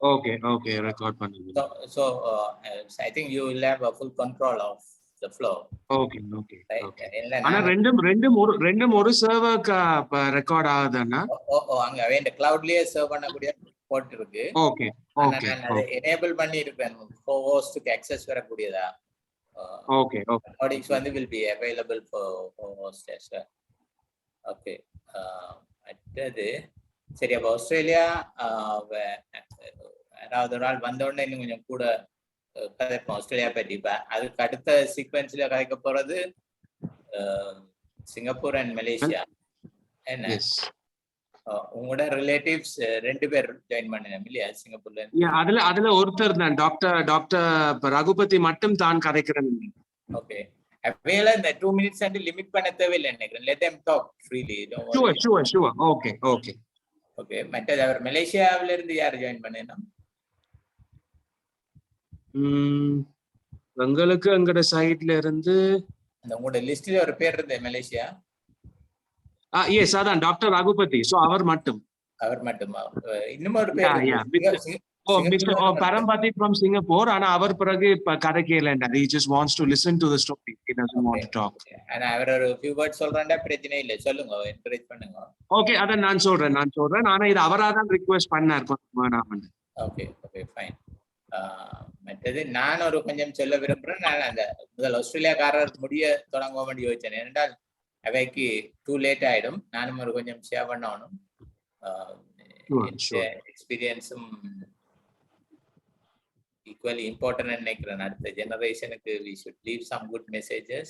Okay, record பண்ணுங்க. So I think you will have a full control of the flow. Okay. ஆனா ரெண்டும் ஒரு சர்வருக்கு ரெக்கார்ட் ஆகுதுன்னா அங்க வேண்ட கிளவுட்லயே சர்வ் பண்ணக்கூடிய போர்ட் இருக்கு. ஓகே நான் எனேபிள் பண்ணி இருக்கேன் ஹோஸ்ட்க்கு அக்சஸ் வரக்கூடியதா. ஓகே recordings வந்து will be available for host as well. Okay. அடுத்தது சரி, அப்ப ஆஸ்திரேலியா யாராவது ஒரு நாள் வந்த உடனே இன்னும் கொஞ்சம் கூட கதைப்போம் ஆஸ்திரேலியா பற்றி. அதுக்கு அடுத்த சீக்வன்ஸ்ல கதைக்க போறது சிங்கப்பூர் அண்ட் மலேசியா. என்ன உங்களோட ரிலேட்டிவ்ஸ் 2 பேர் ஜாயின் பண்ணணும் இல்லையா சிங்கப்பூர்ல? அதுல ஒருத்தர் தான் டாக்டர் ரகுபதி மட்டும் தான் கதைக்கிறேன். ஓகே, அவேல இந்த 2 minutes அண்ட் லிமிட் பண்ண தேவையில்லை நினைக்கிறேன். let them talk freely. sure okay மற்றது அவர் மலேசியாவில இருந்து யார் ஜாயின் பண்ணேனா? உங்களுக்கு எங்கட சைடுல இருந்து அந்த உங்களோட லிஸ்ட்ல ஒரு பேர் இருந்தே மலேசியா. எஸ், அதான் டாக்டர் ரகுபதி. சோ அவர் மட்டுமா? இன்னும் ஒரு பேர் பரம்பதி from Singapore. ஆனா அவர் பிறகு இப்ப கதைக்கல. he just wants to listen to the story, he doesn't want to talk. and அவர் ஒரு few words சொல்றாண்டா பிரச்சனை இல்ல, சொல்லுங்க, என்கரேஜ் பண்ணுங்க. ஓகே, அத நான் சொல்றேன். ஆனா இது அவரா தான் ரிக்வெஸ்ட் பண்ணார் கொஞ்சம். Okay fine. மற்றது நான் ஒரு கொஞ்சம் சொல்ல விரும்புறேன். நான் அந்த முதல் ஆஸ்திரேலியாக்காரர் முடிய தொடங்க வேண்டிய யோசிச்சேன். ஏனென்றால் அவைக்கு டூ லேட் ஆயிடும். நானும் ஒரு கொஞ்சம் ஷேர் பண்ணணும் எக்ஸ்பீரியன்ஸும் equally important நினைக்கிறேன். அடுத்த ஜெனரேஷனுக்கு we should leave some good messages.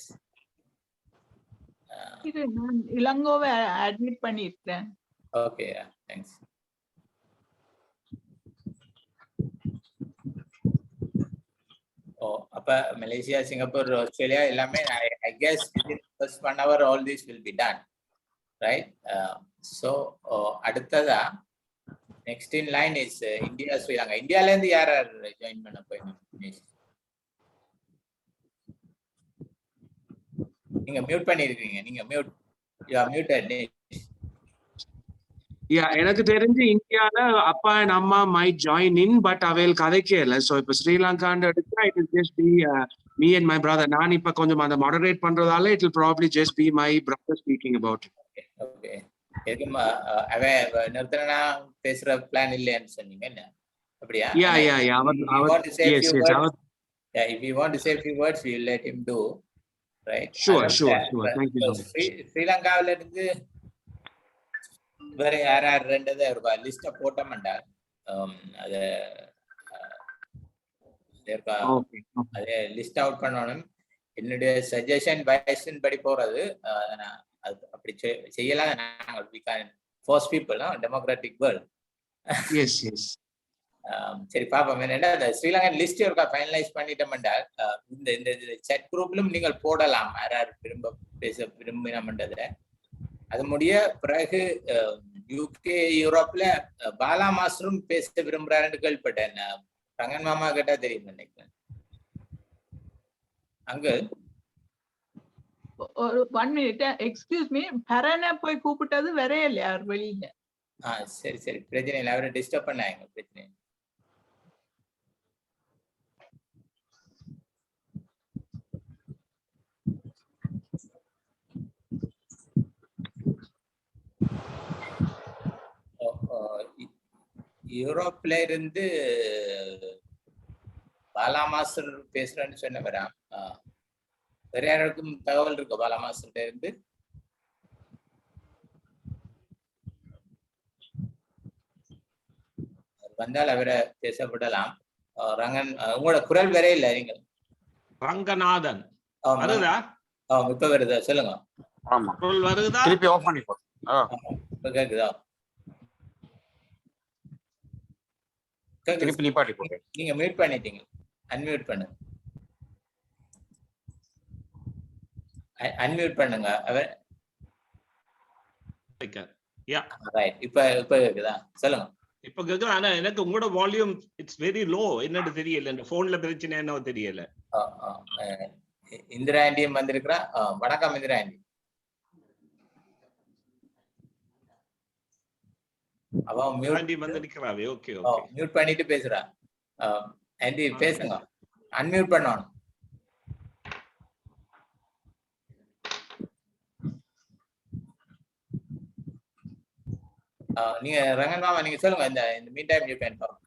இது நான் இளங்கோவை அட்மிட் பண்ணிட்டேன். Okay, thanks. அப்ப மலேசியா, சிங்கப்பூர், ஆஸ்திரேலியா எல்லாமே I guess within first 1 hour all this will be done, right? So அடுத்ததா next in line is India, Sri Lanka. இந்தியால இருந்து யார் join பண்ண போறீங்க? நீங்க மியூட் பண்ணிருக்கீங்க. நீங்க you are muted. எனக்கு தெரிஞ்சு இந்தியால அப்பா and அம்மா might join in, but அவைல் கதைக்கல. சோ இப்ப ஸ்ரீலங்கான்னு எடுத்தா it will just be me and my brother. நான் இப்ப கொஞ்சம் அந்த moderate பண்றதால it will probably just be my brother speaking about it. Okay. அவ நிறுத்தனா பேசுற பிளான் இல்லைன்னு சொன்னீங்க என்ன? அப்படியா? If you want to say few words, we will let him do, right? Sure. Thank you so much. ஸ்ரீலங்காவில இருந்து வேற யார் ரெண்டதே ஒரு லிஸ்ட போட்டோம்டா. அது அதே லிஸ்ட் அவுட் பண்ணணும். என்னுடைய சஜஷன் பைசன் படி போறது அப்படி செய்யலாம். நாங்கள் we can force people, democratic world. Yes. சரி, பாப்போம். என்னன்னா அந்த ஸ்ரீலங்கன் லிஸ்ட் ஒருக்கா ஃபைனலைஸ் பண்ணிட்டோம்டா இந்த chat குரூப்லயும் நீங்கள் போடலாம் யார் பேச விரும்பினோம்ன்றத. அது முடிய பிறகு யூகே, யூரோப்ல பாலா மாஸ்டரும் பேச விரும்புறாருன்னு கேள்விப்பட்டேன். ரங்கன் மாமா கேட்டா தெரியும் நினைக்கிறேன். அங்க ஒரு 1 minute, எக்ஸ்கியூஸ் மீ, பரன போய் கூப்பிட்டது வேற இல்லையா வெளியில? சரி, பிரச்சனை இல்லை. அவரை டிஸ்டர்ப் பண்ணாங்க, பிரச்சனை இல்லை. யூரோப்ல இருந்து பாலா மாஸ்டர் பேசுறேன்னு சொன்ன வரான். வேற யாருக்கும் தகவல் இருக்கு பாலா மாஸ்டர்ல இருந்து? வந்தால் அவரை பேசப்படலாம். ரங்கன், உங்களோட குரல் வேற இல்ல. நீங்க ரங்கநாதன் இப்ப வருதா? சொல்லுங்க. ஆமா, குரல் வருதா? திருப்பி ஆஃப் பண்ணி போ. கேக்குதா? திருப்பி நிப்பாட்டி போடு. நீங்க மியூட் பண்ணிட்டீங்க. அன்மியூட் பண்ணுங்க. அன்மியூட் பண்ணுங்க. அவர் ரைட். இப்ப கேக்குதா? சொல்லுங்க. இப்ப கேக்குது. ஆனா எனக்கு உங்களோட வால்யூம் இட்ஸ் வெரி லோ. என்னன்னு தெரியல. இந்த போன்ல பிரச்சனை என்ன தெரியல. இந்திரா ஆண்டியும் வந்திருக்கிறா. வணக்கம் இந்திரா ஆண்டி. அவன் மியூட் ஆண்டி வந்து நிக்கிறாவே. ஓகே மியூட் பண்ணிட்டு பேசுறா. ஆண்டி பேசுங்க, அன்மியூட் பண்ணணும். நீங்க ரங்கன் மாமா நீங்க சொல்லுங்க. இந்த mean time you can talk.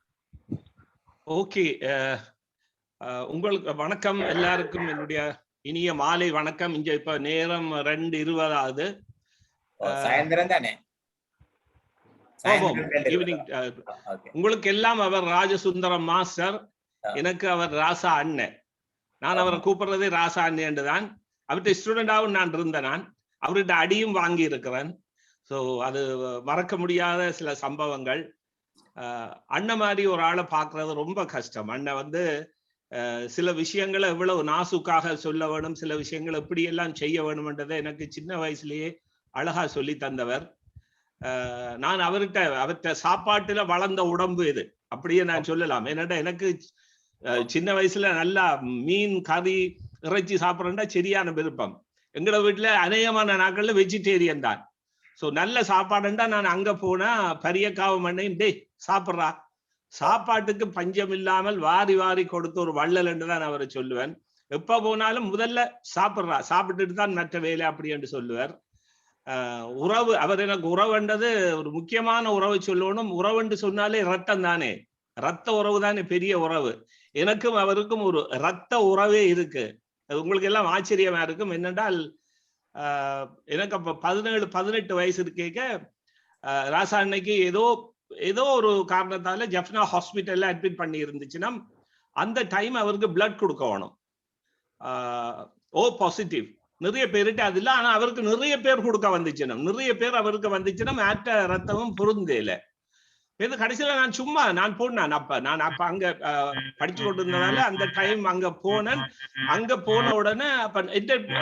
Okay, உங்களுக்கு வணக்கம் எல்லாருக்கும், என்னுடைய இனிய மாலை வணக்கம். இங்க இப்ப நேரம் 2:20 ஆகுது. சாயந்தரம் தானே? ஈவினிங். உங்களுக்கு எல்லாம் அவர் ராஜசுந்தரம் மாஸ்டர், எனக்கு அவர் ராசா அண்ணன். நான் அவரை கூப்பிடுறதே ராசா அண்ணன் தான். அவர்கிட்ட ஸ்டூடெண்டாவும் நான் இருந்தேன். நான் அவர்கிட்ட அடியும் வாங்கி இருக்கிறேன். ஸோ அது மறக்க முடியாத சில சம்பவங்கள். அண்ணன் மாதிரி ஒரு ஆளை பார்க்கறது ரொம்ப கஷ்டம். அண்ணன் வந்து சில விஷயங்களை எவ்வளவு நாசுக்காக சொல்ல வேணும், சில விஷயங்களை எப்படி எல்லாம் செய்ய வேணும்ன்றதை எனக்கு சின்ன வயசுலயே அழகா சொல்லி தந்தவர். நான் அவர்கிட்ட சாப்பாட்டுல வளர்ந்த உடம்பு இது, அப்படியே நான் சொல்லலாம். என்னடா எனக்கு சின்ன வயசுல நல்லா மீன் கறி இறைச்சி சாப்பிட்றேன்டா சரியான விருப்பம். எங்களோட வீட்டுல அநேகமான நாட்கள்ல வெஜிடேரியன் தான். ஸோ நல்ல சாப்பாடுண்டா நான் அங்க போனா பரியக்காவ மண்ணையும் டே சாப்பிட்றா, சாப்பாட்டுக்கு பஞ்சம் இல்லாமல் வாரி வாரி கொடுத்து ஒரு வள்ளல் என்று தான் அவரை சொல்லுவேன். எப்ப போனாலும் முதல்ல சாப்பிட்றா, சாப்பிட்டுட்டு தான் மற்ற வேலை அப்படி என்று சொல்லுவார். உறவு, அவர் எனக்கு உறவுன்றது ஒரு முக்கியமான உறவு சொல்லணும். உறவுன்னு சொன்னாலே ரத்தம் தானே, ரத்த உறவு தானே பெரிய உறவு. எனக்கும் அவருக்கும் ஒரு ரத்த உறவே இருக்கு. உங்களுக்கு எல்லாம் ஆச்சரியமா இருக்கும். என்னென்றால் எனக்கு அப்ப 17-18 வயசு இருக்கேக்க ராசா அன்னைக்கு ஏதோ ஒரு காரணத்தால ஜப்னா ஹாஸ்பிட்டல்ல அட்மிட் பண்ணி இருந்துச்சுன்னா அந்த டைம் அவருக்கு பிளட் கொடுக்கணும். ஓ பாசிட்டிவ் நிறைய பேருட்டு அது இல்லை. ஆனா அவருக்கு நிறைய பேர் கொடுக்க வந்துச்சுன்னா, நிறைய பேர் அவருக்கு வந்துச்சுன்னா ஆட்ட ரத்தமும் பொருந்தேல. இது கடைசியில நான் போனேன். நான் அப்ப அங்க படிச்சு கொண்டு இருந்ததால அந்த டைம் அங்க போனேன். அங்க போன உடனே அப்ப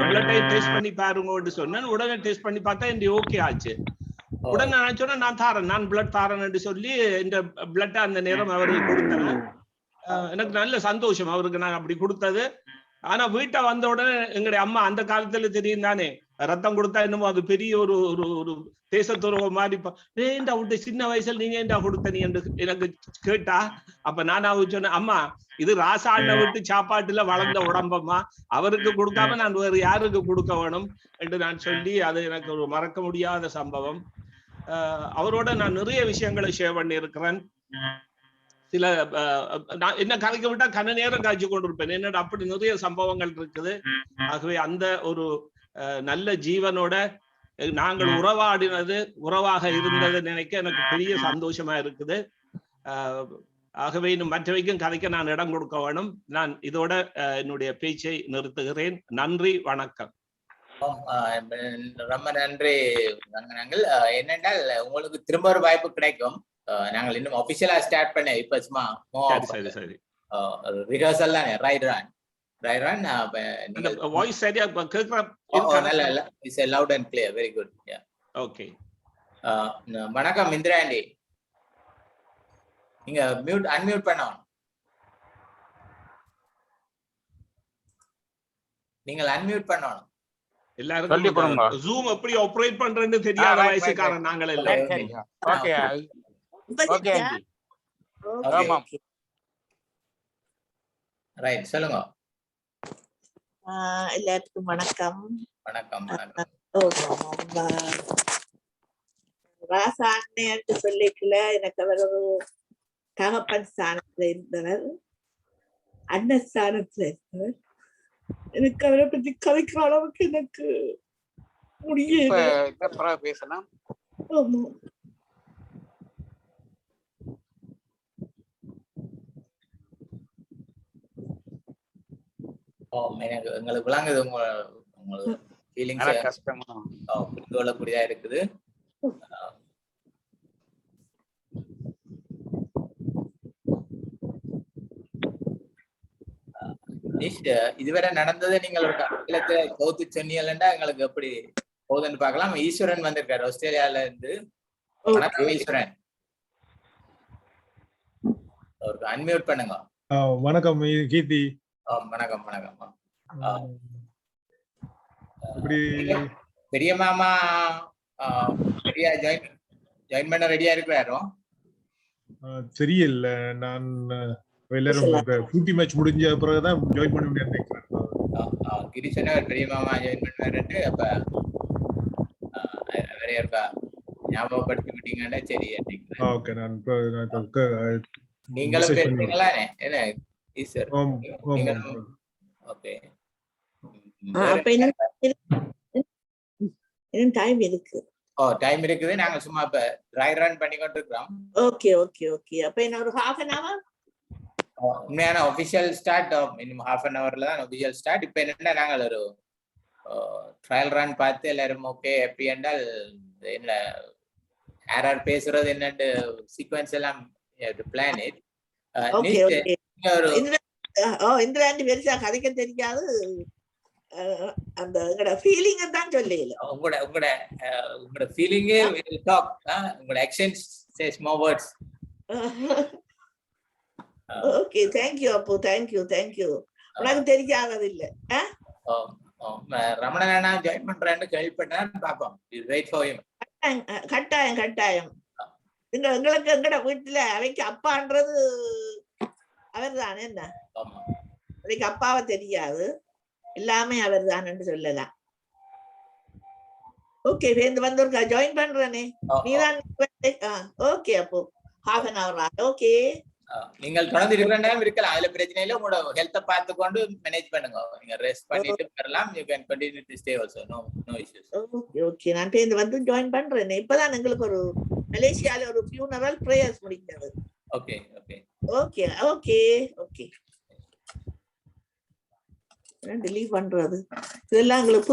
பிளட்டை டெஸ்ட் பண்ணி பாருங்கன்னு சொன்னேன். உடனே டெஸ்ட் பண்ணி பார்த்தா இந்த ஓகே ஆச்சு. உடனே நான் சொன்னேன் நான் பிளட் தாரேன்னு சொல்லி இந்த பிளட்டை அந்த நேரம் அவருக்கு கொடுத்தேன். எனக்கு நல்ல சந்தோஷம் அவருக்கு நான் அப்படி கொடுத்தது. ஆனா வீட்டை வந்த உடனே எங்களுடைய அம்மா, அந்த காலத்துல தெரியும் தானே, ரத்தம் கொடுத்தா என்னமோ அது பெரிய ஒரு தேசத்துறவு மாதிரி, ஏண்டா விட்டு சின்ன வயசுல நீங்க ஏண்டா கொடுத்த நீ என்று எனக்கு கேட்டா, அப்ப நான் சொன்னேன், அம்மா இது ராசாண்ண விட்டு சாப்பாட்டுல வளர்ந்த உடம்பம்மா, அவருக்கு கொடுக்காம நான் வேறு யாருக்கு கொடுக்க வேணும் என்று நான் சொல்லி, அது எனக்கு ஒரு மறக்க முடியாத சம்பவம். அவரோட நான் நிறைய விஷயங்களை ஷேர் பண்ணி இருக்கிறேன். சில என்ன கலைக்க விட்டா கன நேரம் காய்ச்சி கொண்டிருப்பேன். என்னோட அப்படி நிறைய சம்பவங்கள் இருக்குது. ஆகவே அந்த ஒரு நல்ல ஜீவனோட நாங்கள் உறவாடினது, உறவாக இருந்தது நினைக்க எனக்கு பெரிய சந்தோஷமா இருக்குது. ஆகவே இன்னும் மற்றவைக்கும் கதைக்க நான் இடம் கொடுக்க வேணும். நான் இதோட என்னுடைய பேச்சை நிறுத்துகிறேன். நன்றி, வணக்கம். ரொம்ப நன்றி. என்னென்றால் உங்களுக்கு திரும்ப ஒரு வாய்ப்பு கிடைக்கும். நாங்கள் இன்னும் ஆபீஷியலா ஸ்டார்ட் பண்ண இப்ப சும்மா ரிஹர்சல் தானே. வாய்ஸ் சரியா கேக்குறா? நல்ல it's loud and clear. Very good. Okay. வணக்கம் இந்திரா ஆண்டி, நீங்க அன்மியூட் பண்ணணும். நீங்கள் அன்மியூட் பண்ணணும். எல்லாரும் ஜூம் எப்படி ஆபரேட் பண்றேன்னு தெரியாத வயசுக்காரன் நாங்கள் எல்லாம். Okay okay aunty. ஆமா ரைட், சொல்லுங்க. எல்லாருக்கும் வணக்கம். வணக்கம். ராசா அண்ணன் சொல்லிக்கல, எனக்கு அவர் ஒரு தகப்பன் ஸ்தானத்துல இருந்தவர், அண்ணன் ஸ்தானத்துல இருந்தவர். எனக்கு அவரை பத்தி கதைக்கிற அளவுக்கு எனக்கு முடியல. பேசலாம். ஆமா, எங்களுக்கு விளங்குது. உங்களுக்கு ஃபீலிங்ஸ் புரிந்து கொள்ளக்கூடியதா இருக்குது. இதுவரை நடந்ததை நீங்கள் கௌத்து சொன்னீங்கன்னா எங்களுக்கு எப்படி போகுதுன்னு பார்க்கலாம். ஈஸ்வரன் வந்திருக்காரு ஆஸ்திரேலியால இருந்து. வணக்கம் ஈஸ்வரன், அவருக்கு அன்மியூட் பண்ணுங்க. வணக்கம் கீர்த்தி. வணக்கம். பெரிய மாமா பெரிய ஜாயின் ஜாயின் பண்ண ரெடியா இருக்கிறாரோ? தெரியல, நான் எல்லாரும் ஃபிஃப்டி மேட்ச் முடிஞ்ச பிறகுதான் ஜாயின் பண்ண நினைக்கிறேன். கிரி சொன்ன பெரிய மாமா ஜாயின் பண்ணுவாருன்ட்டு, அப்ப வேற இருக்கா ஞாபகப்படுத்தி விட்டீங்கன்னா சரி. ஓகே, நான் நீங்களும் பேசுறீங்களா? என்ன ஈஸ்வர்? ஓகே, அப்ப இன்னும் டைம் இருக்கு. டைம் இருக்குது. நாங்க சும்மா இப்ப ட்ரை ரன் பண்ணி கொண்டு இருக்கிறோம். Okay okay okay. அப்ப இன்னும் ஒரு half an hour. உண்மையான official start minimum half an hourல தான் ஒபிஷியல் ஸ்டார்ட். இப்ப என்னன்னா நாங்கள் ஒரு ட்ரையல் ரன் பார்த்து எல்லாரும் ஓகே ஹாப்பி என்றால் என்ன யார் பேசுறது என்னட்டு சீக்வென்ஸ் எல்லாம் plan it. Okay okay. Indira aunty பெருசா கதைக்க தெரியாது, அந்த உங்களோட ஃபீலிங் தான் சொல்லல. உங்களோட ஃபீலிங்கே டாக், உங்களோட actions says more words. Okay, thank you அப்போ, थैंक you. உனக்கு தெரியாதது இல்ல. ரமணனா ஜாயின் பண்றான்னு கேள்விப்பட்டேன். பாப்போம், வெயிட் ஃபார் ஹிம். கட்டாயம். எங்களுக்கு எங்கட வீட்டுல அவைக்கு அப்பான்றது அவர் தானே. என்ன அவைக்கு அப்பாவை தெரியாது, எல்லாமே அவர் தான் சொல்லலாம். ஓகே, வந்து ஒரு ஜாயின் பண்றேனே நீதான். ஓகே, அப்போ half an hour. ஓகே, நீங்கள் தொடர்ந்து இருக்கலாம், அதுல பிரச்சனை இல்லை. உங்களோட ஹெல்த்தை பார்த்துக்கொண்டு மேனேஜ் பண்ணுங்க. நீங்க ரெஸ்ட் பண்ணிட்டு வரலாம். You can continue to stay also, no issues. Okay. நான் வந்து ஜாயின் பண்றேன். இப்பதான் எங்களுக்கு ஒரு மலேசியால ஒரு ஃபியூனரல் பிரேயர்ஸ் முடிக்கிறது. Okay okay okay okay okay. Leave பண்றது இதெல்லாம் எங்களுக்கு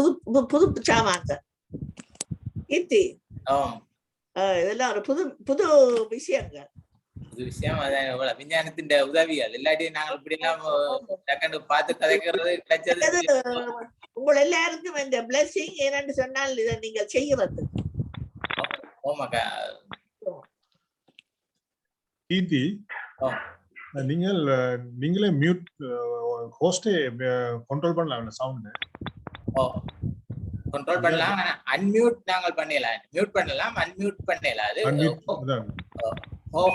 புது சாமாங்க கீர்த்தி. இதெல்லாம் ஒரு புது விஷயங்கள். விஷயம் அதான் விஞ்ஞானத்தின் உதவிகள். இல்லாட்டி நாங்கள் இப்படி எல்லாம் பார்த்து கதைக்கிறது கிடைச்சது. உங்க எல்லாருக்கும் இந்த பிளஸிங் என்னன்னு சொன்னால் இதை நீங்கள் செய்யறது. கீர்த்தி, நீங்களே மியூட் ஹோஸ்டே கண்ட்ரோல் பண்ணலாம் சவுண்ட். கண்ட்ரோல் பண்ணலாம், அன்மியூட் நாங்கள் பண்ணலாம். மியூட் பண்ணலாம், அன்மியூட் பண்ணலாம். அது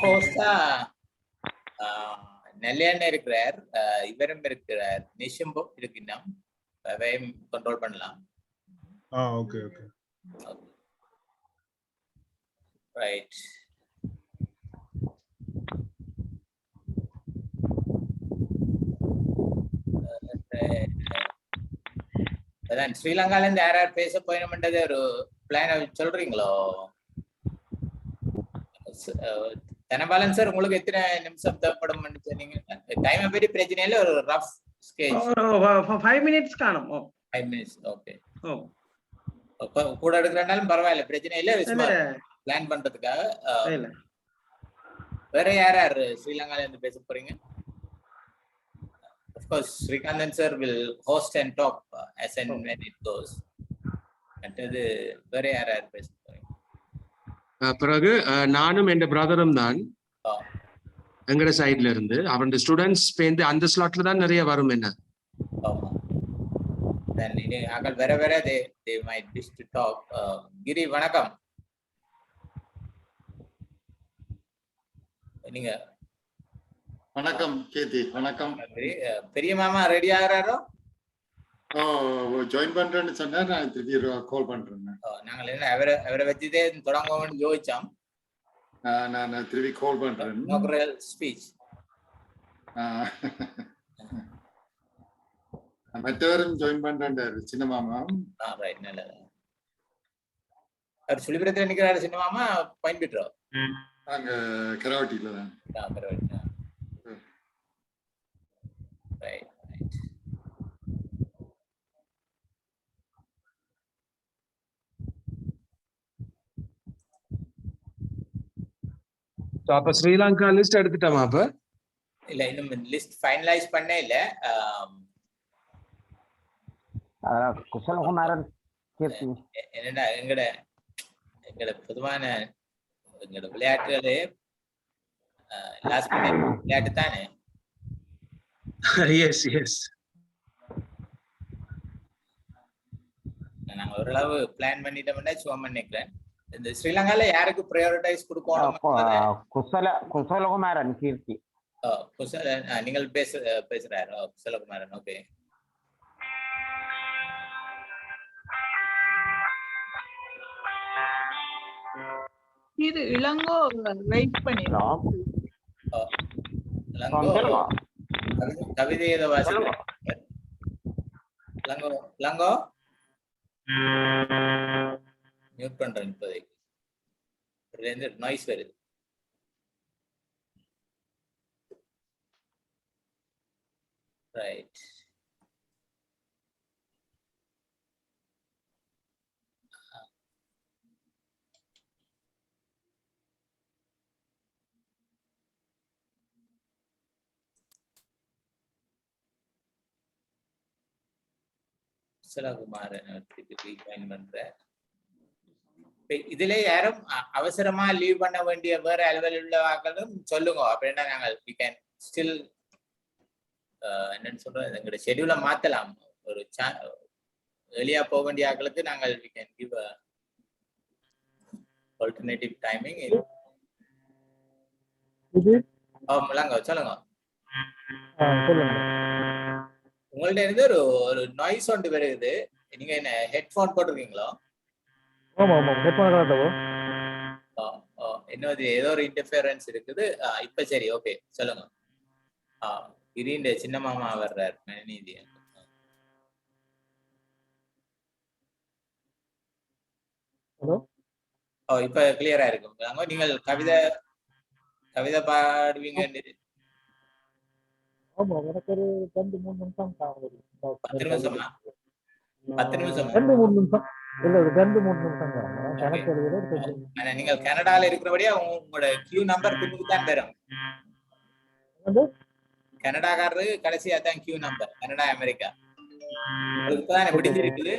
ஹோஸ்டா நெல்லையண்ண இருக்கிறார், இவரும் இருக்கிறார், நிஷம்போ இருக்கின்றோம். அவையும் கண்ட்ரோல் பண்ணலாம். Okay okay right. அதான் ஸ்ரீலங்கால இருந்து யார் பேச போயினோம்ன்றது ஒரு பிளான் சொல்றீங்களோ? தனபாலன் சார், உங்களுக்கு எத்தனை நிமிஷம் தேவைப்படும் சொன்னீங்க? டைம் பத்தி பிரச்சனை இல்லை, ஒரு ரஃப் ஸ்கெட்ச். 5 minutes காணும். 5 minutes. ஓகே. கூட எடுக்கிறனாலும் பரவாயில்ல, பிரச்சனை இல்லை. பிளான் பண்றதுக்காக வேற யார் ஸ்ரீலங்கால இருந்து பேச போறீங்க? Of course, Srikandan sir will host and talk as and when it goes. மற்றது வேற யார் பேச போறீங்க? பிறகு நானும் என் பிரதரும் தான் எங்கட சைட்ல இருந்து. அவருடைய ஸ்டூடெண்ட்ஸ் சேர்ந்து அந்த ஸ்லாட்ல தான் நிறைய வரும். என்ன வேற they might wish to talk. கிரி வணக்கம். நீங்க வணக்கம் கீர்த்தி. வணக்கம். பெரிய மாமா ரெடி ஆகிறாரோ? ஜாயின் பண்றேன்னு சொன்னா நான் திருப்பி கால் பண்றேன். நாங்கள் என்ன அவரை வச்சுதே தொடங்குவோம்னு யோசிச்சோம். நான் திருப்பி கால் பண்றேன். Inaugural speech. மற்றவரும் ஜாயின் பண்றாரு, சின்ன மாமா. ரைட், நல்லது. அவர் சுழிபுரத்தில் நிற்கிறாரு சின்ன மாமா. பாயிண்ட் பெற்றோ அங்க கராவட்டியில தான். கராவட்டி. ரைட். அப்ப ஸ்ரீலங்கா லிஸ்ட் எடுத்துட்டோமா? அப்ப இல்ல, இன்னும் லிஸ்ட் ஃபைனலைஸ் பண்ணே இல்ல. குசலகுமாரன் கீர்த்தி என்னடா எங்கட பொதுவான எங்கட விளையாட்டுகளே லாஸ்ட் மினிட் விளையாட்டு தானே. Yes yes. நாங்க ஓரளவு பிளான் பண்ணிட்டோம்னா சும்மா நினைக்கிறேன். இந்த ஸ்ரீலங்கால யாருக்கு prioritize கொடுக்கணும்? குசலகுமாரன் கீர்த்தி. நீங்கள் பேசுறாரு. குசலகுமாரன். ஓகே. இது இளங்கோ ரைட் பண்ணிடலாம். இளங்கோ கவிதை ஏதோ வாசிக்கிறேன். இளங்கோ மியூட் பண்றேன் இப்போதைக்கு. நாய்ஸ் வருது. ரைட். குசலகுமாரன் பண்ற இதுல யாரும் அவசரமா லீவ் பண்ண வேண்டிய வேற அலுவலில் உள்ள ஆக்களும் சொல்லுங்க. அப்படின்னா நாங்கள் we can still என்னன்னு சொல்றோம், எங்களோட ஷெட்யூலை மாத்தலாம். ஒரு எளியா போக வேண்டிய ஆக்களுக்கு நாங்கள் we can give a alternative timing. சொல்லுங்க. உங்கள்ட்ட இருந்து ஒரு நாய்ஸ் ஒன்று வருது. நீங்க என்ன ஹெட்போன் போட்டிருக்கீங்களா? இன்னொரு ஏதோ ஒரு இன்டர்ஃபியரன்ஸ் இருக்குது. இப்ப சரி, ஓகே சொல்லுங்க. கிரீண்ட சின்ன மாமா வர்றாரு. மணிநீதி இப்ப கிளியரா இருக்கும். நீங்கள் கவிதை பாடுவீங்க. 10 நிமிஷம். 10 நிமிஷம். நீங்கள் கனடால இருக்கிறபடியா உங்களோட கியூ நம்பர் பின்னுக்கு தான் வரும். கனடாக்காரரு கடைசியா தான் கியூ நம்பர். கனடா அமெரிக்கா இப்பதான் பிடிச்சிருக்குது.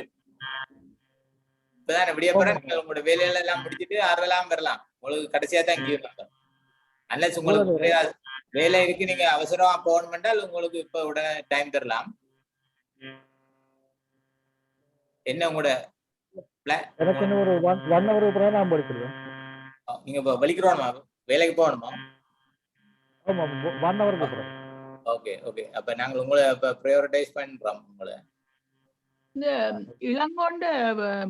இப்பதான் விடிய போற. நீங்கள் உங்களோட வேலையில எல்லாம் முடிச்சுட்டு ஆறுதலாம் வரலாம். உங்களுக்கு கடைசியா தான் கியூ நம்பர். அன்லஸ் உங்களுக்கு வேலை இருக்கு, நீங்க அவசரமா போகணும் என்றால் உங்களுக்கு இப்ப உடனே டைம் தரலாம். என்ன உங்களோட ஒரு 1 hour அப்புறம் நான் படிச்சிருவேன். நீங்க வலிக்கிறோமா? வேலைக்கு போகணுமா? ஆமா, 1 hour அப்புறம். Okay okay. அப்ப நாங்க உங்களை இப்ப பிரையாரிடைஸ் பண்றோம். உங்களை இந்த இளங்கோண்ட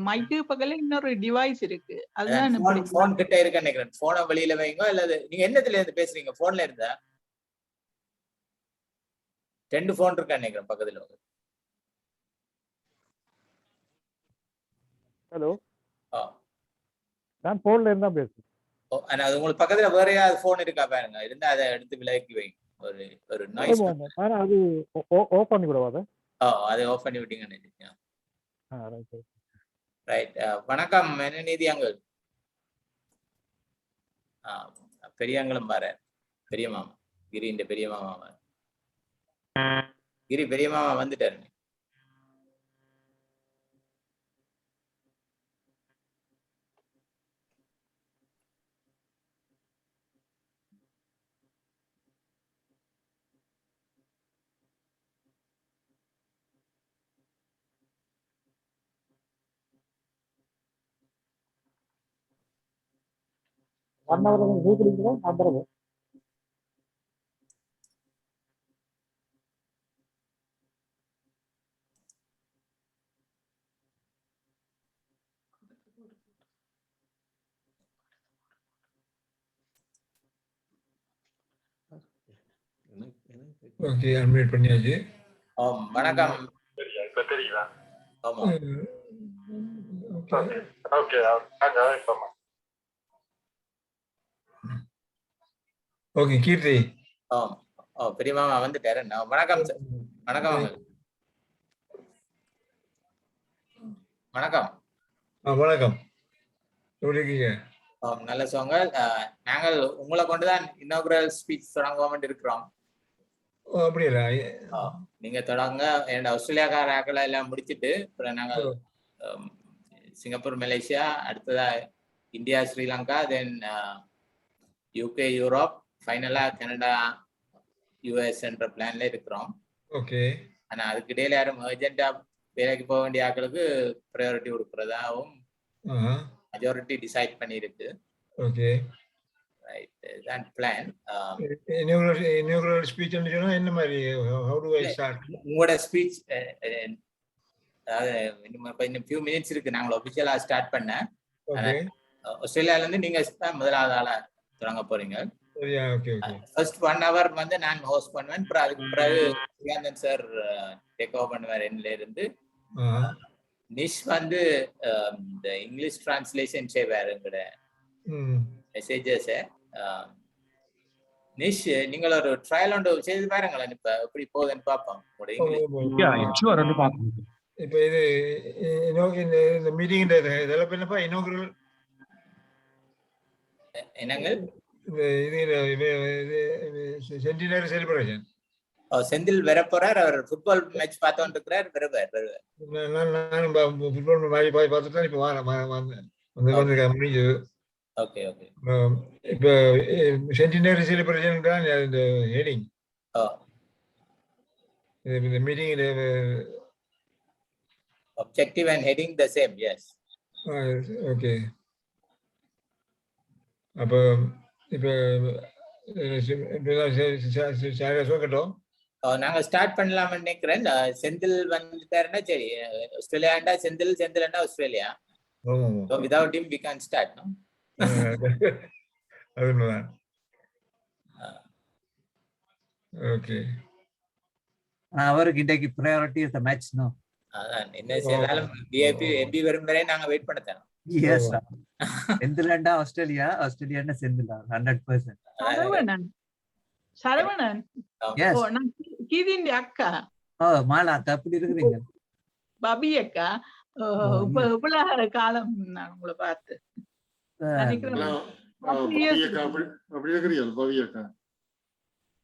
மைக்கு பக்கத்துல இன்னொரு டிவைஸ் இருக்கு. அதுதான் போன் கிட்ட இருக்கு நினைக்கிறேன். போனை வெளியில வைங்க. அல்லது நீங்க என்னத்துல இருந்து பேசுறீங்க? போன்ல இருந்தா 2 போன் இருக்கா நினைக்கிறேன் பக்கத்துல. ஹலோ, நான் போன்ல இருந்தா பேசுறேன். அது உங்களுக்கு பக்கத்துல வேற ஏதாவது போன் இருக்கா பாருங்க. இருந்தா அதை எடுத்து விலக்கி வைங்க. ஒரு நாய்ஸ். ஆனா அது ஆஃப் பண்ணி விடுவாத. அதை ஆஃப் பண்ணி விட்டீங்கன்னு நினைக்கிறேன். ரைட். வணக்கம் மணிநீதி அங்கிள். பெரியங்களும் பாரு. பெரிய மாமா கிரிண்ட பெரிய மாமா. கிரி பெரிய மாமா வந்துட்டாரு. ஓகே, அன்மியூட் பண்ணியாச்சு. வணக்கம். இப்ப தெரியுதா? ஆமா. ஓகே. ஓகே கீர்த்தி. பெரிய மாமா வந்துட்டாரு. வணக்கம் சார். வணக்கம். வணக்கம். வணக்கம். எப்படி இருக்கீங்க? நல்ல சோங்க. நாங்கள் உங்களை கொண்டுதான் இனாகுரல் ஸ்பீச் தொடங்குவோம் இருக்கிறோம். அப்படியா? நீங்க தொடங்க. ஆஸ்திரேலியாக்கார ஆக்களை எல்லாம் முடிச்சுட்டு அப்புறம் நாங்கள் சிங்கப்பூர், மலேசியா, அடுத்ததா இந்தியா, ஸ்ரீலங்கா, தென் யூகே, யூரோப், ஃபைனலா கனடா, யுஎஸ் என்ற பிளான்ல இருக்கிறோம். ஓகே. ஆனா அதுக்கு இடையில யாரும் அர்ஜென்டா வேலைக்கு போக வேண்டிய ஆட்களுக்கு ப்ரையாரிட்டி கொடுக்கறதாவும் மெஜாரிட்டி டிசைட் பண்ணிருக்கு. ஓகே. ரைட், இதுதான் பிளான். inaugural speech என்ன மாதிரி how do I start? உங்களோட ஸ்பீச் அதாவது இன்னும் few minutes இருக்கு நாங்க ஒபிஷியலா ஸ்டார்ட் பண்ண. ஓகே. ஆஸ்திரேலியால இருந்து நீங்க முதலாவது ஆளா தொடங்க போறீங்க. சரியா? Okay okay. ஃபர்ஸ்ட் 1 hour வந்து நான் ஹோஸ்ட் பண்ணுவேன். அப்புறம் அதுக்கு பிறகு சுகாந்தன் சார் டேக் ஓவர் பண்ணுவார் என்னல இருந்து. நிஷ் வந்து இந்த இங்கிலீஷ் டிரான்ஸ்லேஷன் செய்வாருங்கட மெசேஜஸ். நிஷ் நீங்கள் ஒரு ட்ரையல் ஒன்று செய்து பாருங்களேன், இப்ப எப்படி போகுதுன்னு பார்ப்போம். இப்ப இது இந்த மீட்டிங் இதெல்லாம் என்னப்பா இனாகுரல் என்னங்க? Centenary celebration. செந்தில் வர போறார். அவர் ஃபுட்பால் மேட்ச் பார்த்துட்டு இருக்கிறார். வருவார். நானும் ஃபுட்பால் மேட்ச் பார்த்துட்டு தான் இப்ப வந்திருக்கேன் முடிஞ்சது. Okay okay. இப்ப சென்டினரி செலிப்ரேஷன் தான் இந்த ஹெடிங். இந்த meeting objective and heading the same. Yes. Okay. அப்ப இப்ப நாங்க ஸ்டார்ட் பண்ணலாம்னு நினைக்கிறேன். செந்தில் வந்துட்டாருன்னா சரி. ஆஸ்திரேலியாண்டா செந்தில், செந்தில்ண்டா Australia. So without him we can't start, no? அதுதான். ஓகே. அவருக்கு இன்னைக்கு priority is the match, no? அதான் என்ன செய்தாலும் VIP எம்பி வரும் வரை நாங்க வெயிட் பண்ணதேன். Yes. செந்தில்ண்டா ஆஸ்திரேலியா, ஆஸ்திரேலியாண்டா செந்தில் 100%. சரவணன். Yes. ஓ, நான் கீதிண்டி அக்கா. மாலா அக்கா எப்படி இருக்கீங்க? பபி அக்கா. இவ்வளவு காலம் நான் உங்களை பார்த்து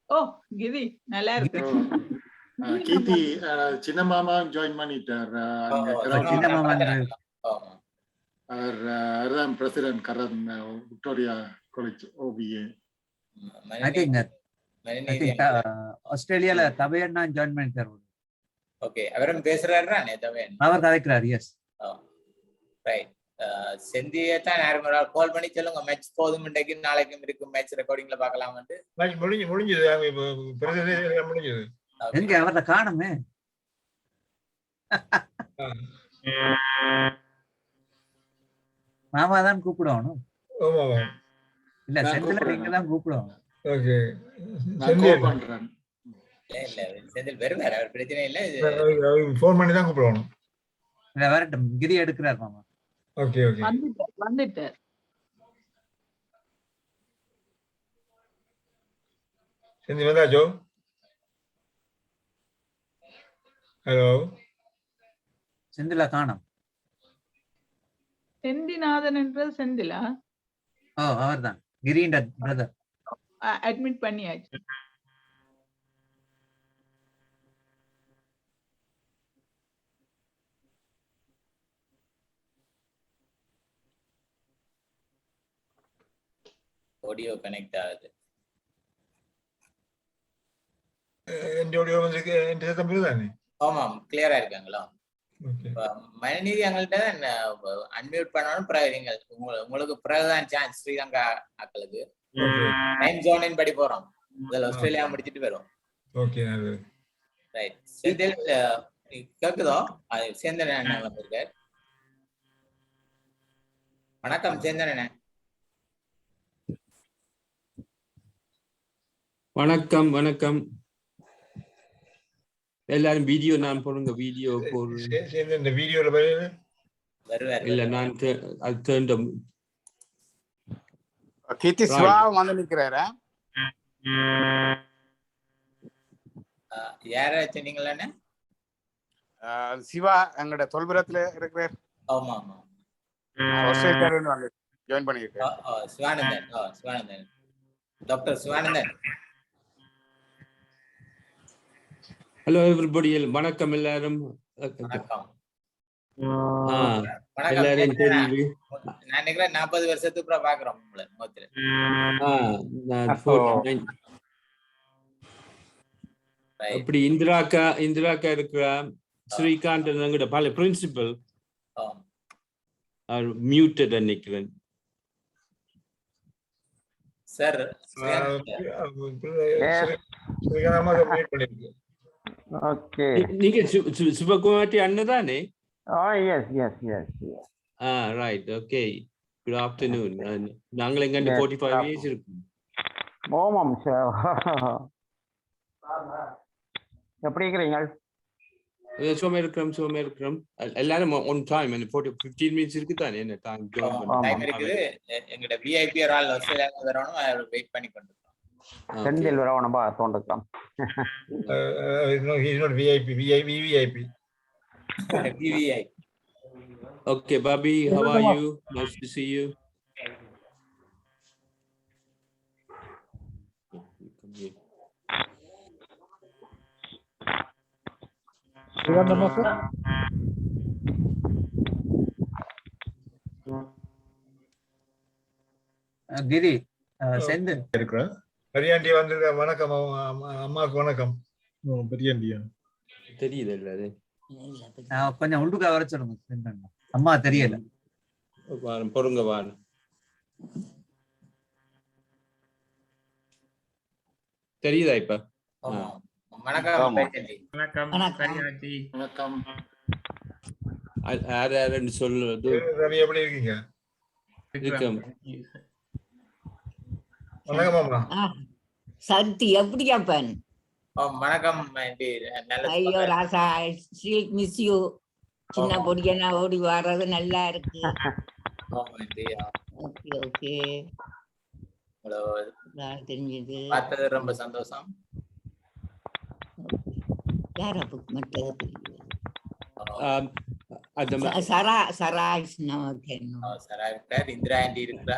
ஓ கிதி நல்லா இருக்கு. கீர்த்தி சின்ன மாமா ஜாயின் பண்ணிட்டார். President Karan Victoria college OBA. ஆஸ்திரேலியால தவையண்ணா ஜாயின் பண்ணிட்டார். ஓகே, அவரும் பேசுறாருடா தவையண்ணா. அவர் கதைக்கிறார். எஸ். ரைட். செந்தியை தான் யாரும் ஒரு கால் பண்ணி சொல்லுங்க மேட்ச் போதும், இன்றைக்கு நாளைக்கும் இருக்கு மேட்ச் ரெக்கார்டிங்ல பார்க்கலாம்னு. முடிஞ்சது. எங்க அவரை காணுமே. மாமா தான் கூப்பிடணும். இல்ல செந்தில் நீங்க தான் கூப்பிடணும். ஓகே. இல்ல செந்தில் வருவார், அவர் பிரச்சனை இல்ல. ஃபோன் பண்ணி தான் கூப்பிடணும். இல்ல வரட்டும், கிரி எடுக்கிறார் மாமா. Okay okay. வந்துட்டார். செந்தில் வந்தாச்சோ? ஹலோ. செந்திலா காணோம். செந்திநாதன் என்றது செந்திலா? அவர்தான் கிரீண்ட பிரதர். அட்மிட் பண்ணியாச்சு. ஆடியோ கனெக்ட் ஆகுது. ஆமாம், கிளியரா இருக்காங்களா? மனுநீதி எங்கள்கிட்ட அன்மியூட் பண்ணணும். பிறகு உங்களுக்கு பிறகுதான் சான்ஸ். ஸ்ரீலங்கா ஆக்களுக்கு டைம் ஜோனின் படி போறோம். இதுல ஆஸ்திரேலியா முடிச்சிட்டு வரும். ரைட். செந்தில் கேக்குதோ? சேந்தன் அண்ணா வந்திருக்கார். வணக்கம் சேந்தன் அண்ணா. வணக்கம் வணக்கம் எல்லாரும். வீடியோ நான் போடுங்க, வீடியோ போடுங்க. இந்த வீடியோல இல்ல நான் அது தேர்ந்த கீர்த்தி சிவா வந்து நிக்கிறாரா? யாரா சொன்னீங்களா? சிவா எங்கட தொல்புரத்துல இருக்கிறார். ஆமா ஆமா, ஆஸ்திரேலியால வந்து ஜாயின் பண்ணிருக்கார். Sivanandan. Sivanandan, doctor Sivanandan. Hello everybody, வணக்கம் எல்லாரும். எல்லாரும் தெரியுது. நான் நினைக்கிறேன் 40 வருஷத்துக்கு அப்புறம் பாக்குறோம் உங்களை முகத்துல. அப்படி இந்திராக்கா இருக்கிறா, ஸ்ரீகாந்த் எங்கட பல பிரின்சிபல். muted நினைக்கிறேன். Sir okay. நீங்க சிவகுமாரி அண்ணதானே? Yes. Right. Okay. Good afternoon. நாங்கள் எங்க 45 இயர்ஸ் இருக்கும். ஓமாம் சார். எப்படி இருக்கிறீங்க? சும்மா இருக்கிறோம். எல்லாரும் on time. 15 minutes இருக்கு தானே என்ன டைம் டைம் இருக்குது. எங்கட விஐபி ஆல் ஆஸ்திரேலியால வரணும். வெயிட் பண்ணி கொண்டிருக்கோம். செந்தில் வரணும் பா தோண்டலாம். No, he's not VIP. VVIP. VVIP. Okay, Bobby, how are you? Nice to see you. கிரி செந்தில் இருக்கிறேன். பெரியாண்டி வந்திருக்க. வணக்கம் அம்மாவுக்கு வணக்கம். பெரியாண்டியா தெரியுது இல்ல அது கொஞ்சம் உள்ளுக்கா வர சொல்லுங்க. அம்மா தெரியல. பொறுங்க வாரு. தெரியுதா இப்ப? வணக்கம். யாருன்னு சொல்லுது. ரவி எப்படி இருக்கீங்க? சக்தி எப்படியாப்பன்? வணக்கம். ஐயோ ராசா, மிஸ் யூ. சின்ன பொடியனா ஓடி வர்றது நல்லா இருக்கு. ஓகே தெரிஞ்சது. பார்த்தது ரொம்ப சந்தோஷம். யாரா மற்றது இந்திரா ஆண்டி இருக்கிறா.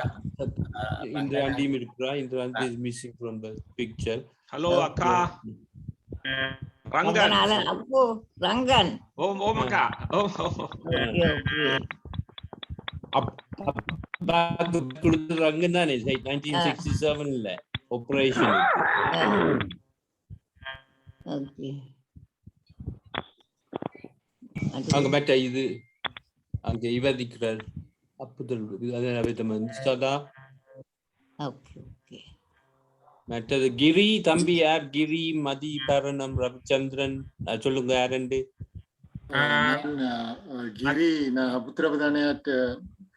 இந்திரா ஆண்டியும் இருக்கிறா. Indira aunty is missing from the picture. Hello அக்கா. ரங்கன். அப்போ ரங்கன். ஓம் அக்கா. ரங்கன் தானே 1967ல ஆபரேஷன். ஓகே. அங்க மற்ற இது அங்க இவதிக்கிறார் அப்புதல் சதா. மற்றது கிரி தம்பி யார்? கிரி, மதி, பரணம், ரவிச்சந்திரன் சொல்லுங்க யாருண்டு? கிரி புத்திரபிதானியாட்டு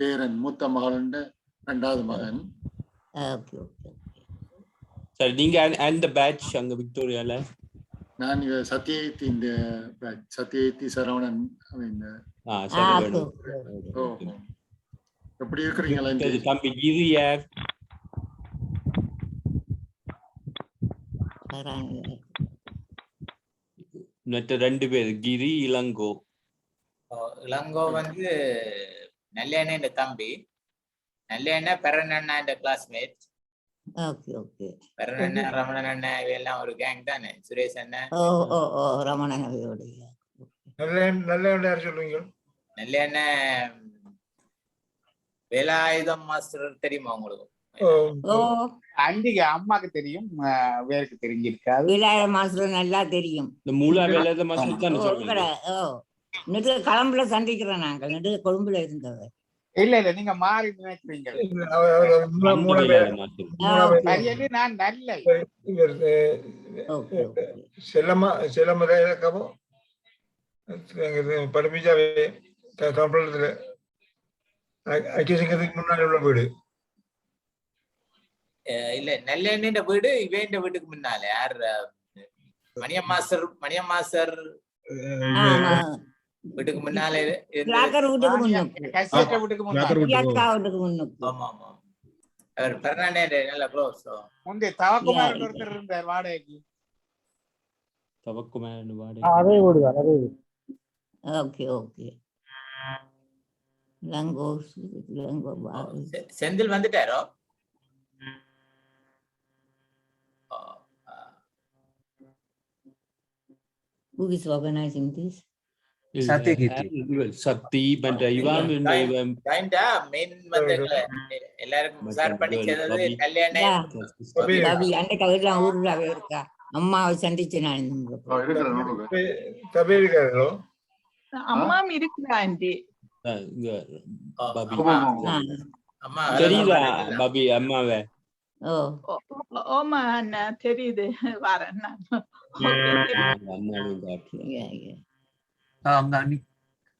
பேரன், மூத்த மகன், ரெண்டாவது மகன். சரி, நீங்க அந்த பேட்ச் அங்க விக்டோரியால? நான் சத்யஜித், இந்த சத்யஜித் சரவணன். எப்படி இருக்கிறீங்களா தம்பி? கிரி யார்? மற்ற ரெண்டு பேர் கிரி, இளங்கோ. இளங்கோ வந்து நல்ல தம்பி. நல்ல பெரண்ணா கிளாஸ்மேட். பெரண்ண, ரமணன் அண்ணா இவையெல்லாம் ஒரு கேங் தானே. சுரேஷ் அண்ணா. ரமணன் நல்ல சொல்லுவீங்க. நல்ல வேலாயுதம் மாஸ்டர் தெரியுமா உங்களுக்கு? அன்றைக்கு அம்மாக்கு தெரியும், வேருக்கு தெரிஞ்சிருக்காது. வேலாயுத மாஸ்டர் நல்லா தெரியும். இந்த மூலா வேலாயுத மாஸ்டர் தான் சொல்றீங்க. நெடு களம்புல சந்திக்கிறோம் நாங்கள். நெடு கொழும்புல இருந்தவர். இல்ல நீங்க மாறி நினைக்கிறீங்க. நான் நல்ல செல்லமோ படிப்பிச்சாவே கம்பளத்துல ஐக்கியசிங்கத்துக்கு முன்னாடி உள்ள வீடு. இல்ல நல்ல வீடு இவேண்ட வீட்டுக்கு முன்னால யார்? மணியம் மாஸ்டர் வீட்டுக்கு முன்னால. அவர் பெர்னாண்டே நல்ல க்ளோஸ். முந்தைய தவக்குமாரன் ஒருத்தர் இருந்தார் வாடகைக்கு. தவக்குமாரன் வாடகை அதே வீடுதான், அதே வீடு. ஓகே. லங்கோ செந்தில் வந்துட்டாரோ? Who is organizing this? Sakthi பண்ற இவான் எல்லாருக்கும் சார் பண்ணிச்சது கல்யாணம். ஊர்ல இருக்கா அம்மாவை சந்திச்சு நான் அம்மா இருக்கிறா ஆண்டி. பாபி அம்மா தெரியுதா பாபி அம்மாவே? ஓமா அண்ணா தெரியுது வரேன் நான்.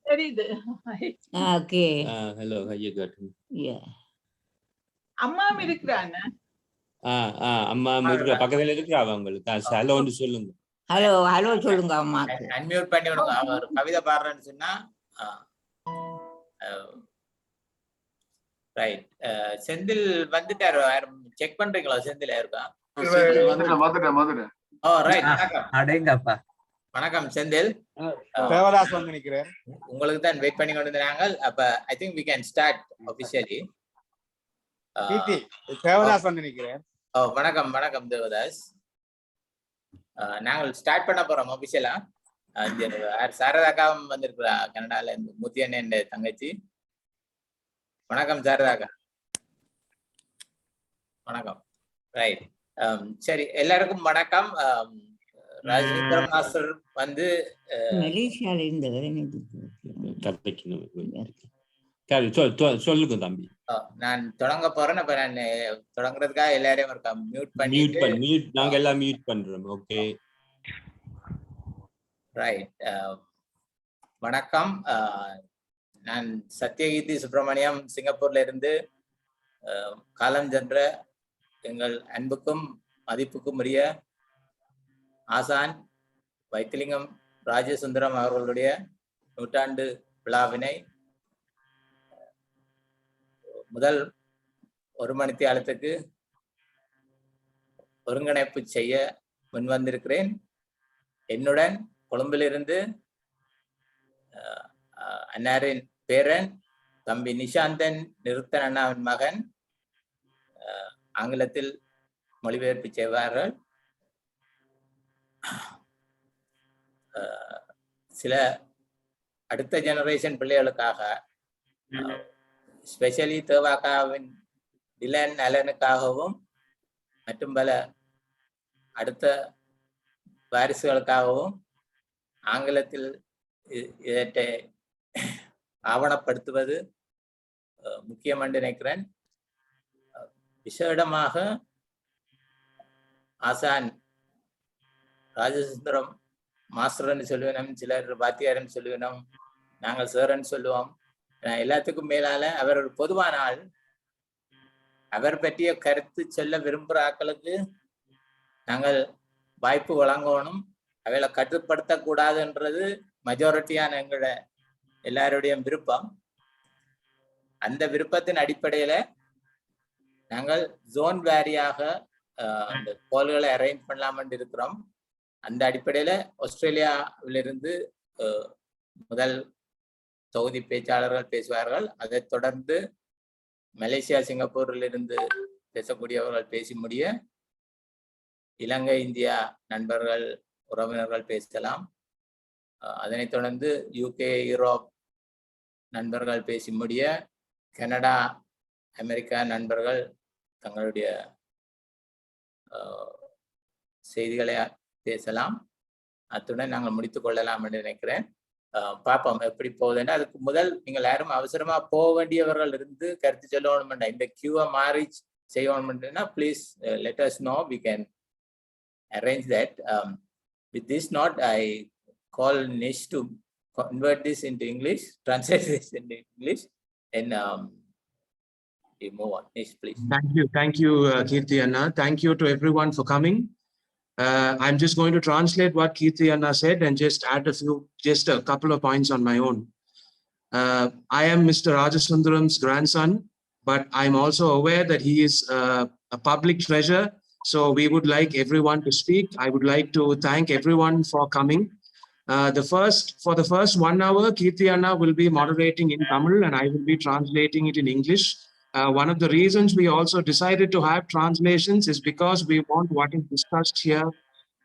தெரியுது. ஓகே. ஹலோ கையை காட்டுங்க. அம்மாவும் இருக்கிறாங்க. அம்மா இருக்கிற பக்கத்துல இருக்கிறா உங்களுக்கு. ஹலோன்னு சொல்லுங்க. ஹலோ ஹலோ சொல்லுங்க அம்மாக்கு. அன்மியூட் பண்ணி விடுங்க. அவர் கவிதை பாடுறேன்னு சொன்னா ரைட். செந்தில் வந்துட்டாரு. செக் பண்றீங்களா செந்தில் இருக்கா? வந்துட்டேன். ஓ ரைட். வணக்கம். அடேங்கப்பா. வணக்கம் செந்தில். தேவதாஸ் வந்து நிக்கிறேன். உங்களுக்கு தான் வெயிட் பண்ணி கொண்டு இருந்தாங்க. அப்ப I think we can start officially. கீர்த்தி தேவதாஸ் வந்து நிக்கிறேன். வணக்கம் வணக்கம் தேவதாஸ். நாங்கள் ஸ்டார்ட் பண்ண போறோம் ஆஃபிஷியலா. சாரதாக்காவும் வந்திருக்கிறா கனடால இருந்து. மூர்த்தி அண்ணன் தங்கச்சி. வணக்கம் சாரதாக்கா. வணக்கம். ரைட். சரி எல்லாருக்கும் வணக்கம். ராஜசுந்தரம் மாஸ்டர் வந்து மலேசியால இருந்து சொல்லுங்க தம்பி. நான் தொடங்க போறேன். அப்ப நான் தொடங்குறதுக்காக எல்லாரையும் இருக்கா மியூட் பண்ணி நாங்க எல்லாம் மியூட் பண்றோம். Okay right. வணக்கம். நான் சத்யகீர்த்தி சுப்பிரமணியம் சிங்கப்பூர்ல இருந்து காலம் சென்ற எங்கள் அன்புக்கும் மதிப்புக்கும் உரிய ஆசான் வைத்திலிங்கம் ராஜசுந்தரம் அவர்களுடைய நூற்றாண்டு விழாவினை முதல் ஒரு மணித்தியாலத்துக்கு ஒருங்கிணைப்பு செய்ய முன்வந்திருக்கிறேன். என்னுடன் கொழும்பிலிருந்து அன்னாரின் பேரன் தம்பி நிஷாந்தன் நிருத்தன் அண்ணாவின் மகன் ஆங்கிலத்தில் மொழிபெயர்ப்பு செய்வார்கள். சில அடுத்த ஜெனரேஷன் பிள்ளைகளுக்காக ஸ்பெஷலி தேவாக்காவின் டிலன் அலனுக்காகவும் மற்றும் பல அடுத்த வாரிசுகளுக்காகவும் ஆங்கிலத்தில் இதற்றை ஆவணப்படுத்துவது முக்கியம் என்று நினைக்கிறேன். விசேடமாக ஆசான் ராஜசுந்தரம் மாஸ்டர்ன்னு சொல்லுவேன், சிலர் பாத்தியார்ன்னு சொல்லுவேன், நாங்கள் சேரன்னு சொல்லுவோம். எல்லாத்துக்கும் மேலால அவர் ஒரு பொதுவான ஆள். அவர் பற்றிய கருத்து சொல்ல விரும்புகிற ஆட்களுக்கு நாங்கள் வாய்ப்பு வழங்கணும். அவைகளை கட்டுப்படுத்தக்கூடாதுன்றது மெஜாரிட்டியான எங்களோட எல்லாருடைய விருப்பம். அந்த விருப்பத்தின் அடிப்படையில நாங்கள் ஜோன் வேரியாக அந்த கோல்களை அரேஞ்ச் பண்ணலாம்னு இருக்கிறோம். அந்த அடிப்படையில ஆஸ்திரேலியாவிலிருந்து முதல் தொகுதி பேச்சாளர்கள் பேசுவார்கள். அதைத் தொடர்ந்து மலேசியா சிங்கப்பூரில் இருந்து பேசக்கூடியவர்கள் பேசி முடிய இலங்கை இந்தியா நண்பர்கள் உறவினர்கள் பேசலாம். அதனைத் தொடர்ந்து யூகே யூரோப் நண்பர்கள் பேசி முடிய கனடா அமெரிக்கா நண்பர்கள் தங்களுடைய செய்திகளை பேசலாம். அத்துடன் நாங்கள் முடித்துக் கொள்ளலாம் என்று நினைக்கிறேன். பார்ப்போம் எப்படி போகுதுன்னா. அதுக்கு முதல் நீங்கள் யாரும் அவசரமா போக வேண்டியவர்கள் இருந்து கருத்து சொல்லணும்னா இந்த கியூவை மாறி செய்யணும்னா please let us know, we can arrange that. With this note, I call Nish to convert this into English, translate this into English, and we move on. Nish, please. Thank you, Kirti Anna. Thank you to everyone for coming. I'm just going to translate what Kirti Anna said and just add a couple of points on my own. I am Mr. Rajasundaram's grandson, but I'm also aware that he is a public treasure. So we would like everyone to speak. I would like to thank everyone for coming. For the first 1 hour, Kirti Anna will be moderating in Tamil and I will be translating it in English. One of the reasons we also decided to have translations is because we want what is discussed here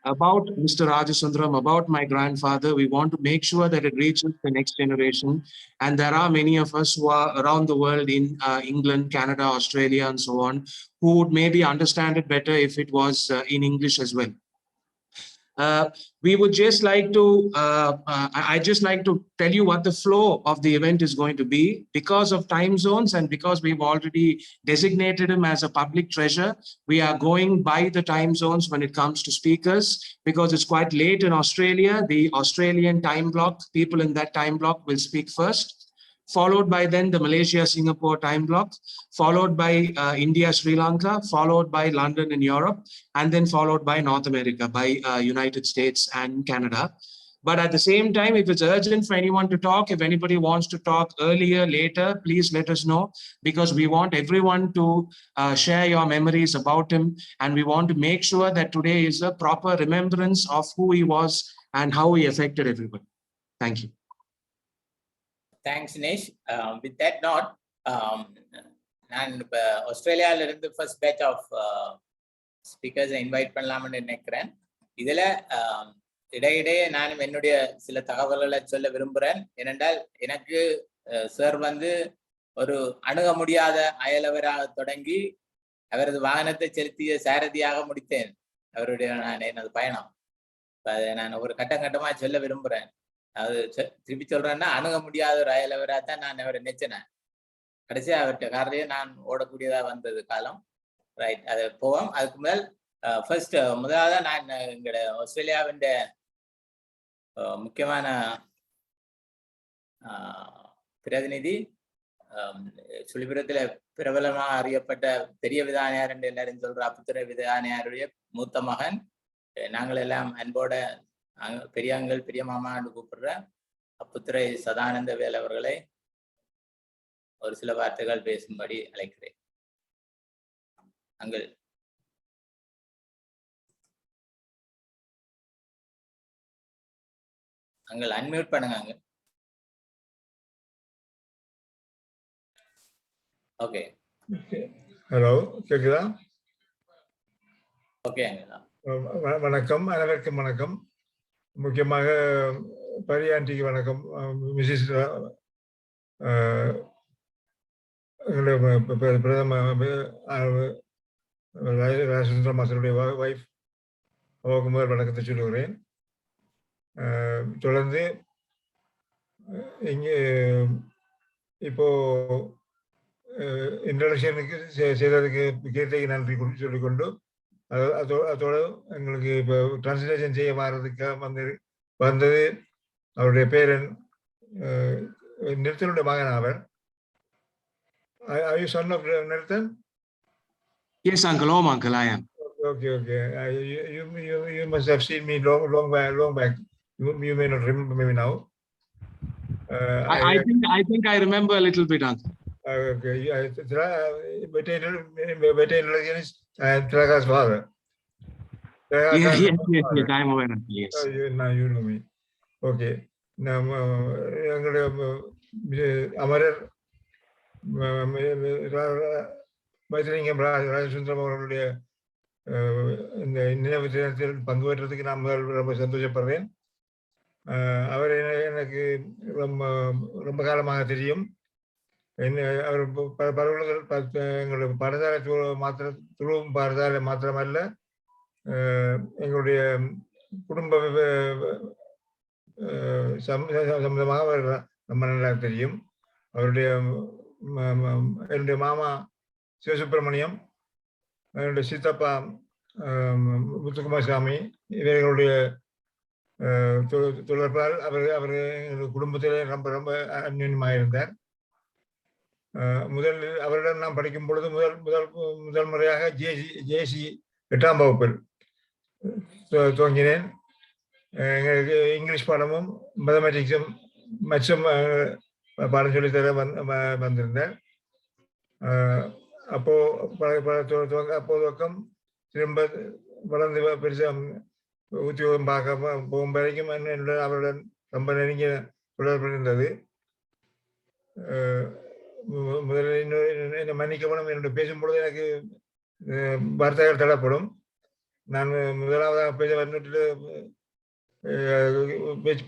about Mr. Rajasundaram, about my grandfather. We want to make sure that it reaches the next generation. And there are many of us who are around the world in England, Canada, Australia, and so on, who would maybe understand it better if it was in English as well. We would just like to, I just like to tell you what the flow of the event is going to be. Because of time zones and because we've already designated him as a public treasure, we are going by the time zones when it comes to speakers, because it's quite late in Australia. The Australian time block, people in that time block will speak first, followed by then the Malaysia-Singapore time block, followed by India, Sri Lanka, followed by London and Europe, and then followed by North America, by United States and Canada. But at the same time, if it's urgent for anyone to talk, if anybody wants to talk earlier, later, please let us know, because we want everyone to share your memories about him. And we want to make sure that today is a proper remembrance of who he was and how he affected everybody. Thank you. Thanks, Nish. With that note, நான் இப்போ ஆஸ்திரேலியாவில இருந்து first batch of ஸ்பீக்கர்ஸை invite பண்ணலாம்னு நினைக்கிறேன். இதில் இடையிடையே நானும் என்னுடைய சில தகவல்களை சொல்ல விரும்புகிறேன். ஏனென்றால் எனக்கு சார் வந்து ஒரு அணுக முடியாத அயலவராக தொடங்கி அவரது வாகனத்தை செலுத்திய சாரதியாக முடித்தேன் அவருடைய எனது பயணம். அதை நான் ஒரு கட்டமாக சொல்ல விரும்புகிறேன். அது திருப்பி சொல்றேன்னா, அணுக முடியாத ஒரு அயலவராக தான் நான் அவரை நினைச்சேன். கடைசியாக அவர்கிட்ட காரிலேயே நான் ஓடக்கூடியதா வந்தது காலம். ரைட், அது போவோம். அதுக்கு முதல் முதலாவது நான் எங்களோட ஆஸ்திரேலியாவின் முக்கியமான பிரதிநிதி, சுழிபுரத்தில் பிரபலமாக அறியப்பட்ட பெரிய விதானியார் என்று எல்லாரும் சொல்ற அப்புத்துறை விதானியாருடைய மூத்த மகன், நாங்கள் எல்லாம் அன்போட பெரியாங்கள் பெரிய மாமா என்று கூப்பிடுற அப்புத்துறை சதானந்த வேல் அவர்களை ஒரு சில வார்த்தைகள் பேசும்படி அழைக்கிறேன். அங்கிள். அங்கிள் அன்மியூட் பண்ணுங்க. அங்கிள். ஓகே. ஹலோ, கேக்குதா? Okay uncle. வணக்கம், அனைவருக்கும் வணக்கம். முக்கியமாக பரியாண்டிக்கு வணக்கம். மிஸ்ஸஸ் பிரதம ராஜசுந்தரம் மாஸ்டருடைய வைஃப், அவருக்கு முதல் வணக்கத்தை சொல்லுகிறேன். தொடர்ந்து இங்கே இப்போ இன்ட்ரடக்ஷனுக்கு செய்ததுக்கு கீர்த்திக்கு நன்றி சொல்லிக்கொண்டு, அதோடு எங்களுக்கு இப்போ டிரான்ஸ்லேஷன் செய்ய வர்றதுக்காக வந்தது அவருடைய பேரன் நிறுத்தனுடைய மகன் அவர். Are you son of Nirtan? Yes, uncle. Oh, uncle, I am. Okay. You must have seen me long back. You may not remember me now. I think I remember a little bit, uncle. Okay. Traga's father. Yes, I'm aware of it. Yes. Now you know me. Okay. Now, அமரர் வைத்திலிங்கம் ராஜசுந்தரம் அவர்களுடைய இந்த நினைவு தினத்தில் பங்கு பெற்றதுக்கு நான் ரொம்ப சந்தோஷப்படுறேன். அவர் எனக்கு ரொம்ப காலமாக தெரியும். அவர் எங்களுடைய பாடசாலை துருவம் பாடசாலை மாத்திரமல்ல, எங்களுடைய குடும்ப சம்பந்தமாக அவர் ரொம்ப நல்லா தெரியும். அவருடைய என்னுடைய மாமா சிவசுப்பிரமணியம், என்னுடைய சித்தப்பா முத்துக்குமார் சாமி, இவர்களுடைய தொடர்பால் அவர் எங்கள் குடும்பத்திலே ரொம்ப அந்யோன்யமாக இருந்தார். முதலில் அவரிடம் நான் படிக்கும் பொழுது முதல் முறையாக ஜேசி 8ஆம் வகுப்பில் துவங்கினேன். எங்களுக்கு இங்கிலீஷ் பாடமும் மேத்தமெட்டிக்ஸும் மற்றும் பாடம் சொல்லித்தர வந்திருந்தேன். அப்போது திரும்ப வளர்ந்து பெருசாக உத்தியோகம் பார்க்க போகும் வரைக்கும் அவருடன் ரொம்ப நெருங்கிய தொடர்பு இருந்தது. முதலில் என்ன மன்னிக்கப்படும், என்னுடைய பேசும்பொழுது எனக்கு வார்த்தைகள் தடப்படும். நான் முதலாவதாக பேச வந்துட்டு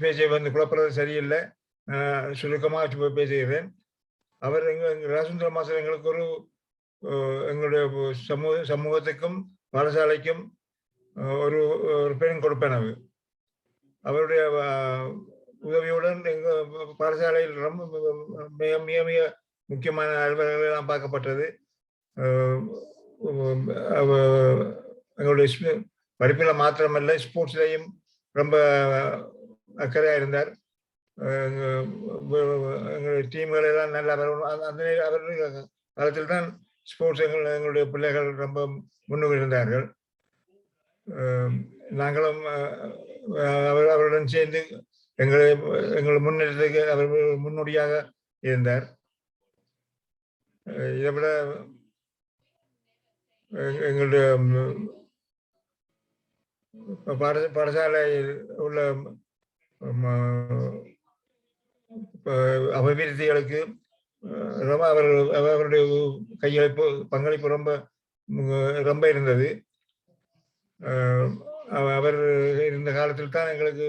பேச்சை வந்து குழப்பறது சரியில்லை, சுருக்கமாக பேசுகிறேன். அவர் எங்கள் ராஜசுந்தரம் மாஸ்டர் எங்களுக்கு ஒரு எங்களுடைய சமூகத்துக்கும் பாடசாலைக்கும் ஒரு பெரும் கொடுப்பனவு. அவருடைய உதவியுடன் எங்கள் பாடசாலையில் ரொம்ப மிக மிக மிக முக்கியமான அலுவலர்கள் எல்லாம் பார்க்கப்பட்டது. எங்களுடைய படிப்பில் மாத்திரமல்ல, ஸ்போர்ட்ஸ்லையும் ரொம்ப அக்கறையாக இருந்தார். எங்களுடைய டீம்கள் எல்லாம் நல்லா அந்த அவருடைய காலத்தில் தான் ஸ்போர்ட்ஸ் எங்களுடைய பிள்ளைகள் ரொம்ப முன்னுக்கு இருந்தார்கள். நாங்களும் அவருடன் சேர்ந்து எங்களை முன்னேற்றத்துக்கு அவர் முன்னோடியாக இருந்தார். இதை விட எங்களுடைய பாடசாலையில் உள்ள அபிவிருத்திகளுக்கு ரொம்ப அவருடைய கையளிப்பு பங்களிப்பு ரொம்ப இருந்தது. அவர் இருந்த காலத்தில் தான் எங்களுக்கு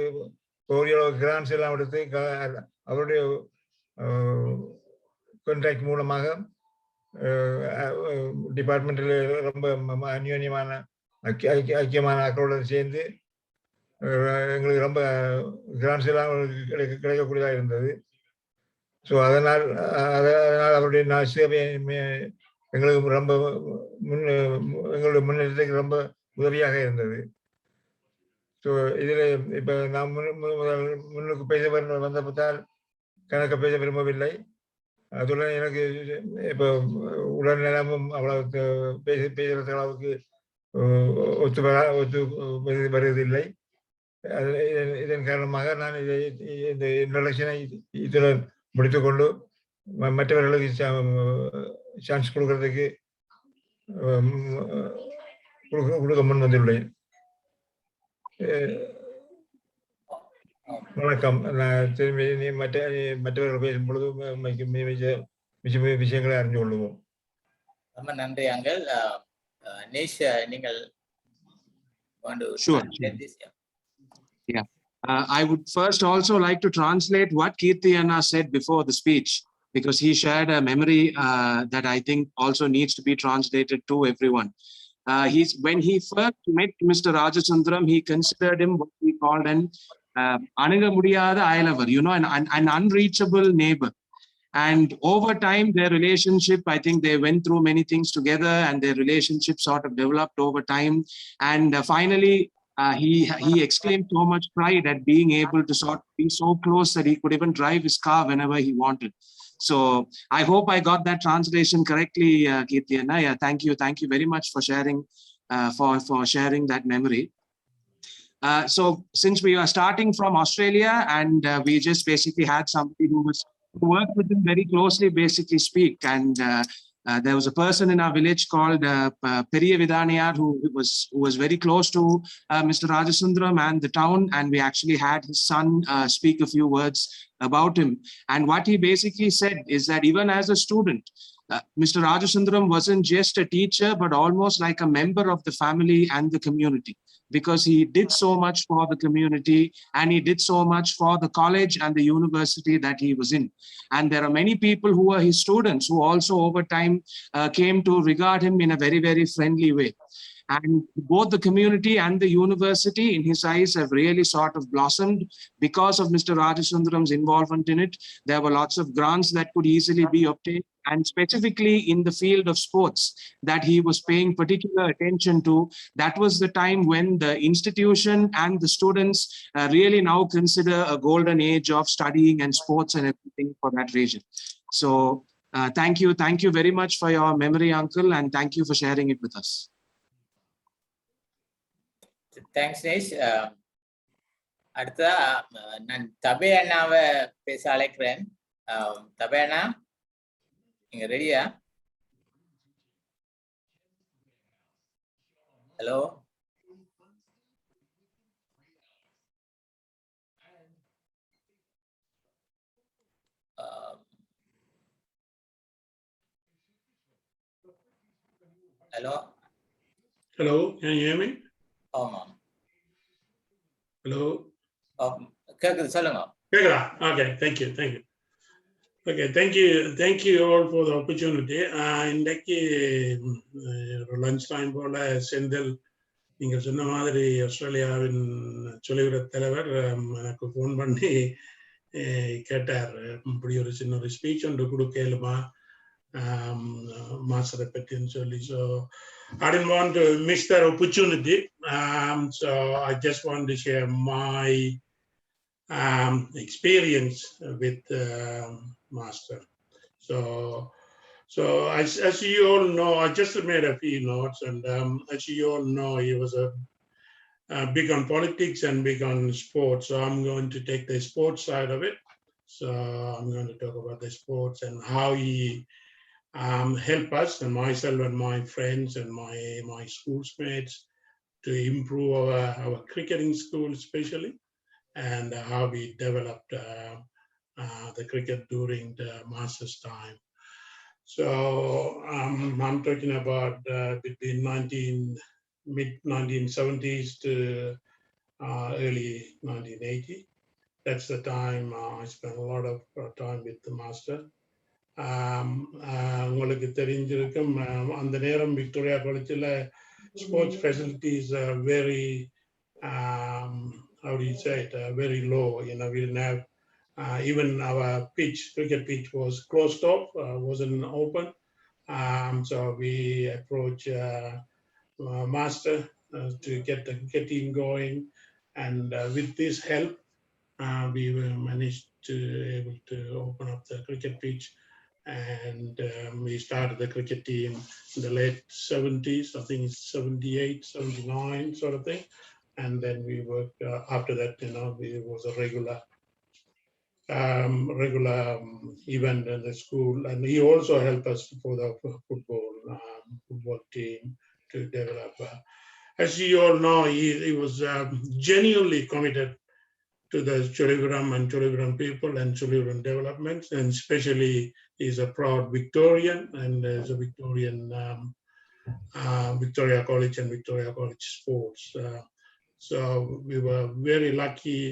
பெரிய கிராண்ட்ஸ் எல்லாம் எடுத்து அவருடைய கான்ட்ராக்ட் மூலமாக டிபார்ட்மெண்டில் ரொம்ப அந்யோன்யமான ஐக்கியமான ஆக்களுடன் சேர்ந்து எங்களுக்கு ரொம்ப கிராண்ட்ஸ் எல்லாம் கிடைக்கக்கூடியதாக இருந்தது. ஸோ அதனால் அவருடைய சேவை எங்களுக்கு ரொம்ப எங்களுடைய முன்னேற்றத்துக்கு ரொம்ப உதவியாக இருந்தது. ஸோ இதில் இப்போ நான் முன்னுக்கு பேச வந்ததால் கணக்க பேச விரும்பவில்லை. அதுடன் எனக்கு இப்போ உடல்நலமும் அவ்வளவு பேசுகிற அளவுக்கு ஒத்து வருவதில்லை. இதன் காரணமாக நான் இந்த இன்ட்ரடக்ஷனை இதுடன் முடித்துக்கொண்டு மற்றவர்களுக்கு சான்ஸ் கொடுக்கறதுக்கு கொடுக்க முன் வந்துள்ளேன். வணக்கம். நான் திரும்பி மற்றவர்கள் பேசும் பொழுது விஷயங்களை அறிந்து கொள்ளுவோம். ரொம்ப நன்றி அங்கிள். நேஷ், நீங்கள் Sure. Yeah. I would first also like to translate what Kirti Anna said before the speech, because he shared a memory that I think also needs to be translated to everyone. When he first met Mr. Rajasundaram, he considered him what he called an Anaga Mudiyada Ailavar, an unreachable neighbor. And over time, their relationship, I think they went through many things together, and their relationship sort of developed over time. And finally, he exclaimed so much pride at being able to sort of be so close that he could even drive his car whenever he wanted. So I hope I got that translation correctly, Kirti Anna. Yeah, thank you very much for sharing sharing that memory. So since we are starting from Australia, and we just basically had somebody who worked with him very closely, basically speak, and there was a person in our village called Periya Vidaniyar who was very close to Mr. Rajasundaram and the town, and we actually had his son speak a few words about him. And what he basically said is that even as a student, Mr. Rajasundaram wasn't just a teacher, but almost like a member of the family and the community, because he did so much for the community, and he did so much for the college and the university that he was in. And there are many people who were his students who also over time came to regard him in a very, very friendly way. And both the community and the university, in his eyes, have really sort of blossomed because of Mr. Rajasundaram's involvement in it. There were lots of grants that could easily be obtained, and specifically in the field of sports that he was paying particular attention to. That was the time when the institution and the students really now consider a golden age of studying and sports and everything for that region. So thank you very much for your memory, uncle, and thank you for sharing it with us. Thanks நேஷ். அடுத்ததா நான் தபே அண்ணாவை பேச அழைக்கிறேன். தபே அண்ணா, நீங்க ரெடியா? Hello, hello Hello, can you hear me? ஆமா. Hello. கேக்குது, சொல்லுங்க. கேக்குதா? Okay, thank you. Okay, thank you all for the opportunity. இன்றைக்கு lunch time போல செந்தில் நீங்கள் சொன்ன மாதிரி ஆஸ்திரேலியாவின் சொல்லிவிட தலைவர் எனக்கு ஃபோன் பண்ணி கேட்டார், இப்படி ஒரு சின்ன ஒரு ஸ்பீச் ஒன்று கொடுக்கலுமா மாஸ்டரை பற்றின்னு சொல்லி. So I didn't want to miss that opportunity. So I just want to share my experience with Master. So as you all know, I just made a few notes, and as you all know, he was big on politics and big on sports. So I'm going to take the sports side of it. So I'm going to talk about the sports and how he help us, and myself and my friends and my schoolmates, to improve our cricketing school especially, and how we developed the cricket during the Masters time. So I'm talking about between mid-1970s to early 1980. That's the time I spent a lot of time with the Master. உங்களுக்கு தெரிஞ்சிருக்கும், அந்த நேரம் Victoria காலேஜில் sports facilities very how do you say it, very low. We didn't have even our cricket pitch was closed off, wasn't open. So we approached Master to get the cricket team going, and with this help we managed to able to open up the cricket pitch, and we started the cricket team in the late 70s, I think it's 78, 79 sort of thing. And then we worked after that, it was a regular event in the school. And he also helped us for the football team to develop. As you all know, he was genuinely committed to the Choliviram and Choliviram people and Choliviram developments, and especially he's a proud Victorian, and is a Victorian Victoria College and Victoria College Sports. So we were very lucky.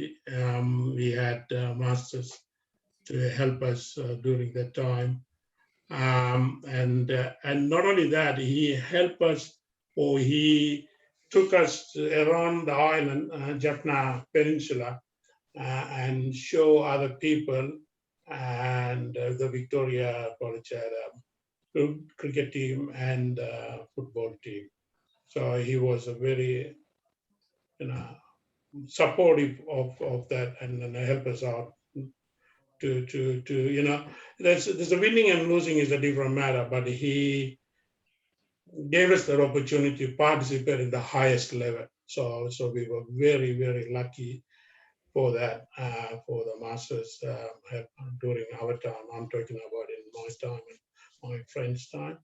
We had masters to help us during that time, and not only that, he helped us, or he took us around the island, Jaffna Peninsula, and show other people, and the Victoria College had a good cricket team and football team. So he was a very supportive of that, and help us out to there's a winning and losing is a different matter, but he gave us that opportunity to participate in the highest level. So we were very, very lucky for that, for the Masters during our time. I'm talking about in my time and my friend's time.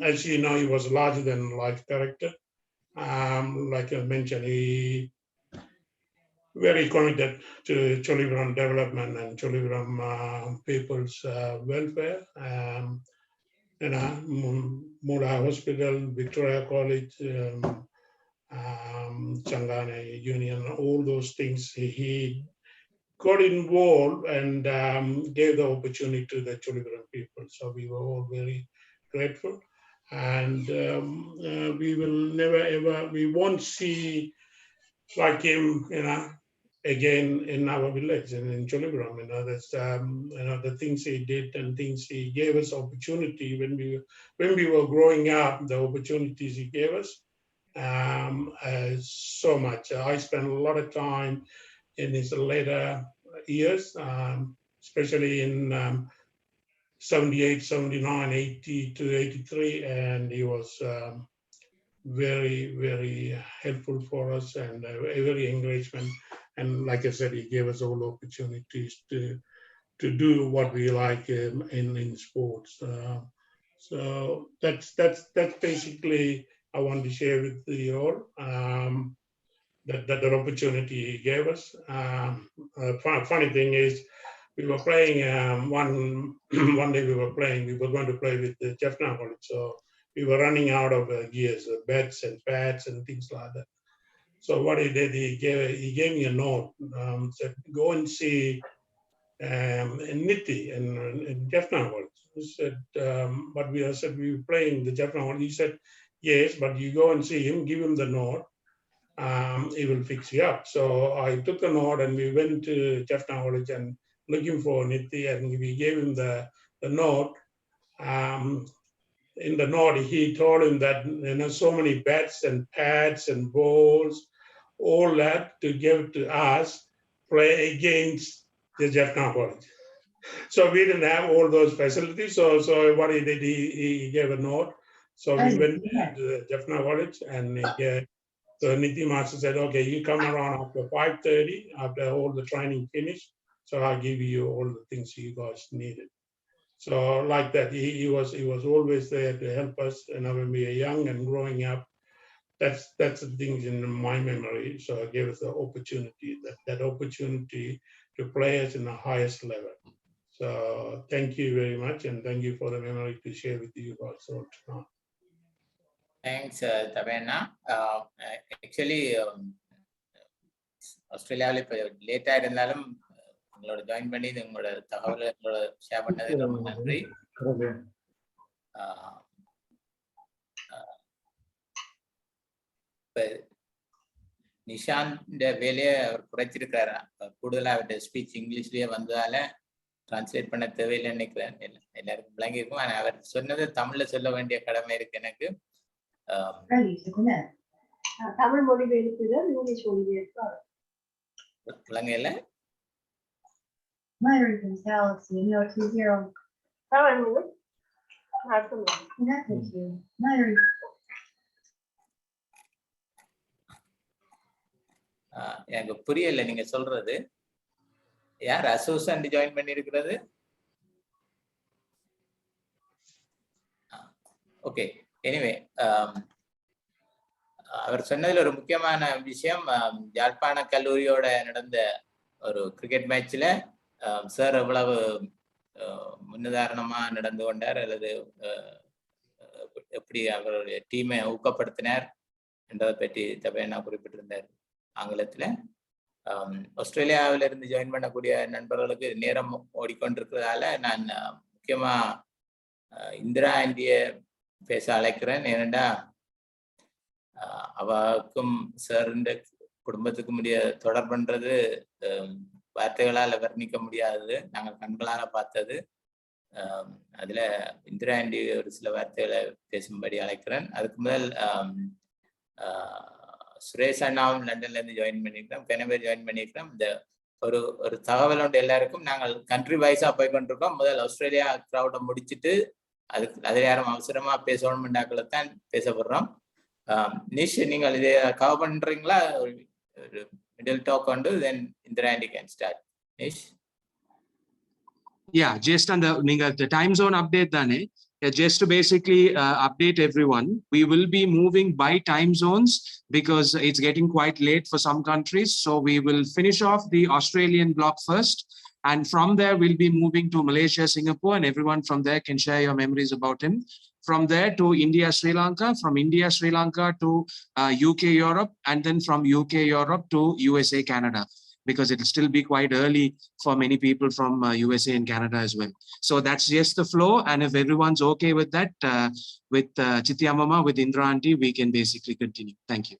As you know, he was larger than life character. Like I mentioned, he very committed to Choliviram development and Choliviram people's welfare. Mula Hospital, Victoria College, Changana Union, all those things, he got involved and gave the opportunity to the Choliviram people. So we were all very grateful, and we will never ever, we won't see like him, again in our village and in Choliviram. That's the things he did and things he gave us opportunity when we were growing up. The opportunities he gave us so much. I spent a lot of time in his later years, especially in 78, 79, 80 to 83, and he was very, very helpful for us, and very encouragement. And like I said, he gave us all opportunities to do what we like in sports. So that's basically I want to share with you all. That opportunity he gave us. Funny thing is, we were playing one day. We were going to play with the Jaffna College. So we were running out of gears, bats and pads and things like that. So what he did, he gave me a note, said, go and see Niti in Jaffna College. He said, but we were playing the Jaffna College. He said, yes, but you go and see him, give him the note, he will fix you up. So I took the note and we went to Jaffna College and looking for Nithi, and we gave him the note. In the note, he told him that so many bats and pads and balls, all that to give to us, play against the Jaffna College. So we didn't have all those facilities. So what he did, he gave a note. So we went to the Jaffna College, and so Nithi Master said, okay, you come around after 5:30, after all the training finished. So I'll give you all the things you guys needed. So like that, he was always there to help us. And when we were young and growing up, that's the things in my memory. So it gave us the opportunity, that opportunity to play us in the highest level. So thank you very much, and thank you for the memory to share with you guys all tonight. Thanks, Tavena. Actually, ஆஸ்திரேலியாவில் இப்போ லேட்டாக இருந்தாலும் உங்களோட join பண்ணி உங்களோட தகவலை உங்களோட share பண்ணது ரொம்ப நன்றி. இப்போ நிஷாந்த வேலையை அவர் குறைச்சிருக்காரு. கூடுதலாக அவருடைய ஸ்பீச் இங்கிலீஷ்லேயே வந்ததால டிரான்ஸ்லேட் பண்ண தேவையில்லைன்னு நினைக்கிறேன். எல்லாருக்கும் விளங்கி இருக்கும். ஆனால் அவர் சொன்னது தமிழில் சொல்ல வேண்டிய கடமை இருக்கு எனக்கு. தமிழ் மொழிபெயர்ப்பு இங்கிலீஷ் மொழிபெயர்ப்பு விளங்கல. எனக்கு புரியல நீங்க சொல்றது. யார் அசோசியேட் ஜாயின் பண்ணி இருக்கிறது? ஓகே, எனிவே அவர் சொன்னதுல ஒரு முக்கியமான விஷயம், யாழ்ப்பாண கல்லூரியோட நடந்த ஒரு கிரிக்கெட் மேட்ச்ல சார் எவ்வளவு முன்னுதாரணமா நடந்து கொண்டார் அல்லது எப்படி அவருடைய டீமை ஊக்கப்படுத்தினார் என்றதை பற்றி தபேனா குறிப்பிட்டிருந்தார் ஆங்கிலத்துல. ஆஸ்திரேலியாவில இருந்து ஜாயின் பண்ணக்கூடிய நண்பர்களுக்கு நேரம் ஓடிக்கொண்டிருக்கிறதால நான் முக்கியமா இந்திரா ஆண்டிய பேச அழைக்கிறேன். ஏனெண்டா அவருக்கும் சார்ந்த குடும்பத்துக்கும் உடைய தொடர்புன்றது வார்த்தைகளால் வர்ணிக்க முடியாதது. நாங்கள் கண்களால பார்த்தது. அதுல இந்திரா ஆண்டி ஒரு சில வார்த்தைகளை பேசும்படி அழைக்கிறேன். அதுக்கு முதல் சுரேஷ் அண்ணாவும் லண்டன்ல இருந்து ஜாயின் பண்ணியிருக்கிறோம், கனவே ஜாயின் பண்ணியிருக்கிறோம். இந்த ஒரு தகவல் உண்டு எல்லாருக்கும். நாங்கள் கண்ட்ரி வைஸா போய் கொண்டிருக்கோம். முதல் ஆஸ்திரேலியா கிரௌட முடிச்சுட்டு அதுல யாரும் அவசரமா பேசணும்டாக்களை தான் பேசப்படுறோம். நிஷ், நீங்கள் இதை கவர் பண்றீங்களா? ஒரு மிடில் டாக் உண்டு, then Indira aunty can start. Nish. Yeah, just on the time zone update dane. Just to basically update everyone, we will be moving by time zones because it's getting quite late for some countries. So we will finish off the Australian block first, and from there we'll be moving to Malaysia, Singapore, and everyone from there can share your memories about him. From there to India, Sri Lanka, from India, Sri Lanka to UK, Europe, and then from UK, Europe to USA, Canada, because it'll still be quite early for many people from USA and Canada as well. So that's just the flow. And if everyone's okay with that, with Chitya Mama, with Indra Aunty, we can basically continue. Thank you.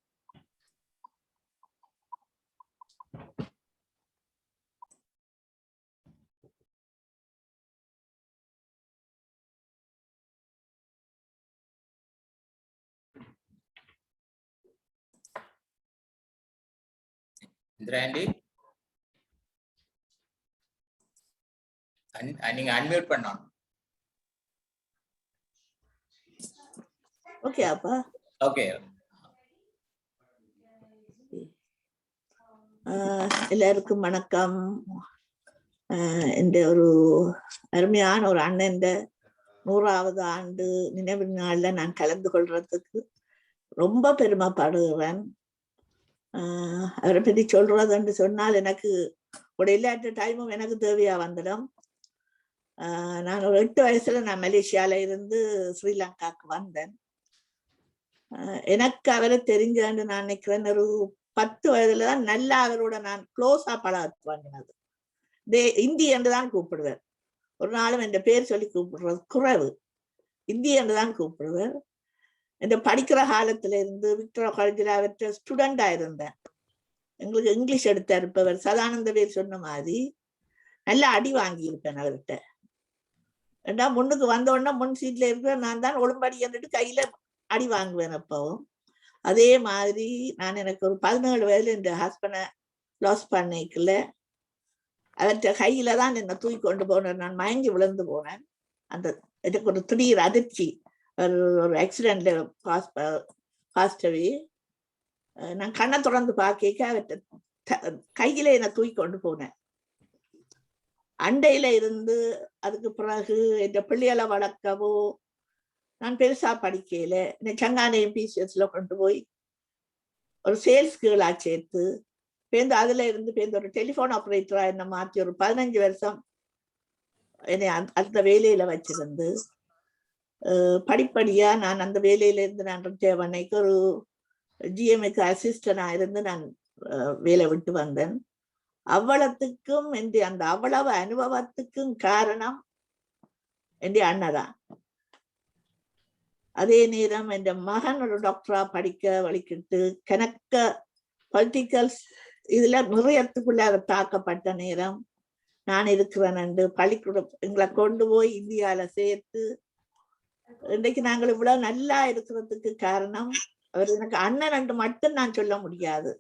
Indra Aunty, நீங்க unmute பண்ணணும். Okay அப்பா. Okay. எல்லாருக்கும் வணக்கம். இந்த ஒரு அருமையான ஒரு அண்ணன் 100வது ஆண்டு நினைவு நாள்ல நான் கலந்து கொள்றதுக்கு ரொம்ப பெருமைப்படுகிறேன். அவரை பற்றி சொல்றதுன்னு சொன்னால் எனக்கு ஒரு இல்லாட்ட டைமும் எனக்கு தேவையா வந்துடும். நான் ஒரு 8 வயசுல நான் மலேசியால இருந்து ஸ்ரீலங்காக்கு வந்தேன். எனக்கு அவரை தெரிஞ்சு நான் நினைக்கிறேன் ஒரு 10 வயதுலதான் நல்லா அவரோட நான் க்ளோஸா பழக வாங்கினது. இந்தி என்று தான் கூப்பிடுவார். ஒரு நாளும் என் பேர் சொல்லி கூப்பிடுறது குறைவு, இந்தி என்று தான் கூப்பிடுவார். இந்த படிக்கிற காலத்துல இருந்து விக்டோரியா காலேஜில் அவர்கிட்ட ஸ்டூடெண்டா இருந்தேன். எங்களுக்கு இங்கிலீஷ் எடுத்தார். இப்ப சதானந்த வேல் சொன்ன மாதிரி நல்லா அடி வாங்கி இருப்பேன் அவர்கிட்ட. ஏண்டா முன்னுக்கு வந்த உடனே முன் சீட்ல இருக்கிற நான் தான் ஒழும்படி என்றிட்டு கையில அடி வாங்குவேன். அப்பவும் அதே மாதிரி நான் எனக்கு ஒரு 17 வயதுல இந்த ஹஸ்பண்டை லாஸ் பண்ணிக்கல அவர்கிட்ட கையில தான் என்ன தூக்கி கொண்டு போனேன். நான் மயங்கி விழுந்து போனேன். அந்த எனக்கு ஒரு திடீர் அதிர்ச்சி. ஒரு ஆக்சிடென்ட்ல பாஸ்டவே நான் கண்ணை தொடர்ந்து பார்க்க அவர்கிட்ட கையில என்ன தூக்கி கொண்டு போனேன். அண்டையில இருந்து அதுக்கு பிறகு என் பிள்ளைகளை வளர்க்கவோ நான் பெருசா படிக்கல. என்னை சங்கானை பிசிஎஸ்ல கொண்டு போய் ஒரு சேல்ஸ் கேர்ளா சேர்த்து பேருந்து அதுல இருந்து பேருந்து ஒரு டெலிபோன் ஆபரேட்டரா என்ன மாற்றி ஒரு 15 வருஷம் என்னை அந்த வேலையில வச்சிருந்து படிப்படியா நான் அந்த வேலையில இருந்து நான் தேவனைக்கு ஒரு ஜிஎம்க்கு அசிஸ்டண்டா இருந்து நான் வேலை விட்டு வந்தேன். அவ்வளவுக்கும் அந்த அவ்வளவு அனுபவத்துக்கும் காரணம் என் அண்ணதான். அதே நேரம் என் மகன் ஒரு டாக்டரா படிக்க வலிக்கிட்டு கணக்க பொலிட்டிக்கல் இதுல நிறையத்துக்குள்ள தாக்கப்பட்ட நேரம் நான் இருக்கிறேன். பள்ளிக்கூடம் எங்களை கொண்டு போய் இந்தியால சேர்த்து இன்றைக்கு நாங்கள் இவ்வளவு நல்லா இருக்கிறதுக்கு காரணம் அவர். எனக்கு அண்ணன் மட்டும் நான் சொல்ல முடியாது.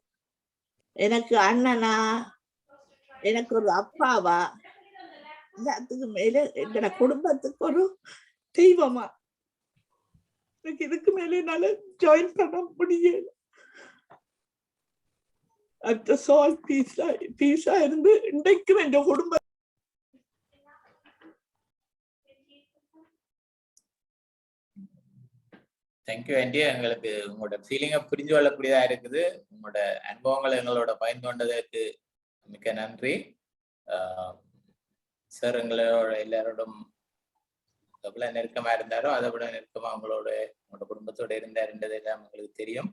எனக்கு அண்ணனா, எனக்கு ஒரு அப்பாவா, எல்லாத்துக்கு மேல எங்களோட குடும்பத்துக்கு ஒரு தெய்வமா. எனக்கு இதுக்கு மேல என்னால ஜாயின் பண்ண முடியல. அந்த சோல் பீஸா இருந்து இன்றைக்கும் என் குடும்பம். Thank you aunty. எங்களுக்கு உங்களோட ஃபீலிங்கை புரிஞ்சு கொள்ளக்கூடியதா இருக்குது. உங்களோட அனுபவங்களை எங்களோட பயந்து கொண்டதற்கு மிக்க நன்றி. சார் எங்களோட எல்லாரோடும் எவ்வளவு நெருக்கமா இருந்தாரோ அதை விட நெருக்கமா உங்களோட குடும்பத்தோட இருந்தாருன்றது எல்லாம் உங்களுக்கு தெரியும்.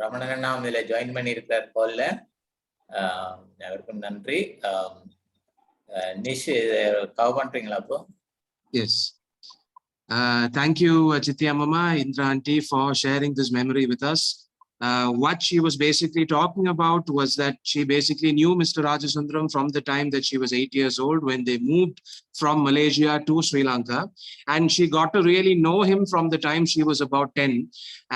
ரமணன் அண்ணா இதுல ஜாயின் பண்ணி இருக்கிறார் போல. அவருக்கும் நன்றி. நிஷ் கவர் பண்றீங்களா அப்போ? Yes. Thank you, Chitya Mama, Indra Aunty, for sharing this memory with us. What she was basically talking about was that she basically knew Mr. Rajasundaram from the time that she was 8 years old when they moved from Malaysia to Sri Lanka. And she got to really know him from the time she was about 10.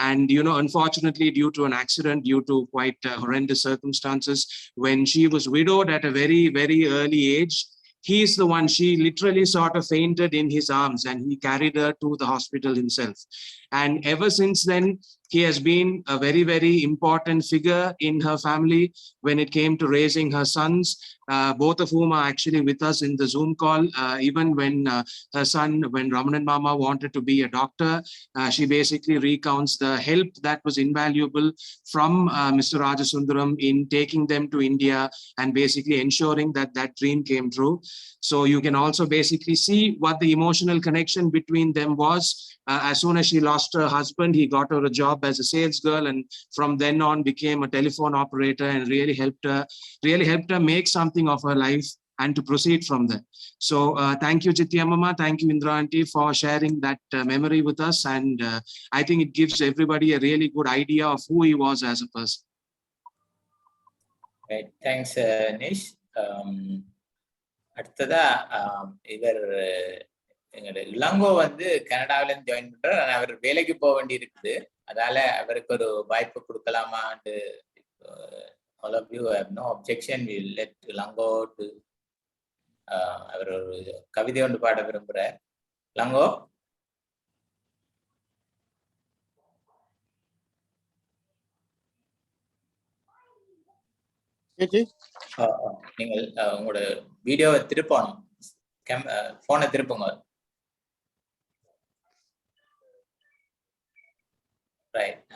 And, you know, unfortunately, due to an accident, due to quite horrendous circumstances, when she was widowed at a very, very early age, he is the one, she literally sort of fainted in his arms and he carried her to the hospital himself. And ever since then, he has been a very, very important figure in her family when it came to raising her sons, both of whom are actually with us in the Zoom call. Even when her son, when Ramanan Mama wanted to be a doctor, she basically recounts the help that was invaluable from Mr. Rajasundaram in taking them to India and basically ensuring that that dream came true. So you can also basically see what the emotional connection between them was. As soon as she lost her husband, he got her a job as a sales girl, and from then on became a telephone operator and really helped her make something of her life and to proceed from there. So thank you, Chitya Mama, thank you, Indra Aunty, for sharing that memory with us, and I think it gives everybody a really good idea of who he was as a person. Right. Thanks, Nish. அடுத்ததா இவர் எங்களோட இளங்கோ வந்து கனடாவில இருந்து join பண்றாரு. ஆனா அவர் வேலைக்கு போக வேண்டி இருக்குது. அதால அவருக்கு ஒரு வாய்ப்பு கொடுக்கலாமான்னு all of you have no objection. We will let Ilango to அவர் ஒரு கவிதை ஒன்று பாட விரும்புறார். இளங்கோ, நீங்கள் உங்களோட வீடியோவை திருப்பணும். போனை திருப்புங்க. ரைட்.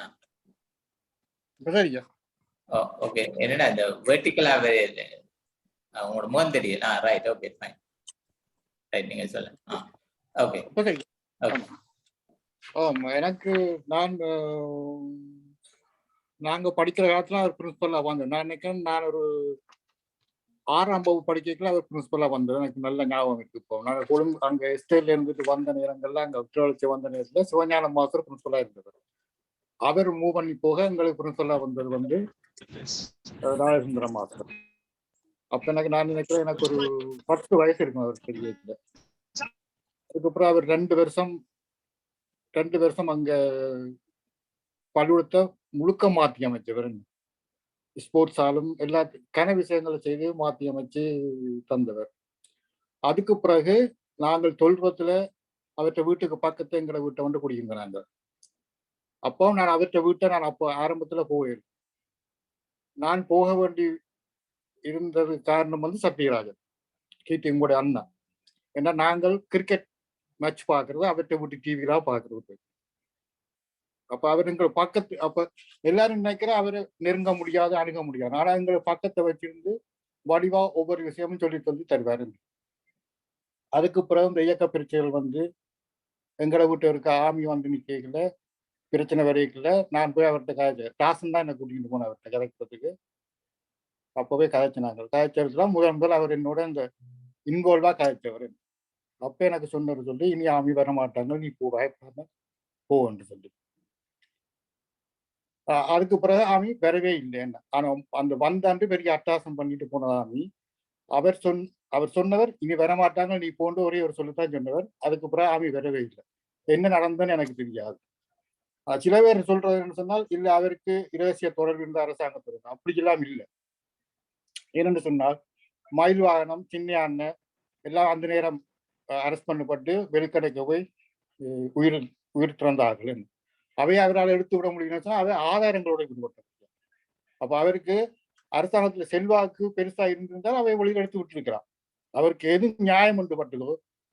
ஓகே. என்னடா இந்த வெர்டிகலாவே உங்களோட முகம் தெரியும். ரைட். Okay, fine. ரைட், நீங்க சொல்லுங்க. ஓகே. எனக்கு நாங்க படிக்கிற காலத்துல ஒரு பிரின்சிபலா வந்தேன். நான் நினைக்கிறேன் நான் ஒரு 6ஆம் வகுப்பு படிக்கல அவர் பிரின்சிபலா வந்தது எனக்கு நல்ல ஞாபகம் இருக்கு. இப்போ நாங்கள் கொழும்பு அங்க எஸ்டேட்ல இருந்துட்டு வந்த நேரங்கள்ல அங்க விட்டுவளர்ச்சி வந்த நேரத்துல சிவஞான மாஸ்டர் பிரின்சிபலா இருந்தவர். அவர் மூவ் பண்ணி போக எங்களுக்கு பிரின்சிபலா வந்தது வந்து ராஜசுந்தரம் மாஸ்டர். அப்ப எனக்கு நான் நினைக்கிறேன் எனக்கு ஒரு 10 வயசு இருக்கும் அவர் தெரியல. அதுக்கப்புறம் அவர் 2 வருஷம் அங்க பள்ளிக்கூடத்தை முழுக்க மாற்றி அமைச்சவர். ஸ்போர்ட்ஸ் ஆலும் எல்லா கன விஷயங்களை செய்து மாற்றி அமைச்சு தந்தவர். அதுக்கு பிறகு நாங்கள் 12th அவற்றை வீட்டுக்கு பக்கத்து எங்களை வீட்டை வந்து குடியிருந்தாங்க. அப்போ நான் அவற்றை வீட்டை நான் அப்போ ஆரம்பத்துல போயிருந்தேன். நான் போக வேண்டி இருந்தது காரணம் வந்து சத்யராஜன் கீர்த்தி உங்களுடைய அண்ணா. ஏன்னா நாங்கள் கிரிக்கெட் மேட்ச் பார்க்கறது அவற்றை வீட்டு டிவிலாம் பார்க்கறது. அப்ப அவர் எங்களை பக்கத்து அப்ப எல்லாரும் நினைக்கிற அவரை நெருங்க முடியாது அணுக முடியாது. ஆனா எங்களை பக்கத்தை வச்சிருந்து வடிவா ஒவ்வொரு விஷயமும் சொல்லி தருவாரு. அதுக்கு பிறகு இந்த இயக்க பிரச்சனைகள் வந்து எங்களை வீட்டு இருக்க ஆமி வந்து நிக்கல பிரச்சனை வரைக்கல. நான் போய் அவர்கிட்ட கதைச்சேன். டாசன் தான் என்னை கூட்டிகிட்டு போனேன் அவர்கிட்ட கதைக்கிறதுக்கு. அப்பவே கதைச்சினாங்க. கதைச்சதுலாம் முதல் அவர் என்னோட இந்த இன்வால்வா கதைச்சவர். அப்ப எனக்கு சொன்னது சொல்லி இனி ஆமி வர மாட்டாங்க, நீ போ பயப்படாம போன்னு சொல்லி. அதுக்கு பிறகு ஆமி வரவே இல்லை. என்ன ஆனா அந்த வந்தாண்டு பெரிய அட்டாசம் பண்ணிட்டு போனது ஆமி. அவர் சொன்னவர் இனி வரமாட்டாங்க நீ போன்று ஒரே ஒரு சொல்லித்தான் சொன்னவர். அதுக்கு பிறகு ஆமி வரவே இல்லை. என்ன நடந்ததுன்னு எனக்கு தெரியாது. சில பேர் சொல்றதுன்னு சொன்னால் இல்ல அவருக்கு இரகசிய தொடர்பு இருந்த அரசாங்கத்திற்கு. அப்படியெல்லாம் இல்லை. ஏனென்று சொன்னால் மயில் வாகனம் சின்ன அண்ணன் எல்லாம் அந்த நேரம் அரெஸ்ட் பண்ணப்பட்டு வெளிக்கடைக்கு போய் உயிர் திறந்தார்கள். அவை அவரால் எடுத்து விட முடியும்னு சொன்னா அவை ஆதாரங்களோட ஈடுபட்டார். அப்ப அவருக்கு அரசாங்கத்துல செல்வாக்கு பெருசா இருந்திருந்தால் அவை வெளியில் எடுத்து விட்டுருக்கிறார். அவருக்கு எது நியாயம் என்று பட்டதோ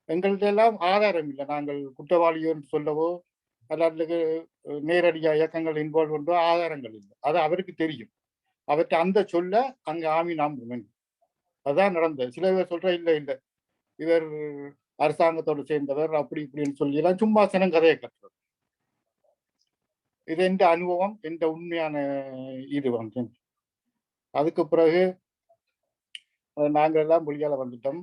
எங்கள்கிட்ட எல்லாம் ஆதாரம் இல்லை. நாங்கள் குற்றவாளியோ சொல்லவோ அல்லது நேரடியா இயக்கங்கள் இன்வால்வ் பண்றோ ஆதாரங்கள் இல்லை. அது அவருக்கு தெரியும். அவற்றை அந்த சொல்ல அங்க ஆமி நம்புவேன். அதான் நடந்தது. சில பேர் சொல்ற இல்லை இவர் அரசாங்கத்தோடு சேர்ந்தவர் அப்படி இப்படின்னு சொல்லி எல்லாம் சும்மா சினம் கதையை கட்டுறது. இது எந்த அனுபவம் எந்த உண்மையான இது வந்து. அதுக்கு பிறகு நாங்கள் எல்லாம் மொழியால வந்துட்டோம்.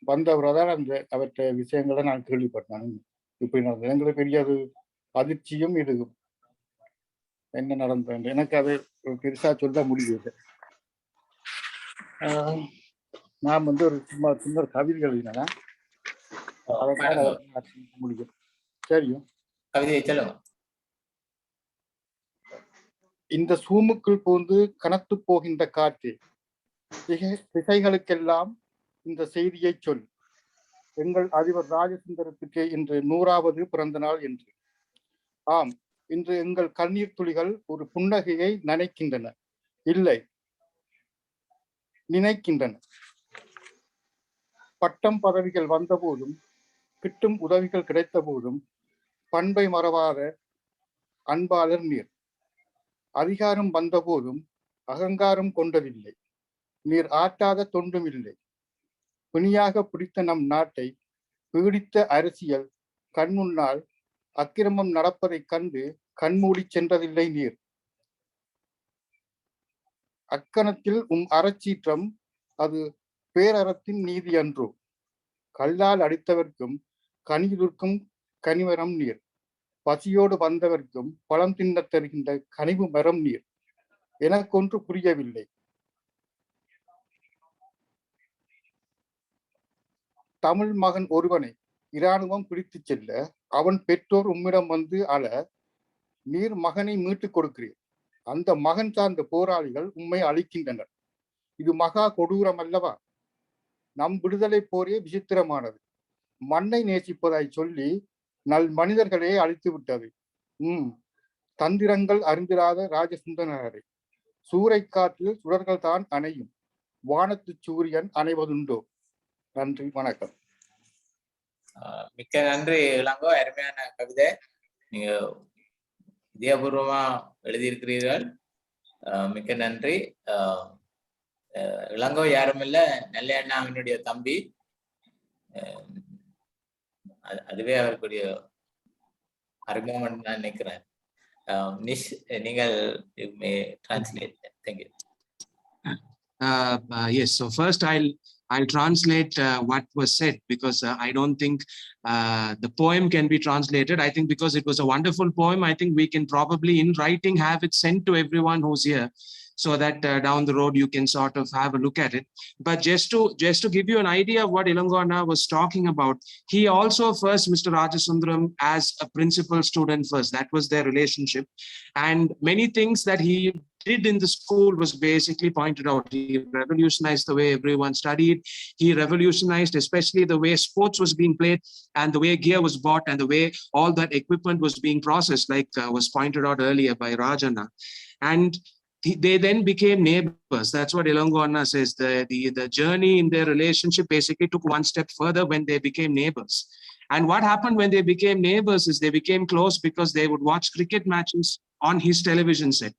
வந்தவரதான் அந்த அவற்றை விஷயங்களை நான் கேள்விப்பட்டேன். இப்படி நடந்தது எங்களுக்கு பெரிய அது அதிர்ச்சியும் இது என்ன நடந்தது எனக்கு அது பெருசா சொல்ல முடியுது. நான் வந்து ஒரு சின்ன கவிதை எழுதினேன். முடியும் சரியும் கவிதையை சொல்லுங்க. இந்த சூமுக்குள் போந்து கனத்து போகின்ற காற்று திசைகளுக்கெல்லாம் இந்த செய்தியை சொல். எங்கள் அதிபர் ராஜசுந்தரத்துக்கு இன்று 100வது பிறந்த நாள் என்று. ஆம், இன்று எங்கள் கண்ணீர் துளிகள் ஒரு புன்னகையை நினைக்கின்றன. இல்லை, நினைக்கின்றன. பட்டம் பதவிகள் வந்த போதும் கிட்டும் உதவிகள் கிடைத்த போதும் பண்பை மறவாத அன்பாளர் நீர். அதிகாரம் வந்த போதும் அகங்காரம் கொண்டதில்லை. நீர் ஆட்டாத தொண்டும் இல்லை. பிணியாக பிடித்த நம் நாட்டை பீடித்த அரசியல் கண்முன்னால் அக்கிரமம் நடப்பதைக் கண்டு கண்மூடி சென்றதில்லை நீர். அக்கணத்தில் அறச்சீற்றம் அது பேரறத்தின் நீதி அன்றோ. கல்லால் அடித்தவர்க்கும் கனிவிற்கும் கனிமரம் நீர். பசியோடு வந்தவர்க்கும் பழம் தின்ன தருகின்ற கனிவு மரம் நீர். எனக்கொன்று புரியவில்லை. தமிழ் மகன் ஒருவனை இராணுவம் பிடித்து செல்ல அவன் பெற்றோர் உம்மிடம் வந்து அழ நீர் மகனை மீட்டுக் கொடுக்கிறீர். அந்த மகன் சார்ந்த போராளிகள் உம்மை அழிக்கின்றனர். இது மகா கொடூரம் அல்லவா? நம் விடுதலை போரே விசித்திரமானது. மண்ணை நேசிப்பதாய் சொல்லி நல் மனிதர்களே அழித்து விட்டது. தந்திரங்கள் அறிந்திராத ராஜசுந்தரரை சூறை காற்றில் சுடர்கள் தான் அணையும். வானத்து சூரியன் அணைவதுண்டோ? நன்றி, வணக்கம். மிக்க நன்றி இளங்கோ. அருமையான கவிதை நீங்க இதயபூர்வமா எழுதியிருக்கிறீர்கள். மிக்க நன்றி. இளங்கோ யாரும் இல்ல, நல்ல அண்ணாவினுடைய தம்பி. அதுவே அவருக்குரிய அறிமுகம் நான் நினைக்கிறேன். நிஷ், நீங்கள் translate. Thank you. Yes. So first, I'll translate what was said, because I don't think the poem can be translated. I think because it was a wonderful poem, I think we can probably in writing have it sent to everyone who's here, so that down the road you can sort of have a look at it. But just to give you an idea of what Ilangona was talking about, he also first, Mr. Rajasundaram, as a principal student first, that was their relationship. And many things that he did in the school was basically pointed out. He revolutionized the way everyone studied. He revolutionized especially the way sports was being played, and the way gear was bought, and the way all that equipment was being processed, like was pointed out earlier by Rajana. And they then became neighbors. That's what Ilangona says. The journey in their relationship basically took one step further when they became neighbors. And what happened when they became neighbors is they became close because they would watch cricket matches on his television set.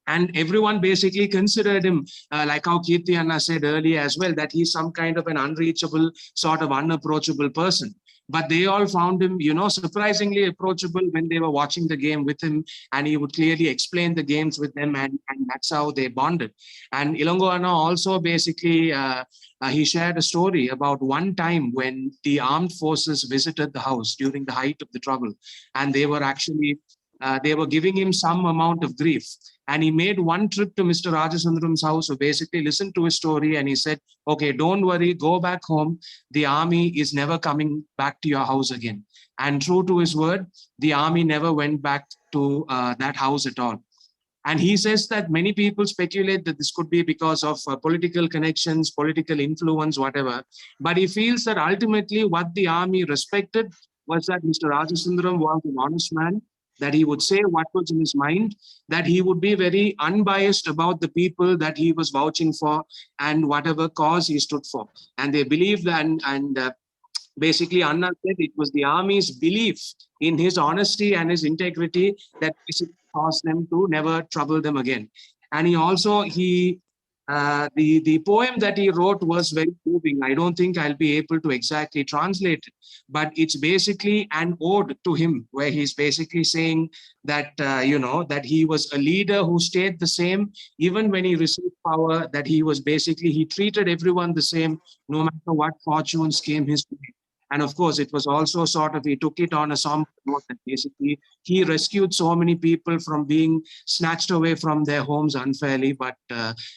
And everyone basically considered him, like how Kirti Anna said earlier as well, that he's some kind of an unreachable, sort of unapproachable person. But they all found him, surprisingly approachable when they were watching the game with him, and he would clearly explain the games with them, and that's how they bonded. And Ilangona also basically, he shared a story about one time when the armed forces visited the house during the height of the trouble, and they were actually, they were giving him some amount of grief. And he made one trip to Mr. Rajasundaram's house, who basically listened to his story, and he said, okay, don't worry, go back home. The army is never coming back to your house again. And true to his word, the army never went back to that house at all. And he says that many people speculate that this could be because of political connections, political influence, whatever. But he feels that ultimately what the army respected was that Mr. Rajasundaram was an honest man, that he would say what was in his mind, that he would be very unbiased about the people that he was vouching for and whatever cause he stood for. And they believed that, and basically Anna said it was the army's belief in his honesty and his integrity that basically caused them to never trouble them again. And he also, the poem that he wrote was very moving. I don't think I'll be able to exactly translate it, but it's basically an ode to him, where he's basically saying that, that he was a leader who stayed the same even when he received power, that he treated everyone the same, no matter what fortunes came his way. And of course, it was also sort of, he took it on a somber note that basically he rescued so many people from being snatched away from their homes unfairly, but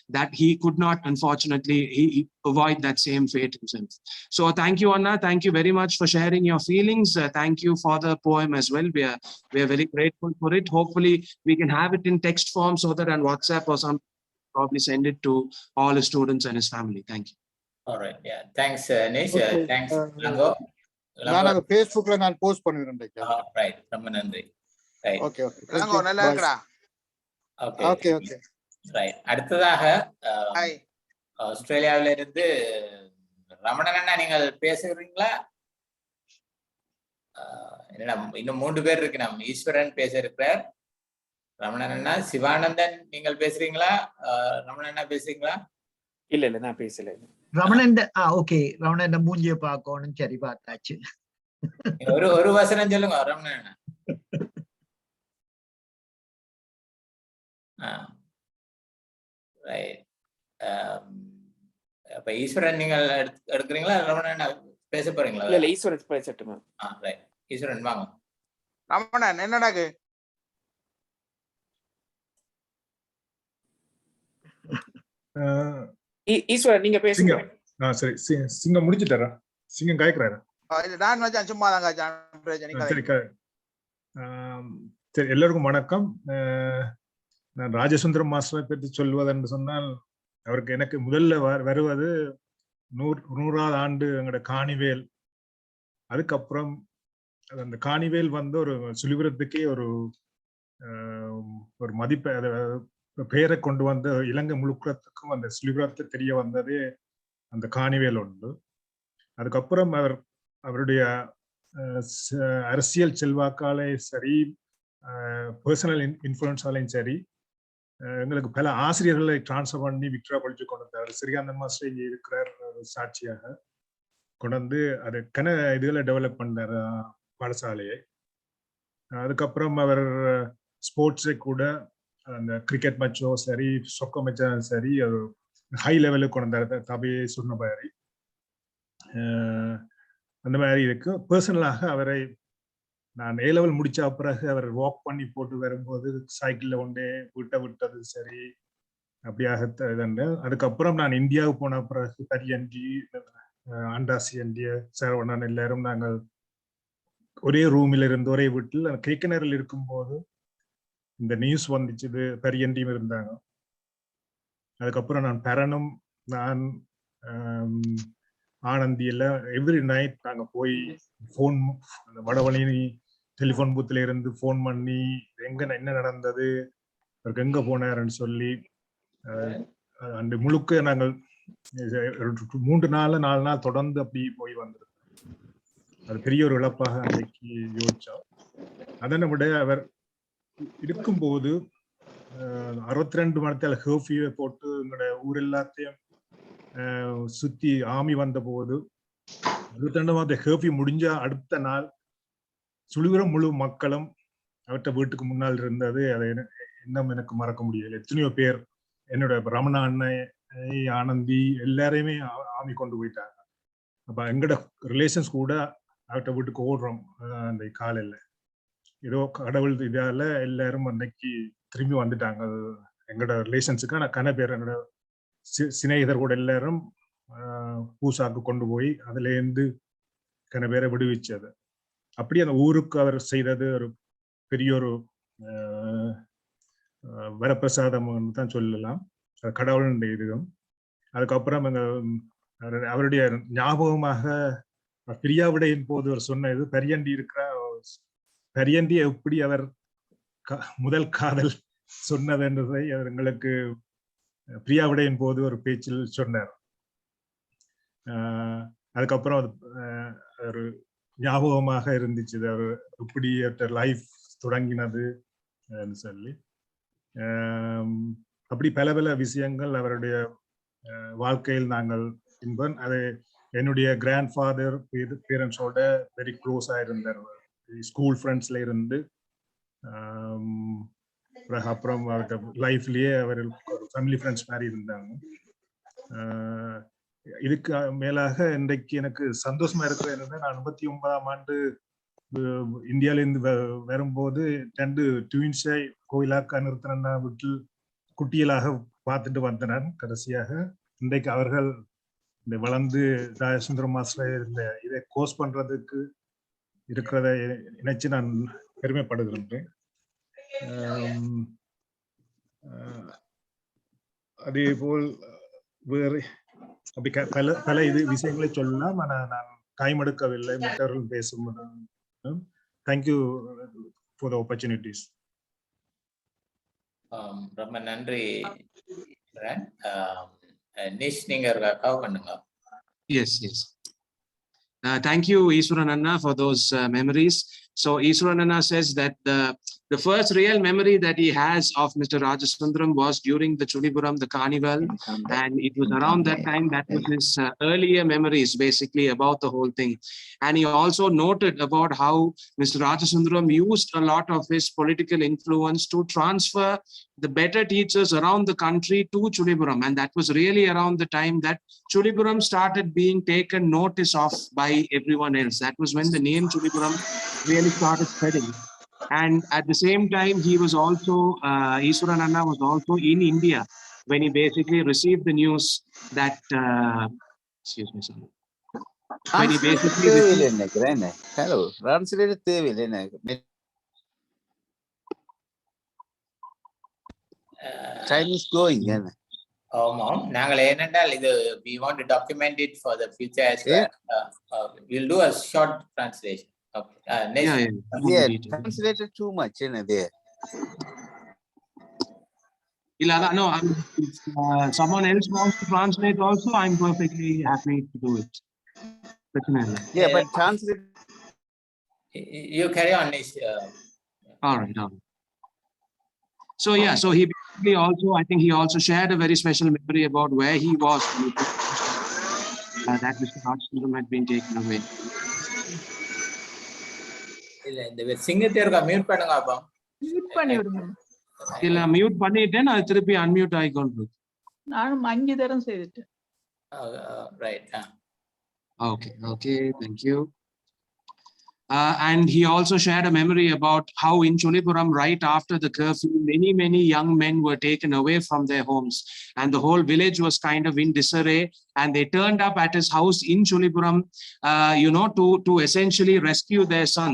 that he could not, unfortunately, he avoid that same fate himself. So thank you, Anna. Thank you very much for sharing your feelings. Thank you for the poem as well. We are very grateful for it. Hopefully, we can have it in text form so that on WhatsApp or something, probably send it to all his students and his family. Thank you. All right. Yeah. Thanks, Nish. Okay. Thanks, Lango. நான் Facebookல நான் post பண்ணிடுறேன். Right. ரொம்ப நன்றி. Right. Okay. Lango நல்லா இருக்கடா. Okay. Right. அடுத்ததாக ஆஸ்திரேலியாவில இருந்து ரமணன் அண்ணா நீங்கள் பேசுறீங்களா? இன்னும் 3 பேர் இருக்கு. நம்ம ஈஸ்வரன் பேச இருக்கிறார். ரமணன் அண்ணா, சிவானந்தன் நீங்கள் பேசுறீங்களா? ரமணன் அண்ணா பேசுறீங்களா? இல்ல நான் பேசல. ரமணன் ஓகே, ரமணன் மூஞ்சிய பார்க்கணும். சரி, பார்த்தாச்சு. ஒரு வசனம் சொல்லுங்க ரமணன். ரைட். அப்ப ஈஸ்வரன் நீங்கள் எடுக்கிறீங்களா? ரமணன் பேச போறீங்களா? இல்ல ஈஸ்வரன் பேசட்டுமா? ரைட். ஈஸ்வரன் வாங்க. ரமணன் என்னடாக்கு? ஈஸ்வரன் நீங்க பேசுங்க. சரி, சிங்கம் முடிச்சிட்டாரா? சிங்கம் காய்க்கிறாரா? இல்ல நான் மச்சான் சும்மா தான் காய்ச்சான். சரி, எல்லாருக்கும் வணக்கம். நான் ராஜசுந்தரம் மாஸ்டரை பற்றி சொல்வதென்று சொன்னால், அவருக்கு எனக்கு முதல்ல வருவது 100வது ஆண்டு எங்களோட காணிவேல். அதுக்கப்புறம் அந்த காணிவேல் வந்து ஒரு சுழிபுரத்துக்கே ஒரு மதிப்பை, பெயரை கொண்டு வந்து இலங்கை முழுக்கத்துக்கும் அந்த சுழிபுரத்தை தெரிய வந்ததே அந்த காணிவேல் உண்டு. அதுக்கப்புறம் அவருடைய அரசியல் செல்வாக்காலே சரி, பர்சனல் இன்ஃப்ளூயன்ஸாலையும் சரி, எங்களுக்கு பல ஆசிரியர்களை டிரான்ஸ்ஃபர் பண்ணி விக்டரா படிச்சு கொண்டு வந்தார். ஸ்ரீகாந்தன் மாஸ்டர் இங்கே இருக்கிறார் சாட்சியாக கொண்டு வந்து அதுக்கான இதுகளை டெவலப் பண்ணார் பாடசாலையை. அதுக்கப்புறம் அவர் ஸ்போர்ட்ஸை கூட, அந்த கிரிக்கெட் மேட்சோ சரி, சொக்கர் மேட்சாலும் சரி, ஹை லெவலுக்கு கொண்டு வந்தார் தபியை சொன்ன மாதிரி. அந்த மாதிரி இருக்கு. பர்சனலாக அவரை நான் A level முடிச்ச பிறகு அவர் வாக் பண்ணி போட்டு வரும்போது சைக்கிள்ல கொண்டே விட்டது சரி அப்படியாக இதண்டு. அதுக்கப்புறம் நான் இந்தியாவுக்கு போன பிறகு பரியண்டி ஆண்டாசி அண்டிய சரவணன் எல்லாரும் நாங்கள் ஒரே ரூமில் இருந்து ஒரே வீட்டில் கேக்கனரில் இருக்கும்போது இந்த நியூஸ் வந்துச்சு, பரியண்டியும் இருந்தாங்க. அதுக்கப்புறம் நான் பரனும் நான் ஆனந்தி எல்லாம் எவ்ரி நைட் நாங்க போய் போன் வடவழி டெலிஃபோன் பூத்துல இருந்து போன் பண்ணி என்ன நடந்தது, அவருக்கு எங்க போனாருன்னு சொல்லி அந்த முழுக்க நாங்கள் 3 நாள் 4 நாள் தொடர்ந்து அப்படி போய் வந்திருக்கோம். அது பெரிய ஒரு இழப்பாக அன்றைக்கு யோசிச்சோம். அதனை விட அவர் இருக்கும்போது 62 மணி ஹர்ஃபியூவை போட்டு எங்களோட ஊர் எல்லாத்தையும் சுத்தி ஆமி வந்த போது 22 ஹர்ஃபியூ முடிஞ்ச அடுத்த நாள் சுழிவுரம் முழு மக்களும் அவர்கிட்ட வீட்டுக்கு முன்னால் இருந்தது. அதை இன்னும் எனக்கு மறக்க முடியல. எத்தனையோ பேர் என்னோட ரமணா அண்ணன் ஆனந்தி எல்லாரையுமே ஆமி கொண்டு போயிட்டாங்க. அப்ப எங்களோட ரிலேஷன்ஸ் கூட அவர்கிட்ட வீட்டுக்கு ஓடுறோம். அந்த காலையில ஏதோ கடவுள் இதால எல்லாரும் அன்னைக்கு திரும்பி வந்துட்டாங்க எங்களோட ரிலேஷன்ஸுக்கு. ஆனா கன பேர் என்னோட சிநேகிதர் கூட எல்லாரும் பூசாக்கு கொண்டு போய் அதுல இருந்து கன பேரை விடுவிச்சது. அப்படி அந்த ஊருக்கு அவர் செய்தது ஒரு பெரிய ஒரு வரப்பிரசாதம் தான் சொல்லலாம், கடவுளுடைய இதுவும். அதுக்கப்புறம் அவருடைய ஞாபகமாக பிரியாவிடையின் போது அவர் சொன்னது பரியண்டி இருக்கிற பரியண்டியை எப்படி அவர் முதல் காதல் சொன்னது என்றதை அவர் எங்களுக்கு பிரியாவிடையின் போது ஒரு பேச்சில் சொன்னார். அதுக்கப்புறம் ஒரு ஞாபகமாக இருந்துச்சு அவர் எப்படி லைஃப் தொடங்கினது சொல்லி. அப்படி பல பல விஷயங்கள் அவருடைய வாழ்க்கையில் நாங்கள் அது என்னுடைய கிராண்ட் ஃபாதர் பேரண்ட்ஸோட வெரி க்ளோஸா இருந்தார். ஸ்கூல் ஃப்ரெண்ட்ஸ்ல இருந்து அப்புறம் லைஃப்லயே அவர் ஃபேமிலி ஃப்ரெண்ட்ஸ் மாதிரி இருந்தாங்க. இதுக்கு மேலாக இன்றைக்கு எனக்கு சந்தோஷமா இருக்கிறது என்னன்னா, நான் 59ஆம் ஆண்டு இந்தியால இருந்து வரும்போது 2 ட்வின்ஸை கோயிலாக்க நிறுத்தினா வீட்டில் குட்டியலாக பார்த்துட்டு வந்தனர். கடைசியாக இன்றைக்கு அவர்கள் இந்த வளர்ந்து ராஜசுந்தரம் மாஸ்டர் இந்த இதை கோர்ஸ் பண்றதுக்கு இருக்கிறத நினைச்சு நான் பெருமைப்படுகின்றேன். அதே போல் வேறு அப்படி பல இது விஷயங்களை சொல்லலாம். ஆனால் நான் கைமடுக்கவில்லை மற்றவர்கள் பேசும். Thank you for the opportunities. ரொம்ப நன்றி. நிஷ், நீங்க கவர் பண்ணுங்க. Yes. Thank you, Iswaran Anna, for those memories. So Iswaran Anna says that the first real memory that he has of Mr. Rajasundaram was during the Chulipuram, the carnival, and it was around that time that was his earlier memories basically about the whole thing. And he also noted about how Mr. Rajasundaram used a lot of his political influence to transfer the better teachers around the country to Chulipuram, and that was really around the time that Chulipuram started being taken notice of by everyone else. That was when the name Chulipuram really started spreading. And at the same time, he was also, Iswaran Anna was also in India when he basically received the news that, excuse me, sorry. When he basically received... Hello, translated time is going. நாங்கள் ஏனென்றால் இது we want to document it for the future as well. We'll do a short translation. Okay. Yeah, translated too much in there. No, if someone else wants to translate also, I'm perfectly happy to do it. Yeah, but translate. You carry on, Nish. All right. So yeah, so he basically also, I think he also shared a very special memory about where he was that Mr. Rajasundaram had been taken away. இந்த சிங்கத்தேர்க்க mute பண்ணுங்க அப்பா. Mute பண்ணி விடுங்க. இல்ல mute பண்ணிட்டேன், அது திருப்பி unmute ஆயிக்கொண்டு. நானும் 5 தரம் செய்துட்டேன். Right. Okay, thank you. And he also shared a memory about how in Chulipuram, right after the curfew, many young men were taken away from their homes, and the whole village was kind of in disarray, and they turned up at his house in Chulipuram, to essentially rescue their son,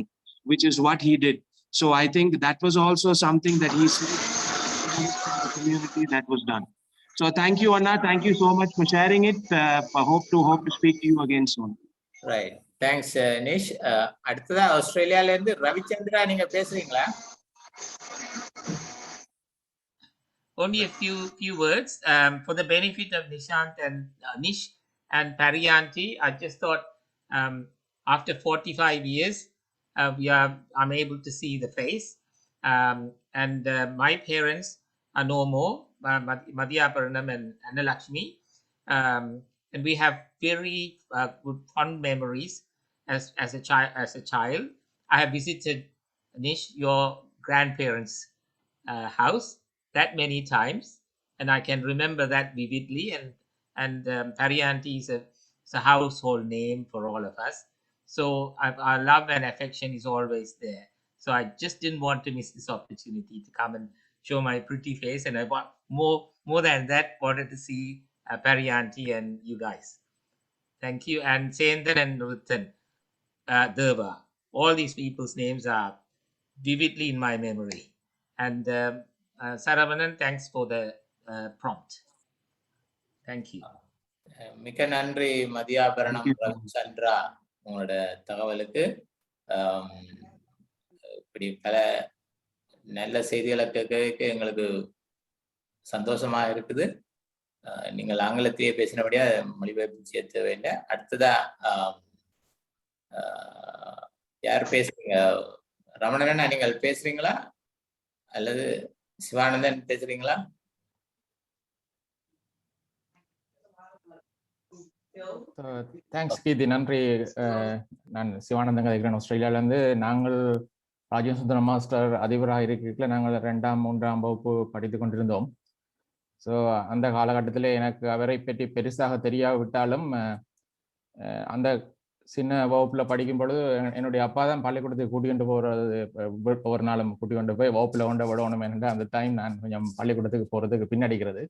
which is what he did. So I think that was also something that he said in the community that was done. So thank you, Anna. Thank you so much for sharing it. I hope to speak to you again soon. Right, thanks Nish. அடுத்ததா ஆஸ்திரேலியால இருந்து ரவிச்சந்திரா, நீங்க பேசுறீங்களா? Only a few words for the benefit of Nishant and Nish and Pariyanti. I just thought after 45 years I'm able to see the face, and my parents are no more, Madhyaparanam and Annalakshmi, and we have very good fond memories as a child. I have visited, Nish, your grandparents' house that many times, and I can remember that vividly, and Pariyanti is a household name for all of us, so our love and affection is always there. So I just didn't want to miss this opportunity to come and show my pretty face, and I want more than that, wanted to see Pariyanti and you guys. Thank you. And Sendan and Ruthan, Deva, all these people's names are vividly in my memory. And Saravanan, thanks for the prompt. Thank you. மிக்க நன்றி மதியாபரணம் ரவிச்சந்திரா, உங்களோட தகவலுக்கு. இப்படி பல நல்ல செய்திகளை கேட்க எங்களுக்கு சந்தோஷமா இருக்குது. நீங்கள் ஆங்கிலத்திலேயே பேசினபடியா மொழிபெயர்ப்பு செய்ய தேவையில்லை. அடுத்ததா யார் பேசுறீங்க? ரமணனா நீங்கள் பேசுறீங்களா அல்லது சிவானந்தன் பேசுறீங்களா? தேங்க்ஸ் கீர்த்தி, நன்றி. நான் சிவானந்தன் கதைக்கிறேன் ஆஸ்திரேலியாவிலேருந்து. நாங்கள் ராஜசுந்தரம் மாஸ்டர் அதிபராக இருக்கிற நாங்கள் 2ஆம் 3ஆம் வகுப்பு படித்து கொண்டிருந்தோம். ஸோ அந்த காலகட்டத்தில் எனக்கு அவரை பற்றி பெருசாக தெரியாவிட்டாலும் அந்த சின்ன வகுப்பில் படிக்கும் பொழுது என்னுடைய அப்பா தான் பள்ளிக்கூடத்துக்கு கூட்டிகிட்டு போகிறது, ஒவ்வொரு நாளும் கூட்டி கொண்டு போய் வகுப்பில் கொண்டு விடணும் என்ற அந்த டைம் நான் கொஞ்சம் பள்ளிக்கூடத்துக்கு போகிறதுக்கு பின்னடிக்கிறது.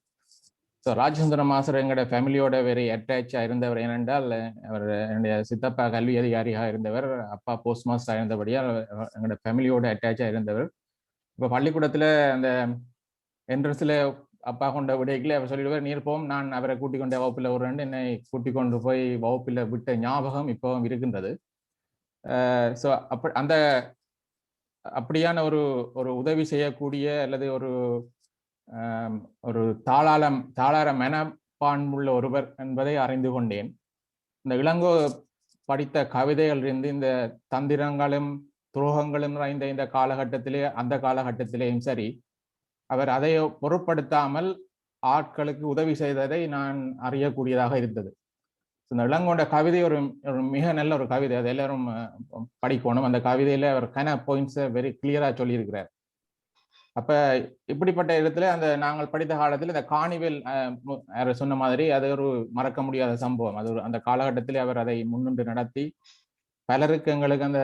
ஸோ ராஜசுந்தரம் மாஸ்டர் எங்களோட ஃபேமிலியோட வெரி அட்டாச்சாக இருந்தவர். ஏனென்றால் அவர் என்னுடைய சித்தப்பா கல்வி அதிகாரியாக இருந்தவர், அப்பா போஸ்ட் மாஸ்டராக இருந்தபடியால் எங்களோட ஃபேமிலியோட அட்டாச்சாக இருந்தவர். இப்போ பள்ளிக்கூடத்தில் அந்த என்ட்ரன்ஸில் அப்பா கொண்ட விடைகளை அவர் சொல்லிடுவார், நீர் போம், நான் அவரை கூட்டிக் கொண்ட வகுப்பில் ஒரு என்னை கூட்டிக் கொண்டு போய் வகுப்பில் விட்ட ஞாபகம் இப்போவும் இருக்கின்றது. ஸோ அந்த அப்படியான ஒரு உதவி செய்யக்கூடிய அல்லது ஒரு தாளார மனப்பான்புள்ள ஒருவர் என்பதை அறிந்து கொண்டேன். இந்த இளங்கோ படித்த கவிதைகளிலிருந்து இந்த தந்திரங்களும் துரோகங்களும் நிறைந்த இந்த அந்த காலகட்டத்திலேயும் சரி, அவர் அதை பொருட்படுத்தாமல் ஆட்களுக்கு உதவி செய்ததை நான் அறியக்கூடியதாக இருந்தது. இந்த இளங்கோண்ட கவிதை ஒரு மிக நல்ல ஒரு கவிதை, அதை எல்லாரும் படிக்கணும். அந்த கவிதையில அவர் பாயிண்ட்ஸை வெரி கிளியரா சொல்லியிருக்கிறார். அப்ப இப்படிப்பட்ட இடத்துல நாங்கள் படித்த காலத்தில் இந்த காணிவேல் சொன்ன மாதிரி அது ஒரு மறக்க முடியாத சம்பவம். அது அந்த காலகட்டத்திலே அவர் அதை முன்னின்று நடத்தி பலருக்கு எங்களுக்கு அந்த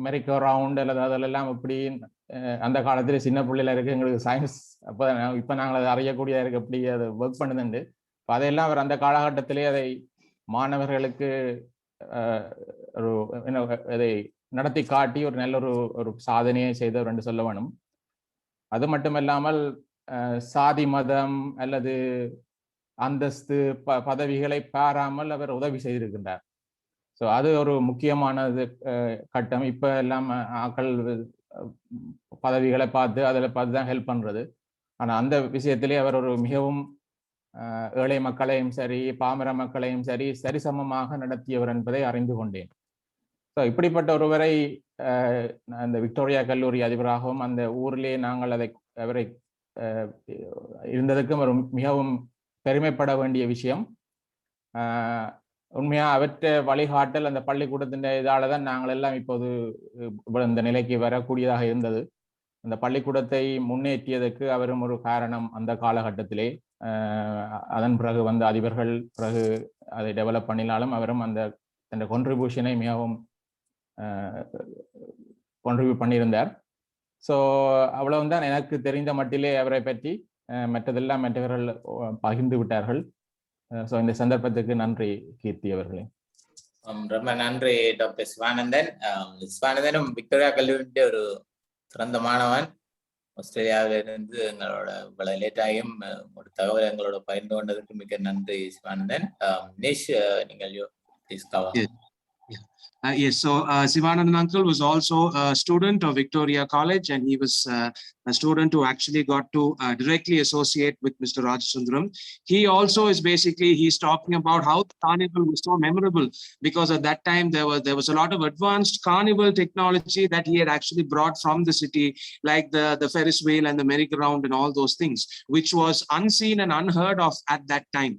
மெரிக்கோ ரவுண்ட் அல்லது அதெல்லாம் இப்படி அந்த காலத்துல சின்ன பிள்ளைல இருக்கு எங்களுக்கு சயின்ஸ் இப்ப நாங்கள் அதை அறியக்கூடியதா இருக்கு, எப்படி அதை ஒர்க் பண்ணுதுண்டு. அதையெல்லாம் அவர் அந்த காலகட்டத்திலே அதை மாணவர்களுக்கு அதை நடத்தி காட்டி ஒரு நல்ல ஒரு சாதனையை செய்தவர் என்று சொல்ல வேணும். அது மட்டுமல்லாமல் சாதி மதம் அல்லது அந்தஸ்து பதவிகளை பாராமல் அவர் உதவி செய்திருக்கின்றார். ஸோ அது ஒரு முக்கியமானது கட்டம். இப்ப எல்லாம் ஆக்கள் பதவிகளை பார்த்து அதில் பார்த்து தான் ஹெல்ப் பண்றது. ஆனா அந்த விஷயத்திலே அவர் ஒரு மிகவும் ஏழை மக்களையும் சரி பாமர மக்களையும் சரி சரிசமமாக நடத்தியவர் என்பதை அறிந்து கொண்டேன். ஸோ இப்படிப்பட்ட ஒருவரை அந்த விக்டோரியா கல்லூரி அதிபராகவும் அந்த ஊரிலே நாங்கள் அவரை இருந்ததுக்கும் ஒரு மிகவும் பெருமைப்பட வேண்டிய விஷயம். உண்மையா அவற்றை வழிகாட்டல் அந்த பள்ளிக்கூடத்தின் இதால தான் நாங்கள் எல்லாம் இப்போது இந்த நிலைக்கு வரக்கூடியதாக இருந்தது. அந்த பள்ளிக்கூடத்தை முன்னேற்றியதற்கு அவரும் ஒரு காரணம் அந்த காலகட்டத்திலே. அதன் பிறகு வந்து அதிபர்கள் பிறகு அதை டெவலப் பண்ணினாலும் அவரும் அந்த கான்ட்ரிபியூஷனை மிகவும் கான்ட்ரிபியூட் பண்ணியிருந்தார். ஸோ அவ்வளவுதான் எனக்கு தெரிந்த மட்டிலே அவரை பற்றி. மற்றதெல்லாம் மற்றவர்கள் பகிர்ந்து விட்டார்கள். ஸோ இந்த சந்தர்ப்பத்துக்கு நன்றி கீர்த்தி அவர்களே. ரொம்ப நன்றி டாக்டர் சிவானந்தன். சிவானந்தனும் விக்டோரியா கல்லூரியுடைய ஒரு சிறந்த மாணவன். ஆஸ்திரேலியாவிலிருந்து எங்களோட இவ்வளவு லேட்டாயும் ஒரு தகவல் எங்களோட பகிர்ந்து கொண்டதற்கு மிக நன்றி சிவானந்தன். நிஷ், நீங்கள் Yes, so Sivanandan uncle was also a student of Victoria College, and he was a student who actually got to directly associate with Mr. Rajasundaram. He also is basically, he's talking about how the carnival was so memorable, because at that time there was a lot of advanced carnival technology that he had actually brought from the city, like the Ferris wheel and the merry-go-round and all those things, which was unseen and unheard of at that time.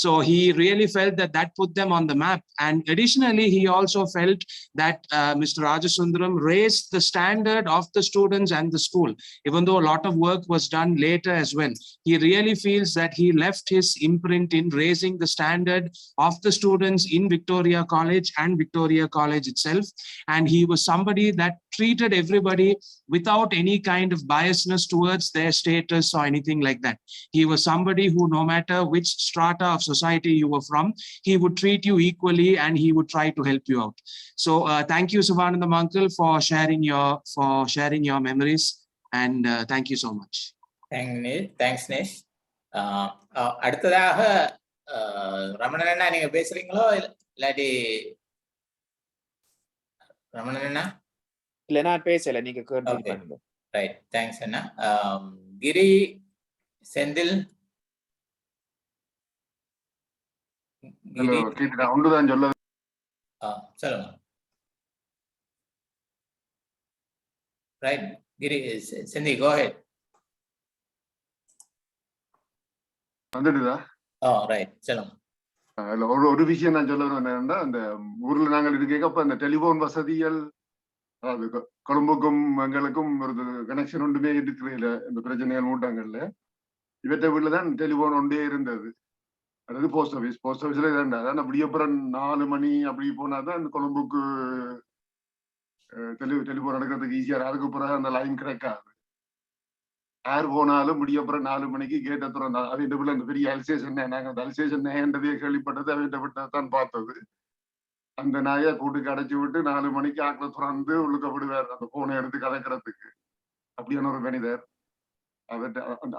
So he really felt that put them on the map. And additionally, he also felt that Mr. Rajasundaram raised the standard of the students and the school, even though a lot of work was done later as well. He really feels that he left his imprint in raising the standard of the students in Victoria College and Victoria College itself. And he was somebody that treated everybody without any kind of biasness towards their status or anything like that. He was somebody who, no matter which strata of society you were from, he would treat you equally and he would try to help you out. So thank you, Sivanandam uncle, for sharing your memories, and thank you so much. Thanks Nish. அடுத்ததாக ரமணன் அண்ணா நீங்க பேசுறீங்களோ இல்லாட்டி? ரமணன் அண்ணா இல்ல, நான் பேசல, நீங்க continue பண்ணுங்க. Right, thanks அண்ணா. கிரி, செந்தில், ஒன்றுதான் சொல்ல. சொல்லுங்க. ரைட், கிரி, செந்தி, கோ ஹெட். வந்துடுதா? ரைட், சொல்லுங்க. ஒரு விஷயம் நான் சொல்ல என்னன்னா, அந்த ஊர்ல நாங்கள் இருக்கப்ப அந்த டெலிபோன் வசதிகள், அதாவது கொழும்புக்கும் எங்களுக்கும் ஒரு கனெக்ஷன் ஒன்றுமே இருக்கிறது. இந்த பிரச்சனைகள் மூட்டாங்கல்ல, இவற்றை வீட்டுல தான் டெலிபோன் ஒன்றே இருந்தது. அதாவது போஸ்ட் ஆஃபீஸ்ல இருந்தா அப்படி அப்புறம் 4 மணி அப்படி போனாதான் அந்த கொழும்புக்கு டெலிபோன் நடக்கிறதுக்கு ஈஸியா. அதுக்கு பிறகு அந்த லைன் கிடைக்காது. யார் போனாலும் முடியப்புறம் 4 மணிக்கு கேட்ட திறந்தா. அவன் பிள்ளை அந்த பெரிய அல்சேஷன், நாங்க அந்த அல்சேஷன் நேன்றதே கேள்விப்பட்டது அவன் விட்டதான் பார்த்தது. அந்த நாயை கூட்டுக்கு அடைச்சி விட்டு 4 மணிக்கு ஆக்கில திறந்து உள்ளுக்க விடுவார் அந்த போனை எடுத்து கதைக்கிறதுக்கு. அப்படியான ஒரு மனிதர்.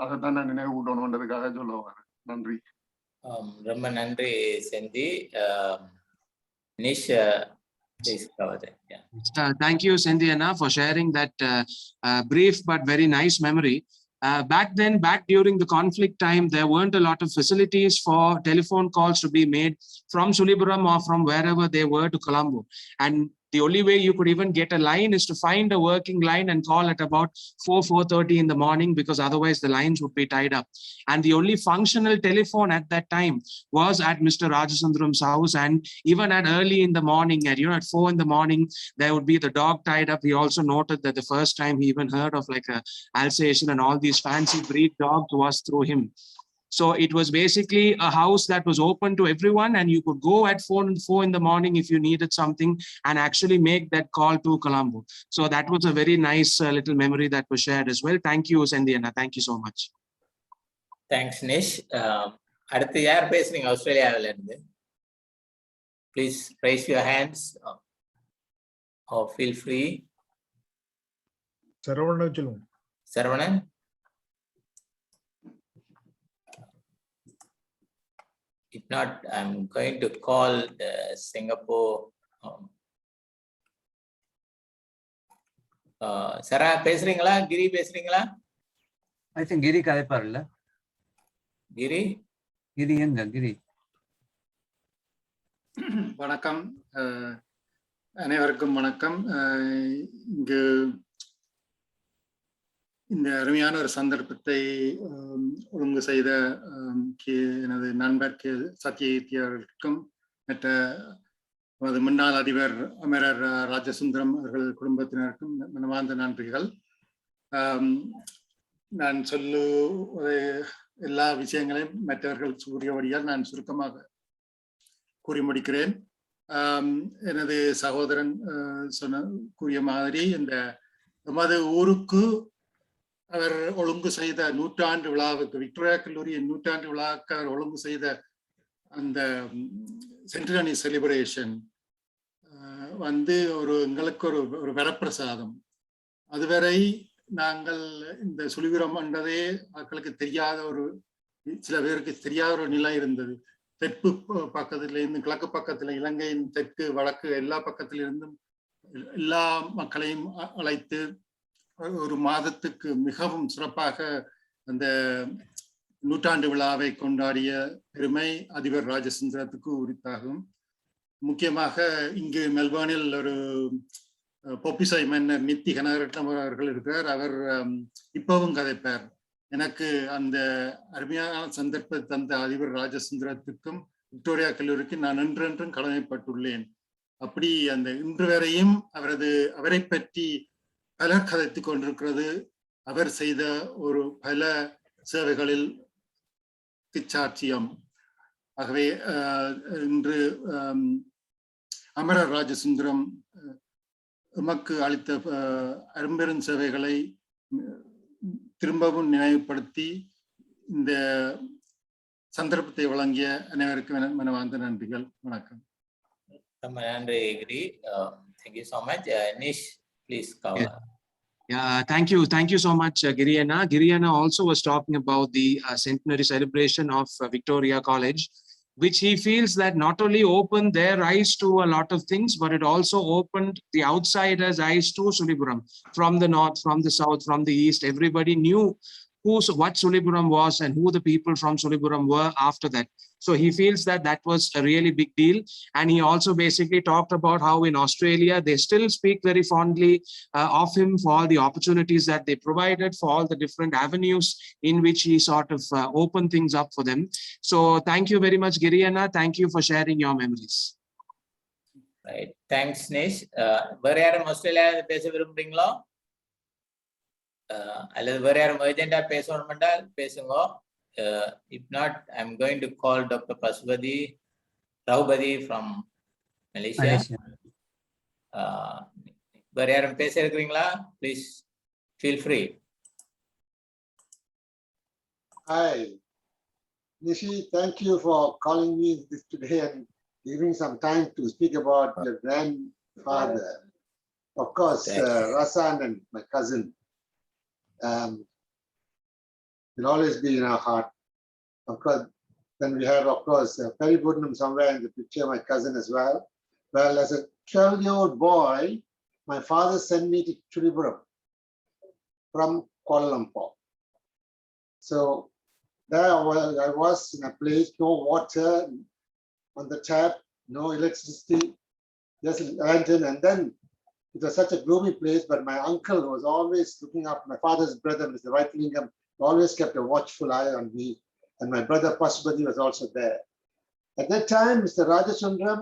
அதைத்தான் நான் நினைவு கூட்டணுன்றதுக்காக சொல்லுவாரு. நன்றி. ரொம்ப நன்றி செந்தி. நிஷ், please cover that. Yeah. Thank you, Sendi Anna, for sharing that brief but very nice memory. Back during the conflict time, there weren't a lot of facilities for telephone calls to be made from Sulipuram or from wherever they were to Colombo. And the only way you could even get a line is to find a working line and call at about 4:30 in the morning, because otherwise the lines would be tied up. And the only functional telephone at that time was at Mr. Rajasundaram's house. And even at early in the morning, at 4 in the morning, there would be the dog tied up. He also noted that the first time he even heard of like a Alsatian and all these fancy breed dogs was through him. So it was basically a house that was open to everyone, and you could go at 4 in the morning if you needed something and actually make that call to Colombo. So that was a very nice little memory that was shared as well. Thank you, Sendiana. Thank you so much. Thanks, Nish. அடுத்து யார் பேசுறீங்க ஆஸ்திரேலியாவில இருந்து? Please raise your hands or feel free. Saravanan சொல்லுங்க. Saravanan? If not, I'm going to call the Singapore. சரா பேசுறீங்களா? கிரி பேசுறீங்களா? I think கிரி கதைப்பாருல்ல. கிரி எங்க கிரி? வணக்கம், அனைவருக்கும் வணக்கம். இங்கு இந்த அருமையான ஒரு சந்தர்ப்பத்தை ஒழுங்கு செய்த எனது நண்பர் சத்யகீர்த்தி அவர்களுக்கும் மற்ற முன்னாள் அதிபர் அமரர் ராஜசுந்தரம் அவர்கள் குடும்பத்தினருக்கும் மனமார்ந்த நன்றிகள். நான் சொல்லு எல்லா விஷயங்களையும் மற்றவர்கள் கூறியபடியால் நான் சுருக்கமாக கூறி முடிக்கிறேன். எனது சகோதரன் கூறிய மாதிரி இந்த எமது ஊருக்கு அவர் ஒழுங்கு செய்த நூற்றாண்டு விழாவுக்கு, விக்டோரியா கல்லூரியின் நூற்றாண்டு விழாவுக்கு அவர் ஒழுங்கு செய்த அந்த சென்டனரி செலிப்ரேஷன் எங்களுக்கு ஒரு வரப்பிரசாதம். அதுவரை நாங்கள் இந்த சுழிபுரம் என்றதே மக்களுக்கு தெரியாத சில பேருக்கு தெரியாத ஒரு நிலை இருந்தது. தெற்கு பக்கத்திலிருந்து கிழக்கு பக்கத்துல, இலங்கையின் தெற்கு வடக்கு எல்லா பக்கத்திலிருந்தும் எல்லா மக்களையும் அழைத்து ஒரு மாதத்துக்கு மிகவும் சிறப்பாக அந்த நூற்றாண்டு விழாவை கொண்டாடிய பெருமை அதிபர் ராஜசுந்தரத்துக்கு உரித்தாகும். முக்கியமாக இங்கு மெல்பர்னில் ஒரு பொப்பிசை மன்னர் நித்தி கனகரட்னம் அவர்கள் இருக்கிறார். அவர் இப்பவும் கதைப்பார். எனக்கு அந்த அருமையான சந்தர்ப்பத்தை தந்த அதிபர் ராஜசுந்தரத்துக்கும் விக்டோரியா கல்லூரிக்கு நான் என்றென்றும் கடமைப்பட்டுள்ளேன். அப்படி அந்த இன்று வரையும் அவரை பற்றி பலர் கதைத்துக் கொண்டிருக்கிறது. அவர் செய்த ஒரு பல சேவைகளில் சாட்சியம். ஆகவே இன்று அமரர் ராஜசுந்தரம் எமக்கு அளித்த அரும்பெரும் சேவைகளை திரும்பவும் நினைவுபடுத்தி இந்த சந்தர்ப்பத்தை வழங்கிய அனைவருக்கும் மனமார்ந்த நன்றிகள். வணக்கம். ரொம்ப நன்றி கிரி. Thank you so much. Nish, please cover. Yeah, thank you so much, Giriana. Giriana also was talking about the centenary celebration of Victoria College, which he feels that not only opened their eyes to a lot of things, but it also opened the outsiders' eyes to Sulipuram. From the north, from the south, from the east, everybody knew what Sulipuram was and who the people from Sulipuram were after that. So he feels that that was a really big deal. And he also basically talked about how in Australia, they still speak very fondly of him for all the opportunities that they provided, for all the different avenues in which he sort of opened things up for them. So thank you very much, Giriana. Thank you for sharing your memories. Right. Thanks, Nish. வேற யாரும் ஆஸ்திரேலியாவில் பேச விரும்புறீங்களோ? அல்லது வேற யாரும் ஏஜெண்டா பேசணும் என்றால் பேசுங்க. If not, I'm going to call Dr. Raubadi from Malaysia. வேற யாரும் பேச இருக்கிறீங்களா? Please feel free. Hi, Nishi. Thank you for calling me today and giving some time to speak about your grandfather. Of course, Rasan and my cousin will always be in our heart. Of course, then we have, of course, Perry Putnam somewhere in the picture, my cousin as well. Well, as a 12-year-old boy, my father sent me to Sulipuram from Kuala Lumpur. So there I was in a place, no water on the tap, no electricity, just a lantern. And then it was such a gloomy place, but my uncle was always looking up. My father's brother, Mr. Whitelingam, always kept a watchful eye on me. And my brother Pasupati was also there. At that time, Mr. Rajasundaram,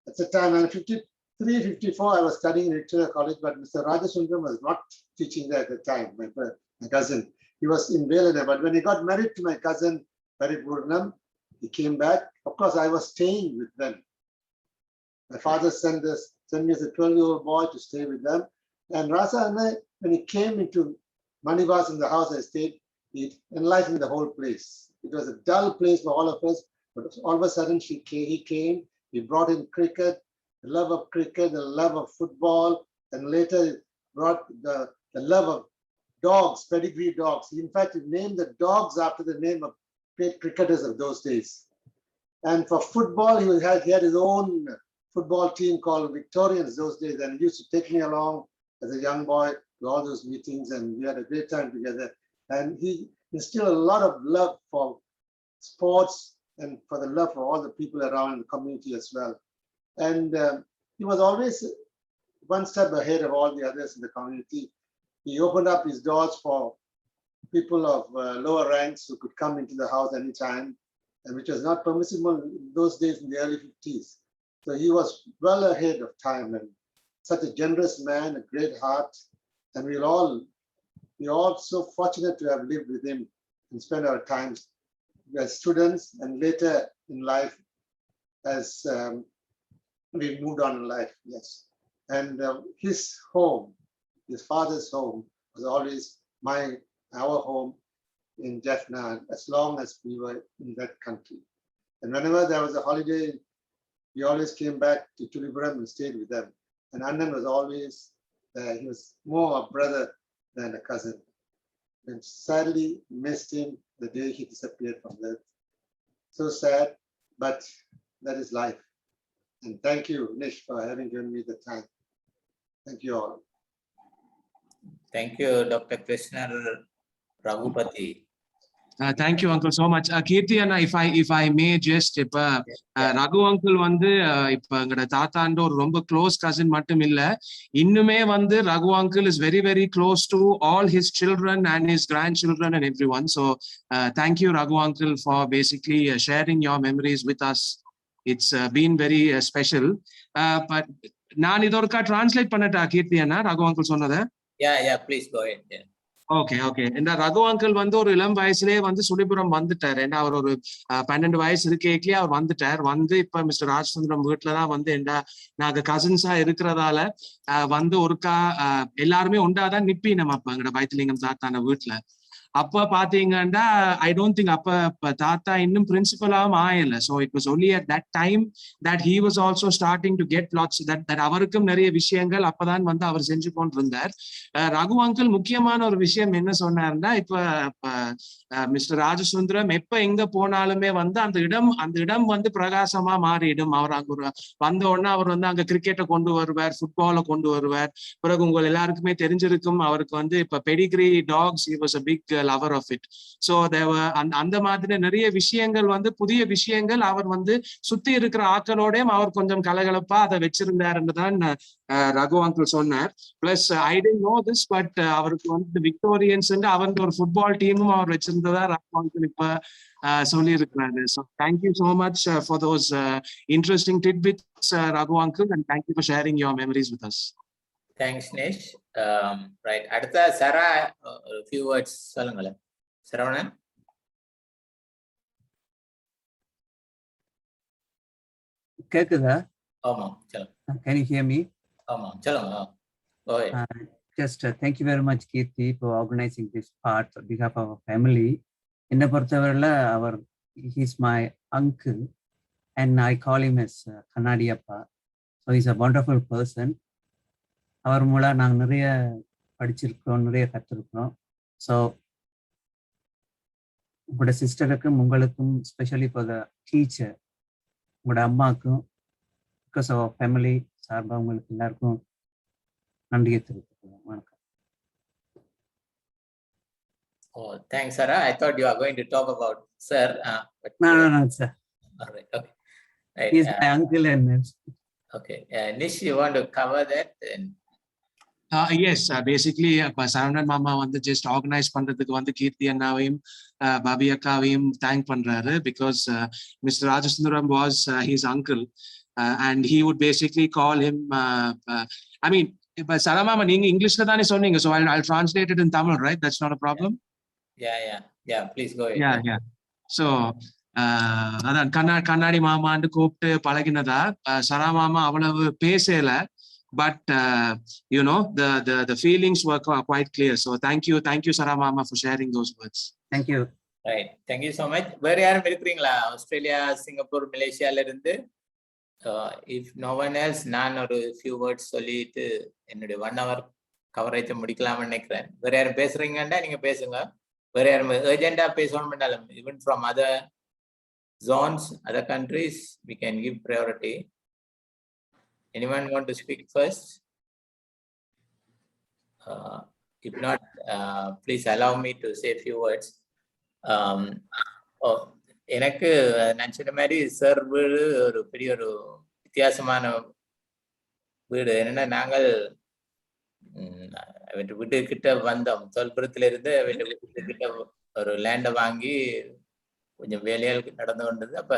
at the time, I'm 53, 54, I was studying in Victoria College, but Mr. Rajasundaram was not teaching there at the time, my cousin. He was in Velana, but when he got married to my cousin, Paripurnam, he came back. Of course, I was staying with them. My father sent me as a 12-year-old boy to stay with them. And Rasa and I, when he came into Manivas in the house I stayed, it enlightened the whole place. It was a dull place for all of us, but all of a sudden he came, he brought in cricket, the love of cricket, the love of football, and later brought the love of dogs, pedigree dogs. In fact, he named the dogs after the name of great cricketers of those days. And for football, he had his own football team called Victorians those days, and he used to take me along as a young boy to all those meetings, and we had a great time together. And he instilled a lot of love for sports and for the love for all the people around in the community as well. And he was always one step ahead of all the others in the community. He opened up his doors for people of lower ranks who could come into the house anytime, and which was not permissible in those days in the early 50s. So he was well ahead of time and such a generous man, a great heart, and we we are all so fortunate to have lived with him and spent our times as students and later in life as we moved on in life. Yes. And his home, his father's home, was always our home in Jaffna as long as we were in that country. And whenever there was a holiday, we always came back to Tulipuram and stayed with them. And Annan was always there. He was more a brother than a cousin. And sadly missed him the day he disappeared from earth. So sad, but that is life. And thank you, Nish, for having given me the time. Thank you all. Thank you, Dr. Krishna Raghupati. Thank you, uncle, so much. Kirti Anna, if I may just, Raghu uncle வந்து இப்ப எங்கட தாத்தாண்ட ஒரு ரொம்ப close cousin மட்டும் இல்ல, இன்னுமே வந்து Raghu uncle is very very close to all his children and his grandchildren and everyone. So thank you, Raghu uncle, for basically sharing your memories with us. It's been very special. But நான் இதொருக்கா translate பண்ணட்டா கீர்த்தி அண்ணா Raghu uncle சொன்னதை? Yeah, please go ahead. Yeah. Okay இந்த Raghu uncle வந்து ஒரு இளம் வயசுலயே வந்து சுழிபுரம் வந்துட்டார். ஏன்னா அவர் ஒரு 12 வயசு இருக்கேக்கே அவர் வந்துட்டார். வந்து இப்ப மிஸ்டர் ராஜசுந்தரம் வீட்டுலதான் வந்து நாங்க கசின்ஸா இருக்கிறதால வந்து ஒருக்கா எல்லாருமே ஒண்டாதான் நிப்பி நம்ம அப்ப எங்கட வைத்திலிங்கம் தாத்தான வீட்டுல. அப்ப பாத்தீங்கன்னா I don't think அப்ப தாத்தா இன்னும் பிரின்சிபலாவும் ஆயல. So it was only at that time that he was also starting to get lots that அவருக்கும் நிறைய விஷயங்கள் அப்பதான் வந்து அவர் செஞ்சு கொண்டு இருந்தார். Raghu uncle முக்கியமான ஒரு விஷயம் என்ன சொன்னாருன்னா, இப்ப மிஸ்டர் ராஜசுந்தரம் எப்ப எங்க போனாலுமே வந்து அந்த இடம் வந்து பிரகாசமா மாறிடும். அவர் அங்க வந்த உடனே அவர் வந்து அங்க கிரிக்கெட்டை கொண்டு வருவார், ஃபுட்பாலை கொண்டு வருவார். பிறகு உங்க எல்லாருக்குமே தெரிஞ்சிருக்கும் அவருக்கு வந்து இப்ப pedigree dogs, he was a big lover of it. So there were அந்த மாதிரி நிறைய விஷயங்கள் வந்து புதிய விஷயங்கள் அவர் வந்து சுத்தி இருக்கிற ஆக்களோடையும் அவர் கொஞ்சம் கலகலப்பா அதை வச்சிருந்தாருன்னுதான் Raghu uncle சொன்னார். Plus I didn't know this, but அவருக்கு வந்து விக்டோரியன்ஸ் அவர் ஒரு ஃபுட்பால் டீமும் அவர் வச்சிருந்ததா Raghu uncle இப்ப சொல்லி இருக்கிறாரு. So thank you so much for those interesting tidbits, Raghu uncle, and thank you for sharing your memories with us. Thanks, Nish. Right. அடுத்த சரா a few words சொல்லுங்களேன். சரவணன். கேக்குதா? ஆமா, சொல்லுங்க. Can you hear me? ஆமா, சொல்லுங்க. Go ahead. Just thank you very much, Kirti, for organizing this part on behalf of our family. என்னை பொறுத்தவரையில he's my uncle and I call him as Kannadiyappa. So he's a wonderful person. அவர் மூலம் நாங்கள் நிறைய படிச்சிருக்கிறோம், நிறைய கற்றுருக்கிறோம். So உங்களோட சிஸ்டருக்கும் உங்களுக்கும் specially for the teacher, உங்களோட அம்மாவுக்கும் பிகாஸ் ஆஃப் ஃபேமிலி சார்பாக உங்களுக்கு எல்லாருக்கும் நன்றியை தெரிவித்துக்கிறோம். வணக்கம். Oh, thanks, Sarah. I thought you are going to talk about sir. No, sir. All right, okay. Right. He's my uncle and okay. Nish, you want to cover that? Yes, basically Saravanan மாமா வந்து just organize பண்றதுக்கு வந்து கீர்த்தி அண்ணாவையும் Bobby அக்காவையும் thank பண்றாரு. Because mister Rajasundaram was his uncle and he would basically call him I mean இப்ப சரமாமா நீங்க இங்கிலீஷ்ல தானே சொன்னீங்க, so I'll translate it in Tamil, right? That's not a problem. Yeah, please go ahead. Yeah. So அதான் கண்ணாடி மாமான்னு கூப்பிட்டு பழகினதா. சரமாமா அவ்வளவு பேசல, but you know the feelings were quite clear. So thank you Sarah mama for sharing those words. Thank you. Right, thank you so much. வேற யாரும் இருக்கிறீங்களா Australia, Singapore, மலேசியால இருந்து? If no one else, நான் ஒரு few words சொல்லிட்டு என்னுடைய 1 hour coverage முடிக்கலாம்னு நினைக்கிறேன். வேற யாரும் பேசுறீங்கன்னா நீங்க பேசுங்க. வேற யாரும் urgent-ஆ பேசணும்னாலும் even from other zones, other countries, we can give priority. Anyone want to speak first? If not, please allow me to say a few words. எனக்கு நான் சொன்ன மாதிரி சார் வீடு ஒரு பெரிய ஒரு வித்தியாசமான வீடு. என்னன்னா நாங்கள் வீட்டு கிட்ட வந்தோம், தொல்புரத்துல இருந்து வீட்டு கிட்ட ஒரு லேண்டை வாங்கி கொஞ்சம் வேலையால் நடந்து கொண்டது. அப்ப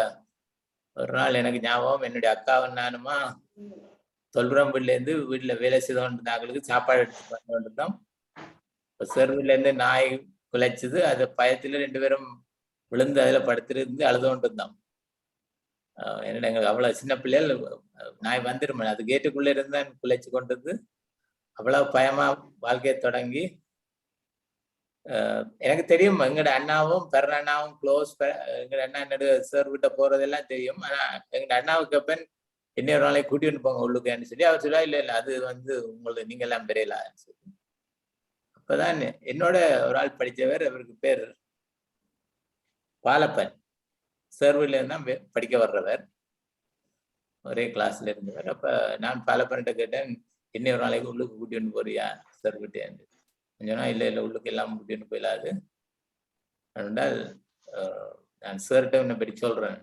ஒரு நாள் எனக்கு ஞாபகம், என்னுடைய அக்காவும் நானுமா தொல்புரம் வீட்டுல இருந்து வீட்டுல வேலை செய்து கொண்டிருந்தாங்களுக்கு சாப்பாடு எடுத்து வந்து கொண்டிருந்தோம். செர்வுல இருந்து நாய் குலைச்சது, அது பயத்துல 2 பேரும் விழுந்து அதுல படுத்திருந்து அழுது கொண்டு இருந்தான். என்னடா எங்களுக்கு அவ்வளவு சின்ன பிள்ளைகள், நாய் வந்துருமே, அது கேட்டுக்குள்ள இருந்தா குலைச்சு கொண்டது. அவ்வளவு பயமா வாழ்க்கையை தொடங்கி, எனக்கு தெரியும் எங்கட அண்ணாவும் பெரணாவும் க்ளோஸ். எங்கட அண்ணா என்னோட சார் விட்ட போறதெல்லாம் தெரியும். ஆனா எங்கட அண்ணாவுக்கு அப்பன் என்ன ஒரு நாளைக்கு கூட்டிட்டு போங்க உள்ளுக்குன்னு சொல்லி அவர் சொல்லுவா, இல்ல அது உங்களுக்கு நீங்க எல்லாம் பெரியலான்னு சொல்லி. அப்பதான் என்னோட ஒரு ஆள் படிச்சவர், அவருக்கு பேர் பாலப்பன், சேர்வில தான் படிக்க வர்றவர், ஒரே கிளாஸ்ல இருந்தவர். அப்ப நான் பாலப்பன்கிட்ட கேட்டேன், என்ன ஒரு நாளைக்கு உள்ளுக்கு கூட்டிட்டு போறியா சார் விட்டேன். கொஞ்சம் இல்ல உள்ளுக்கு எல்லாம் கூட்டிட்டு போயிடாது என்றால், நான் சார்கிட்ட உன்னை பற்றி சொல்றேன்.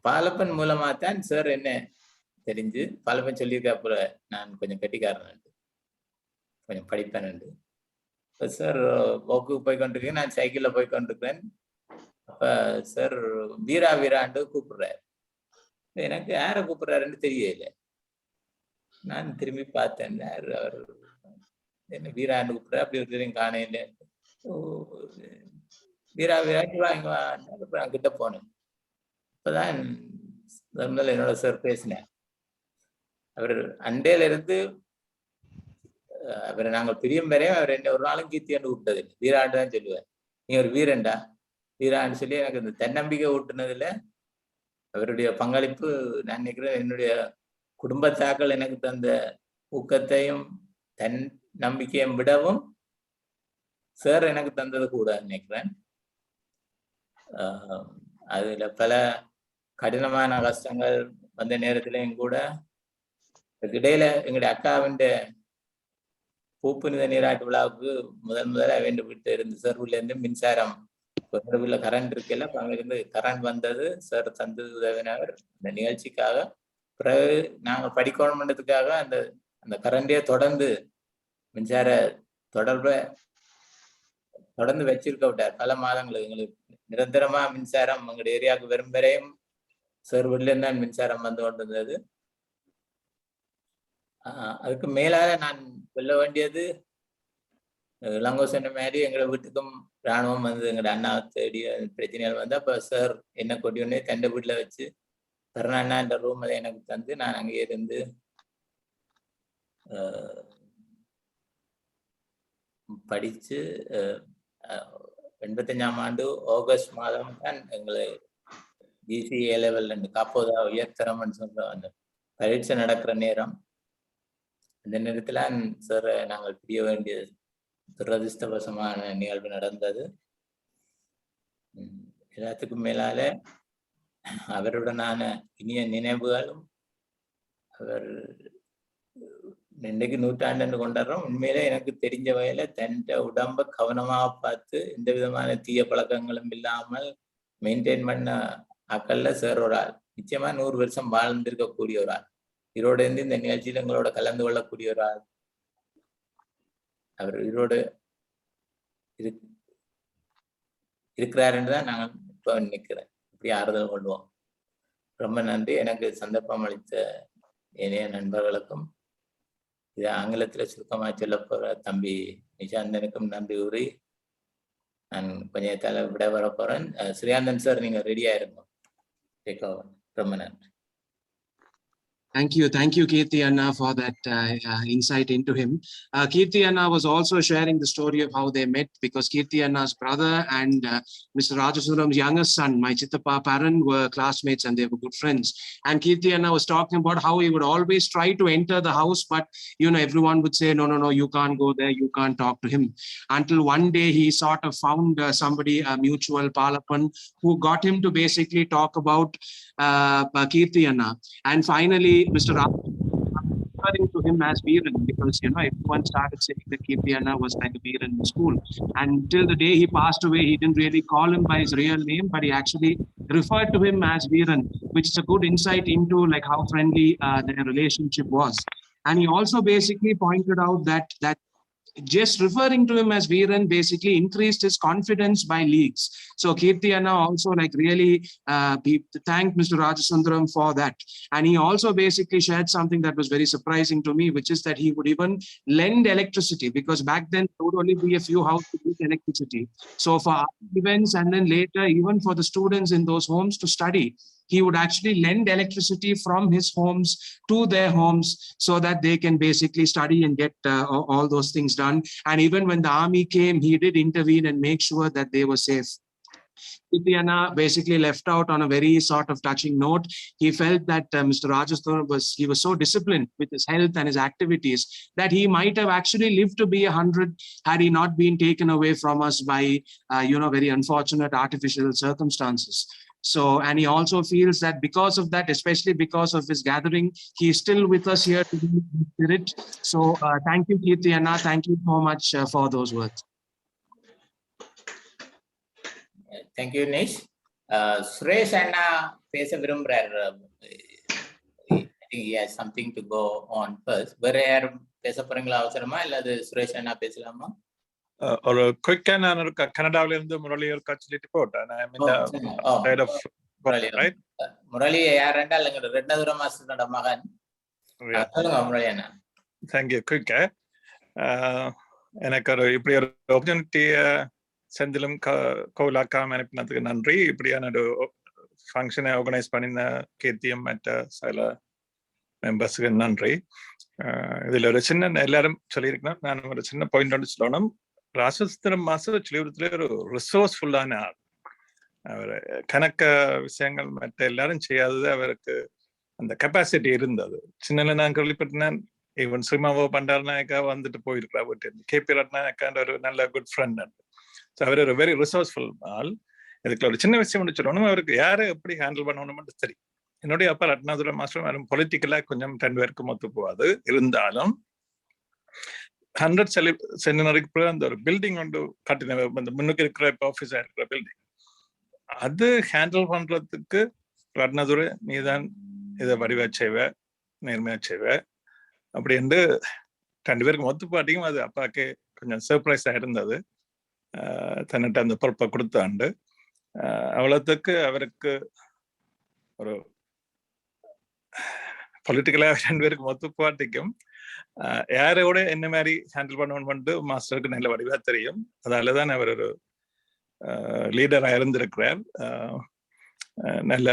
பாலப்பன் மூலமா தான் சார் என்ன தெரிஞ்சு, பாலப்பன் சொல்லியிருக்கா போல நான் கொஞ்சம் கட்டிக்காரன், கொஞ்சம் படிப்பேன். சார் போக்குக்கு போய் கொண்டிருக்கேன், நான் சைக்கிள்ல போய் கொண்டிருக்கிறேன். அப்ப சார் வீரா வீராண்டு கூப்பிடுறாரு. எனக்கு யாரை கூப்பிடுறாருன்னு தெரியல. நான் திரும்பி பார்த்தேன், அவர் என்ன வீராண்டு கூப்பிடுறாரு, அப்படி ஒரு காணையில வீரா வீராண்டு வாங்க நான் கிட்ட போனேன். இப்பதான் என்னோட சார் பேசினேன். அவர் அண்டையில இருந்து அவரை நாங்கள் பிரியும் வரையும் அவர் என்ன ஒரு நாளும் கீர்த்தியாண்டு விட்டது இல்லை, வீராண்டு தான் சொல்லுவார். நீ ஒரு வீரண்டா வீரான்னு சொல்லி எனக்கு இந்த தன்னம்பிக்கை ஊட்டுனதுல அவருடைய பங்களிப்பு நான் நினைக்கிறேன். என்னுடைய குடும்பத்தாக்கள் எனக்கு தந்த ஊக்கத்தையும் தன் நம்பிக்கையும் விடவும் சார் எனக்கு தந்தது கூட நினைக்கிறேன். அதுல பல கடினமான கஷ்டங்கள் வந்த நேரத்திலையும் கூட இடையில எங்களுடைய அக்காவின் பூப்புனித நீராட்டு விழாவுக்கு முதல்ல வேண்டு விட்டு இருந்து சர்வுல இருந்து மின்சாரம் கரண்ட் இருக்குல்ல, அங்கிருந்து கரண்ட் வந்தது, சார் தந்தது உதவினவர் அந்த நிகழ்ச்சிக்காக. பிறகு நாங்கள் படிக்கணும்ன்றதுக்காக அந்த அந்த கரண்டே தொடர்ந்து மின்சார தொடர்பை தொடர்ந்து வச்சிருக்க விட்டார் பல மாதங்களுக்கு. எங்களுக்கு நிரந்தரமா மின்சாரம் எங்களுடைய ஏரியாவுக்கு வரும் வரையும் சர்வர்ல தான் மின்சாரம் வந்து கொண்டிருந்தது. அதுக்கு மேலாக நான் சொல்ல வேண்டியது, இளங்கோ சொன்ன மாதிரி எங்களை வீட்டுக்கும் ராணுவம் வந்து எங்களோட அண்ணா தேடி பிரச்சனைகள் வந்து, அப்ப சார் என்ன கொட்டி ஒன்னே தண்டை வீட்டுல வச்சு கருணா என்ற ரூம் அதை எனக்கு தந்து நான் அங்கே இருந்து படிச்சு 85ஆம் ஆண்டு ஆகஸ்ட் மாதம் தான் எங்களை பிசிஏ லெவல் காப்போதா உயர்தரம்னு சொல்ற அந்த பரீட்சை நடக்கிற நேரம். அந்த நேரத்துல சார் நாங்கள் பிரிய வேண்டிய துரதிருஷ்டவசமான நிகழ்வு நடந்தது. எல்லாத்துக்கும் மேலால அவருடனான இனிய நினைவுகளும், அவர் இன்றைக்கு 100 கொண்டாடுறோம். உண்மையிலே எனக்கு தெரிஞ்ச வகையில தன் உடம்ப கவனமாக பார்த்து எந்த விதமான தீய பழக்கங்களும் இல்லாமல் மெயின்டைன் பண்ண ஆக்கள்ல சார் ஒரு ஆள். நிச்சயமா 100 வருஷம் வாழ்ந்திருக்கக்கூடிய ஒரு ஆள். ஈரோடு இருந்து இந்த நிகழ்ச்சியில் எங்களோட கலந்து கொள்ளக்கூடிய ஒரு ஆள். அவர் ஈரோடு இருக்கிறாருன்னு தான் நாங்கள் இப்போ நிற்கிறேன். இப்படி ஆறுதல் கொள்வோம். ரொம்ப நன்றி. எனக்கு சந்தர்ப்பம் அளித்த இணைய நண்பர்களுக்கும், இது ஆங்கிலத்துல சுருக்கமாக சொல்ல போற தம்பி நிஷாந்தனுக்கும் நன்றி கூறி நான் கொஞ்சம் விட வர போறேன். ஸ்ரீயாந்தன் சார், நீங்க ரெடியா இருங்க. ரொம்ப நன்றி. Thank you, Kirti Anna, for that insight into him. Kirti Anna was also sharing the story of how they met, because Kirti Anna's brother and Mr. Rajasundaram's youngest son, my Chittappa Paran, were classmates and they were good friends. And Kirti Anna was talking about how he would always try to enter the house, but everyone would say, no, you can't go there, you can't talk to him. Until one day he sort of found somebody, a mutual Palapan, who got him to basically talk about Kirti Anna. And finally, Mr. Ram referring to him as Veeran, because everyone started saying that Kirti Anna was like a Veeran in school. And till the day he passed away, he didn't really call him by his real name, but he actually referred to him as Veeran, which is a good insight into like how friendly their relationship was. And he also basically pointed out that just referring to him as Veeran basically increased his confidence by leagues. So Kirti Anna also like really thanked Mr. Rajasundaram for that. And he also basically shared something that was very surprising to me, which is that he would even lend electricity, because back then there would only be a few houses with electricity. So for events and then later, even for the students in those homes to study, he would actually lend electricity from his homes to their homes so that they can basically study and get all those things done. And even when the army came, he did intervene and make sure that they were safe. Kittiana basically left out on a very sort of touching note. He felt that Mr. Rajasundaram was so disciplined with his health and his activities that he might have actually lived to be 100 had he not been taken away from us by very unfortunate artificial circumstances. So, and he also feels that because of that, especially because of his gathering, he is still with us here to be in spirit. So, thank you, Kirti Anna. Thank you so much for those words. Thank you, Nish. Suresh Anna பேச விரும்புறார். I think he has something to go on first. வேற யாரும் பேச போறீங்களா அவசரமா, இல்லது சுரேஷ் அண்ணா பேசலாமா? ஒரு குயிக்கா நான் ஒரு கனடாவில இருந்து முரளி ஒரு சொல்லிட்டு போட்டேன். முரளி யாருண்டா இல்லைங்க ரெட்டதுர மாஸ்டரோட மகன். சொல்லுங்க முரளி அண்ணா. தேங்க்யூ. குயிக்கா எனக்கு ஒரு இப்படி ஒரு ஆப்பர்ச்சுனிட்டிய செந்திலும் கோவிலாக்காம அனுப்பினதுக்கு நன்றி. இப்படியான ஒரு ஃபங்க்ஷனை ஆர்கனைஸ் பண்ணின கீர்த்தியும் மற்ற சில மெம்பர்ஸுக்கு நன்றி. இதுல ஒரு சின்ன எல்லாரும் சொல்லியிருக்கணும், நான் ஒரு சின்ன பாயிண்ட் ஒன்று சொல்லணும். ராஜசுந்தரம் மாஸ்டர் சொல்லிவிடத்துல ஒரு ரிசோர்ஸ்ஃபுல்லான ஆள். அவர் கணக்க விஷயங்கள் மற்ற எல்லாரும் செய்யாதது அவருக்கு அந்த கெப்பாசிட்டி இருந்தது. சின்ன நான் கேள்விப்பட்டேன், ஈவன் சினிமாவோ பண்டாரநாயக்கா வந்துட்டு போயிருக்கிறா வீட்டு கேபி ரத்னாயக்கான்ற ஒரு நல்ல குட் ஃப்ரெண்ட். அவர் ஒரு வெரி ரிசோர்ஸ்ஃபுல் ஆள். இதுக்குள்ள ஒரு சின்ன விஷயம் ஒன்று சொல்லணும், அவருக்கு யாரை எப்படி ஹேண்டில் பண்ணணும்னு தெரியும். என்னுடைய அப்பா ரத்னாதுர மாஸ்டர் வெறும் பொலிட்டிக்கலா கொஞ்சம் 10 பேருக்கு ஒத்து போகாது. இருந்தாலும் 100 சென்டினரிக்கு அந்த ஒரு பில்டிங் ஒன்று கட்டின, அந்த முன்னுக்கு இருக்கிற ஆஃபீஸா இருக்கிற பில்டிங், அது ஹேண்டில் பண்றதுக்கு ரத்னாதுரை நீதான் இதை வடிவா செய்வ, நேர்மையா செய்வ அப்படி என்று 2 பேருக்கு ஒத்து பாட்டியும் அது அப்பாவுக்கு கொஞ்சம் சர்ப்ரைஸா இருந்தது. தன்னிட்ட அந்த பொறுப்பை கொடுத்தாண்டு அவ்வளவுக்கு அவருக்கு ஒரு பொலிட்டிக்கலா 2 பேருக்கு ஒத்து பாட்டிக்கும் யாரோட என்ன மாதிரி ஹேண்டில் பண்ணணும்னு மாஸ்டருக்கு நல்ல வடிவா தெரியும். அதாலதான் அவர் ஒரு லீடரா இருந்திருக்கிறார். நல்ல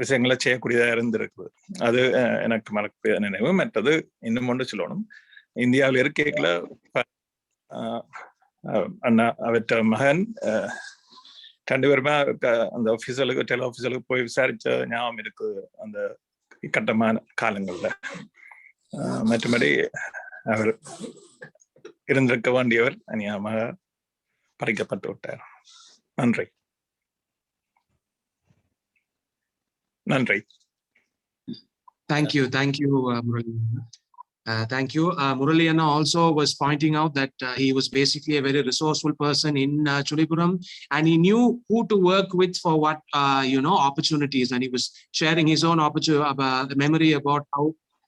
விஷயங்களை செய்யக்கூடியதா இருந்திருக்குது. அது எனக்கு மறக்க நினைவு. மற்றது இன்னும் ஒன்று சொல்லணும், இந்தியாவில் இருக்கைக்குள்ள அண்ணா அவற்ற மகன் 2 பேருமே அந்த ஆபீஸர்களுக்கு டெல ஆபீஸர்களுக்கு போய் விசாரிச்ச ஞாபகம் இருக்கு அந்த இக்கட்டமான காலங்கள்ல. மற்றபடி அவர் இருந்திருக்க வேண்டியவர் அநியாயமாக பறிக்கப்பட்டு விட்டார். நன்றி. நன்றி. Thank you, Murali. Thank you. Murali Anna also was pointing out that he was basically a very resourceful person in Chulipuram, and he knew who to work with for what opportunities, and he was sharing his own memory about how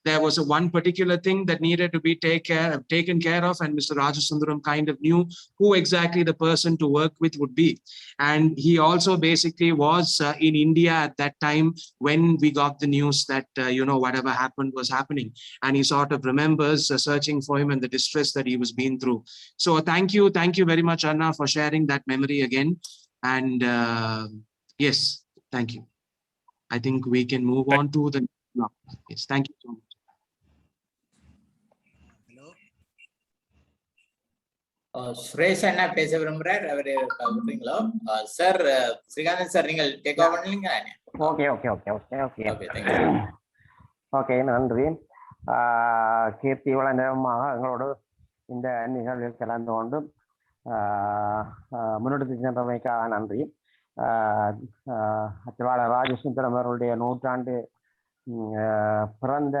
there was one particular thing that needed to be taken care of, and Mr. Rajasundaram kind of knew who exactly the person to work with would be. And he also basically was in India at that time when we got the news that whatever happened was happening, and he sort of remembers searching for him and the distress that he was being through. So thank you very much, Anna, for sharing that memory again. And yes, thank you. I think we can move on to the next block. Yes, thank you so much. Suresh அண்ணா பேச விரும்புறார், அவரு விடுறீங்களோ? Sir Srikanthan sir, நீங்கள் take over பண்ணீங்களா? Okay, நன்றி. கீர்த்தி இவ்வளவு நேரமாக எங்களோடு இந்த நிகழ்வில் கலந்து கொண்டு முன்னெடுத்து சென்றமைக்காக நன்றி. அச்சவாளர் ராஜசுந்தரம் அவர்களுடைய 100ஆண்டு பிறந்த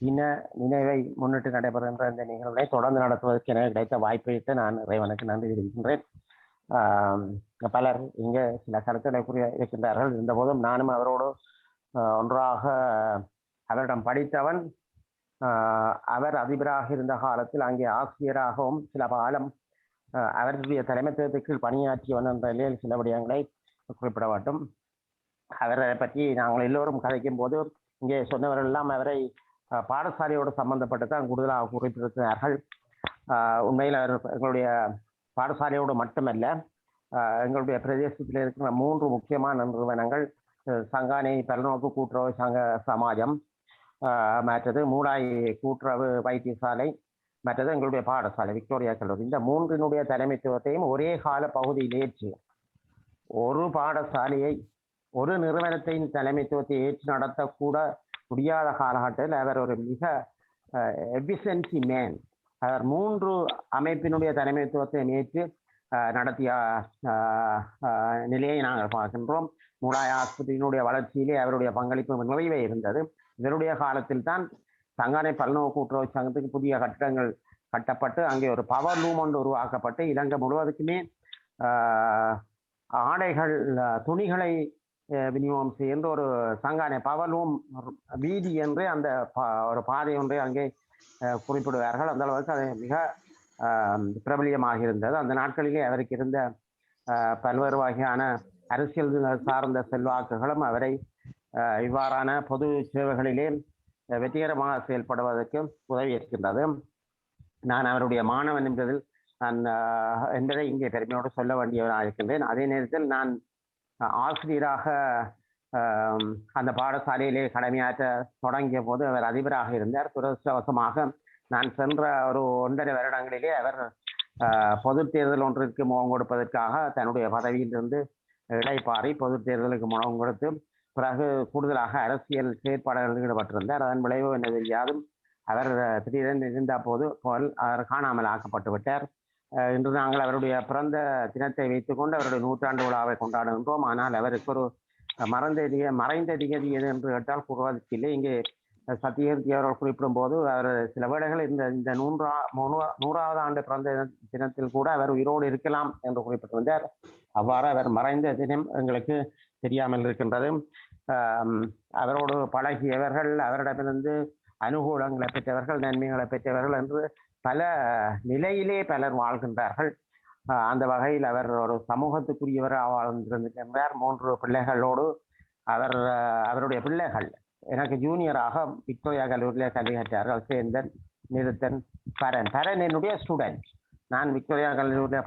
தின நினைவை முன்னிட்டு நடைபெறுகின்ற இந்த நிகழ்வை தொடர்ந்து நடத்துவதற்கு எனக்கு கிடைத்த வாய்ப்பளித்து நான் இறைவனுக்கு நன்றி தெரிவிக்கின்றேன். பலர் இங்கே சில கருத்துக்களை கூறி இருக்கின்றார்கள். இருந்தபோதும் நானும் அவரோடு ஒன்றாக அவரிடம் படித்தவன், அவர் அதிபராக இருந்த காலத்தில் அங்கே ஆசிரியராகவும் சில காலம் அவருடைய தலைமைத்துவத்துக்கு பணியாற்றியவன் என்ற நிலையில் சில விடயங்களை குறிப்பிட வேண்டும். அவரை பற்றி நாங்கள் எல்லோரும் கதைக்கும் போது இங்கே சொன்னவர்கள் எல்லாம் அவரை பாடசாலையோடு சம்பந்தப்பட்டு தான் கூடுதலாக குறிப்பிட்டிருக்கிறார்கள். உண்மையில் அவர் எங்களுடைய பாடசாலையோடு மட்டுமல்ல, எங்களுடைய பிரதேசத்தில் இருக்கிற 3 முக்கியமான நிறுவனங்கள் சங்கானை பல்நோக்கு கூட்டுறவு சங்க சமாஜம், மற்றது மூடாய் கூட்டுறவு வைத்தியசாலை, மற்றது எங்களுடைய பாடசாலை விக்டோரியா கல்லூரி, இந்த 3னுடைய தலைமைத்துவத்தையும் ஒரே கால பகுதியில் ஏற்று ஒரு பாடசாலையை ஒரு நிறுவனத்தின் தலைமைத்துவத்தை ஏற்று நடத்தக்கூட முடியாத காலகட்டத்தில் அவர் ஒரு மிக எஃபிஷியன்சி மேன். அவர் 3 அமைப்பினுடைய தலைமைத்துவத்தை ஏற்று நடத்திய நிலையை நாங்கள் பார்க்கின்றோம். மூடாய் ஆஸ்பத்திரியினுடைய வளர்ச்சியிலே அவருடைய பங்களிப்பு நிறைவே இருந்தது. இதனுடைய காலத்தில் தான் சங்கானை பல்நோக்கு கூட்டுறவு சங்கத்துக்கு புதிய கட்டிடங்கள் கட்டப்பட்டு அங்கே ஒரு பவர் லூம் ஒன்று உருவாக்கப்பட்டு இலங்கை முழுவதுக்குமே ஆடைகள் துணிகளை விநியோகம் செய்கின்ற ஒரு சங்கானை பவர் லூம் வீதி என்று அந்த ஒரு பாதை ஒன்றை அங்கே குறிப்பிடுவார்கள். அந்த அளவுக்கு அது மிக பிரபலியமாக இருந்தது. அந்த நாட்களிலே அவருக்கு இருந்த பல்வேறு வகையான அரசியல் சார்ந்த செல்வாக்குகளும் அவரை இவ்வாறான பொது சேவைகளிலே வெற்றிகரமாக செயல்படுவதற்கு உதவி இருக்கின்றது. நான் அவருடைய மாணவன் என்பதை இங்கே பெருமையோடு சொல்ல வேண்டியவனாக இருக்கின்றேன். அதே நேரத்தில் நான் ஆசிரியராக அந்த பாடசாலையிலே கடமையாற்ற தொடங்கிய போது அவர் அதிபராக இருந்தார். துரதிர்ஷ்டவசமாக நான் சென்ற ஒரு 1.5 வருடங்களிலே அவர் பொது தேர்தல் ஒன்றிற்கு முகம் கொடுப்பதற்காக தன்னுடைய பதவியிலிருந்து இடைப்பாறி பொது தேர்தலுக்கு முகம் கொடுத்து பிறகு கூடுதலாக அரசியல் செயற்பாடுகளில் ஈடுபட்டிருந்தார். அதன் விளைவு என்ன தெரியாதும் அவர் திடீரென்று இருந்த போது அவர் காணாமல் ஆக்கப்பட்டு விட்டார். இன்று நாங்கள் அவருடைய பிறந்த தினத்தை வைத்துக்கொண்டு அவருடைய 100ஆண்டு விழாவை கொண்டாடுகின்றோம். ஆனால் அவருக்கு ஒரு மறைந்த திகதி எது என்று கேட்டால் கூறுவதற்கில்லை. இங்கே சத்தியகீர்த்தி அவர்கள் குறிப்பிடும் போது அவர் சில வேளைகள் இந்த 100ஆவது ஆண்டு பிறந்த தினத்தில் கூட அவர் உயிரோடு இருக்கலாம் என்று குறிப்பிட்டிருந்தார். அவ்வாறு அவர் மறைந்த தினம் எங்களுக்கு தெரியாமல் இருக்கின்றது. அவரோடு பழகியவர்கள், அவரிடமிருந்து அனுகூலங்களை பெற்றவர்கள், நன்மைகளை பெற்றவர்கள் என்று பல நிலையிலே பலர் வாழ்கின்றார்கள். அந்த வகையில் அவர் ஒரு சமூகத்துக்குரியவராக வாழ்ந்திருக்கின்றார். 3 பிள்ளைகளோடு அவருடைய பிள்ளைகள் எனக்கு ஜூனியராக விக்டோரியா கல்லூரியில் கல்வி கற்றார்கள். சேந்தன், நிருத்தன், பரன் என்னுடைய ஸ்டூடெண்ட். நான் விக்டோரியா கல்லூரியில்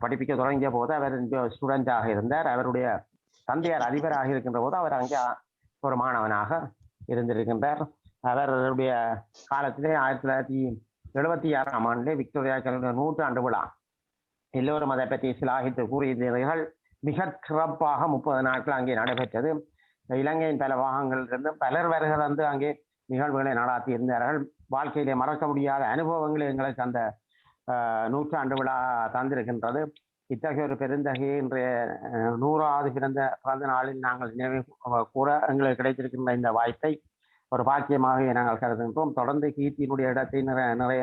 படிப்பிக்க தொடங்கிய போது அவர் ஸ்டூடெண்டாக இருந்தார். அவருடைய தந்தையார் அதிபராக இருக்கின்ற போது அவர் அங்கே ஒரு மாணவனாக இருந்திருக்கின்றார். அவருடைய காலத்திலே 1976ஆம் ஆண்டிலே விக்டோரியா கல்லூரி 100ஆண்டு விழா எல்லோரும் அதை பற்றி சிலாகித்து கூறியிருந்தீர்கள். மிக சிறப்பாக 30 நாட்கள் அங்கே நடைபெற்றது. இலங்கையின் பல பாகங்களிலிருந்து பலர் வருகை வந்து அங்கே நிகழ்வுகளை நடாத்தி இருந்தார்கள். வாழ்க்கையிலே மறக்க முடியாத அனுபவங்களை எங்களுக்கு அந்த 100ஆண்டு விழா தந்திருக்கின்றது. இத்தகைய ஒரு பெருந்தகையை இன்றைய 100ஆவது பிறந்த நாளில் நாங்கள் நினைவு கூற எங்களுக்கு கிடைத்திருக்கின்ற இந்த வாய்ப்பை ஒரு பாக்கியமாக நாங்கள் கருதுகின்றோம். தொடர்ந்து கீர்த்தியினுடைய இடத்தை நிறைய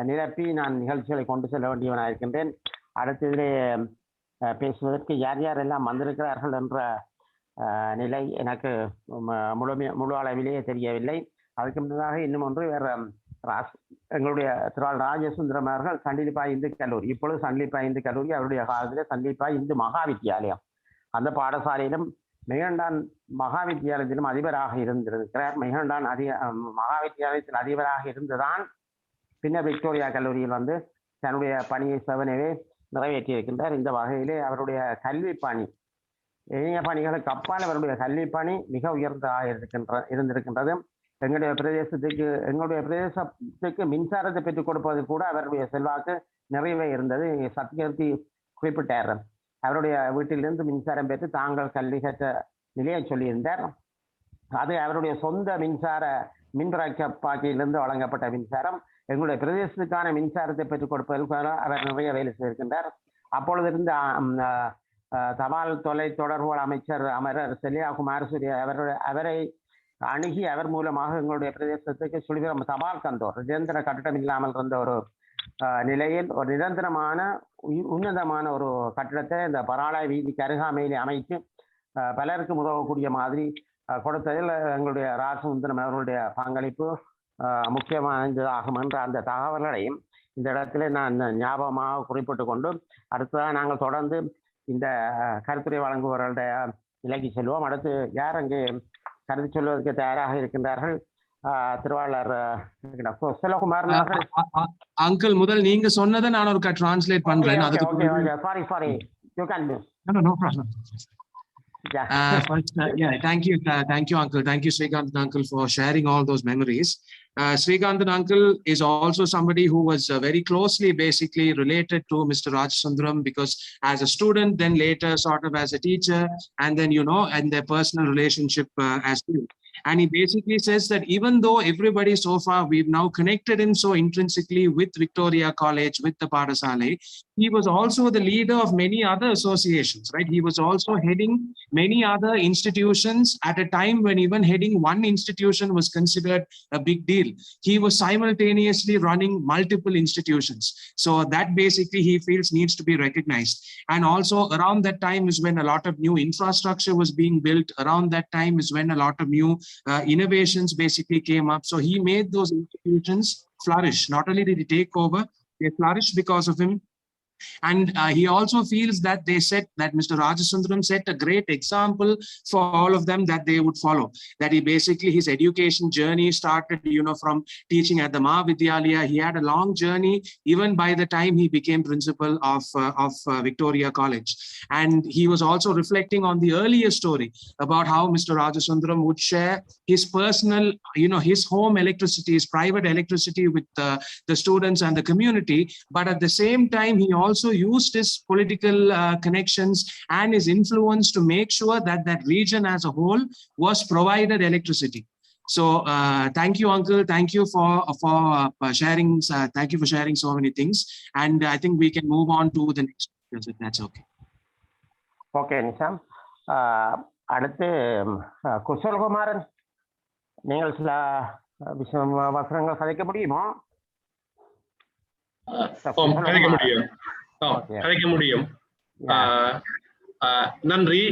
நிரப்பி நான் நிகழ்ச்சிகளை கொண்டு செல்ல வேண்டியவனாக இருக்கின்றேன். அடுத்ததிலே பேசுவதற்கு யார் யாரெல்லாம் வந்திருக்கிறார்கள் என்ற நிலை எனக்கு முழு அளவிலேயே தெரியவில்லை. அதுக்கு முன்னதாக இன்னும் ஒன்று எங்களுடைய திரு ராஜசுந்தரம் அவர்கள் சண்டிலிப்பாய் இந்து கல்லூரி, இப்பொழுது சண்டிலிப்பாய் இந்து கல்லூரி, அவருடைய காலத்தில் சண்டிலிப்பாய் இந்து மகா வித்தியாலயம், அந்த பாடசாலையிலும் மெகண்டான் மகா வித்தியாலயத்திலும் அதிபராக இருந்திருக்கிறார். மெகண்டான் மகா வித்தியாலயத்தில் அதிபராக இருந்துதான் பின்னர் விக்டோரியா கல்லூரியில் வந்து தன்னுடைய பணியை செவனவே நிறைவேற்றியிருக்கின்றார். இந்த வகையிலே அவருடைய கல்வி பணி, இணைய பணிகளுக்கு அப்பால் அவருடைய கல்வி பணி மிக உயர்ந்ததாக இருந்திருக்கின்றது. எங்களுடைய பிரதேசத்துக்கு மின்சாரத்தை பெற்றுக் கொடுப்பது கூட அவருடைய செல்வாக்கு நிறைவே இருந்தது. சத்தியகீர்த்தி குறிப்பிட்டார், அவருடைய வீட்டிலிருந்து மின்சாரம் பெற்று தாங்கள் கல்வி கற்ற நிலையை சொல்லியிருந்தார். அது அவருடைய சொந்த மின்பிறப்பாக்கியிலிருந்து வழங்கப்பட்ட மின்சாரம். எங்களுடைய பிரதேசத்துக்கான மின்சாரத்தை பெற்றுக் கொடுப்பதற்காக அவர் நிறைய வேலை செய்திருக்கின்றார். அப்பொழுது இருந்த தபால் தொலை தொடர்புகள் அமைச்சர் அமரர் செல்லியாகுமார் சூரிய அவரை அணுகி அவர் மூலமாக எங்களுடைய பிரதேசத்துக்கு சுழிபுரம் தபால் கந்தோர் நிரந்தர கட்டடம் இல்லாமல் இருந்த ஒரு நிலையில் ஒரு நிரந்தரமான உன்னதமான ஒரு கட்டிடத்தை இந்த பராளாய் வீதிக்கு அருகாமையிலே அமைத்து பலருக்கும் உதவக்கூடிய மாதிரி கொடுத்ததில் எங்களுடைய ராஜசுந்தரம் அவர்களுடைய பங்களிப்பு முக்கியமானதாகும் என்ற அந்த தகவல்களையும் இந்த இடத்துல நான் ஞாபகமாக குறிப்பிட்டு கொண்டு அடுத்ததாக நாங்கள் தொடர்ந்து இந்த கருத்துரை வழங்குபவர்களுடைய நிலைக்கு செல்வோம். அடுத்து யார் அங்கே கருத்து சொல்வதற்கு தயாராக இருக்கின்றார்கள்? திருவாளர் செல்வகுமார் அங்கிள், முதல் நீங்க சொன்னதை நான் ஒரு டிரான்ஸ்லேட் பண்றேன். Sorry you can no problem. First, thank you uncle, thank you Srikanth uncle for sharing all those memories. Srikanth uncle is also somebody who was very closely basically related to Mr. Rajasundaram, because as a student, then later sort of as a teacher, and then and their personal relationship as well. And he basically says that even though everybody so far, we've now connected him so intrinsically with Victoria College, with the Padasale, he was also the leader of many other associations, right? He was also heading many other institutions at a time when even heading one institution was considered a big deal. He was simultaneously running multiple institutions. So that basically he feels needs to be recognized. And also around that time is when a lot of new infrastructure was being built. Around that time is when a lot of new innovations basically came up. So he made those institutions flourish. Not only did he take over, they flourished because of him. And he also feels that Mr. Rajasundaram set a great example for all of them that they would follow. That he basically, his education journey started, from teaching at the Mahavidyalaya. He had a long journey, even by the time he became principal of Victoria College. And he was also reflecting on the earlier story about how Mr. Rajasundaram would share his personal, his home electricity, his private electricity with the students and the community. But at the same time, he also used his political connections and his influence to make sure that that region as a whole was provided electricity. So thank you, uncle. Thank you for sharing. Thank you for sharing so many things. And I think we can move on to the next speakers, if that's okay. Okay, Nisham. அடுத்து குசல்குமாரன், நீங்கள் சில வசனங்கள் கதைக்க முடியுமா? கதைக்க முடியும். நன்றி.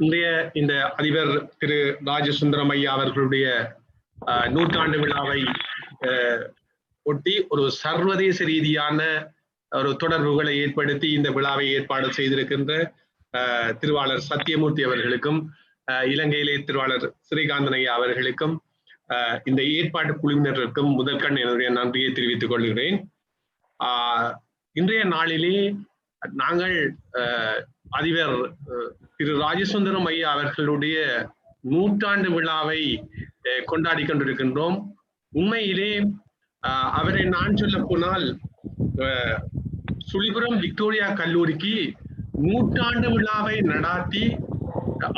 இன்றைய இந்த அதிபர் திரு ராஜசுந்தரம் ஐயா அவர்களுடைய நூற்றாண்டு விழாவை ஒட்டி ஒரு சர்வதேச ரீதியான ஒரு தொடர்புகளை ஏற்படுத்தி இந்த விழாவை ஏற்பாடு செய்திருக்கின்ற திருவாளர் சத்தியமூர்த்தி அவர்களுக்கும் இலங்கையிலே திருவாளர் ஸ்ரீகாந்தன் ஐயா அவர்களுக்கும் இந்த ஏற்பாட்டு குழுவினருக்கும் முதற்கண் என்னுடைய நன்றியை தெரிவித்துக் கொள்கிறேன். இன்றைய நாளிலே நாங்கள் அதிபர் திரு ராஜசுந்தரம் ஐயா அவர்களுடைய நூற்றாண்டு விழாவை கொண்டாடி கொண்டிருக்கின்றோம். உண்மையிலே அவரை நான் சொல்ல போனால் சுழிபுரம் விக்டோரியா கல்லூரிக்கு நூற்றாண்டு விழாவை நடாத்தி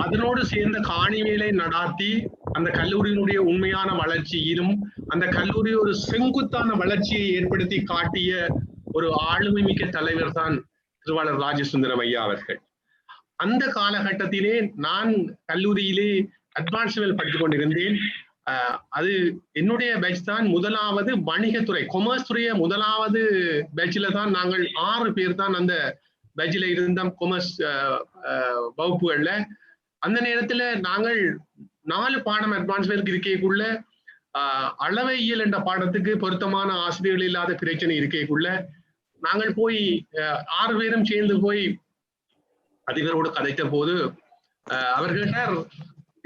அதனோடு சேர்ந்த காணி வேலை நடாத்தி அந்த கல்லூரியினுடைய உண்மையான வளர்ச்சியிலும் அந்த கல்லூரி ஒரு செங்குத்தான வளர்ச்சியை ஏற்படுத்தி காட்டிய ஒரு ஆளுமை மிக்க தலைவர் தான் திருவாளர் ராஜசுந்தரம் ஐயா அவர்கள். அந்த காலகட்டத்திலே நான் கல்லூரியிலே அட்வான்ஸ் லெவல் படித்துக் கொண்டிருந்தேன். அது என்னுடைய பேட்ச் தான். முதலாவது வணிகத்துறை, கொமர்ஸ் துறைய முதலாவது பேட்சில தான் நாங்கள் 6 பேர் தான் அந்த பேட்சில இருந்தோம், கொமர்ஸ் வகுப்புகள்ல. அந்த நேரத்துல நாங்கள் 4 பாடம் அட்வான்ஸ் லெவலுக்கு இருக்கேக்குள்ள அளவையியல் என்ற பாடத்துக்கு பொருத்தமான ஆசிரியர்கள் இல்லாத பிரச்சனை இருக்கேக்குள்ள நாங்கள் போய் 6 பேரும் சேர்ந்து போய் அதிபரோடு கதைத்த போது அவர் கேட்டார்,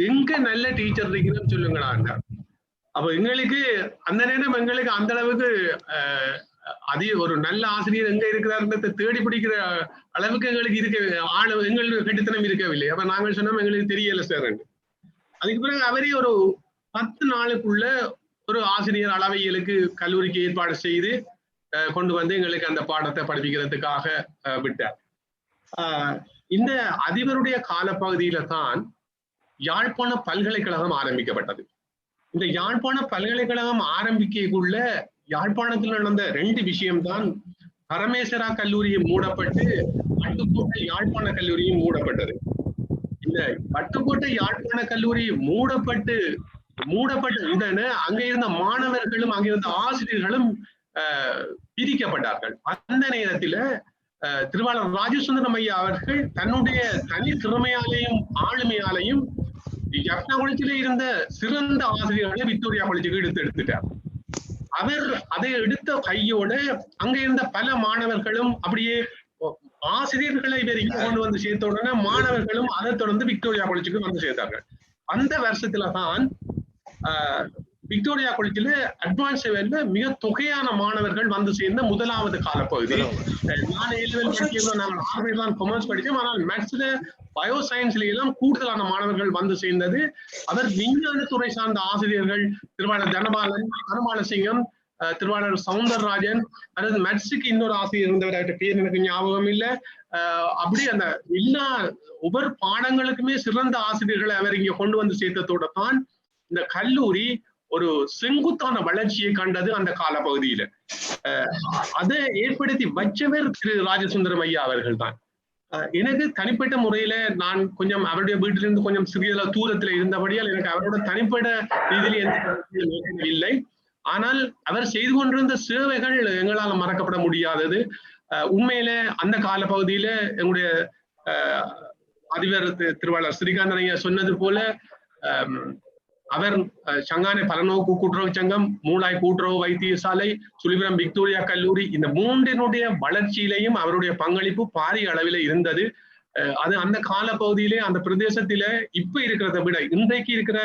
எங்க நல்ல டீச்சர் இருக்கீங்கன்னு சொல்லுங்களா. அப்ப எங்களுக்கு அந்த நேரம் எங்களுக்கு அந்த அளவுக்கு ஒரு நல்ல ஆசிரியர் எங்க இருக்கிறாருன்றதை தேடி பிடிக்கிற அளவுக்கு எங்களுக்கு எங்களுக்கு கட்டித்தனம் இருக்கவில்லை. அப்ப நாங்கள் சொன்னோம் எங்களுக்கு தெரியல சார். அதுக்கு பிறகு அவரே ஒரு 10 நாளுக்குள்ள ஒரு ஆசிரியர் அளவையியலுக்கு கல்லூரிக்கு ஏற்பாடு செய்து கொண்டு வந்து எங்களுக்கு அந்த பாடத்தை படிப்பிக்கிறதுக்காக விட்டார். இந்த அதிபருடைய காலப்பகுதியில தான் யாழ்ப்பாண பல்கலைக்கழகம் ஆரம்பிக்கப்பட்டது. இந்த யாழ்ப்பாண பல்கலைக்கழகம் ஆரம்பிக்கக்குள்ள யாழ்ப்பாணத்தில் நடந்த 2 விஷயம்தான். பரமேஸ்வரா கல்லூரியும் மூடப்பட்டு பட்டுக்கோட்டை யாழ்ப்பாண கல்லூரியும் மூடப்பட்டது. இந்த பட்டுக்கோட்டை யாழ்ப்பாண கல்லூரி மூடப்பட்ட உடனே அங்க இருந்த மாணவர்களும் அங்கிருந்த ஆசிரியர்களும் பிரிக்கப்பட்டார்கள். அந்த நேரத்துல திருவாளர் ராஜசுந்தரம் ஐயா அவர்கள் தன்னுடைய தனி திறமையாலேயும் ஆளுமையாலையும் ஜப்னா காலேஜில இருந்த சிறந்த ஆசிரியர்களை விக்டோரியா காலேஜுக்கு எடுத்துட்டார். அவர் அதை எடுத்த கையோட அங்க இருந்த பல மாணவர்களும் அப்படியே ஆசிரியர்களை இவர் இங்க கொண்டு வந்து சேர்த்த உடனே மாணவர்களும் அதை தொடர்ந்து விக்டோரியா காலேஜுக்கு வந்து சேர்த்தார்கள். அந்த வருஷத்துலதான் விக்டோரியா காலேஜில் அட்வான்ஸ் லெவல்ல மிக தொகையான மாணவர்கள் வந்து சேர்ந்த முதலாவது காலப்பகுதி. நான் A-level படிக்கிறப்ப நாங்கள் 6 பேர் தான் கொமர்ஸ் படித்தோம். ஆனால் மேத்ஸ்ல பயோ சயின்ஸ்ல எல்லாம் கூடுதலான மாணவர்கள் வந்து சேர்ந்தது. அவர் விஞ்ஞான துறை சார்ந்த ஆசிரியர்கள் திருவாளர் தனபாலன், அனுமானசிங்கம், திருவாளர் சவுந்தரராஜன், அதாவது மேத்ஸுக்கு இன்னொரு ஆசிரியர் இருந்தவர், பேர் எனக்கு ஞாபகம் இல்லை. அப்படி அந்த எல்லா ஒவ்வொரு பாடங்களுக்குமே சிறந்த ஆசிரியர்களை அவர் இங்க கொண்டு வந்து சேர்த்ததோட தான் இந்த கல்லூரி ஒரு செங்குத்தான வளர்ச்சியை கண்டது அந்த காலப்பகுதியில. அதை ஏற்படுத்தி வச்சவர் திரு ராஜசுந்தரம் ஐயா அவர்கள் தான். எனக்கு தனிப்பட்ட முறையில நான் கொஞ்சம் அவருடைய வீட்டிலிருந்து கொஞ்சம் சிறிய தூரத்துல இருந்தபடியால் எனக்கு அவரோட தனிப்பட்ட ரீதியில் எந்த இல்லை. ஆனால் அவர் செய்து கொண்டிருந்த சேவைகள் எங்களால் மறக்கப்பட முடியாதது. உண்மையில அந்த காலப்பகுதியில எங்களுடைய அதிபர் திருவாளர் ஸ்ரீகாந்தன் ஐயா சொன்னது போல அவர் சங்கானை பலநோக்கு கூட்டுறவு சங்கம், மூளாய் கூட்டுறவு வைத்தியசாலை, சுழிபுரம் விக்டோரியா கல்லூரி, இந்த மூன்றினுடைய வளர்ச்சியிலையும் அவருடைய பங்களிப்பு பாரிய அளவில் இருந்தது. அது அந்த காலப்பகுதியிலே அந்த பிரதேசத்தில இப்ப இருக்கிறத விட இன்றைக்கு இருக்கிற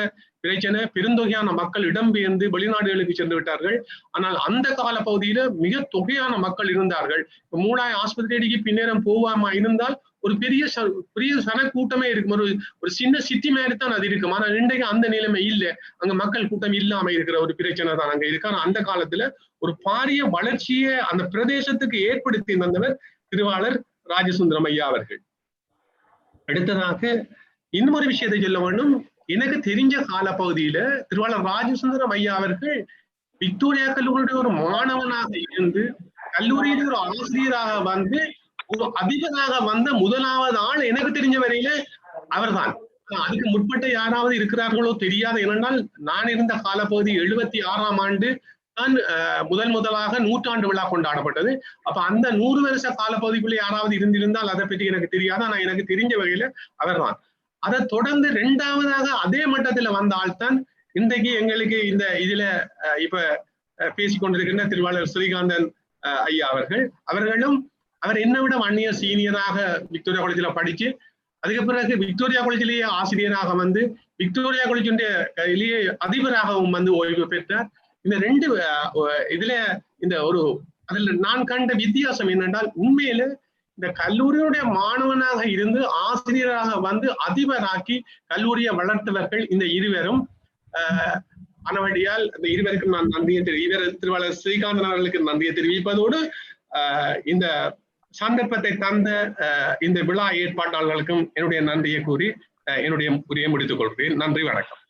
பிரச்சனை, பெருந்தொகையான மக்கள் இடம்பெயர்ந்து வெளிநாடுகளுக்கு சென்று விட்டார்கள். ஆனால் அந்த காலப்பகுதியில மிக தொகையான மக்கள் இருந்தார்கள். மூளாய் ஆஸ்பத்திரிக்கு பின்னேறம் போகாம இருந்தால் ஒரு பெரிய சன கூட்டமே இருக்கும். ஒரு சின்ன சிட்டி மாதிரி தான் அது இருக்கும். ஆனா இன்றைக்கு அந்த நிலைமை இல்லை. அங்க மக்கள் கூட்டம் இல்லாம இருக்கிற ஒரு பிரச்சனை தான் அங்க இருக்கு. ஆனா அந்த காலத்துல ஒரு பாரிய வளர்ச்சியை அந்த பிரதேசத்துக்கு ஏற்படுத்தி தந்தவர் திருவாளர் ராஜசுந்தரம் ஐயா அவர்கள். அடுத்ததாக இன்னொரு விஷயத்தை சொல்ல வேண்டும். எனக்கு தெரிஞ்ச காலப்பகுதியில திருவாளர் ராஜசுந்தரம் ஐயா அவர்கள் விக்டோரியா கல்லூரியுடைய ஒரு மாணவனாக இருந்து கல்லூரியில் ஒரு ஆசிரியராக வந்து ஒரு அதிபராக வந்த முதலாவது ஆள் எனக்கு தெரிஞ்ச வரையில அவர்தான். அதுக்கு முற்பட்ட யாராவது இருக்கிறார்களோ தெரியாது. ஏனென்றால் நான் இருந்த காலப்பகுதி 76ஆம் ஆண்டு தான் முதலாக 100ஆண்டு விழா கொண்டாடப்பட்டது. அப்ப அந்த 100 வருஷ காலப்பகுதிக்குள்ளே யாராவது இருந்திருந்தால் அதை பற்றி எனக்கு தெரியாது. ஆனா எனக்கு தெரிஞ்ச வகையில அவர்தான். அதை தொடர்ந்து 2ஆவதாக அதே மட்டத்துல வந்த ஆள் தான் இன்றைக்கு எங்களுக்கு இந்த இதுல இப்ப பேசிக்கொண்டிருக்கின்ற திருவாளர் ஸ்ரீகாந்தன் ஐயா அவர்களும் அவர் என்னை விட 1 year சீனியராக விக்டோரியா காலேஜில் படிச்சு அதுக்கு பிறகு விக்டோரியா காலேஜிலேயே ஆசிரியராக வந்து விக்டோரியா காலேஜிலேயே அதிபராகவும் வந்து ஓய்வு பெற்றார். இந்த 2 இதுல இந்த அதுல நான் கண்ட வித்தியாசம் என்னென்றால் உண்மையில இந்த கல்லூரியுடைய மாணவனாக இருந்து ஆசிரியராக வந்து அதிபராக்கி கல்லூரியை வளர்த்தவர்கள் இந்த இருவரும். ஆனவடியால் இந்த இருவருக்கும் நான் நன்றியை திருவாளர் ஸ்ரீகாந்தன் அவர்களுக்கு நன்றியை தெரிவிப்பதோடு இந்த சந்தர்ப்பத்தை தந்த இந்த விழா ஏற்பாட்டாளர்களுக்கும் என்னுடைய நன்றியை கூறி என்னுடைய உரையை முடித்துக் கொள்கிறேன். நன்றி, வணக்கம்.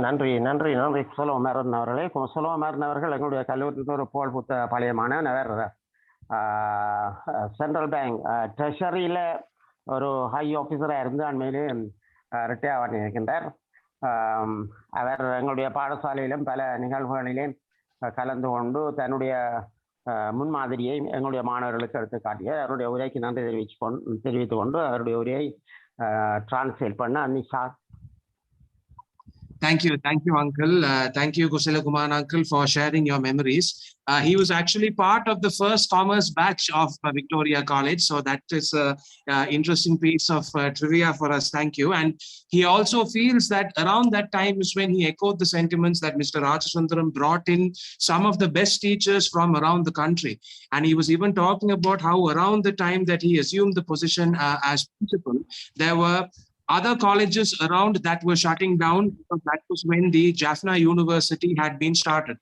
நன்றி நன்றி நன்றி சுலோமேரன் அவர்களே. சுலோமேரன் அவர்கள் எங்களுடைய கல்லூரிக்கு ஒரு புகழ் புத்த பழைய மாணவர். சென்ட்ரல் பேங்க் ட்ரெஷரியில ஒரு ஹை ஆஃபீஸராக இருந்து அண்மையிலே ரிட்டையர் பண்ணியிருக்கின்றார். அவர் எங்களுடைய பாடசாலையிலும் பல நிகழ்வுகளிலும் கலந்து கொண்டு தன்னுடைய முன்மாதிரியை எங்களுடைய மாணவர்களுக்கு எடுத்து காட்டிய அவருடைய உரைக்கு நன்றி தெரிவித்துக் கொண்டு அவருடைய உரையை டிரான்ஸ்லேட் பண்ண Nisha. Thank you, Uncle. Thank you, Kusala Kumar Uncle, for sharing your memories. He was actually part of the first commerce batch of Victoria College, so that is an interesting piece of trivia for us. Thank you. And he also feels that around that time is when he echoed the sentiments that Mr. Rajasundaram brought in some of the best teachers from around the country. And he was even talking about how around the time that he assumed the position as principal, there were other colleges around that were shutting down, because that was when the Jaffna University had been started.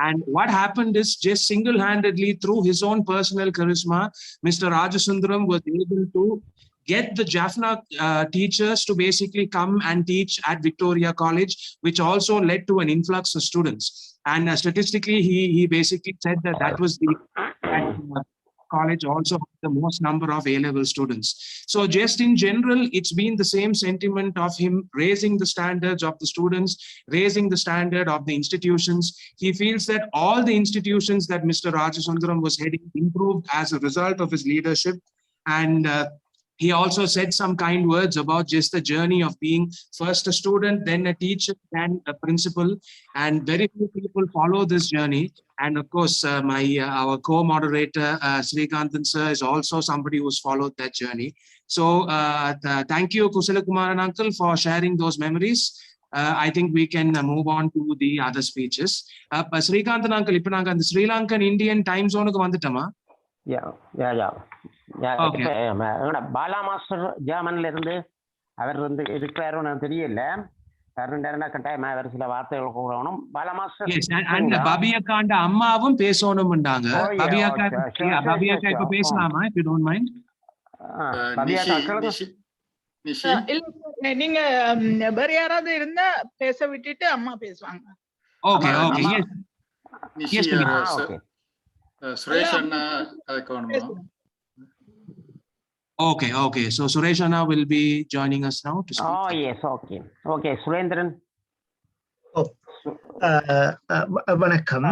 And what happened is, just single-handedly through his own personal charisma, Mr. Rajasundaram was able to get the Jaffna teachers to basically come and teach at Victoria College, which also led to an influx of students. And statistically, he basically said that was the college also had the most number of A-level students. So just in general, it's been the same sentiment of him raising the standards of the students, raising the standard of the institutions. He feels that all the institutions that Mr. Rajasundaram was heading improved as a result of his leadership. And he also said some kind words about just the journey of being first a student, then a teacher, then a principal. And very few people follow this journey. And of course, our co-moderator, Srikantan sir, is also somebody who's followed that journey. So thank you, Kusalakumaran uncle, for sharing those memories. I think we can move on to the other speeches. Srikantan uncle, ipo naanga and Sri Lankan Indian time zone ku vandutama. Bala master ஜெர்மன்ல இருந்து அவர் வந்து இருக்கிறாரு தெரியல. கட்டாயம் அவர் சில வார்த்தைகள் கூறணும். Bala master பபியக்காண்ட அம்மாவும் பேசணும்ண்டாங்க. பபியக்கா இப்ப பேசலாமா? if you don't mind. நீங்க வேற யாராவது இருந்தா பேச விட்டுட்டு அம்மா பேசுவாங்க. ஓகே ஓகே எஸ் சுரேஷ் அண்ணா அதுக்கு Okay. So Suresh Anna will be joining us now to speak. Oh yes, okay. Surendran. வணக்கம்.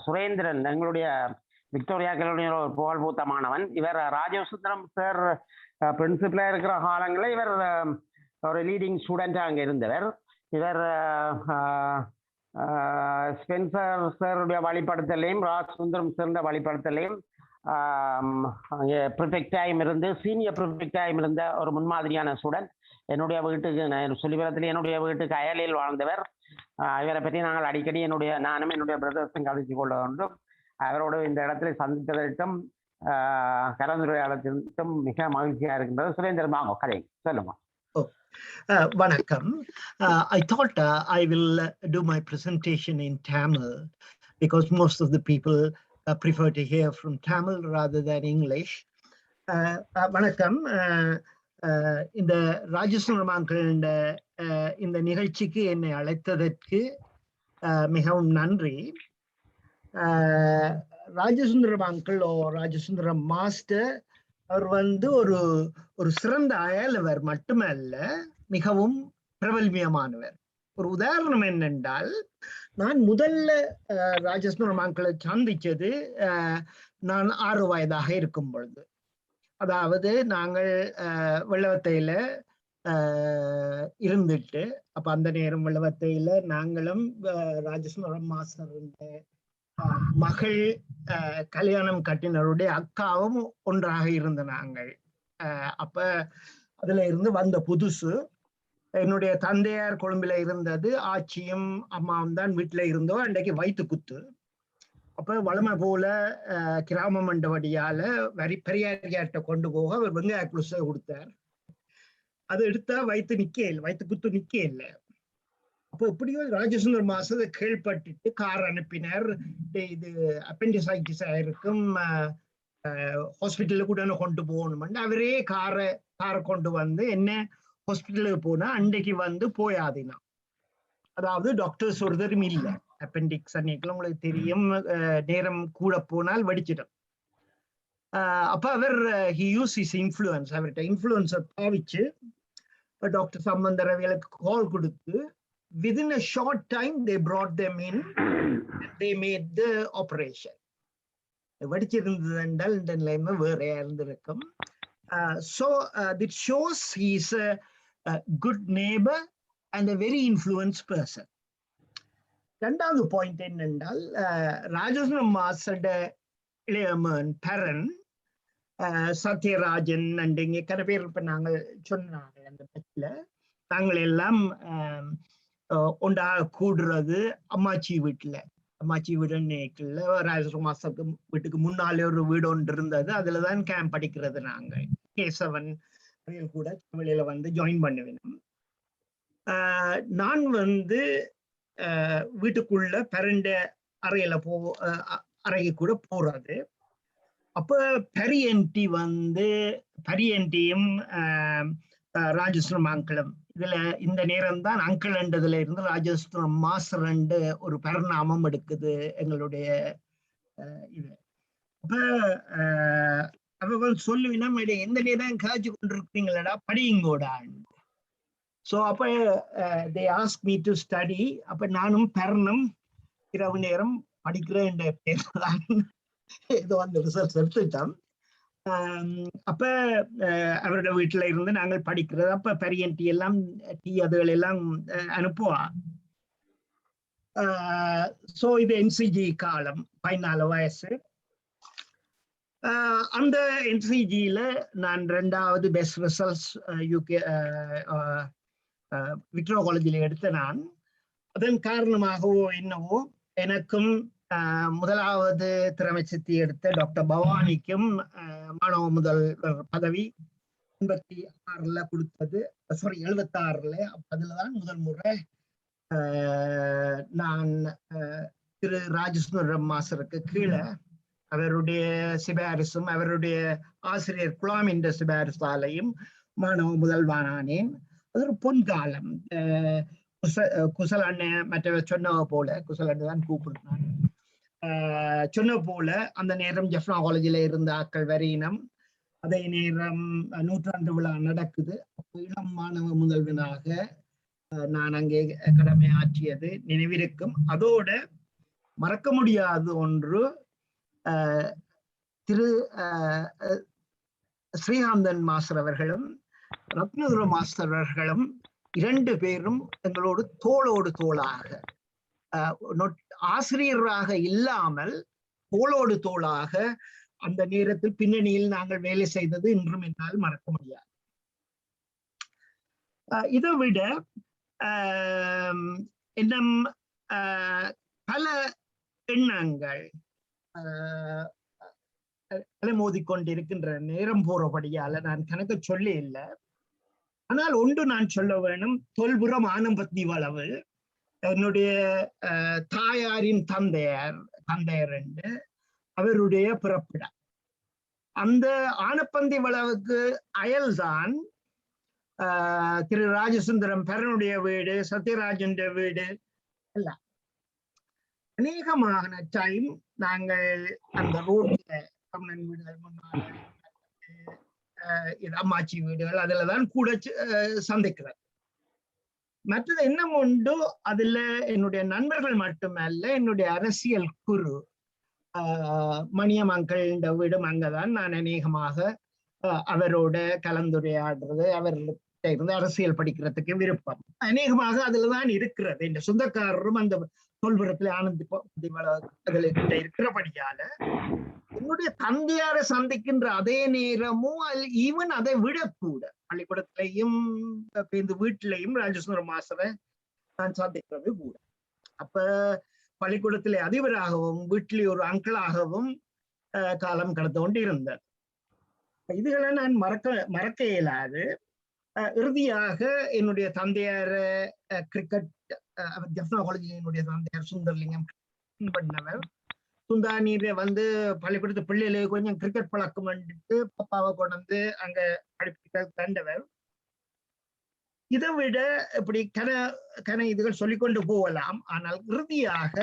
சுரேந்திரன் எங்களுடைய விக்டோரியா கல்லூரியில் ஒரு புகழ்பூத்த மாணவன். இவர் ராஜசுந்தரம் சார் பிரின்சிபலா இருக்கிற காலங்களில் இவர் ஒரு லீடிங் ஸ்டூடெண்டா அங்க இருந்தவர். இவர் ஸ்பென்சர் சாருடைய வழிபடுத்தலையும் ராஜசுந்தரம் சாருடைய வழிபடுத்தலையும் அங்கே ப்ரிஃபெக்டாயும் இருந்து சீனியர் ப்ரிஃபெக்டாயும் இருந்த ஒரு முன்மாதிரியான ஸ்டூடெண்ட். என்னுடைய வீட்டுக்கு சொல்லிபுரத்தில் என்னுடைய வீட்டுக்கு அயலில் வாழ்ந்தவர். இவரை பற்றி நாங்கள் அடிக்கடி நானும் என்னுடைய பிரதர்ஸும் கழிச்சு கொள்ள வேண்டும். அவரோடு இந்த இடத்துல சந்தித்ததற்கும் கலந்துரையாடத்திற்கும் மிக மகிழ்ச்சியா இருக்கின்றது. சுரேந்திரன் வாங்க கதை சொல்லுங்க. வணக்கம். I thought I will do my presentation in Tamil because most of the people prefer to hear from Tamil rather than English. வணக்கம். இந்த ராஜசுந்தரம் இந்த நிகழ்ச்சிக்கு என்னை அழைத்ததற்கு மிகவும் நன்றி. ராஜசுந்தரம் அங்கிள் ராஜசுந்தரம் மாஸ்டர் அவர் வந்து ஒரு சிறந்த அயலவர் மட்டுமல்ல, மிகவும் பிரபல்யமானவர். ஒரு உதாரணம் என்னென்றால், நான் முதல்ல ராஜசுந்தரம் அங்கிளை சந்திச்சது நான் 6 வயதாக இருக்கும் பொழுது. அதாவது நாங்கள் வெள்ளவத்தையில இருந்துட்டு, அப்ப அந்த நேரம் வெள்ளவத்தையில நாங்களும் ராஜசுந்தரம் மாஸ்டர் மகள் கல்யாணம் கட்டினருடைய அக்காவும் ஒன்றாக இருந்த நாங்கள். அப்ப அதுல இருந்து வந்த புதுசு. என்னுடைய தந்தையார் கொழும்புல இருந்தது, ஆச்சியும் அம்மாவும் தான் வீட்டுல இருந்தோம். அன்றைக்கு வயிற்று குத்து. அப்ப வளமை போல கிராம மண்டபடியால பெரியார்கிட்ட கொண்டு போக அவர் வெங்காய குலுசை கொடுத்தார். அது எடுத்தா வயிற்று குத்து நிக்க இல்லை. அப்போ எப்படியோ ராஜசுந்தர் மாஸ்டர் கேள்பட்டு கார் அனுப்பினார். இது அப்பெண்டிசைட்டிஸ் ஆயிருக்கும், ஹாஸ்பிட்டலுக்கு உடனே கொண்டு போகணும்னு அவரே காரை கொண்டு வந்து என்ன ஹாஸ்பிட்டலுக்கு போனா அன்றைக்கு வந்து போயாதினா. அதாவது டாக்டர்ஸ் ஒருத்தரும் இல்லை. அப்பெண்டிக்ஸ் அன்னைக்கு உங்களுக்கு தெரியும், நேரம் கூட போனால் வெடிச்சிடும். அப்ப அவர் he used his influence, அவர்கிட்ட இன்ஃப்ளூயன்ஸை பாவிச்சு டாக்டர் சம்பந்தர் அவர்களுக்கு கால் கொடுத்து within a short time they brought them in and they made the operation. வெடிச்சிருந்தது என்றால் இந்த நிலைமை வேறையா இருந்திருக்கும். So it shows he is a good neighbor and a very influenced person. ரெண்டாவது பாயிண்ட் என்னென்றால், ராஜசுந்தரம் மாஸ்டரோட இளையமன் பரன் சத்யராஜன் அண்ட் இங்கே கரை பேர் இப்ப நாங்கள் சொன்னாங்க. அந்த பட்சில நாங்கள் எல்லாம் ஒன்றாக கூடுறது அம்மாச்சி வீட்டுல. அம்மாச்சி வீடுன்னு ராஜசுந்தரம் மாஸ்டருக்கு வீட்டுக்கு முன்னாலே ஒரு வீடு ஒன்று இருந்தது. அதுலதான் கேம்ப் படிக்கிறது. நாங்கள் கேசவன் கூட தமிழில வந்து ஜாயின் பண்ணுவேன். நான் வந்து வீட்டுக்குள்ள பரண்ட அறைக்கு கூட போறது. அப்ப பரியண்டியும் ராஜசுந்தரம் அங்கிளும் இதுல இந்த நேரம் தான் அங்கிள் என்றதுல இருந்து ராஜசுந்தரம் மாஸ்டர் என்று ஒரு பரிணாமம் எடுக்குது எங்களுடைய இது. அப்ப அவர்கள் சொல்லுவினா, எந்த நேரம் காய்ச்சி கொண்டிருக்கீங்களடா படியுங்கோடா. ஸோ அப்ப they asked me to study. அப்ப நானும் பரணம் இரவு நேரம் படிக்கிற பேர் தான் ஏதோ அந்த ரிசல்ட்ஸ் எடுத்துட்டோம். அப்ப அவரோட வீட்டுல இருந்து நாங்கள் படிக்கிறது, அப்ப பெரியன் டீ எல்லாம் டீ அதுகள் எல்லாம் அனுப்புவா. சோ இது என்சிஜி காலம், 14 வயசு. அந்த என்சிஜியில நான் 2வது பெஸ்ட் ரிசல்ட்ஸ் யூகே விக்டோரியா காலேஜில் எடுத்த நான். அதன் காரணமாகவோ என்னவோ எனக்கும் 1வது திறமை சித்தி எடுத்த டாக்டர் பவானிக்கும் மாணவ முதல்வர் பதவி 86ல கொடுத்தது, சாரி 76ல. அதுலதான் முதல் முறை நான் திரு ராஜசுந்தரம் மாஸ்டருக்கு கீழே அவருடைய சிபாரிசும் அவருடைய ஆசிரியர் குலாமின் சிபாரிசாலையும் மாணவ முதல்வனானேன். அது ஒரு பொன்காலம். குசல் அண்ணன் மற்றவர் சொன்னவ போல, குசல் அண்ணன் தான் கூப்பிடுறான், சொன்ன போல அந்த நேரம் ஜெஃப்னா காலேஜில் இருந்த ஆக்கள் வரையினம். அதே நேரம் 100ஆண்டு விழா நடக்குது. இளம் மாணவ முதல்வனாக நான் அங்கே கடமை ஆற்றியது நினைவிருக்கும். அதோட மறக்க முடியாத ஒன்று, திரு ஸ்ரீகாந்தன் மாஸ்டர் அவர்களும் ரத்னதுர மாஸ்டர் அவர்களும் 2 பேரும் எங்களோடு தோளோடு தோளாக, ஆசிரியராக இல்லாமல் தோளோடு தோளாக அந்த நேரத்தில் பின்னணியில் நாங்கள் வேலை செய்தது இன்றும் என்னால் மறக்க முடியாது. இதை விட இன்னும் பல எண்ணங்கள் மோதிக்கொண்டிருக்கின்ற நேரம் போறபடியால நான் கணக்கு சொல்ல இல்லை. ஆனால் ஒன்று நான் சொல்ல வேணும், தொல்புரம் ஆனம்பத்தி வளவு என்னுடைய தாயாரின் தந்தையர் என்று அவருடைய பிறப்பிடம். அந்த ஆனப்பந்தி வளவுக்கு அயல்தான் திரு ராஜசுந்தரம் பெரனுடைய வீடு, சத்யராஜன் வீடு எல்லாம். அநேகமான டைம் நாங்கள் அந்த ரோட்ல கம்னன் வீடுகள், முன்னாள் அம்மாச்சி வீடுகள், அதுலதான் கூட சந்திக்கிறது. மற்றது என்ன உண்டு, அதுல என்னுடைய நண்பர்கள் மட்டுமல்ல, என்னுடைய அரசியல் குரு மணியம் அங்கிள் வீடும் அங்கதான் நான் அநேகமாக அவரோட கலந்துரையாடுறது, அவர்கிட்ட இருந்து அரசியல் படிக்கிறதுக்கு விருப்பம் அநேகமாக அதுலதான் இருக்கிறது. இந்த சொந்தக்காரரும் அந்த தொல்புரத்துல ஆனந்தி அதுல இருக்கிறபடியால என்னுடைய தந்தையாரை சந்திக்கின்ற அதே நேரமும் ஈவன் அதை விட கூட பள்ளிக்கூடத்திலையும் இந்த வீட்டிலையும் ராஜசுந்தரம் மாஸ்டரை நான் சந்திக்கிறது கூட. அப்ப பள்ளிக்கூடத்திலே அதிபராகவும் வீட்டிலே ஒரு அங்கிளாகவும் காலம் கடந்து கொண்டு இருந்தார். இதுகளை நான் மறக்க இயலாது. இறுதியாக என்னுடைய தந்தையார் கிரிக்கெட், ஜெஃப்னா காலேஜில் என்னுடைய தந்தையார் சுந்தர்லிங்கம் பண்ணவர். சுந்தானீரை வந்து பள்ளிக்கூடத்து பிள்ளைகளை கொஞ்சம் கிரிக்கெட் பழக்கம் பண்ணிட்டு பாப்பாவை கொண்டு வந்து அங்க படிப்பிக்க தண்டவர். இதை விட இப்படி கன இதுகள் சொல்லிக்கொண்டு போகலாம். ஆனால் இறுதியாக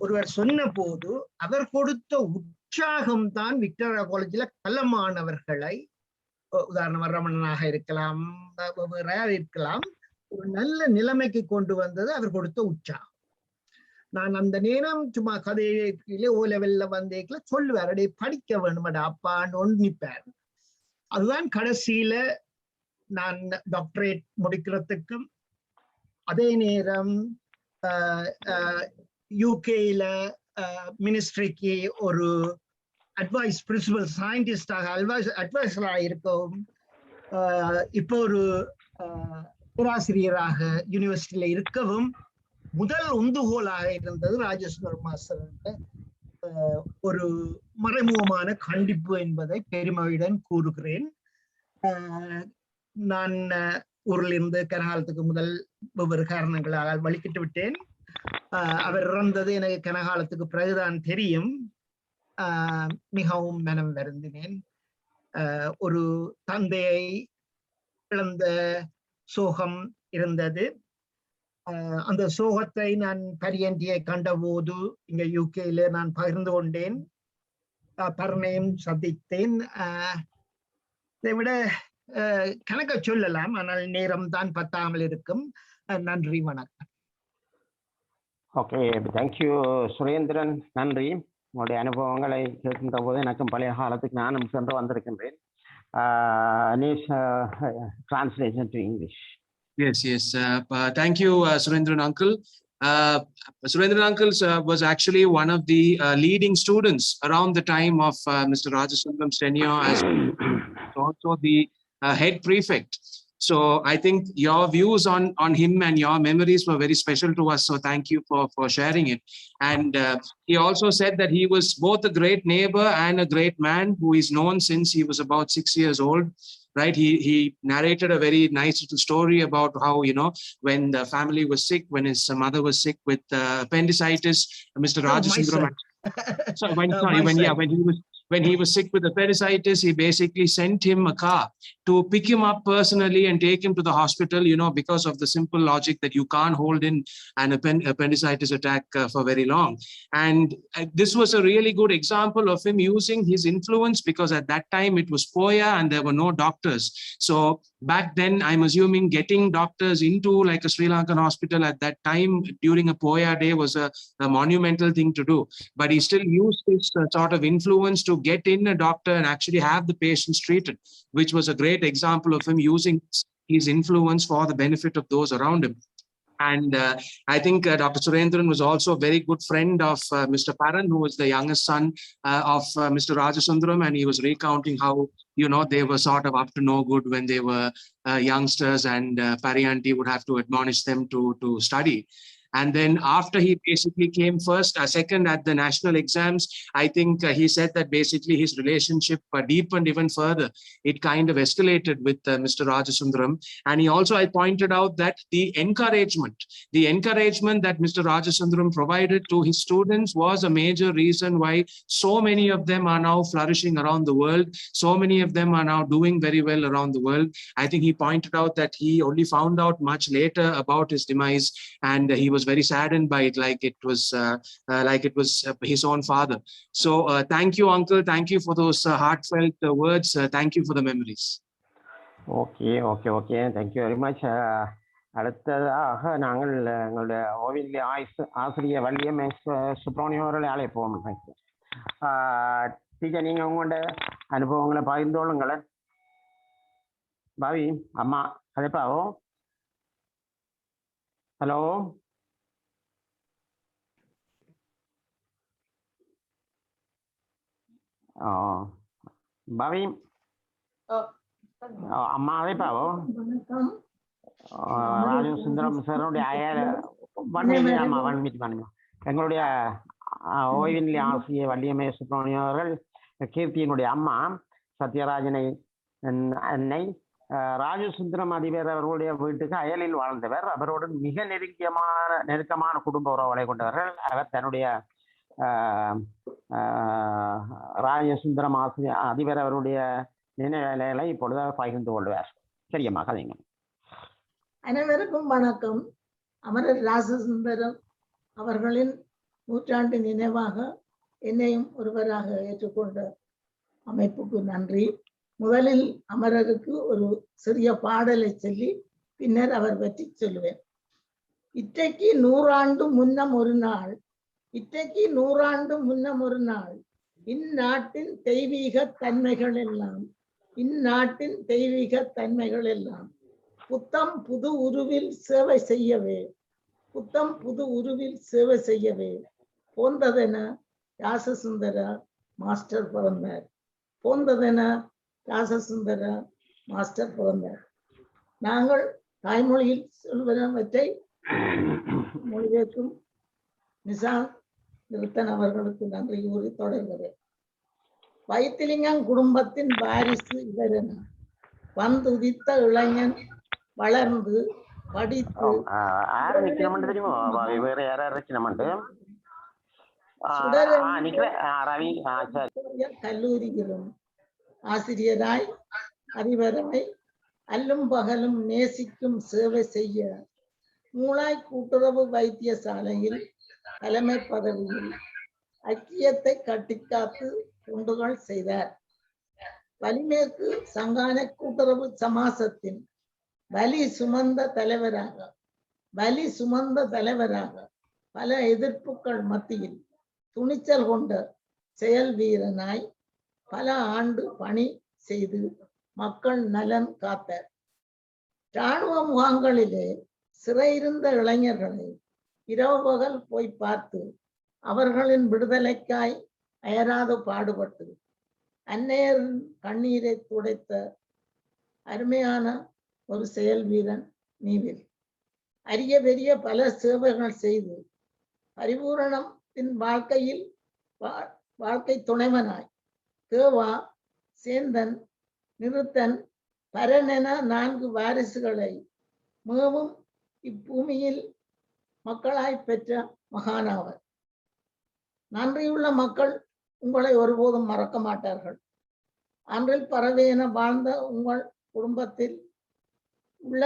ஒருவர் சொன்ன போது அவர் கொடுத்த உற்சாகம் தான் விக்டோரியா காலேஜில் கள்ள மாணவர்களை, உதாரணமாக ரமணனாக இருக்கலாம், இருக்கலாம், ஒரு நல்ல நிலைமைக்கு கொண்டு வந்தது அவர் கொடுத்த உற்சாகம். நான் அந்த நேரம் சும்மா கதையிலே ஓ லெவல்ல வந்தேக்கல சொல்லுவார், அடே படிக்க வேணுமாடா அப்பான்னு ஒன்று நிற்பார். அதுதான் கடைசியில நான் டாக்டரேட் முடிக்கிறதுக்கும், அதே நேரம் யூகேல மினிஸ்ட்ரிக்கு ஒரு அட்வைஸ் பிரின்சிபல் சயின்டிஸ்டாக அட்வைசராக இருக்கவும், இப்போ ஒரு பேராசிரியராக யூனிவர்சிட்டியில இருக்கவும் முதல் உந்துகோலாக இருந்தது ராஜசுந்தரம் மாஸ்டர் ஒரு மறைமுகமான கண்டிப்பு என்பதை பெருமையுடன் கூறுகிறேன். நான் ஊரில் இருந்து கனகாலத்துக்கு முதல் வெவ்வேறு காரணங்களால் வழிகிட்டு விட்டேன். அவர் இறந்தது எனக்கு கனகாலத்துக்கு பிறகுதான் தெரியும். மிகவும் மனம் வருந்தினேன். ஒரு தந்தையை இழந்த சோகம் இருந்தது. அந்த சோகத்தை நான் பரியண்டியை கண்டபோது இங்க யூகேல நான் பகிர்ந்து கொண்டேன், பரணையும் சந்தித்தேன். இதை விட கணக்க சொல்லலாம், ஆனால் நேரம் தான் பத்தாமல் இருக்கும். நன்றி, வணக்கம். ஓகே, தேங்க்யூ சுரேந்திரன், நன்றி. உங்களுடைய அனுபவங்களை கேட்கின்ற போது எனக்கும் பழைய காலத்துக்கு நானும் சென்று வந்திருக்கின்றேன். Translation to English. Yes. Thank you, Surendran uncle. Surendran uncle was actually one of the leading students around the time of Mr. Rajasundaram's tenure as also the head prefect. So I think your views on him and your memories were very special to us. So thank you for sharing it. And he also said that he was both a great neighbor and a great man who is known since he was about 6 years old. Right, he narrated a very nice little story about how, when the family was sick, when his mother was sick with appendicitis, Mr. Rajasundaram. When he was sick with appendicitis, he basically sent him a car to pick him up personally and take him to the hospital, because of the simple logic that you can't hold in an appendicitis attack for very long. And this was a really good example of him using his influence, because at that time it was Poya and there were no doctors. So back then, I'm assuming getting doctors into like a Sri Lankan hospital at that time during a Poya day was a monumental thing to do. But he still used this sort of influence to get in a doctor and actually have the patients treated, which was a great example of him using his influence for the benefit of those around him. And I think Dr. Surendran was also a very good friend of Mr. Paran, who was the youngest son of Mr. Rajasundaram, and he was recounting how, they were sort of up to no good when they were youngsters, and Pariyanti would have to admonish them to study. And then after he basically came second at the national exams, I think he said that basically his relationship deepened even further. It kind of escalated with Mr. Rajasundaram. And he also, I pointed out that the encouragement that Mr. Rajasundaram provided to his students was a major reason why so many of them are now flourishing around the world. So many of them are now doing very well around the world. I think he pointed out that he only found out much later about his demise, and he was very saddened by it, like it was his own father. So thank you, uncle. Thank you for those heartfelt words. Thank you for the memories. Okay. Thank you very much. அடுத்ததாக நாங்கள் எங்களுடைய ஓவிய ஆசிரியர் வள்ளியம் சுப்ரமணியம் அவர்களை அழைப்போம். Teacher, நீங்க உங்களோட அனுபவங்களை பகிர்ந்து கொள்ளுங்களேன். பாவி அம்மா அழைப்பாவோ. ஹலோ. பாவி அம்மா அழைப்பாவோ. ராஜசுந்தரம் சாருடைய எங்களுடைய ஓய்வின் ஆசிரியர் வள்ளியம்மை சுப்ரமணியம் அவர்கள் கீர்த்தியினுடைய அம்மா சத்யராஜனை அன்னை ராஜசுந்தரம் அதிபர் அவர்களுடைய வீட்டுக்கு அயலில் வாழ்ந்தவர். அவரோடு மிக நெருக்கமான குடும்ப உறவுகளை கொண்டவர்கள். அவர் தன்னுடைய ராஜசுந்தரம் அதிபர் அவருடைய நினைவேலைகளை இப்பொழுது பகிர்ந்து கொள்வார். சரியம்மா, கதைங்க. அனைவருக்கும் வணக்கம். அமரர் ராஜசுந்தரம் அவர்களின் 100 நினைவாக என்னையும் ஒருவராக ஏற்றுக்கொண்ட அமைப்புக்கு நன்றி. முதலில் அமரருக்கு ஒரு சிறிய பாடலை சொல்லி பின்னர் அவர் பற்றி சொல்லுவேன். இன்றைக்கு 100 ஆண்டு முன்னம் ஒரு நாள், இன்றைக்கு 100 ஆண்டு முன்னம் ஒரு நாள், இந்நாட்டின் தெய்வீக தன்மைகள் எல்லாம், இந்நாட்டின் தெய்வீக தன்மைகள் எல்லாம் புத்தம் புது உருவில் சேவை செய்யவே, புத்தம் புது உருவில் சேவை செய்யவே போந்ததென ராசசுந்தர மாஸ்டர் பிறந்தார். போந்ததென ராசசுந்தர மாஸ்டர் பிறந்தார். நாங்கள் தாய்மொழியில் சொல்வனவற்றை மொழிபெயர்க்கும் நிசாந்த் நிறுத்தன் அவர்களுக்கு நன்றி கூறி தொடர்கிறேன். வைத்திலிங்கம் குடும்பத்தின் வாரிசு இவரென வந்துதித்த இளைஞன் வளர்ந்து படித்து கல்லூரியிலும் ஆசிரியராய் அதிபராய் அல்லும் பகலும் நேசிக்கும் சேவை செய்ய மூளாய் கூட்டுறவு வைத்தியசாலையில் தலைமை பதவியில் ஐக்கியத்தை கட்டிக்காத்து தொண்டுகள் செய்தார். வலிமேற்கு சங்கான கூட்டுறவு சமாசத்தின் வலி சுமந்த தலைவராக பல எதிர்ப்புகள் மத்தியில் துணிச்சல் கொண்ட செயல் வீரனாய் பல ஆண்டு பணி செய்து மக்கள் நலன் காத்தார். இராணுவ முகாம்களிலே சிறையிருந்த இளைஞர்களை இரவு பகல் போய் பார்த்து அவர்களின் விடுதலைக்காய் அயராது பாடுபட்டு அன்னையரின் கண்ணீரை துடைத்த அருமையான ஒரு செயல் வீரன் நீவில். அரிய பெரிய பல சேவைகள் செய்து பரிபூரணத்தின் வாழ்க்கை துணைவனாய் தேவா, சேந்தன், நிறுத்தன், பரனென 4 வாரிசுகளை மேவும் இப்பூமியில் மக்களாய் பெற்ற மகானாவர். நன்றியுள்ள மக்கள் உங்களை ஒருபோதும் மறக்க மாட்டார்கள். அன்றில் பறவையென வாழ்ந்த உங்கள் குடும்பத்தில் உள்ள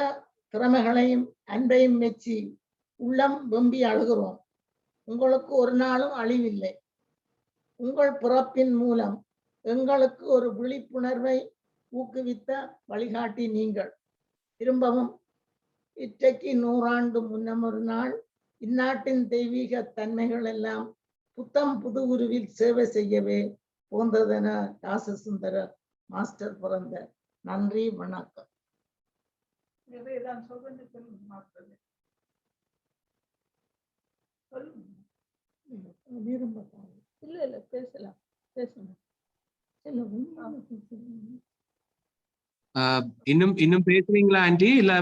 திறமைகளையும் அன்பையும் மெச்சி உள்ளம் வெம்பி அழுகிறோம். உங்களுக்கு ஒரு நாளும் அழிவில்லை. உங்கள் பிறப்பின் மூலம் எங்களுக்கு ஒரு விழிப்புணர்வை ஊக்குவித்த வழிகாட்டி நீங்கள். திரும்பவும் இற்றைக்கு 100 ஆண்டு முன்னம் ஒரு நாள் இந்நாட்டின் தெய்வீக தன்மைகள் எல்லாம் புத்தம் புது உருவில் சேவை செய்யவே போந்ததென ராசசுந்தர மாஸ்டர் பிறந்த. நன்றி, வணக்கம். இல்ல இல்ல பேசலாம் பேசலாம். இன்னும் பேசுறீங்களா ஆண்டி? இல்ல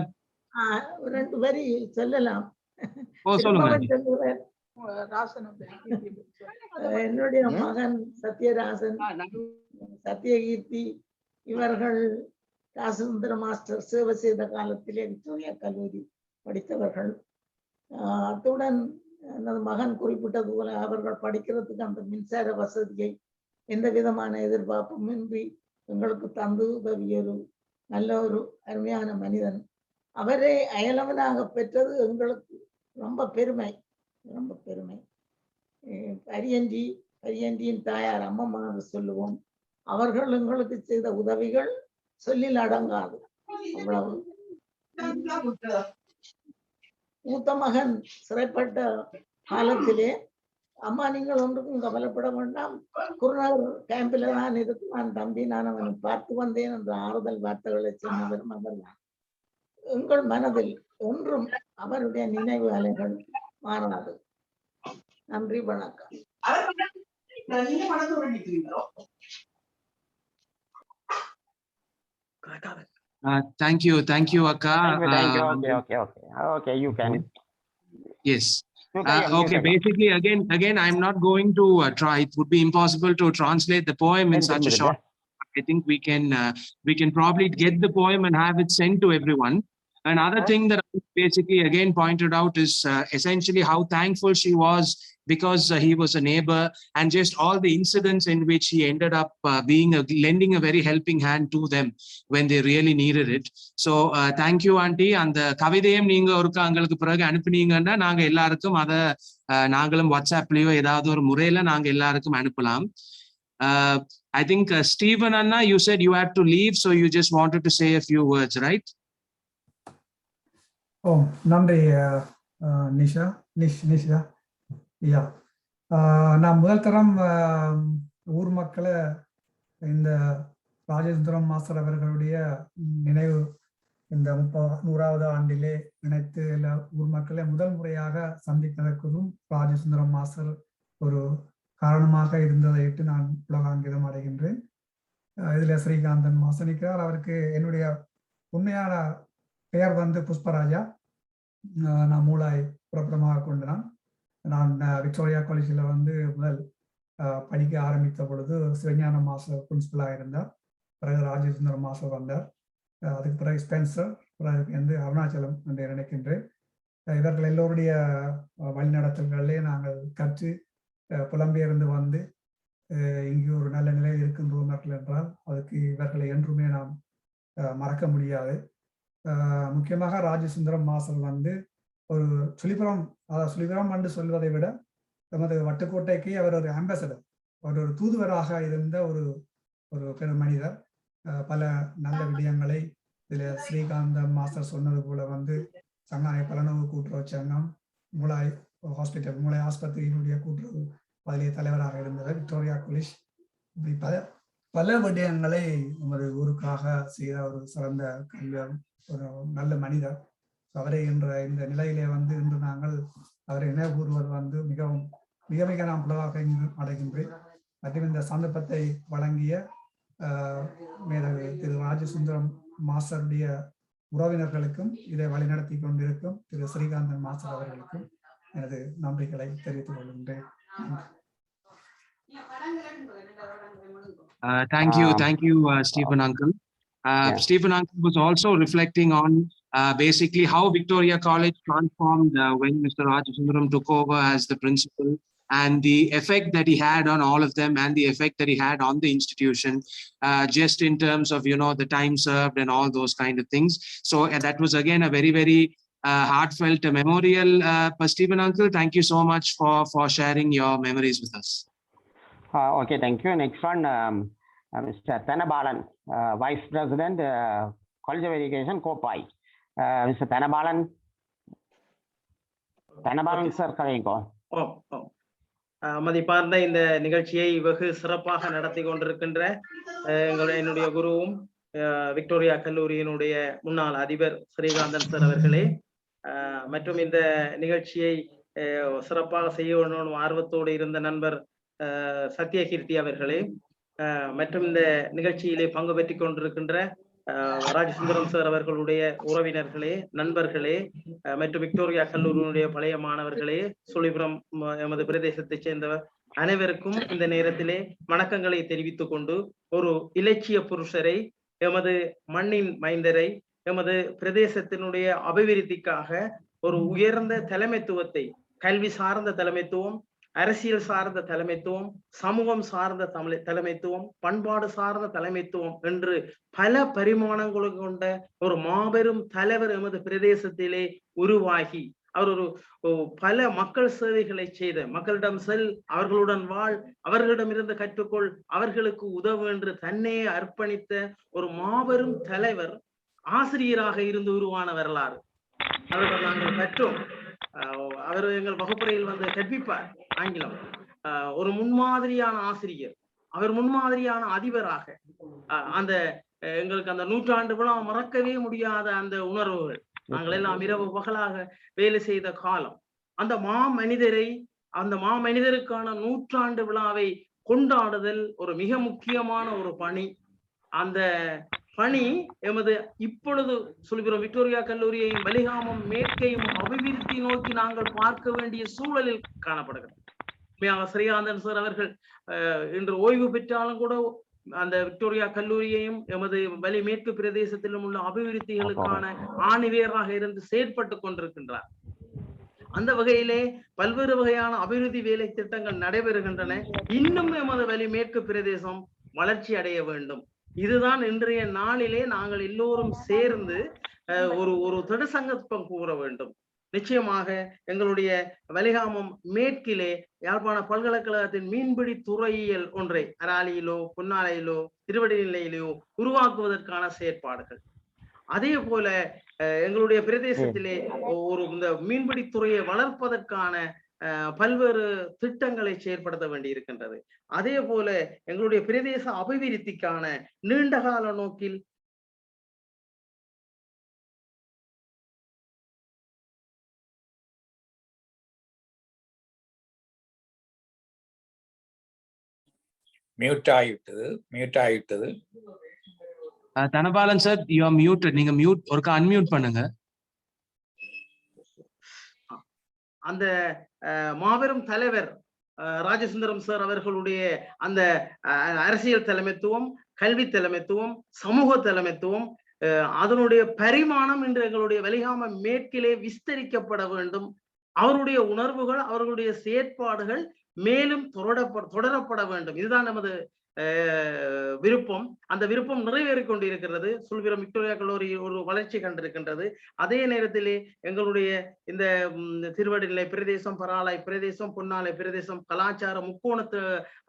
2 வரி சொல்லலாம். சொல்லுங்க. என்னுடைய மகன் சத்யராசன், சத்யகீர்த்தி இவர்கள் ராசசுந்தர மாஸ்டர் சேவை செய்த காலத்திலே விக்டோரியா கல்லூரி படித்தவர்கள். அத்துடன் எனது மகன் குறிப்பிட்டது போல அவர்கள் படிக்கிறதுக்கு அந்த மின்சார வசதியை எந்த விதமான எதிர்பார்ப்பும் இன்றி எங்களுக்கு தந்து உதவிய ஒரு நல்ல ஒரு அருமையான மனிதன். அவரை அயலவனாக பெற்றது எங்களுக்கு ரொம்ப பெருமை, ரொம்ப பெருமை. பரியன்றியின் தாயார் அம்மம்மா என்று சொல்லுவோம். அவர்கள் எங்களுக்கு செய்த உதவிகள் சொல்லில் அடங்காது. அவ்வளவு. மூத்த மகன் சிறைப்பட்ட காலத்திலே, அம்மா நீங்கள் ஒன்றுக்கும் கவலைப்பட வேண்டாம், குருநகர் கேம்பில தான் இருக்கிறான் தம்பி, நான் அவனை பார்த்து வந்தேன் என்ற ஆறுதல் வார்த்தைகளை சொன்னவரும் அவர்தான். எங்கள் மனதில் ஒன்றும் அவருடைய நினைவு அலைகள் மாறாது. நன்றி, வணக்கம். Thank you, Akka. Okay, you can. Yes. Okay, basically, again, I'm not going to try. It would be impossible to translate the poem in such a short. I think we can probably get the poem and have it sent to everyone. Another thing that I basically again pointed out is essentially how thankful she was because he was a neighbor, and just all the incidents in which he ended up lending a very helping hand to them when they really needed it. So thank you, auntie. And the கவிதையும் நீங்க ஒருக்க அங்களுக்கு பிறகு அனுப்புனீங்கன்னா நாங்க எல்லாருக்கும் அதை நாங்களும் வாட்ஸ்அப்லயோ ஏதாவது ஒரு முறையில நாங்க எல்லாருக்கும் அனுப்பலாம். I think Stephen Anna, you said you had to leave, so you just wanted to say a few words, right? நன்றி நிஷா. நான் முதல் தரம் ஊர் மக்களை இந்த ராஜசுந்தரம் மாஸ்டர் அவர்களுடைய நினைவு இந்த 100வது ஆண்டிலே நினைத்து எல்லா ஊர் மக்களை முதல் முறையாக சந்திப்பதற்கும் ராஜசுந்தரம் மாஸ்டர் ஒரு காரணமாக இருந்ததையிட்டு நான் உலகாங்கிதம் அடைகின்றேன். இதில் ஸ்ரீகாந்தன் மாஸ்டர் நிற்கிறார். அவருக்கு என்னுடைய உண்மையான பெயர் வந்து புஷ்பராஜா. நான் மூளாய் புறப்படமாக கொண்டு நான் விக்டோரியா காலேஜில் வந்து முதல் படிக்க ஆரம்பித்த பொழுது சிவஞான மாஸ்டர் பிரின்சிபலாக இருந்தார். பிறகு ராஜசுந்தர மாஸ்டர் வந்தார். அதுக்கு பிறகு ஸ்பென்சர், பிறகு வந்து அருணாச்சலம் என்று நினைக்கின்றேன். இவர்கள் எல்லோருடைய வழிநடத்தல்களிலே நாங்கள் கற்று புலம்பெயர்ந்து வந்து இங்கு ஒரு நல்ல நிலையில் இருக்கின்றோம் என்றால் அதுக்கு இவர்களை என்றுமே நாம் மறக்க முடியாது. முக்கியமாக ராஜசுந்தரம் மாஸ்டர் வந்து ஒரு சுழிபுரம் என்று சொல்வதை விட நமது வட்டுக்கோட்டைக்கு அவர் ஒரு அம்பாசடர், ஒரு தூதுவராக இருந்த ஒரு பெரும் மனிதர். பல நல்ல விடயங்களை இதில் ஸ்ரீகாந்த மாஸ்டர் சொன்னது போல வந்து சங்கானை பலனவு கூட்டுறவு சங்கம், மூளை ஆஸ்பத்திரியினுடைய கூட்டுறவு அதிலே தலைவராக இருந்தவர் விக்டோரியா குலிஷ். இப்படி பல விடயங்களை நமது ஊருக்காக செய்த ஒரு சிறந்த ஒரு நல்ல மனிதர். அவரை இந்த நிலையிலே இன்று நாங்கள் அவரை நினைவுகூறுவது மிகவும் மிக மிக நான் புலவாக அடைகின்றேன். மற்றும் இந்த சந்தர்ப்பத்தை வழங்கிய மேதகு திரு ராஜசுந்தரம் மாஸ்டருடைய உறவினர்களுக்கும் இதை வழிநடத்தி கொண்டிருக்கும் திரு ஸ்ரீகாந்தன் மாஸ்டர் அவர்களுக்கும் எனது நன்றிகளை தெரிவித்துக் கொள்கின்றேன். Thank you, Stephen Uncle. Stephen Uncle was also reflecting on basically how Victoria College transformed when Mr. Rajasundaram took over as the principal, and the effect that he had on all of them, and the effect that he had on the institution, just in terms of, the time served and all those kind of things. So that was again a very, very heartfelt memorial. Stephen Uncle, thank you so much for sharing your memories with us. Okay, thank you. Next one, Mr. Thanabalan, Vice President, College of Education, Kopai. Mr. Thanabalan, sir, கதைங்கோ. மதிப்பார்ந்த இந்த நிகழ்ச்சியை வெகு சிறப்பாக நடத்தி கொண்டிருக்கின்ற என்னுடைய குருவும் Victoria கல்லூரியினுடைய முன்னாள் அதிபர் ஸ்ரீகாந்தன் சார் அவர்களே, மற்றும் இந்த நிகழ்ச்சியை சிறப்பாக செய்ய வேண்டும் ஆர்வத்தோடு இருந்த நண்பர் சத்யகீர்த்தி அவர்களே, மற்றும் இந்த நிகழ்ச்சியிலே பங்கு பெற்றுக் கொண்டிருக்கின்ற ராஜசுந்தரம் சார் அவர்களுடைய உறவினர்களே, நண்பர்களே, மற்றும் விக்டோரியா கல்லூரியினுடைய பழைய மாணவர்களே, சுழிபுரம் எமது பிரதேசத்தைச் சேர்ந்தவர் அனைவருக்கும் இந்த நேரத்திலே வணக்கங்களை தெரிவித்துக் கொண்டு, ஒரு இலட்சிய புருஷரை, எமது மண்ணின் மைந்தரை, எமது பிரதேசத்தினுடைய அபிவிருத்திக்காக ஒரு உயர்ந்த தலைமைத்துவத்தை, கல்வி சார்ந்த தலைமைத்துவம், அரசியல் சார்ந்த தலைமைத்துவம், சமூகம் சார்ந்த தலைமைத்துவம், பண்பாடு சார்ந்த தலைமைத்துவம் என்று பல பரிமாணங்களை கொண்ட ஒரு மாபெரும் தலைவர் எமது பிரதேசத்திலே உருவாகி, அவர் ஒரு பல மக்கள் சேவைகளை செய்த, மக்களிடம் செல், அவர்களுடன் வாழ், அவர்களிடமிருந்து கற்றுக்கொள், அவர்களுக்கு உதவு என்று தன்னையே அர்ப்பணித்த ஒரு மாபெரும் தலைவர் ஆசிரியராக இருந்து உருவான வரலாறு அவர்கள் நாங்கள் கற்றோம். அவர் எங்கள் வகுப்பறையில் கற்பிப்பார் ஆங்கிலம். ஒரு முன்மாதிரியான ஆசிரியர், அவர் முன்மாதிரியான அதிபராக அந்த எங்களுக்கு அந்த 100 விழா மறக்கவே முடியாத அந்த உணர்வுகள், நாங்கள் எல்லாம் இரவு பகலாக வேலை செய்த காலம், அந்த மாமனிதரை, அந்த மாமனிதருக்கான 100 விழாவை கொண்டாடுதல் ஒரு மிக முக்கியமான ஒரு பணி. அந்த பணி எமது இப்பொழுது சொல்கிறோம் விக்டோரியா கல்லூரியையும் வலிகாமம் மேற்கையும் அபிவிருத்தி நோக்கி நாங்கள் பார்க்க வேண்டிய சூழலில் காணப்படுகிறது. ஸ்ரீகாந்தன் சார் அவர்கள் இன்று ஓய்வு பெற்றாலும் கூட அந்த விக்டோரியா கல்லூரியையும் எமது வலி மேற்கு பிரதேசத்திலும் உள்ள அபிவிருத்திகளுக்கான ஆணிவேராக இருந்து செயற்பட்டு கொண்டிருக்கின்றார். அந்த வகையிலே பல்வேறு வகையான அபிவிருத்தி வேலை திட்டங்கள் நடைபெறுகின்றன. இன்னும் எமது வலி மேற்கு பிரதேசம் வளர்ச்சி அடைய வேண்டும். இதுதான் இன்றைய நாளிலே நாங்கள் எல்லோரும் சேர்ந்து ஒரு திடசங்கல்பம் கூற வேண்டும். நிச்சயமாக எங்களுடைய வலிகாமம் மேற்கிலே யாழ்ப்பாண பல்கலைக்கழகத்தின் மீன்பிடி துறையியல் ஒன்றை அராலியிலோ, பொன்னாலையிலோ, திருவடிநிலையிலோ உருவாக்குவதற்கான செயற்பாடுகள், அதே போல எங்களுடைய பிரதேசத்திலே இந்த மீன்பிடி துறையை வளர்ப்பதற்கான பல்வேறு திட்டங்களை செயற்படுத்த வேண்டி இருக்கின்றது. அதே போல எங்களுடைய பிரதேச அபிவிருத்திக்கான நீண்டகால நோக்கில் மியூட் ஆயிட்டது. Thanabalan sir, you are muted. நீங்க ஒருக்கா அன்மியூட் பண்ணுங்க. அந்த மாபெரும் தலைவர் ராஜசுந்தரம் சார் அவர்களுடைய அந்த அரசியல் தலைமைத்துவம், கல்வி தலைமைத்துவம், சமூக தலைமைத்துவம், அதனுடைய பரிமாணம் இன்று எங்களுடைய வலிகாம மேற்கிலே விஸ்தரிக்கப்பட வேண்டும். அவருடைய உணர்வுகள், அவர்களுடைய செயற்பாடுகள் மேலும் தொடரப்பட வேண்டும். இதுதான் நமது விருப்பம். அந்த விருப்பம் நிறைவேறிக் கொண்டிருக்கிறது. சுல்விரம் விக்டோரியா கல்லூரி ஒரு வளர்ச்சி கண்டிருக்கின்றது. அதே நேரத்திலே எங்களுடைய இந்த திருவடிநிலை பிரதேசம், பராலை பிரதேசம், பொன்னாலை பிரதேசம் கலாச்சார முக்கோணத்து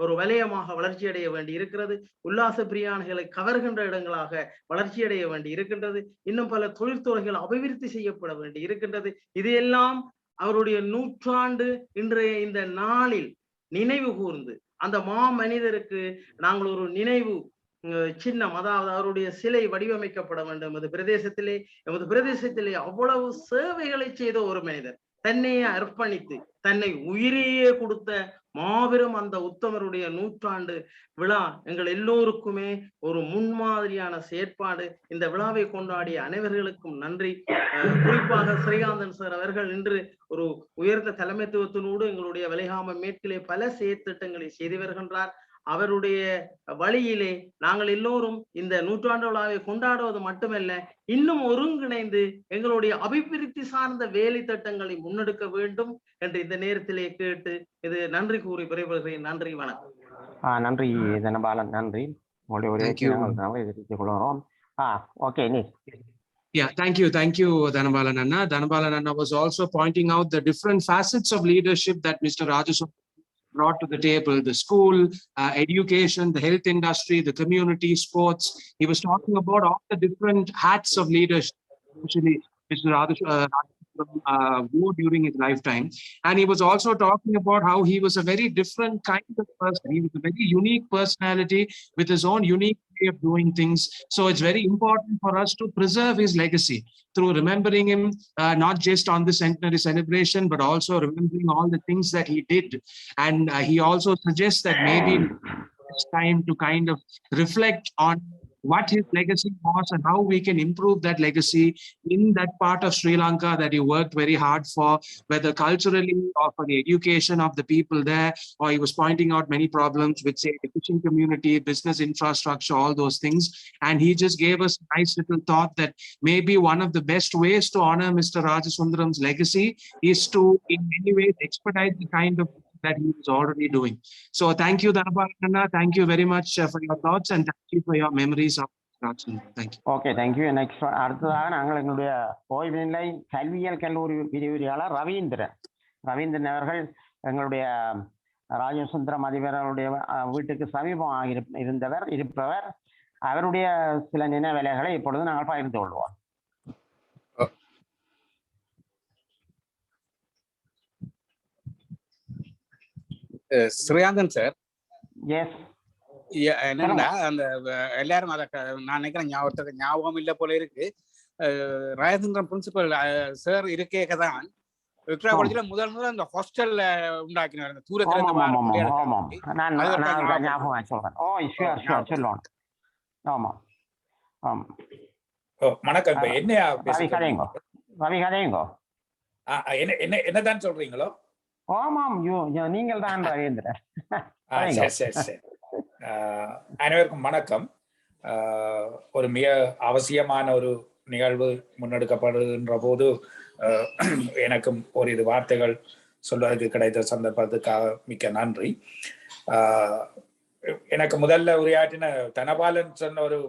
ஒரு வலயமாக வளர்ச்சி அடைய வேண்டி இருக்கிறது. உல்லாச பிரியாணிகளை கவர்கின்ற இடங்களாக வளர்ச்சி அடைய வேண்டி இருக்கின்றது. இன்னும் பல தொழில்துறைகள் அபிவிருத்தி செய்யப்பட வேண்டி இருக்கின்றது. இதையெல்லாம் அவருடைய 100 இன்றைய இந்த நாளில் நினைவு கூர்ந்து அந்த மாமனிதருக்கு நாங்கள் ஒரு நினைவு சின்னம், அதாவது அவருடைய சிலை வடிவமைக்கப்பட வேண்டும். எமது பிரதேசத்திலே அவ்வளவு சேவைகளை செய்த ஒரு மனிதர், தன்னையே அர்ப்பணித்து தன்னை உயிரையே கொடுத்த மாபெரும் அந்த உத்தமருடைய 100ஆண்டு விழா எங்கள் எல்லோருக்குமே ஒரு முன்மாதிரியான செயற்பாடு. இந்த விழாவை கொண்டாடிய அனைவர்களுக்கும் நன்றி. குறிப்பாக ஸ்ரீகாந்தன் சார் அவர்கள் இன்று ஒரு உயர்ந்த தலைமைத்துவத்தினோடு எங்களுடைய வலைகாம மேற்கிலே பல செயற்திட்டங்களை செய்து வருகின்றார். அவருடைய வழியிலே நாங்கள் எல்லோரும் இந்த 100ஆண்டு விழாவை கொண்டாடுவது மட்டுமல்ல, இன்னும் ஒருங்கிணைந்து எங்களுடைய அபிவிருத்தி சார்ந்த வேலை திட்டங்களை முன்னெடுக்க வேண்டும் என்று இந்த நேரத்திலே கேட்டு இது நன்றி கூறி விரைவுகிறேன். நன்றி, வணக்கம். நன்றி தனபாலன், நன்றி. Yeah, thank you, Dhanabalan Anna. Dhanabalan Anna was also pointing out the different facets of leadership that Mr. Rajasundaram brought to the table: the school, education, the health industry, the community, sports. He was talking about all the different hats of leadership, especially Mr. Rajasundaram wore during his lifetime. And he was also talking about how he was a very different kind of person. He was a very unique personality with his own unique way of doing things. So it's very important for us to preserve his legacy through remembering him, not just on the centenary celebration, but also remembering all the things that he did. And he also suggests that maybe it's time to kind of reflect on what his legacy was and how we can improve that legacy in that part of Sri Lanka that he worked very hard for, whether culturally or for the education of the people there, or he was pointing out many problems with, say, the fishing community, business infrastructure, all those things. And he just gave us a nice little thought that maybe one of the best ways to honor Mr. Rajasundaram's legacy is to, in many ways, expedite the kind of that he was already doing. So thank you, Dhanabalan. Thank you very much for your thoughts, and thank you for your memories of Rajasundaram. Thank you. Okay, thank you. Next, அடுத்ததாக நாங்கள் எங்களுடைய ஓய்வுநிலை கல்வியியல் கல்லூரி விரிவுரையாளர் ரவீந்திரன் அவர்கள் எங்களுடைய ராஜசுந்தரம் அதிபர்களுடைய வீட்டுக்கு சமீபமாக இருப்பவர். அவருடைய சில நினைவலைகளை இப்பொழுது நாங்கள் பகிர்ந்து கொள்வோம். ஸ்ரீகாந்தன் சார், எஸ், என்னன்னா அந்த எல்லாரும் அதை நான் நினைக்கிறேன் ஞாபகம் இல்லை போல இருக்கு. ராஜசுந்தரம் பிரின்சிபல் சார் இருக்கேக்க தான் விக்ரா காலேஜ்ல முதல் அந்த ஹாஸ்டல்ல உண்டாக்கினார். அந்த தூரத்துல வணக்கம். என்னதான் சொல்றீங்களோ? ஆமாம், நீங்கள் தான் ரவீந்திரன். அனைவருக்கும் வணக்கம். ஒரு மிக அவசியமான ஒரு நிகழ்வு முன்னெடுக்கப்படுகின்ற போது எனக்கும் ஓரிரு வார்த்தைகள் சொல்வதற்கு கிடைத்த சந்தர்ப்பத்துக்காக மிக்க நன்றி. எனக்கு முதல்ல உரையாற்றின தனபாலன் சொன்ன ஒரு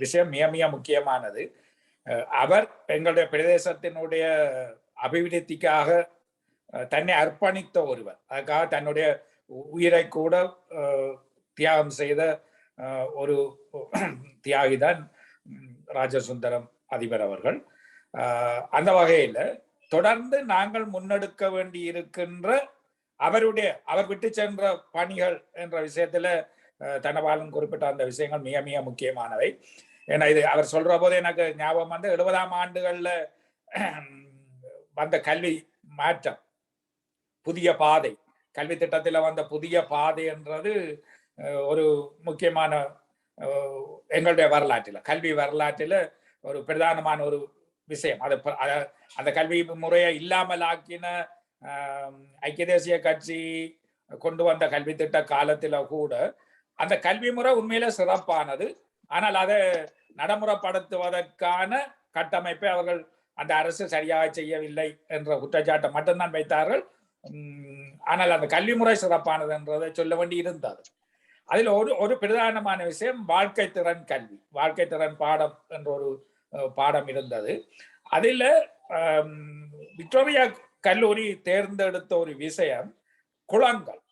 விஷயம் மிக மிக முக்கியமானது. அவர் எங்களுடைய பிரதேசத்தினுடைய அபிவிருத்திக்காக தன்னை அர்ப்பணித்த ஒருவர். அதுக்காக தன்னுடைய உயிரை கூட தியாகம் செய்த ஒரு தியாகிதான் ராஜசுந்தரம் அதிபர் அவர்கள். அந்த வகையில தொடர்ந்து நாங்கள் முன்னெடுக்க வேண்டி இருக்கின்ற அவர் விட்டு சென்ற பணிகள் என்ற விஷயத்துல தனபாலன் குறிப்பிட்ட அந்த விஷயங்கள் மிக மிக முக்கியமானவை. ஏன்னா இது அவர் சொல்ற போது எனக்கு ஞாபகம் வந்து 70ஆம் ஆண்டுகள்ல வந்த கல்வி மாற்றம், புதிய பாதை, கல்வி திட்டத்தில் வந்த புதிய பாதை என்றது ஒரு முக்கியமான எங்களுடைய வரலாற்றில், கல்வி வரலாற்றில் ஒரு பிரதானமான ஒரு விஷயம். அது அந்த கல்வி முறையை இல்லாமல் ஆக்கின ஐக்கிய தேசிய கட்சி கொண்டு வந்த கல்வி திட்ட காலத்தில் கூட அந்த கல்வி முறை உண்மையில சிறப்பானது. ஆனால் அதை நடைமுறைப்படுத்துவதற்கான கட்டமைப்பை அவர்கள் அந்த அரசு சரியாக செய்யவில்லை என்ற குற்றச்சாட்டை மட்டும்தான் வைத்தார்கள். ஆனால் அந்த கல்வி முறை சிறப்பானது என்றதை சொல்ல வேண்டி இருந்தது. அதில் ஒரு பிரதானமான விஷயம் வாழ்க்கை திறன் கல்வி, வாழ்க்கை திறன் பாடம் என்ற ஒரு பாடம் இருந்தது. அதில் விக்டோரியா கல்லூரி தேர்ந்தெடுத்த ஒரு விஷயம் குளங்கள்,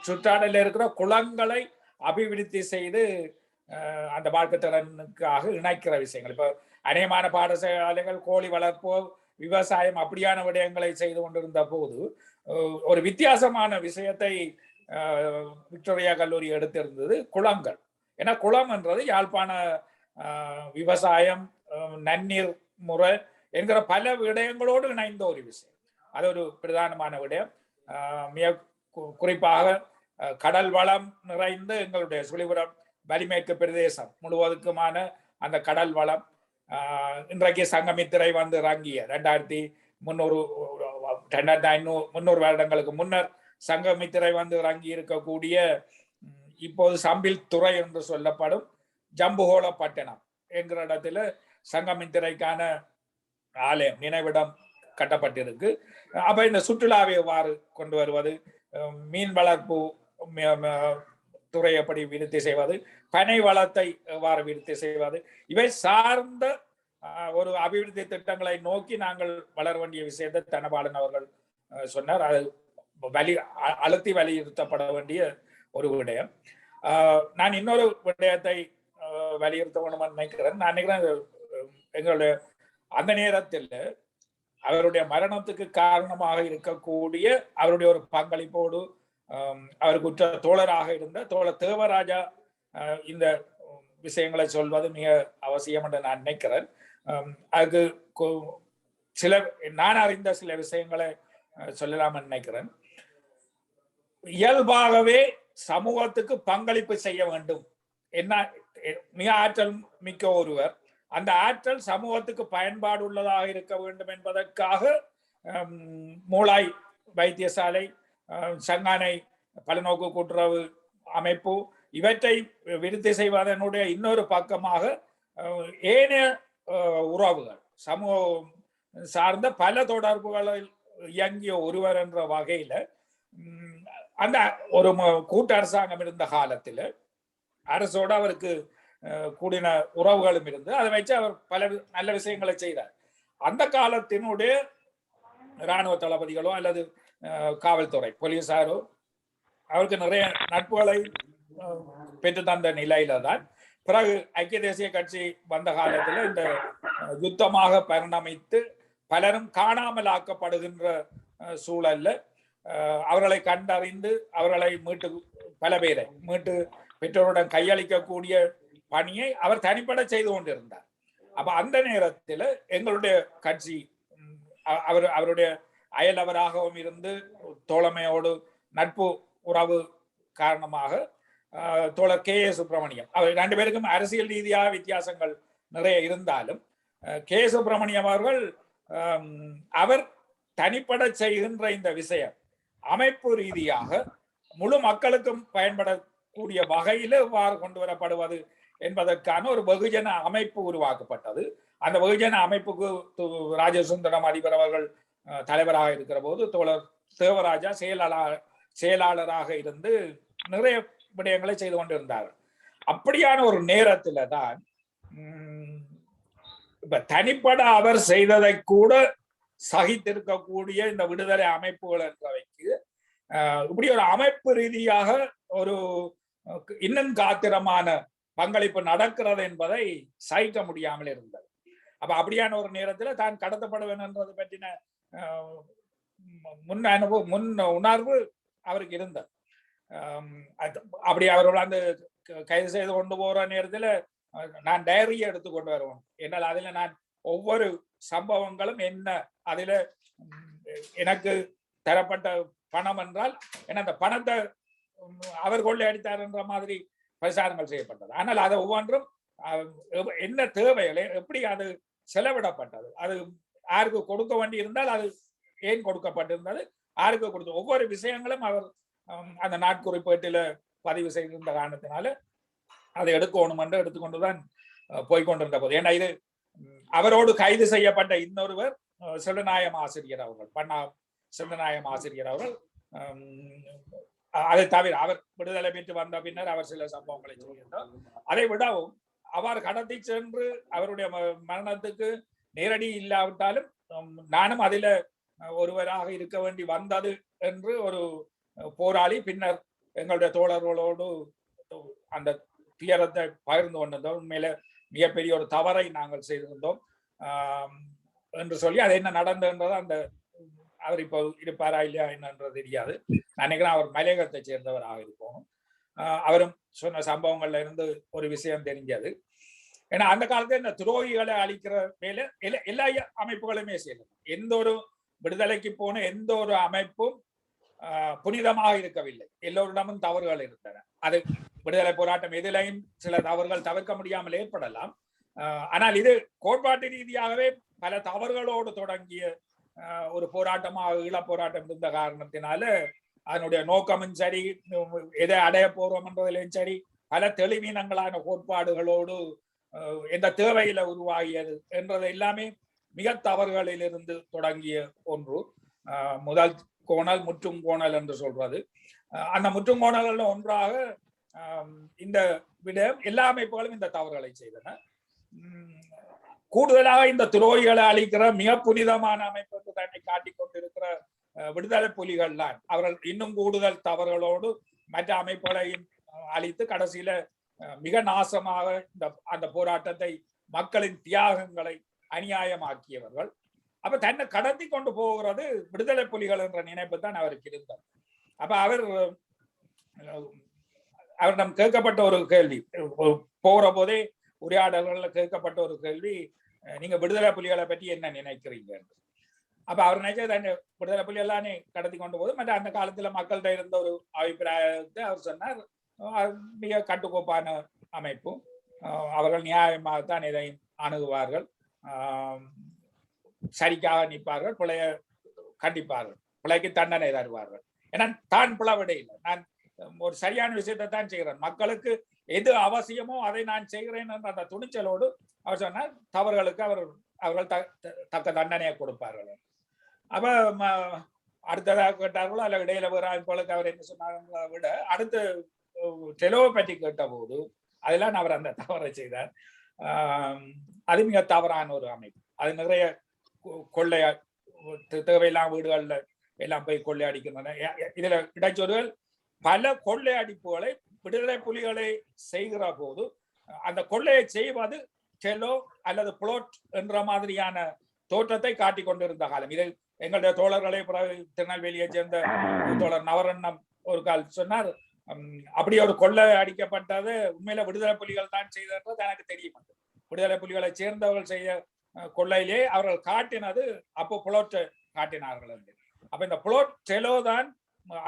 சுற்றாடலில் இருக்கிற குளங்களை அபிவிருத்தி செய்து அந்த வாழ்க்கை திறனுக்காக இணைக்கிற விஷயங்கள். இப்போ அநேகமான பாடசாலைகள் கோழி வளர்ப்போ விவசாயம் அப்படியான விடயங்களை செய்து கொண்டிருந்த போது ஒரு வித்தியாசமான விஷயத்தை விக்டோரியா கல்லூரி எடுத்திருந்தது குளங்கள். ஏன்னா குளம் என்றது யாழ்ப்பாண விவசாயம், நன்னீர் முறை என்கிற பல விடயங்களோடு இணைந்த ஒரு விஷயம். அது ஒரு பிரதானமான விடயம். மிக குறிப்பாக கடல் வளம் நிறைந்து எங்களுடைய சுழிபுரம் வலிமேற்கு பிரதேசம் முழுவதுக்குமான அந்த கடல் வளம், இன்றைக்கு சங்கமித்திரை வந்து இறங்கிய 2300 வருடங்களுக்கு முன்னர் சங்கமித்திரை வந்து இறங்கி இருக்கக்கூடிய இப்போது சம்பில் துறை என்று சொல்லப்படும் ஜம்புகோள பட்டணம் என்கிற இடத்துல சங்கமித்திரைக்கான ஆலயம் நினைவிடம் கட்டப்பட்டிருக்கு. அப்ப இந்த சுற்றுலாவை எவ்வாறு கொண்டு வருவது, மீன் வளர்ப்பு துறை எப்படி விருத்தி செய்வது, பனை வளத்தை எவ்வாறு விருத்தி செய்வது, இவை சார்ந்த ஒரு அபிவிருத்தி திட்டங்களை நோக்கி நாங்கள் வளர வேண்டிய விஷயத்தை தனபாலன் அவர்கள் சொன்னார். அது அழுத்தி வலியுறுத்தப்பட வேண்டிய ஒரு விடயம். நான் இன்னொரு விடயத்தை வலியுறுத்த வேண்டும் நினைக்கிறேன். நான் நினைக்கிறேன் எங்களுடைய அந்த நேரத்தில் அவருடைய மரணத்துக்கு காரணமாக இருக்கக்கூடிய அவருடைய ஒரு பங்களிப்போடு அவருக்கு உற்ற தோழராக இருந்த தோழர் தேவராஜா இந்த விஷயங்களை சொல்வது மிக அவசியம் என்று நான் நினைக்கிறேன். அதுக்கு நான் அறிந்த சில விஷயங்களை சொல்லலாம் நினைக்கிறேன். இயல்பாகவே சமூகத்துக்கு பங்களிப்பு செய்ய வேண்டும். என்ன மிக ஆற்றல் மிக்க ஒருவர், அந்த ஆற்றல் சமூகத்துக்கு பயன்பாடு உள்ளதாக இருக்க வேண்டும் என்பதற்காக மூளாய் வைத்தியசாலை, சங்கானை பலநோக்கு கூட்டுறவு அமைப்பு இவற்றை விருத்தி செய்வதனுடைய இன்னொரு பக்கமாக ஏனைய உறவுகள், சமூகம் சார்ந்த பல தொடர்புகளில் இயங்கிய ஒருவர் என்ற வகையில அந்த ஒரு கூட்டு அரசாங்கம் இருந்த காலத்தில் அரசோடு அவருக்கு கூடின உறவுகளும் இருந்து அதை வச்சு அவர் பல நல்ல விஷயங்களை செய்தார். அந்த காலத்தினுடைய இராணுவ தளபதிகளோ அல்லது காவல்துறை போலீசாரோ அவருக்கு நிறைய நட்புகளை பெற்று தந்த நிலையில தான் பிறகு ஐக்கிய தேசிய கட்சி வந்த காலத்துல இந்த யுத்தமாக பரிணமித்து பலரும் காணாமல் ஆக்கப்படுகின்ற சூழல்ல அவர்களை கண்டறிந்து அவர்களை மீட்டு பல பேரை மீட்டு பெற்றோருடன் கையளிக்கக்கூடிய பணியை அவர் தனிப்பட செய்து கொண்டிருந்தார். அப்ப அந்த நேரத்தில் எங்களுடைய கட்சி அவருடைய அயலவராகவும் இருந்து தோழமையோடு நட்பு உறவு காரணமாக தோழர் கே ஏ சுப்பிரமணியம், அவர் 2 பேருக்கும் அரசியல் ரீதியாக வித்தியாசங்கள் நிறைய இருந்தாலும் கே சுப்பிரமணியம் அவர்கள் அவர் தனிப்பட செய்கின்ற இந்த விஷயம் அமைப்பு ரீதியாக முழு மக்களுக்கும் பயன்படக்கூடிய வகையில் எவ்வாறு கொண்டு வரப்படுவது என்பதற்கான ஒரு வெகுஜன அமைப்பு உருவாக்கப்பட்டது. அந்த வெகுஜன அமைப்புக்கு ராஜசுந்தரம் அதிபர் அவர்கள் தலைவராக இருக்கிற போது தோழர் தேவராஜா செயலாளராக இருந்து நிறைய விடயங்களை செய்து கொண்டிருந்தார்கள். அப்படியான ஒரு நேரத்துல தான் இப்ப தனிப்பட அவர் செய்ததை கூட சகித்திருக்கக்கூடிய இந்த விடுதலை அமைப்புகள் என்றவைக்கு இப்படி ஒரு அமைப்பு ரீதியாக ஒரு இன்னும் காத்திரமான பங்களிப்பு நடக்கிறது என்பதை சகிக்க முடியாமல் இருந்தது. அப்ப அப்படியான ஒரு நேரத்துல தான் கடத்தப்பட வேணும்ன்றது பற்றின முன் உணர்வு அவருக்கு இருந்தது. அப்படி அவர்கள் அந்த கைது செய்து கொண்டு போற நேரத்துல நான் டைரியை எடுத்துக்கொண்டு வருவேன். என்னால் அதுல நான் ஒவ்வொரு சம்பவங்களும் என்ன, அதுல எனக்கு தரப்பட்ட பணம் என்றால் என்ன அந்த பணத்தை அவர் கொள்ளை அடித்தார் என்ற மாதிரி பிரச்சாரங்கள் செய்யப்பட்டது. ஆனால் அது ஒவ்வொன்றும் என்ன தேவைகளை எப்படி அது செலவிடப்பட்டது, அது யாருக்கு கொடுக்க வேண்டி இருந்தால் அது ஏன் கொடுக்கப்பட்டிருந்தது, யாருக்கு கொடுத்த ஒவ்வொரு விஷயங்களும் அவர் அந்த நாட்குறிப்பேட்டில பதிவு செய்திருந்த காரணத்தினால அதை எடுக்கணும் என்று எடுத்துக்கொண்டுதான் போய்கொண்டிருந்த போது, ஏன்னா இது அவரோடு கைது செய்யப்பட்ட இன்னொருவர் செல்வநாயம் ஆசிரியர் அவர்கள், பண்ணா செல்வநாயம் ஆசிரியர் அவர்கள். அதை தவிர அவர் விடுதலை பெற்று வந்த பின்னர் அவர் சில சம்பவங்களை சொல்லியிருந்தார். அதை விடவும் அவர் கடத்தி சென்று அவருடைய மரணத்துக்கு நேரடி இல்லாவிட்டாலும் நானும் அதில ஒருவராக இருக்க வேண்டி வந்தது என்று ஒரு போராளி பின்னர் எங்களுடைய தோழர்களோடு அந்த துயரத்தை பகிர்ந்து கொண்டிருந்தோம். உண்மையில மிகப்பெரிய ஒரு தவறை நாங்கள் செய்திருந்தோம். என்று சொல்லி அது என்ன நடந்ததுன்றது அந்த அவர் இப்போ இருப்பாரா இல்லையா என்னன்றது தெரியாது. நினைக்கிறேன் அவர் மலையகத்தை சேர்ந்தவராக இருக்கும். அவரும் சொன்ன சம்பவங்கள்ல இருந்து ஒரு விஷயம் தெரிஞ்சது. ஏன்னா அந்த காலத்துல இந்த துரோகிகளை அழிக்கிற வேலை எல்லா அமைப்புகளுமே செய்யலாம். எந்த ஒரு விடுதலைக்கு போன எந்த ஒரு அமைப்பும் புனிதமாக இருக்கவில்லை. எல்லோரிடமும் தவறுகள் இருந்தன. அது விடுதலை போராட்டம் எதிலையும் சில தவறுகள் தவிர்க்க முடியாமல் ஏற்படலாம். ஆனால் இது கோட்பாட்டு ரீதியாகவே பல தவறுகளோடு தொடங்கிய ஒரு போராட்டமாக ஈழப் போராட்டம் இருந்த காரணத்தினால அதனுடைய நோக்கமும் சரி, எதை அடைய போறோம் என்றதிலும் சரி, பல தெளிவீனங்களான கோட்பாடுகளோடு எந்த தேவையில உருவாகியது என்றது எல்லாமே மிக தவறுகளில் இருந்து தொடங்கிய ஒன்று. முதல் கோணல் முற்றும் கோணல் என்று சொல்றது. அந்த முற்றும் கோணல்கள் ஒன்றாக இந்த விட எல்லா அமைப்புகளும் இந்த தவறுகளை செய்தன. கூடுதலாக இந்த துரோகிகளை அளிக்கிற மிக புனிதமான அமைப்புக்கு தன்னை காட்டிக் கொண்டிருக்கிற விடுதலை புலிகள் தான் அவர்கள் இன்னும் கூடுதல் தவறுகளோடு மற்ற அமைப்புகளையும் அளித்து கடைசியில மிக நாசமாக அந்த போராட்டத்தை மக்களின் தியாகங்களை அநியாயமாக்கியவர்கள். அப்ப தன்னை கடத்தி கொண்டு போகிறது விடுதலை புலிகள் என்ற நினைப்பு தான் அவருக்கு இருந்தது. அப்ப அவரிடம் கேட்கப்பட்ட ஒரு கேள்வி, போற போதே உரையாடல்கள்ல கேட்கப்பட்ட ஒரு கேள்வி, நீங்க விடுதலை புலிகளை பற்றி என்ன நினைக்கிறீங்க? அப்ப அவர் நினைச்சது விடுதலை புலி எல்லாமே கடத்தி கொண்டு போது மற்ற அந்த காலத்துல மக்கள்கிட்ட இருந்த ஒரு அபிப்பிராயத்தை அவர் சொன்னார், மிக கட்டுக்கோப்பான அமைப்பும் அவர்கள் நியாயமாகத்தான் இதை அணுகுவார்கள், சரிக்காக நிற்பார்கள், பிழைய கண்டிப்பார்கள், பிழைக்கு தண்டனை தருவார்கள். ஏன்னா தான் பிளவிட இல்லை, நான் ஒரு சரியான விஷயத்தை தான் செய்கிறேன், மக்களுக்கு எது அவசியமோ அதை நான் செய்கிறேன் என்ற அந்த துணிச்சலோடு அவர் சொன்னார் தவறுகளுக்கு அவர்கள் தக்க தண்டனையை கொடுப்பார்கள். அப்ப அடுத்ததாக கேட்டார்களோ அல்ல இடையில வேற அமைப்புகளுக்கு அவர் என்ன சொன்னாங்களோ விட அடுத்து டெலோவை பற்றி கேட்ட போது அதெல்லாம் அவர் அந்த தவறை செய்தார். அது மிக தவறான ஒரு அமைப்பு. அது நிறைய கொள்ளையா தேவையெல்லாம் வீடுகள்ல எல்லாம் போய் கொள்ளையடிக்கின்றன. இதுல இடைச்சொல்கள் பல கொள்ளையடிப்புகளை விடுதலை புலிகளை செய்கிற போது அந்த கொள்ளையை செய்வது டெலோ அல்லது புளோட் என்ற மாதிரியான தோற்றத்தை காட்டிக் கொண்டிருந்த காலம் இது. எங்களுடைய தோழர்களை திருநெல்வேலியை சேர்ந்த தோழர் நவரண்ணம் ஒரு கால் சொன்னார், அப்படி ஒரு கொள்ளை அடிக்கப்பட்டது உண்மையில விடுதலை புலிகள் தான் செய்தது எனக்கு தெரியும். விடுதலை புலிகளை சேர்ந்தவர்கள் செய்த கொள்ளையிலே அவர்கள் காட்டினது அப்போ புளோட் காட்டினார்கள் என்று. அப்ப இந்த புளோட் டெலோ தான்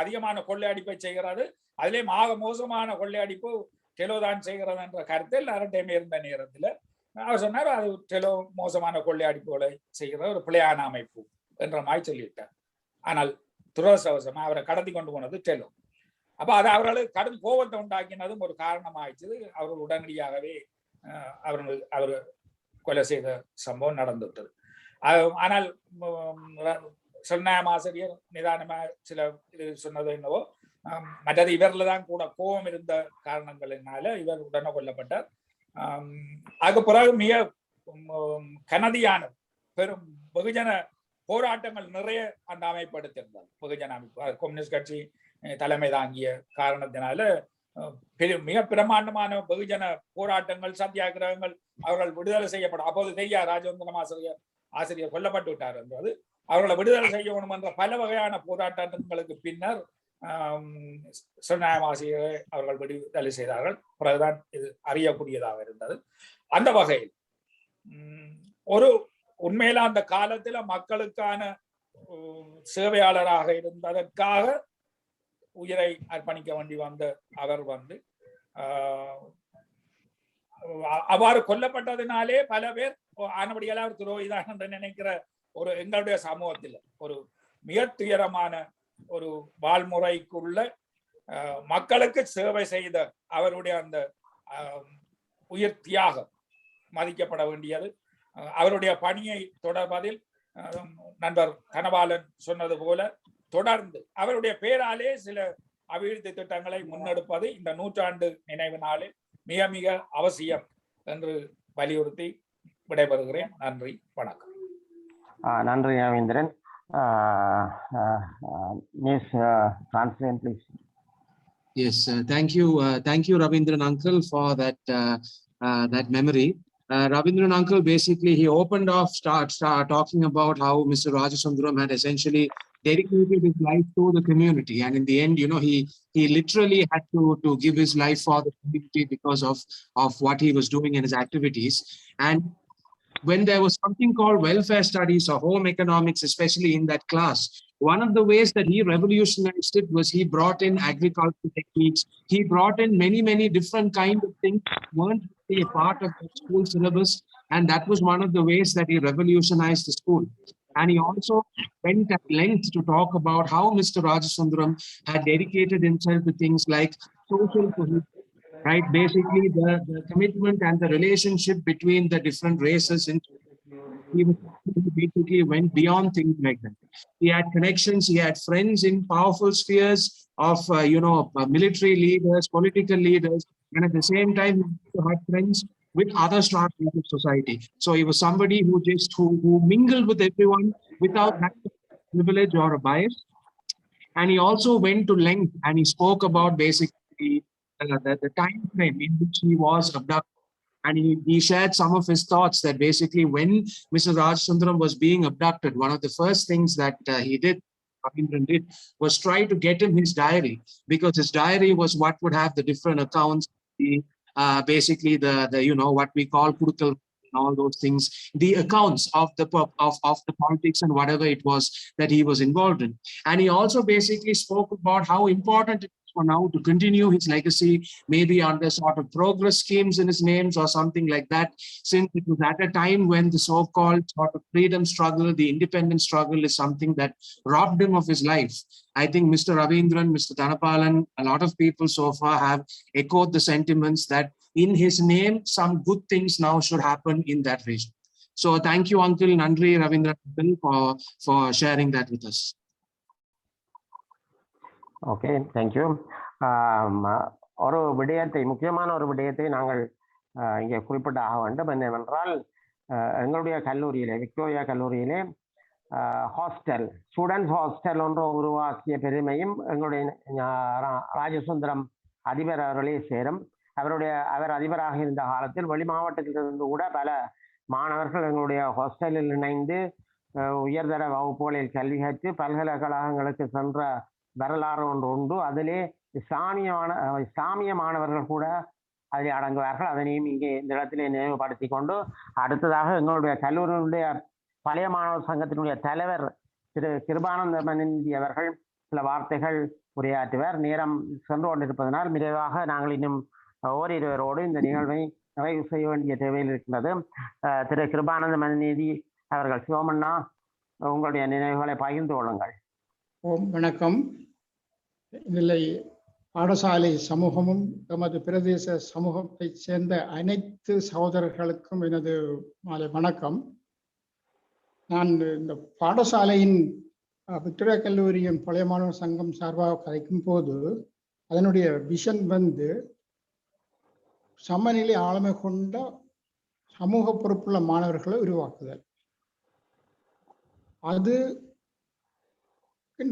அதிகமான கொள்ளையடிப்பை செய்கிறது, அதிலே மோசமான கொள்ளையடிப்பு டெலோ தான் செய்கிறது என்ற கருத்தில் அரண்டைமே இருந்த நேரத்தில் அவர் சொன்னார் அது டெலோ மோசமான கொள்ளையடிப்புகளை செய்கிற ஒரு பிழையான அமைப்பு என்ற மாதிரி சொல்லிட்டார். ஆனால் துரதிர்ஷ்டவசமா அவரை கடத்தி கொண்டு போனது டெலோ. அப்ப அது அவர்களுக்கு கடும் கோபத்தை உண்டாக்கினதும் ஒரு காரணமாயிடுச்சு. அவர்கள் உடனடியாகவே அவர் கொலை செய்த சம்பவம் நடந்துவிட்டது. ஆனால் சொன்னாயம் ஆசிரியர் நிதானமா சில இது சொன்னது என்னவோ, மற்றது இவர்ல தான் கூட கோபம் இருந்த காரணங்களினால இவர் உடனே கொல்லப்பட்டார். அதுக்கு பிறகு மிக கனதியான பெரும் வெகுஜன போராட்டங்கள் நிறைய அந்த அமைப்பு எடுத்திருந்தார். வெகுஜன அமைப்பு கம்யூனிஸ்ட் கட்சி தலைமை தாங்கிய காரணத்தினால மிக பிரமாண்டமான வெகுஜன போராட்டங்கள், சத்தியாகிரகங்கள், அவர்கள் விடுதலை செய்யப்படும். அப்போது தெரியா ராஜசுந்தரம் ஆசிரியர் கொல்லப்பட்டு விட்டார் என்பது. அவர்களை விடுதலை செய்யணும் என்ற பல வகையான போராட்டங்களுக்கு பின்னர் சொன்னாயம் ஆசிரியரை அவர்கள் விடுதலை செய்தார்கள். பிறகுதான் இது அறியக்கூடியதாக இருந்தது. அந்த வகையில் ஒரு உண்மையில அந்த காலத்துல மக்களுக்கான சேவையாளராக இருந்ததற்காக உயிரை அர்ப்பணிக்க வேண்டி வந்த அவர் அவ்வாறு கொல்லப்பட்டதினாலே பல பேர் ஆனபடியெல்லாம் அவர் துரோகிதான் என்று நினைக்கிற ஒரு எங்களுடைய சமூகத்தில் ஒரு மிக துயரமான ஒரு வாழ்முறைக்குள்ள மக்களுக்கு சேவை செய்த அவருடைய அந்த உயிர் தியாகம் மதிக்கப்பட வேண்டியது. அவருடைய பணியை தொடர்வதில் நண்பர் தனபாலன் சொன்னது போல தொடர்ந்து அவருடைய பேராலே சில அபிவிருத்தி திட்டங்களை முன்னெடுப்பது இந்த நூற்றாண்டு நினைவு நாளில் மிக மிக அவசியம் என்று வலியுறுத்தி விடைபெறுகிறேன். நன்றி, வணக்கம். நன்றி Ravindran. Miss Franklin, please. Yes, thank you, Ravindran uncle, for that memory. Ravindran uncle, basically, he opened off, start talking about how Mr. Rajasundaram had essentially dedicated his life to the community. And in the end, he literally had to give his life for the community because of what he was doing in his activities. And when there was something called welfare studies or home economics, especially in that class, one of the ways that he revolutionized it was he brought in agricultural techniques. He brought in many, many different kinds of things that weren't really a part of the school syllabus. And that was one of the ways that he revolutionized the school. And he also went at length to talk about how Mr. Rajasundaram had dedicated himself to things like social cohesion, right? Basically, the commitment and the relationship between the different races. He basically went beyond things like that. He had connections, he had friends in powerful spheres of, military leaders, political leaders, and at the same time, he had friends with other strata of society. So he was somebody who mingled with everyone without having a privilege or a bias. And he also went to length and he spoke about basically the time frame in which he was abducted. And he shared some of his thoughts that basically when Mr. Rajasundaram was being abducted, one of the first things that Ravindran did, was try to get him his diary, because his diary was what would have the different accounts, basically the what we call Kudukal and all those things, the accounts of the politics and whatever it was that he was involved in. And he also basically spoke about how important it is for now to continue his legacy, maybe under sort of progress schemes in his names or something like that, since it was at a time when the so-called sort of freedom struggle, the independence struggle is something that robbed him of his life. I think Mr. Ravindran, Mr. Thanapalan, a lot of people so far have echoed the sentiments that in his name, some good things now should happen in that region. So thank you, Uncle Nandri Ravindran, for sharing that with us. Okay, thank you. ஒரு விடயத்தை, முக்கியமான ஒரு விடயத்தை நாங்கள் இங்கே குறிப்பிட்ட ஆக வேண்டும். என்னவென்றால், எங்களுடைய கல்லூரியிலே, விக்டோரியா கல்லூரியிலே ஹாஸ்டல், ஸ்டூடெண்ட்ஸ் ஹாஸ்டல் ஒன்று உருவாக்கிய பெருமையும் எங்களுடைய ராஜசுந்தரம் அதிபர் அவர்களே சேரும். அவர் அதிபராக இருந்த காலத்தில் வெளி மாவட்டத்திலிருந்து கூட பல மாணவர்கள் எங்களுடைய ஹாஸ்டலில் இணைந்து உயர்தர வகுப்புகளில் கல்வி கற்று பல்கலைக்கழகங்களுக்கு சென்ற வரலாறு ஒன்று உண்டு. அதிலே இஸ்லாமிய மாணவர்கள் கூட அதில் அடங்குவார்கள். அதனையும் இங்கே இந்த இடத்திலே நினைவுபடுத்தி கொண்டு, அடுத்ததாக எங்களுடைய கல்லூரியினுடைய பழைய மாணவர் சங்கத்தினுடைய தலைவர் திரு கிருபானந்த மனிந்தி அவர்கள் சில வார்த்தைகள் உரையாற்றுவார். நேரம் சென்று கொண்டிருப்பதனால் விரைவாக நாங்கள் இன்னும் ஓரிருவரோடு இந்த நிகழ்வை நிறைவு செய்ய வேண்டிய தேவையில் இருக்கின்றது. திரு கிருபானந்த மனிந்தி அவர்கள், சிவமண்ணா, உங்களுடைய நினைவுகளை பகிர்ந்து கொள்ளுங்கள். ஓம் வணக்கம். இதில் பாடசாலை சமூகமும் எமது பிரதேச சமூகத்தை சேர்ந்த அனைத்து சகோதரர்களுக்கும் எனது மாலை வணக்கம். நான் இந்த பாடசாலையின் விக்டோரியா கல்லூரியின் பழைய மாணவர் சங்கம் சார்பாக கதைக்கும் போது அதனுடைய விஷன் சமநிலை ஆளுமை கொண்ட சமூக பொறுப்புள்ள மாணவர்களை உருவாக்குதல். அது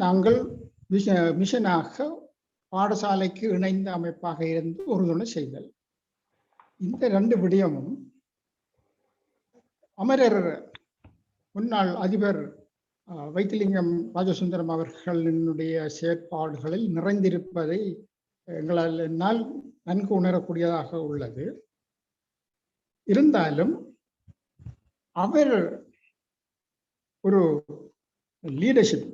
நாங்கள் மிஷனாக பாடசாலைக்கு இணைந்த அமைப்பாக இருந்து உறுதுணை செய்தல். இந்த ரெண்டு விடயமும் அமரர் முன்னாள் அதிபர் வைத்திலிங்கம் ராஜசுந்தரம் அவர்களினுடைய செயற்பாடுகளில் நிறைந்திருப்பதை என்னால் நன்கு உணரக்கூடியதாக உள்ளது. இருந்தாலும் அவர் ஒரு லீடர்ஷிப்,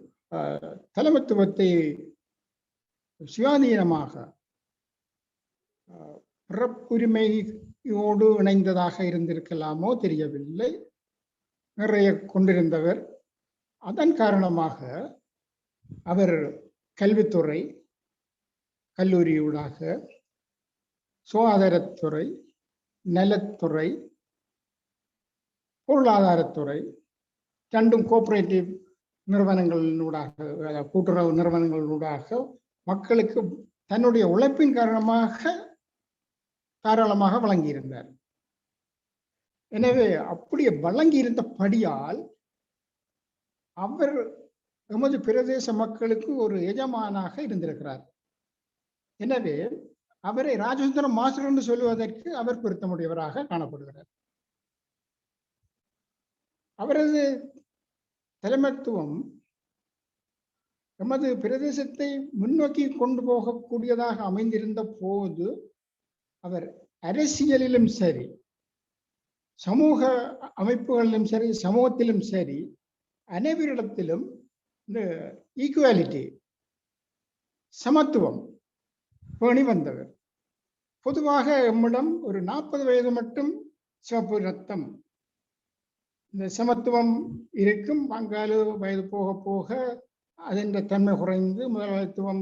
தலைமைத்துவத்தை சுயாதீனமாக பிறப்புரிமையோடு இணைந்ததாக இருந்திருக்கலாமோ தெரியவில்லை, நிறைய கொண்டிருந்தவர். அதன் காரணமாக அவர் கல்வித்துறை, கல்லூரியூடாக சுகாதாரத்துறை, நலத்துறை, பொருளாதாரத்துறை, ரெண்டும் கோஆபரேட்டிவ் நிறுவனங்களினூடாக, கூட்டுறவு நிறுவனங்களினூடாக மக்களுக்கு தன்னுடைய உழைப்பின் காரணமாக தாராளமாக வழங்கியிருந்தார். எனவே அப்படியே வழங்கியிருந்தபடியால் அவர் எமது பிரதேச மக்களுக்கு ஒரு எஜமானாக இருந்திருக்கிறார். எனவே அவரை ராஜசுந்தரம் மாஸ்டர் என்று சொல்லுவதற்கு அவர் பொருத்தமுடையவராக காணப்படுகிறார். அவரது தலைமைத்துவம் எமது பிரதேசத்தை முன்னோக்கி கொண்டு போகக்கூடியதாக அமைந்திருந்த போது அவர் அரசியலிலும் சரி, சமூக அமைப்புகளிலும் சரி, சமூகத்திலும் சரி, அனைவரிடத்திலும் இந்த ஈக்குவாலிட்டி, சமத்துவம் பேணி வந்தவர். பொதுவாக எம்மிடம் ஒரு 40 வயது மட்டும் சிவப்பு ரத்தம், இந்த சமத்துவம் இருக்கும். 4 வயது போக போக அதன் தன்மை குறைந்து முதலாளித்துவம்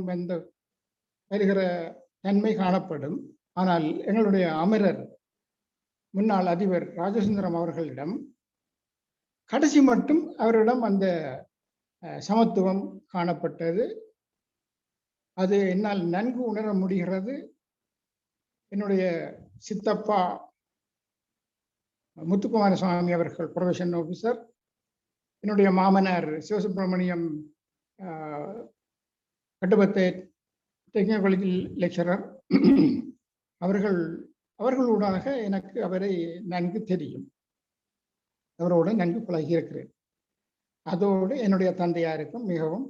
வருகிற தன்மை காணப்படும். ஆனால் எங்களுடைய அமரர் முன்னாள் அதிபர் ராஜசுந்தரம் அவர்களிடம் கடைசி மட்டும் அவரிடம் அந்த சமத்துவம் காணப்பட்டது. அது என்னால் நன்கு உணர முடிகிறது. என்னுடைய சித்தப்பா முத்துக்குமாரசுவாமி அவர்கள் ப்ரொஃபஷன் ஆஃபீஸர், என்னுடைய மாமனார் சிவசுப்பிரமணியம் கட்டுப்பத்தை டெக்னிக்கல் காலேஜில் லெக்சரர், அவர்களூடாக எனக்கு அவரை நன்கு தெரியும். அவரோடு நன்கு பழகியிருக்கிறேன். அதோடு என்னுடைய தந்தையாருக்கும் மிகவும்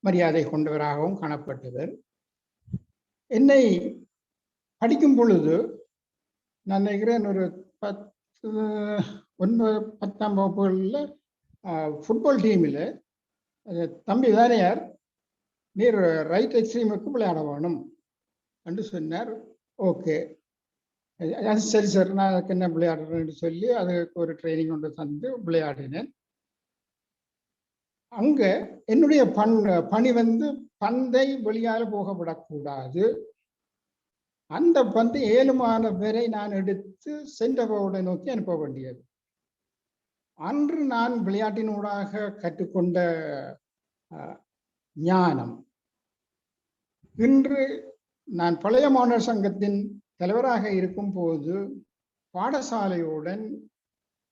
மரியாதை கொண்டவராகவும் காணப்பட்டவர். என்னை படிக்கும் பொழுது நான் நினைக்கிறேன் ஒரு 10ஆம் வகுப்புகளில் ஃபுட்பால் டீமில் தம்பி தானையார், நீர் ரைட் எக்ஸ்ட்ரீமுக்கு விளையாட வேணும் என்று சொன்னார். ஓகே, சரி சார், நான் அதுக்கு என்ன விளையாடுறேன்னு சொல்லி அதுக்கு ஒரு ட்ரைனிங் கொண்டு தந்து விளையாடினேன். அங்கே என்னுடைய பணி பந்தை வெளியால் போக விடக்கூடாது. அந்த பந்து 7 வரை நான் எடுத்து சென்டரோட நோக்கி அனுப்ப வேண்டியது. அன்று நான் விளையாட்டினூடாக கற்றுக்கொண்ட ஞானம் இன்று நான் பழைய மாணவர் சங்கத்தின் தலைவராக இருக்கும் போது பாடசாலையுடன்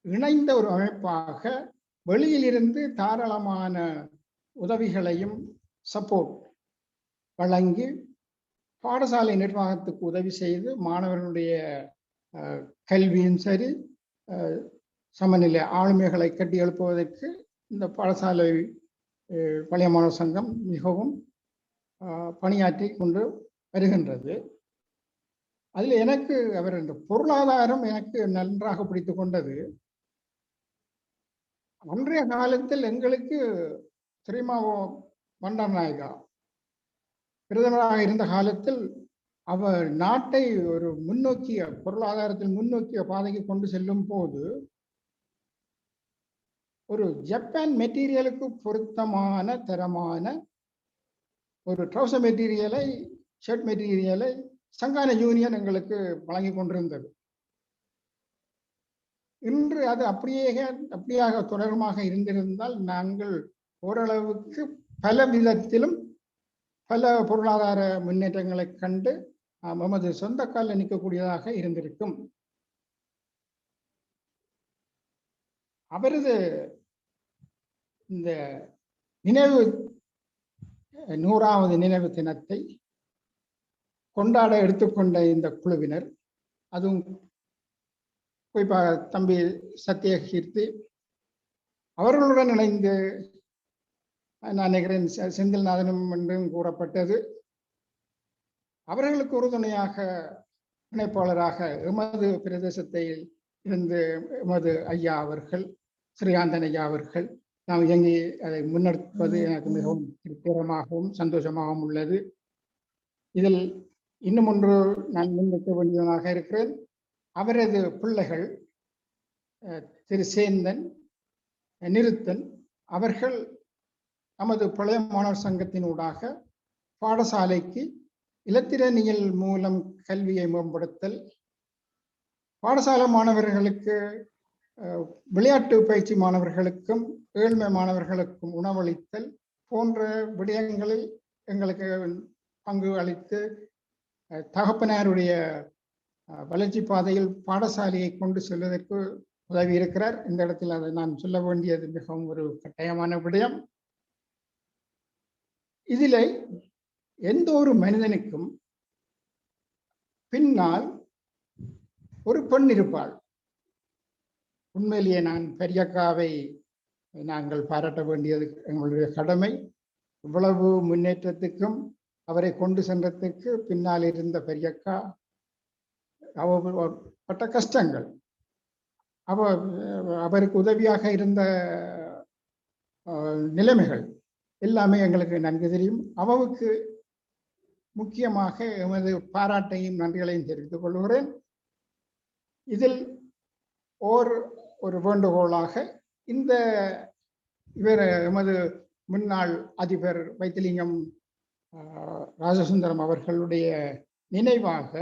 இணைந்த ஒரு அமைப்பாக வெளியிலிருந்து தாராளமான உதவிகளையும் சப்போர்ட் வழங்கி பாடசாலை நிர்வாகத்துக்கு உதவி செய்து மாணவர்களுடைய கல்வியும் சரி, சமநிலை ஆளுமைகளை கட்டி எழுப்புவதற்கு இந்த பாடசாலை பழைய மாணவர் சங்கம் மிகவும் பணியாற்றி கொண்டு வருகின்றது. அதில் எனக்கு அவர் இந்த பொருளாதாரம் எனக்கு நன்றாக பிடித்து கொண்டது. அன்றைய காலத்தில் எங்களுக்கு தெரியுமாவோ, பண்டாரநாயகா பிரதமராக இருந்த காலத்தில் அவர் நாட்டை ஒரு முன்னோக்கிய பொருளாதாரத்தில் முன்னோக்கிய பாதைக்கு கொண்டு செல்லும் போது ஒரு ஜப்பான் மெட்டீரியலுக்கு பொருத்தமான தரமான ஒரு ட்ரௌசர் மெட்டீரியலை, ஷர்ட் மெட்டீரியலை சங்கான யூனியன் எங்களுக்கு வழங்கி கொண்டிருந்தது. இன்று அது அப்படியாக தொடர்மாக இருந்திருந்தால் நாங்கள் ஓரளவுக்கு பல விதத்திலும் பல பொருளாதார முன்னேற்றங்களை கண்டு நமது சொந்த காலில் நிற்கக்கூடியதாக இருந்திருக்கும். அவரது இந்த 100வது நினைவு தினத்தை கொண்டாட எடுத்துக்கொண்ட இந்த குழுவினர், அதுவும் குறிப்பாக தம்பி சத்தியகீர்த்தி அவர்களுடன் இணைந்து நான் நினைக்கிறேன் செந்தில்நாதனும் என்றும் கூறப்பட்டது. அவர்களுக்கு உறுதுணையாக இணைப்பாளராக எமது பிரதேசத்தில் இருந்து எமது ஐயா அவர்கள், ஸ்ரீகாந்தன் ஐயா அவர்கள் நாம் இயங்கி அதை முன்னெடுப்பது எனக்கு மிகவும் திருப்திகரமாகவும் சந்தோஷமாகவும் உள்ளது. இதில் இன்னும் ஒன்று நான் முன்வைக்க வேண்டியவனாக இருக்கிறேன். அவரது பிள்ளைகள் திரு சேந்தன், நிருத்தன் அவர்கள் நமது பழைய மாணவர் சங்கத்தினூடாக பாடசாலைக்கு இலத்திரனியல் மூலம் கல்வியை மேம்படுத்தல், பாடசாலை மாணவர்களுக்கு விளையாட்டு பயிற்சி மாணவர்களுக்கும் ஏழ்மை மாணவர்களுக்கும் உணவளித்தல் போன்ற விடயங்களில் எங்களுக்கு பங்கு அளித்து தகப்பனாருடைய வளர்ச்சி பாதையில் பாடசாலையை கொண்டு செல்வதற்கு உதவி இருக்கிறார். இந்த இடத்தில் அதை நான் சொல்ல வேண்டியது மிகவும் ஒரு கட்டாயமான விடயம். இதில் எந்த ஒரு மனிதனுக்கும் பின்னால் ஒரு பெண் இருப்பாள். உண்மையிலேயே நான் பெரியக்காவை நாங்கள் பாராட்ட வேண்டியது எங்களுடைய கடமை. இவ்வளவு முன்னேற்றத்துக்கும் அவரை கொண்டு சென்றதுக்கு பின்னால் இருந்த பெரியக்கா அவர் பட்ட கஷ்டங்கள், அவருக்கு உதவியாக இருந்த நிலைமைகள் எல்லாமே எங்களுக்கு நன்கு தெரியும். அவருக்கு முக்கியமாக எமது பாராட்டையும் நன்றிகளையும் தெரிவித்துக் கொள்கிறேன். இதில் ஒரு வேண்டுகோளாக இந்த இவர் எமது முன்னாள் அதிபர் வைத்திலிங்கம் ராஜசுந்தரம் அவர்களுடைய நினைவாக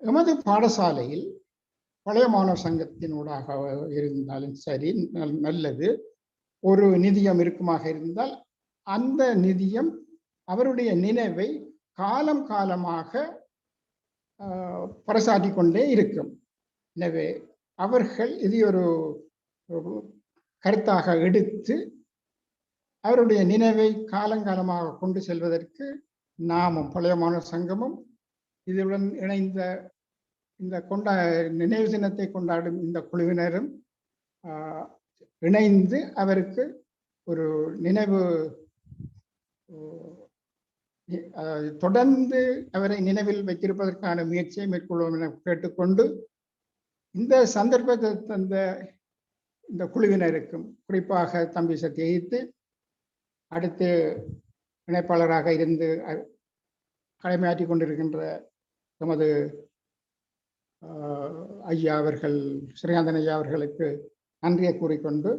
எமது பாடசாலையில் பழைய மாணவர் சங்கத்தினூடாக இருந்தாலும் சரி நல்லது, ஒரு நிதியம் இருக்குமாக இருந்தால் அந்த நிதியம் அவருடைய நினைவை காலம் காலமாக பறைசாற்றி கொண்டே இருக்கும். எனவே அவர்கள் இது ஒரு கருத்தாக எடுத்து அவருடைய நினைவை காலங்காலமாக கொண்டு செல்வதற்கு நாமும் பழைய மாணவர் சங்கமும் இதுடன் இணைந்த இந்த நினைவு தினத்தை கொண்டாடும் இந்த குழுவினரும் இணைந்து அவருக்கு ஒரு நினைவு தொடர்ந்து அவரை நினைவில் வைத்திருப்பதற்கான முயற்சியை மேற்கொள்வோம் என கேட்டுக்கொண்டு, இந்த சந்தர்ப்பத்தை தந்த இந்த குழுவினருக்கும் குறிப்பாக தம்பி சத்தியஜித்து அடுத்து இணைப்பாளராக இருந்து கடமையாற்றி கொண்டிருக்கின்ற எமது ஐயா அவர்கள், ஸ்ரீகாந்தன் ஐயா அவர்களுக்கு நன்றியை கூறிக்கொண்டு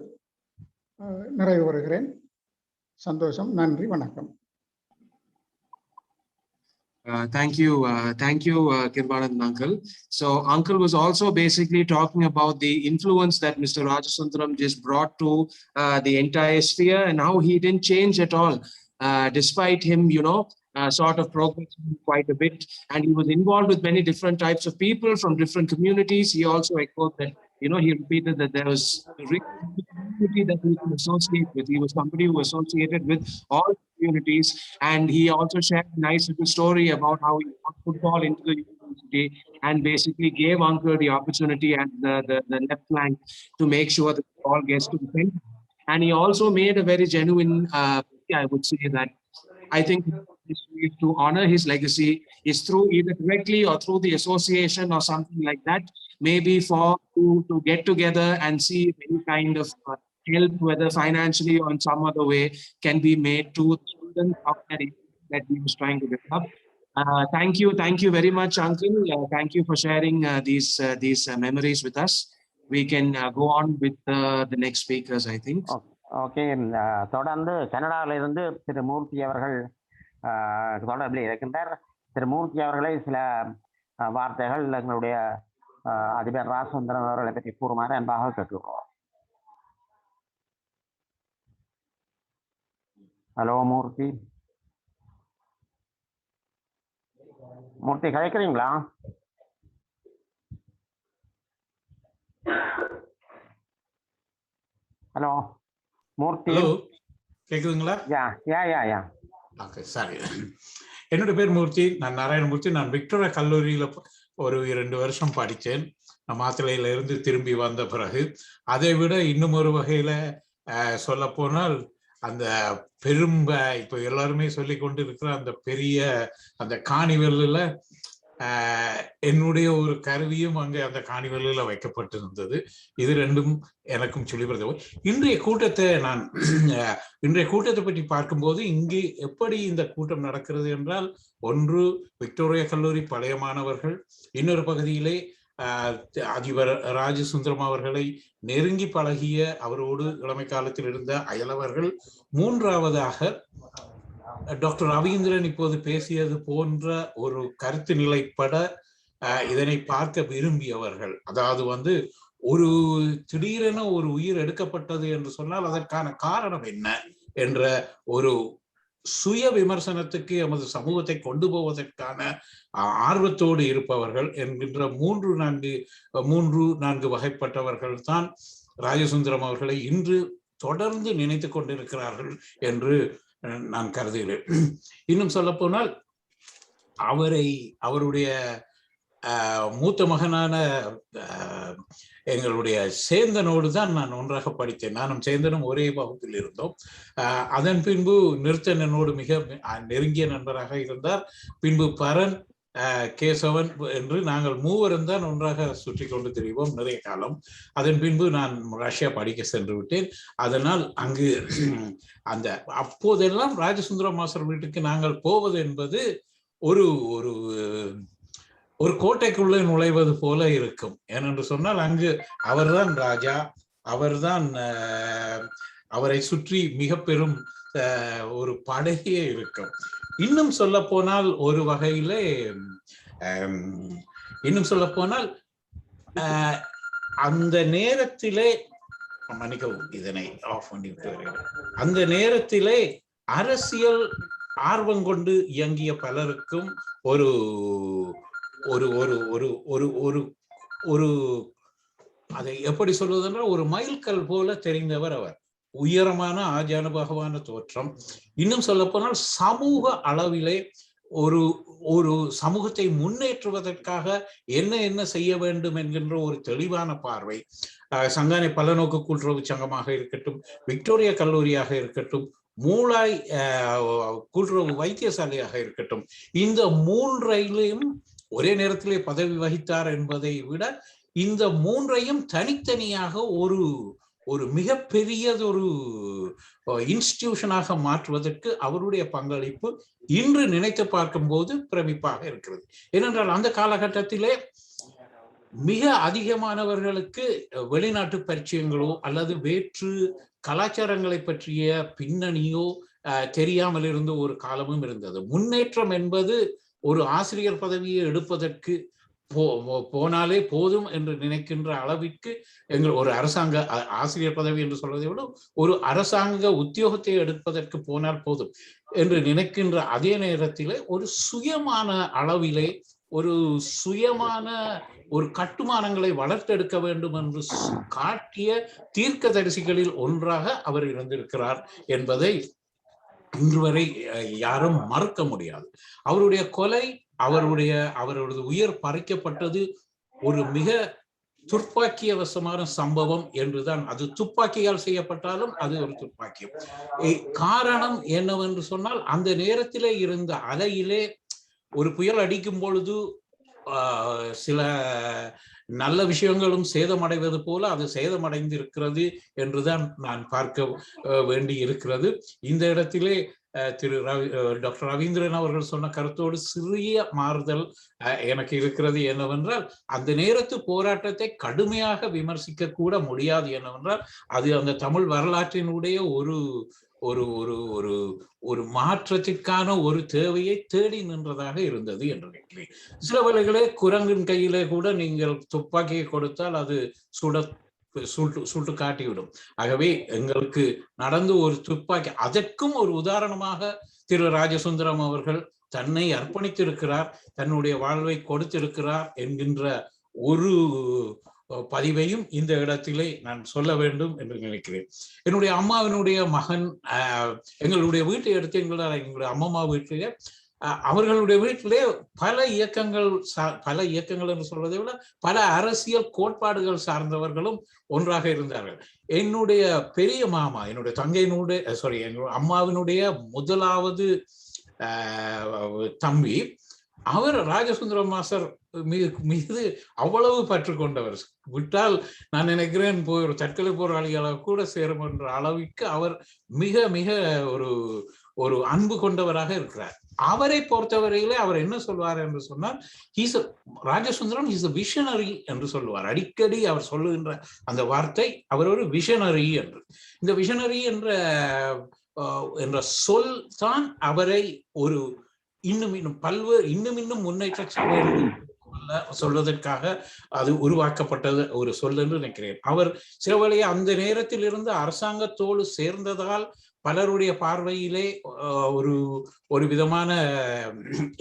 நிறைவு வருகிறேன். சந்தோஷம். நன்றி, வணக்கம். Thank you, Kirbanand uncle. So uncle was also basically talking about the influence that Mr. Rajasundaram just brought to the entire sphere, and how he didn't change at all, despite him, sort of progressing quite a bit, and he was involved with many different types of people from different communities. He also echoed that, he repeated that there was a real community that he could associate with. He was somebody who associated with all communities, and he also shared a nice little story about how he brought football into the university and basically gave uncle the opportunity at the left flank to make sure that the ball gets to the center. And he also made a very genuine, I would say that I think to honor his legacy is through either directly or through the association or something like that, maybe to get together and see if any kind of help, whether financially or in some other way, can be made to the students of that he was trying to develop. Thank you very much, uncle. Thank you for sharing these memories with us. We can go on with the next speakers, I think. Okay, தொடர்ந்து கனடாவிலிருந்து திரு மூர்த்தி அவர்கள் தொடர்பில் இருக்கின்றார். திரு மூர்த்தி அவர்களை சில வார்த்தைகள் எங்களுடைய அதிபர் ராஜசுந்தரம் அவர்களை பற்றி கூறுமாறு அன்பாக கேட்டுக்கிறோம். ஹலோ மூர்த்தி, கதைக்கிறீங்களா? ஹலோ மூர்த்தி, கேக்குதுங்களா? யா. Okay, sorry. என்னோட பேர் மூர்த்தி, நான் நாராயணமூர்த்தி. நான் விக்டோரியா கல்லூரியில ஒரு 2 வருஷம் படித்தேன். நான் மாத்தளையில இருந்து திரும்பி வந்த பிறகு, அதை விட இன்னும் ஒரு வகையில சொல்ல போனால் அந்த இப்ப எல்லாருமே சொல்லி கொண்டு இருக்கிற அந்த பெரிய அந்த காணிவெல்ல என்னுடைய ஒரு கருவியும் அங்கே அந்த காணிவெல்லில் வைக்கப்பட்டிருந்தது. இது ரெண்டும் எனக்கும் சொல்லிப்படுது. இன்றைய கூட்டத்தை பற்றி பார்க்கும்போது இங்கே எப்படி இந்த கூட்டம் நடக்கிறது என்றால், ஒன்று விக்டோரியா கல்லூரி பழைய மாணவர்கள், இன்னொரு பகுதியிலே அதிபர் ராஜசுந்தரம் அவர்களை நெருங்கி பழகிய அவரோடு இளமை காலத்தில் இருந்த அயலவர்கள், மூன்றாவதாக டாக்டர் ரவீந்திரன் இப்போது பேசியது போன்ற ஒரு கருத்து நிலைப்பட இதனை பார்க்க விரும்பியவர்கள். அதாவது ஒரு திடீரென ஒரு உயிர் எடுக்கப்பட்டது என்று சொன்னால் அதற்கான காரணம் என்ன என்ற ஒரு சுய விமர்சனத்துக்கு எமது சமூகத்தை கொண்டு போவதற்கான ஆர்வத்தோடு இருப்பவர்கள் என்கின்ற 3-4 வகைப்பட்டவர்கள் தான் ராஜசுந்தரம் அவர்களை இன்று தொடர்ந்து நினைத்து கொண்டிருக்கிறார்கள் என்று நான் கருதுகிறேன். இன்னும் சொல்ல போனால் அவருடைய மூத்த மகனான எங்களுடைய சேந்தனோடு தான் நான் ஒன்றாக படித்தேன். நானும் சேந்தனும் ஒரே வகுப்பில் இருந்தோம். அதன் பின்பு நிறுத்தனோடு மிக நெருங்கிய நண்பராக இருந்தார். பின்பு பரன், கேசவன் என்று நாங்கள் மூவரும் தான் ஒன்றாக சுற்றி கொண்டு திரிவோம் நிறைய காலம். அதன் பின்பு நான் ரஷ்யா படிக்க சென்று விட்டேன். அதனால் அங்கு அந்த அப்போதெல்லாம் ராஜசுந்தரம் மாஸ்டர் வீட்டுக்கு நாங்கள் போவது என்பது ஒரு ஒரு ஒரு கோட்டைக்குள்ளே நுழைவது போல இருக்கும். ஏனென்று சொன்னால் அங்கு அவர்தான் ராஜா, அவர்தான் அவரை சுற்றி மிக பெரும் ஒரு படையே இருக்கும். இன்னும் சொல்ல போனால் ஒரு வகையிலே அந்த நேரத்திலே மன்னிக்கவும் இதனை ஆஃப் பண்ணிவிட்டு வருகிறேன். அந்த நேரத்திலே அரசியல் ஆர்வம் கொண்டு இயங்கிய பலருக்கும் ஒரு ஒரு ஒரு ஒரு ஒரு ஒரு ஒரு அதை எப்படி சொல்வதென்றால் ஒரு மைல்கல் போல தெரிந்தவர் அவர். உயரமான ஆஜானுபாகமான தோற்றம். இன்னும் சொல்ல போனால் சமூக அளவிலே ஒரு ஒரு சமூகத்தை முன்னேற்றுவதற்காக என்ன செய்ய வேண்டும் என்கின்ற ஒரு தெளிவான பார்வை. சங்கானை பலநோக்கு கூட்டுறவு சங்கமாக இருக்கட்டும், விக்டோரியா கல்லூரியாக இருக்கட்டும், மூளாய் கூட்டுறவு வைத்தியசாலையாக இருக்கட்டும், இந்த மூன்றையிலும் ஒரே நேரத்திலே பதவி வகித்தார் என்பதை விட இந்த மூன்றையும் தனித்தனியாக ஒரு ஒரு மிகப்பெரியதொரு இன்ஸ்டிடியூஷனாக மாற்றுவதற்கு அவருடைய பங்களிப்பு இன்று நினைத்து பார்க்கும் போது பிரமிப்பாக இருக்கிறது. ஏனென்றால் அந்த காலகட்டத்திலே மிக அதிகமானவர்களுக்கு வெளிநாட்டு பரிச்சயங்களோ அல்லது வேற்று கலாச்சாரங்களை பற்றிய பின்னணியோ தெரியாமல் இருந்த ஒரு காலமும் இருந்தது. முன்னேற்றம் என்பது ஒரு ஆசிரியர் பதவியை எடுப்பதற்கு போனாலே போதும் என்று நினைக்கின்ற அளவிற்கு எங்கள் ஒரு அரசாங்க ஆசிரியர் பதவி என்று சொல்வதை விட ஒரு அரசாங்க உத்தியோகத்தை எடுப்பதற்கு போனால் போதும் என்று நினைக்கின்ற அதே நேரத்திலே ஒரு சுயமான அளவிலே ஒரு சுயமான ஒரு கட்டுமானங்களை வளர்த்தெடுக்க வேண்டும் என்று காட்டிய தீர்க்கதரிசிகளில் ஒன்றாக அவர் இருந்திருக்கிறார் என்பதை இன்று வரை யாரும் மறுக்க முடியாது. அவருடைய கொலை, அவரது உயிர் பறிக்கப்பட்டது ஒரு மிக துப்பாக்கியவசமான சம்பவம் என்றுதான். அது துப்பாக்கியால் செய்யப்பட்டாலும் அது ஒரு துப்பாக்கியம். காரணம் என்னவென்று சொன்னால் அந்த நேரத்திலே இருந்த அலையிலே ஒரு புயல் அடிக்கும் பொழுது சில நல்ல விஷயங்களும் சேதமடைவது போல அது சேதமடைந்திருக்கிறது என்றுதான் நான் பார்க்க வேண்டி இருக்கிறது. இந்த இடத்திலே டாக்டர் ரவீந்திரன் அவர்கள் சொன்ன கருத்தோடு சிறிய மாறுதல் எனக்கு இருக்கிறது. என்னவென்றால் அந்த நேரத்து போராட்டத்தை கடுமையாக விமர்சிக்க கூட முடியாது. என்னவென்றால் அது அந்த தமிழ் வரலாற்றினுடைய ஒரு ஒரு ஒரு ஒரு ஒரு மாற்றத்திற்கான ஒரு தேவையை தேடி நின்றதாக இருந்தது என்று நினைக்கிறேன். சில வேளைகளே குரங்கின் கையிலே கூட நீங்கள் துப்பாக்கியை கொடுத்தால் அது சுட்டு காட்டிவிடும். ஆகவே எங்களுக்கு நடந்து ஒரு துப்பாக்கி, அதற்கும் ஒரு உதாரணமாக திரு ராஜசுந்தரம் அவர்கள் தன்னை அர்ப்பணித்திருக்கிறார், தன்னுடைய வாழ்வை கொடுத்திருக்கிறார் என்கின்ற ஒரு பதிவையும் இந்த இடத்திலே நான் சொல்ல வேண்டும் என்று நினைக்கிறேன். என்னுடைய அம்மாவினுடைய மகன் எங்களுடைய வீட்டை எடுத்து எங்களுடைய அம்மம்மா வீட்டிலே அவர்களுடைய வீட்டிலே பல இயக்கங்கள் என்று சொல்வதை விட பல அரசியல் கோட்பாடுகள் சார்ந்தவர்களும் ஒன்றாக இருந்தார்கள். என்னுடைய பெரிய மாமா, என்னுடைய தங்கையினுடைய என்னுடைய அம்மாவினுடைய முதலாவது தம்பி, அவர் ராஜசுந்தரம் மாஸ்டர் மீது அவ்வளவு பற்று கொண்டவர். விட்டால் நான் நினைக்கிறேன் போய் ஒரு தற்கொலை போராளிகளாக கூட சேரும் என்ற அளவுக்கு அவர் மிக மிக ஒரு ஒரு அன்பு கொண்டவராக இருக்கிறார். அவரை பொறுத்தவரையிலே அவர் என்ன சொல்வார் என்று சொன்னால், ராஜசுந்தரம் இஸ் a விஷனரி என்று சொல்லுவார். அடிக்கடி அவர் சொல்லுகின்ற அந்த வார்த்தை, அவர் ஒரு விஷனரி என்று. இந்த விஷனரி என்ற சொல் தான் அவரை ஒரு இன்னும் முன்னேற்ற சொல்வதற்காக அது உருவாக்கப்பட்டது ஒரு சொல் என்று நினைக்கிறேன். அவர் சில வேளையை அந்த நேரத்தில் இருந்து அரசாங்கத்தோடு சேர்ந்ததால் பலருடைய பார்வையிலே ஒரு விதமான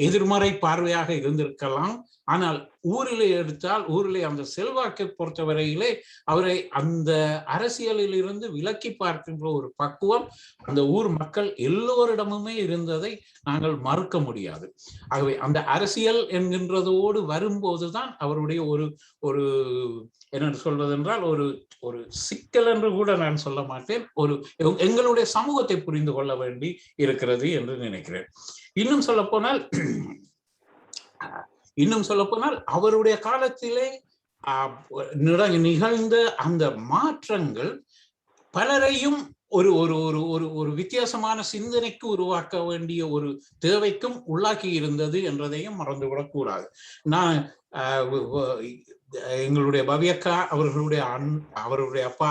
எதிர்மறை பார்வையாக இருந்திருக்கலாம். ஆனால் ஊரிலே எடுத்தால் ஊரிலே அந்த செல்வாக்கை பொறுத்தவரையிலே அவரை அந்த அரசியலில் இருந்து விலக்கி பார்க்கின்ற ஒரு பக்குவம் அந்த ஊர் மக்கள் எல்லோரிடமுமே இருந்ததை நாங்கள் மறுக்க முடியாது. ஆகவே அந்த அரசியல் என்கின்றதோடு வரும்போதுதான் அவருடைய ஒரு என்ன சொல்வதென்றால் ஒரு ஒரு சிக்கல் என்று கூட நான் சொல்ல மாட்டேன், ஒரு எங்களுடைய சமூகத்தை புரிந்து கொள்ள வேண்டி இருக்கிறது என்று நினைக்கிறேன். இன்னும் சொல்ல போனால் அவருடைய காலத்திலே நிகழ்ந்த அந்த மாற்றங்கள் பலரையும் ஒரு ஒரு ஒரு ஒரு ஒரு வித்தியாசமான சிந்தனைக்கு உருவாக்க வேண்டிய ஒரு தேவைக்கும் உள்ளாக்கி இருந்தது என்றதையும் மறந்துவிடக் கூடாது. நான் எங்களுடைய பவியக்கா அவர்களுடைய அப்பா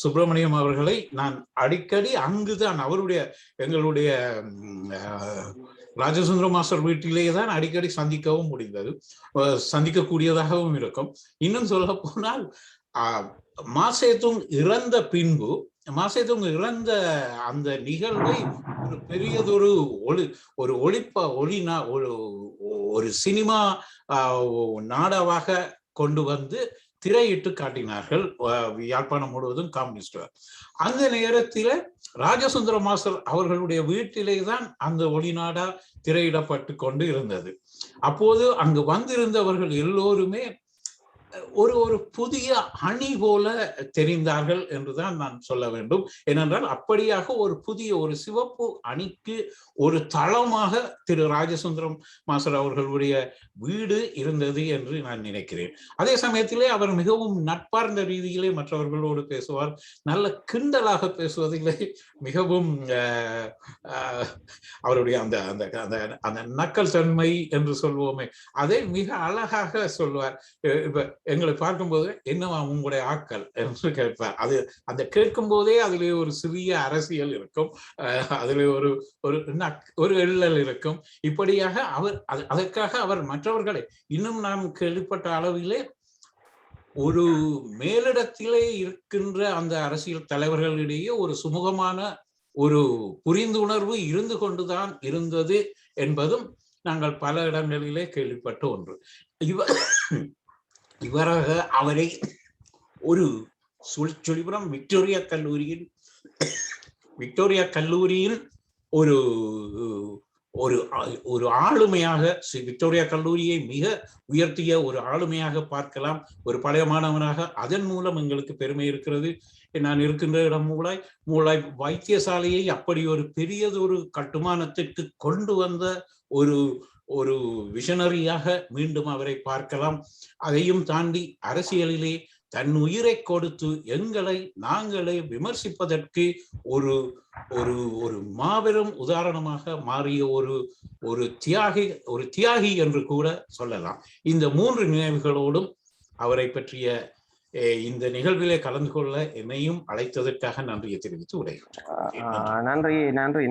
சுப்பிரமணியம் அவர்களை நான் அடிக்கடி அங்குதான் எங்களுடைய ராஜசுந்தரம் மாஸ்டர் வீட்டிலேயே தான் அடிக்கடி சந்திக்கவும் முடிந்தது, சந்திக்கக்கூடியதாகவும் இருக்கும். இன்னும் சொல்ல போனால் மாசேதுங் இறந்த அந்த நிகழ்வை ஒரு பெரியதொரு ஒரு சினிமா நாடாவாக கொண்டு வந்து திரையிட்டு காட்டினார்கள் யாழ்ப்பாணம் முழுவதும் கம்யூனிஸ்ட். அந்த நேரத்தில் ராஜசுந்தரம் மாஸ்டர் அவர்களுடைய வீட்டிலே தான் அந்த ஒளிநாடா திரையிடப்பட்டு கொண்டு இருந்தது. அப்போது அங்கு வந்திருந்தவர்கள் எல்லோருமே ஒரு புதிய அணி போல தெரிந்தார்கள் என்றுதான் நான் சொல்ல வேண்டும். ஏனென்றால் அப்படியாக ஒரு புதிய ஒரு சிவப்பு அணிக்கு ஒரு தளமாக திரு ராஜசுந்தரம் மாஸ்டர் அவர்களுடைய வீடு இருந்தது என்று நான் நினைக்கிறேன். அதே சமயத்திலே அவர் மிகவும் நட்பார்ந்த ரீதியிலே மற்றவர்களோடு பேசுவார், நல்ல கிண்டலாக பேசுவதிலே மிகவும் அவருடைய அந்த அந்த அந்த நக்கல் தன்மை என்று சொல்வோமே அதை மிக அழகாக சொல்வார். இப்ப எங்களை பார்க்கும்போது என்னவா உங்களுடைய ஆக்கள் என்று கேட்பார். அது அந்த கேட்கும் போதே அதிலே ஒரு சிறிய அரசியல் இருக்கும், அதிலே ஒரு எள்ளல் இருக்கும். இப்படியாக அதற்காக அவர் மற்றவர்களை இன்னும் நாம் கேள்விப்பட்ட அளவிலே ஒரு மேலிடத்திலே இருக்கின்ற அந்த அரசியல் தலைவர்களிடையே ஒரு சுமூகமான ஒரு புரிந்துணர்வு இருந்து கொண்டுதான் இருந்தது என்பதும் நாங்கள் பல இடங்களிலே கேள்விப்பட்ட ஒன்று. இவராக அவரை ஒரு சொல்லிபுரம் விக்டோரியா கல்லூரியில் ஒரு ஒரு ஆளுமையாக, விக்டோரியா கல்லூரியை மிக உயர்த்திய ஒரு ஆளுமையாக பார்க்கலாம், ஒரு பழைய மாணவனாக. அதன் மூலம் எங்களுக்கு பெருமை இருக்கிறது. நான் இருக்கின்ற இடம் மூளாய் வைத்தியசாலையை அப்படி ஒரு பெரியதொரு கட்டுமானத்திற்கு கொண்டு வந்த ஒரு விஷனரியாக மீண்டும் அவரை பார்க்கலாம். அதையும் தாண்டி அரசியலிலே தன் உயிரை கொடுத்து நாங்களே விமர்சிப்பதற்கு ஒரு மாபெரும் உதாரணமாக மாறிய ஒரு தியாகி என்று கூட சொல்லலாம். இந்த 3 நினைவுகளோடும் அவரை பற்றிய இந்த நிகழ்விலே கலந்து கொள்ள என்னையும் அழைத்ததற்காக நன்றியை தெரிவித்து உரையாற்றேன்.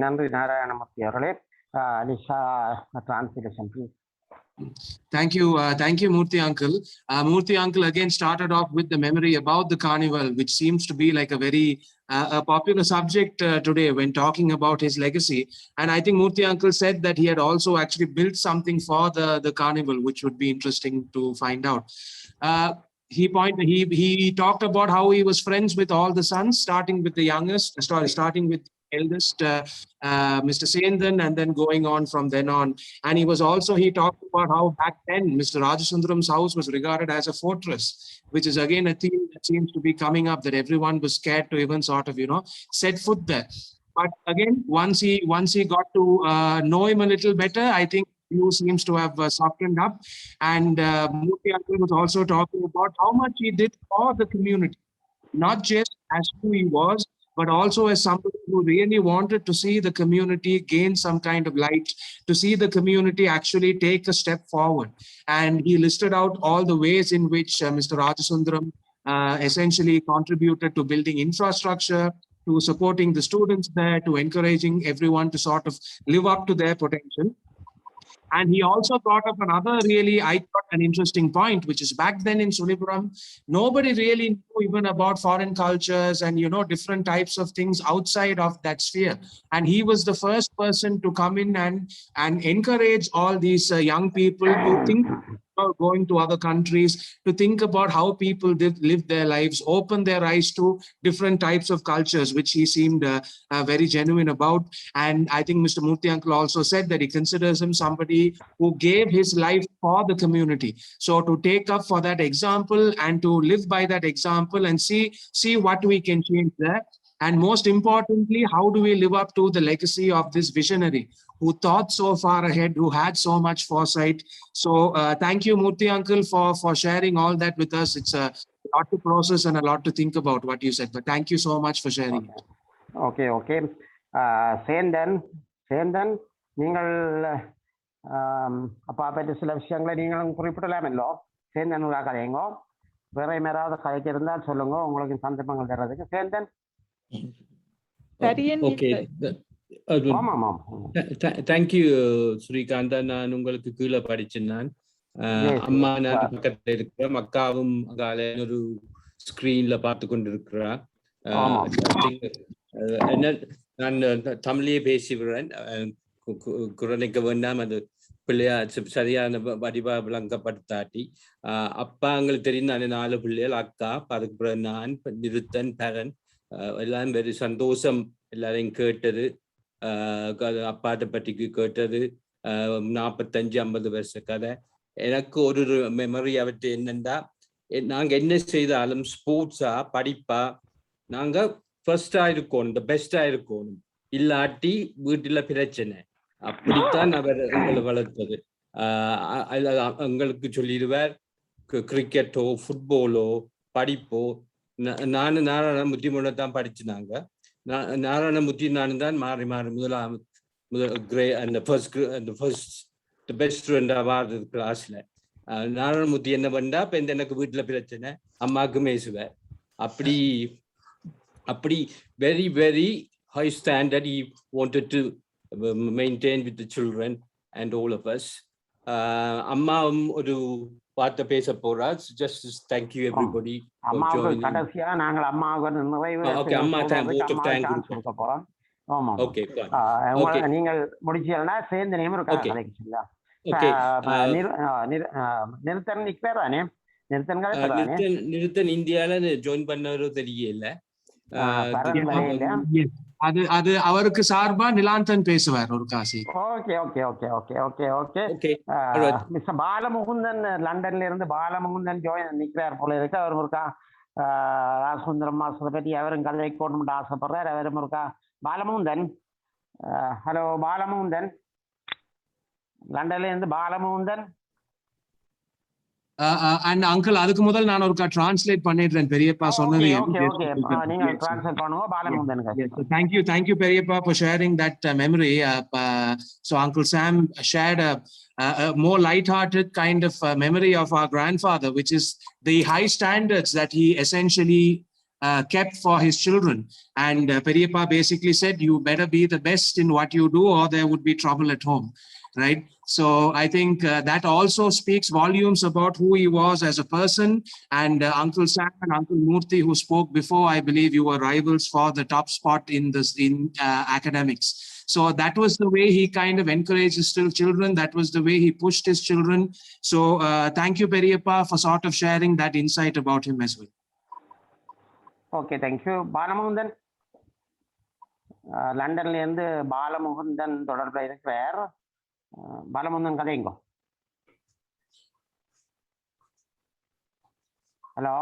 நன்றி நாராயணமூர்த்தி அவர்களே. Alisha, translation, please. Thank you, Murthy uncle. Murthy uncle again started off with the memory about the carnival, which seems to be like a very a popular subject today when talking about his legacy. And I think Murthy uncle said that he had also actually built something for the carnival, which would be interesting to find out. He talked about how he was friends with all the sons, starting with the eldest, Mr. Sendan, and then going on from then on. And he talked about how back then Mr. Rajasundaram's house was regarded as a fortress, which is again a theme that seems to be coming up, that everyone was scared to even sort of, set foot there. But again, once he got to know him a little better, I think view seems to have softened up. And Murthy uncle was also talking about how much he did for the community, not just as who he was, but also as somebody who really wanted to see the community gain some kind of light, to see the community actually take a step forward. And he listed out all the ways in which Mr. Rajasundaram essentially contributed to building infrastructure, to supporting the students there, to encouraging everyone to sort of live up to their potential. And he also brought up another really, I thought, an interesting point, which is back then in Sulipuram, nobody really knew even about foreign cultures and, different types of things outside of that sphere. And he was the first person to come in and encourage all these young people to think about going to other countries, to think about how people live their lives, open their eyes to different types of cultures, which he seemed very genuine about. And I think Mr. Murthy uncle also said that he considers him somebody who gave his life for the community. So to take up for that example and to live by that example and see what we can change there. And most importantly, how do we live up to the legacy of this visionary who thought so far ahead, who had so much foresight. So thank you, Murthy uncle, for sharing all that with us. It's a lot to process and a lot to think about what you said. But thank you so much for sharing. Okay. Sendhan நீங்கள் அப்பா பற்றி சில விஷயங்களை நீங்களும் குறிப்பிடலாமல்லோ. சேந்தன் கதையுங்க. வேற யாராவது கதைக்கு இருந்தால் சொல்லுங்க, உங்களுக்கு சந்தர்ப்பங்கள் தர்றதுக்கு. சேந்தன். தேங்க்யூ ஸ்ரீகாந்தா. நான் உங்களுக்கு கீழே படிச்சேன். நான் அம்மா நான் பக்கத்துல இருக்கிறேன், அக்காவும் ஒரு ஸ்கிரீன்ல பார்த்து கொண்டு இருக்கிறா. நான் தமிழையே பேசிவிடுறேன், குரலைக்க வேண்டாம். அது பிள்ளையா சரியான வடிவா விளங்கப்படுத்தாட்டி. அப்பா எங்களுக்கு தெரியும், நான் 4 பிள்ளைகள், அக்கா, அதுக்கு பிறகு நான், நிருத்தன், பேரன், எல்லாம் வெரி சந்தோஷம். எல்லாரையும் கேட்டது, அப்பாட்ட பற்றி கேட்டது. 45-50 வருஷ கதை. எனக்கு ஒரு மெமரி அவற்றை என்னன்னா, நாங்க என்ன செய்தாலும் ஸ்போர்ட்ஸா படிப்பா நாங்க ஃபர்ஸ்டா இருக்கணும், த பெஸ்டா இருக்கணும். இல்லாட்டி வீட்டுல பிரச்சனை. அப்படித்தான் அவர் எங்களை வளர்த்தது. எங்களுக்கு சொல்லிடுவார், கிரிக்கெட்டோ ஃபுட்பாலோ படிப்போ. நாராயணமூர்த்தி தான் படிச்சுனாங்க. நாராயணமூர்த்தி நானும் தான் மாறி முதல் பெஸ்ட் ஃப்ரெண்டா வாடுறது கிளாஸ்ல. நாராயணமூர்த்தி என்ன பண்ணா, இப்ப எனக்கு வீட்டுல பிரச்சனை, அம்மாவுக்கு மேசுவார். அப்படி very very high standard he wanted to maintain with the children and all of us. அம்மாவும் ஒரு வார்த்தை பேச போறா. just thank you everybody for joining. கடைசியா நாங்கள் அம்மாவுக்கு நிறைவு அம்மா கொடுக்க போறோம். ஆமா, ஓகே. நீங்கள் முடிச்சீங்கன்னா சேர்ந்து நேம் இருக்காங்க. நிறுத்தன் நிற்கிறானே, நிறுத்தன் இந்தியால ஜாயின் பண்ணவரோ தெரியல. அது அவருக்கு சார்பா நிலாந்தன் பேசுவார் ஒரு காசி. ஓகே. மிஸ்டர் பாலமுகுந்தன் லண்டன்ல இருந்து பாலமுகுந்தன் நிக்கிறார் போல இருக்கு. அவர் இருக்கா ராஜசுந்தரம் மாஸ்டரை பற்றி அவரும் கதை கோடணும்னு ஆசைப்படுறார். அவரும் இருக்கா பாலமுகுந்தன். ஹலோ பாலமுகுந்தன், லண்டன்ல இருந்து பாலமுகுந்தன். And uncle, அதுக்கு முதல் நான் ஒருக்கா டிரான்ஸ்லேட் பண்ணிடுறேன் பெரியப்பா சொன்னது. Thank you பெரியப்பா for sharing that memory. So Uncle Sam shared a more light-hearted kind of memory of our grandfather, which is the high standards that he essentially kept for his children. And Periyappa basically said, you better be the best in what you do or there would be trouble at home. Right. So I think that also speaks volumes about who he was as a person. And Uncle Sam and Uncle Murthy, who spoke before, I believe you were rivals for the top spot in academics. So that was the way he kind of encouraged his children. That was the way he pushed his children. So thank you, Periyappa, for sort of sharing that insight about him as well. Okay, thank you. பாலமுகுந்தன், லண்டன்ல இருந்து பாலமுகுந்தன் தொடர்பில் இருக்கிறார். பாலமுகுந்தன் கதைங்கோ. Hello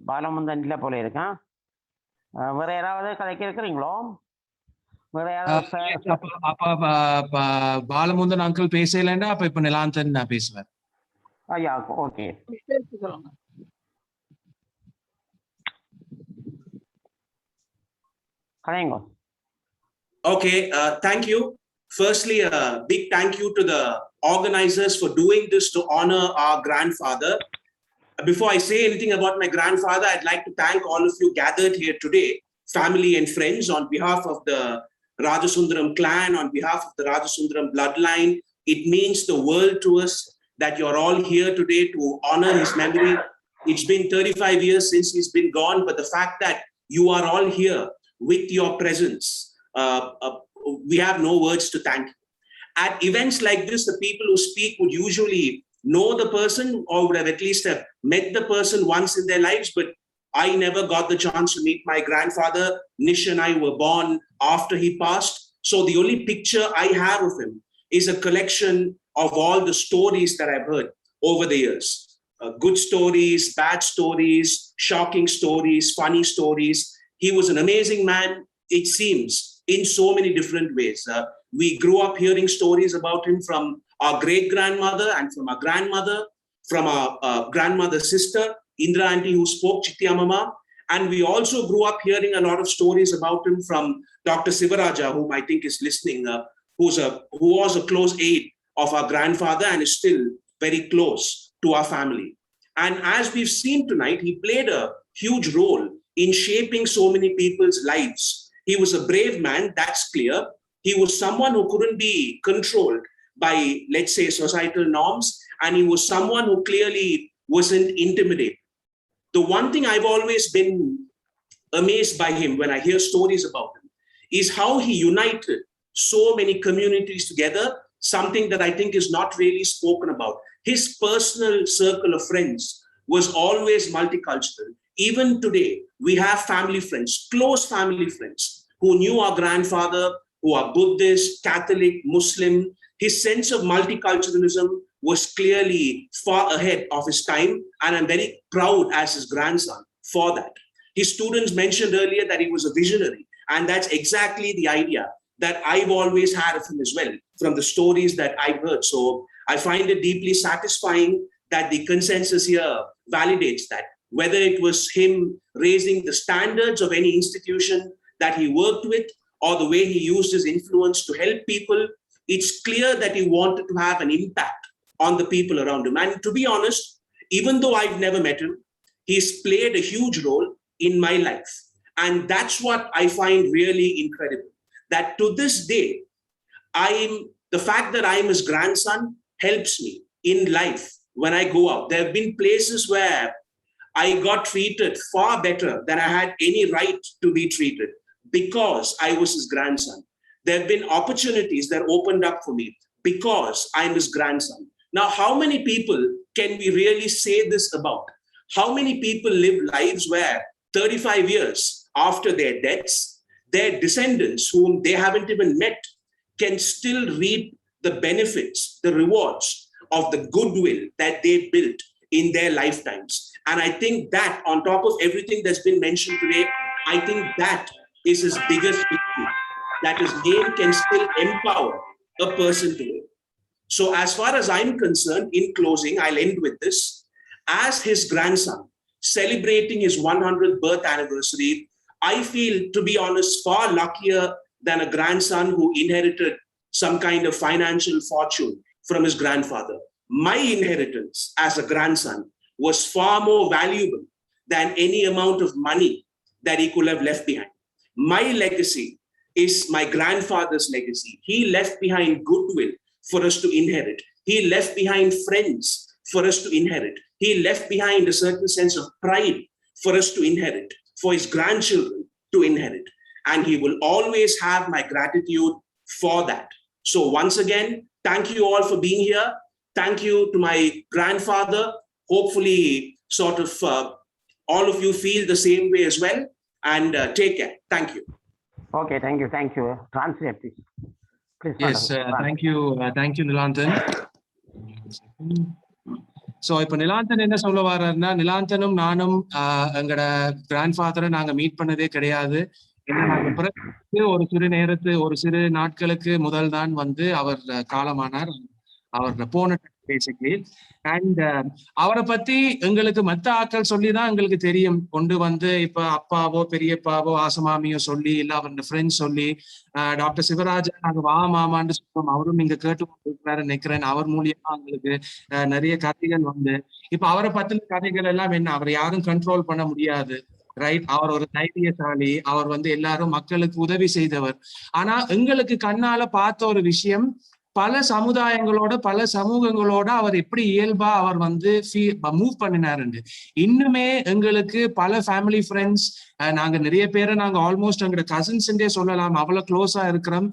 பாலமுகுந்தன் இல்ல போல இருக்கான். வேற யாராவது கதைக்கு இருக்கிறீங்களோ? வேற யாராவது? பாலமுகுந்தன் அங்கிள் பேசலன்னா அப்ப இப்ப நிலாந்தன் நான் பேசுவேன். ஐயா, okay. கதைங்கோ. Okay, thank you. Firstly, a big thank you to the organizers for doing this to honor our grandfather. Before I say anything about my grandfather, I'd like to thank all of you gathered here today, family and friends, on behalf of the Rajasundaram clan, on behalf of the Rajasundaram bloodline, it means the world to us that you're all here today to honor his memory. It's been 35 years since he's been gone, but the fact that you are all here with your presence, we have no words to thank you. At events like this, the people who speak would usually know the person or would have at least have met the person once in their lives, but I never got the chance to meet my grandfather. Nish and I were born after he passed. So the only picture I have of him is a collection of all the stories that I've heard over the years. Good stories, bad stories, shocking stories, funny stories. He was an amazing man, it seems, in so many different ways. We grew up hearing stories about him from our great-grandmother and from our grandmother, from our grandmother's sister, Indra auntie, who spoke Chittiya Mama. And we also grew up hearing a lot of stories about him from Dr. Sivaraja, whom I think is listening, who was a close aide of our grandfather and is still very close to our family. And as we've seen tonight, he played a huge role in shaping so many people's lives. He was a brave man, that's clear. He was someone who couldn't be controlled by, let's say, societal norms, and he was someone who clearly wasn't intimidated. The one thing I've always been amazed by him when I hear stories about him is how he united so many communities together, something that I think is not really spoken about. His personal circle of friends was always multicultural. Even today, we have family friends, close family friends, who knew our grandfather, who are Buddhist, Catholic, Muslim. His sense of multiculturalism was clearly far ahead of his time, and I'm very proud as his grandson for that. His students mentioned earlier that he was a visionary, and that's exactly the idea that I've always had of him as well, from the stories that I've heard. So I find it deeply satisfying that the consensus here validates that. Whether it was him raising the standards of any institution that he worked with, or the way he used his influence to help people, it's clear that he wanted to have an impact on the people around him. And to be honest, even though I've never met him, he's played a huge role in my life. And that's what I find really incredible. That to this day, the fact that I'm his grandson helps me in life when I go out. There have been places where I got treated far better than I had any right to be treated because I was his grandson. There have been opportunities that opened up for me because I'm his grandson. Now, how many people can we really say this about? How many people live lives where 35 years after their deaths, their descendants, whom they haven't even met, can still reap the benefits, the rewards of the goodwill that they built in their lifetimes? And I think that, on top of everything that's been mentioned today, I think that is his biggest victory, that his name can still empower a person today. So as far as I'm concerned, in closing, I'll end with this. As his grandson, celebrating his 100th birth anniversary, I feel, to be honest, far luckier than a grandson who inherited some kind of financial fortune from his grandfather. My inheritance as a grandson was far more valuable than any amount of money that he could have left behind. My legacy is my grandfather's legacy. He left behind goodwill for us to inherit. He left behind friends for us to inherit. He left behind a certain sense of pride for us to inherit, for his grandchildren to inherit. And he will always have my gratitude for that. So once again, thank you all for being here. Thank you to my grandfather. Hopefully, sort of all of you feel the same way as well. And take care. Thank you. Okay, thank you. Translate, please. Please, Yes, thank you, Nilantan. So இப்போ நிலாந்தன் என்ன சொல்ல வர்றாருன்னா, நிலாந்தனும் நானும் எங்களோட கிராண்ட்ஃபாதரை நாங்க meet பண்ணதே கிடையாது. ஏன்னா நாங்க பிறகு ஒரு சிறு நாட்களுக்கு முதல் தான் வந்து அவர் காலமானார். அவர் போன பேசிக்கலி. அண்ட் அவரை பத்தி எங்களுக்கு மத்த ஆட்கள் சொல்லிதான் எங்களுக்கு தெரியும். கொண்டு வந்து இப்ப அப்பாவோ பெரியப்பாவோ ஆசமாமியோ சொல்லி, இல்ல அவரோட ஃப்ரெண்ட்ஸ் சொல்லி, டாக்டர் சிவராஜா நாங்க வா மாமான்னு சொல்றோம், அவரும் நீங்க கேட்டு நினைக்கிறேன். அவர் மூலியமா எங்களுக்கு நிறைய கதைகள் வந்து, இப்ப அவரை பத்தின கதைகள் எல்லாம் என்ன, அவரை யாரும் கண்ட்ரோல் பண்ண முடியாது. ரைட். அவர் ஒரு தைரியசாலி, அவர் வந்து எல்லாரும் மக்களுக்கு உதவி செய்தவர். ஆனா எங்களுக்கு கண்ணால பார்த்த ஒரு விஷயம், பல சமுதாயங்களோட பல சமூகங்களோட அவர் எப்படி இயல்பா அவர் வந்து மூவ் பண்ணினாருண்டு. இன்னுமே எங்களுக்கு பல ஃபேமிலி ஃப்ரெண்ட்ஸ், நாங்க நிறைய பேரை நாங்க ஆல்மோஸ்ட் எங்களோட கசின்ஸ்ன்றே சொல்லலாம், அவ்வளவு க்ளோஸா இருக்கிறோம்.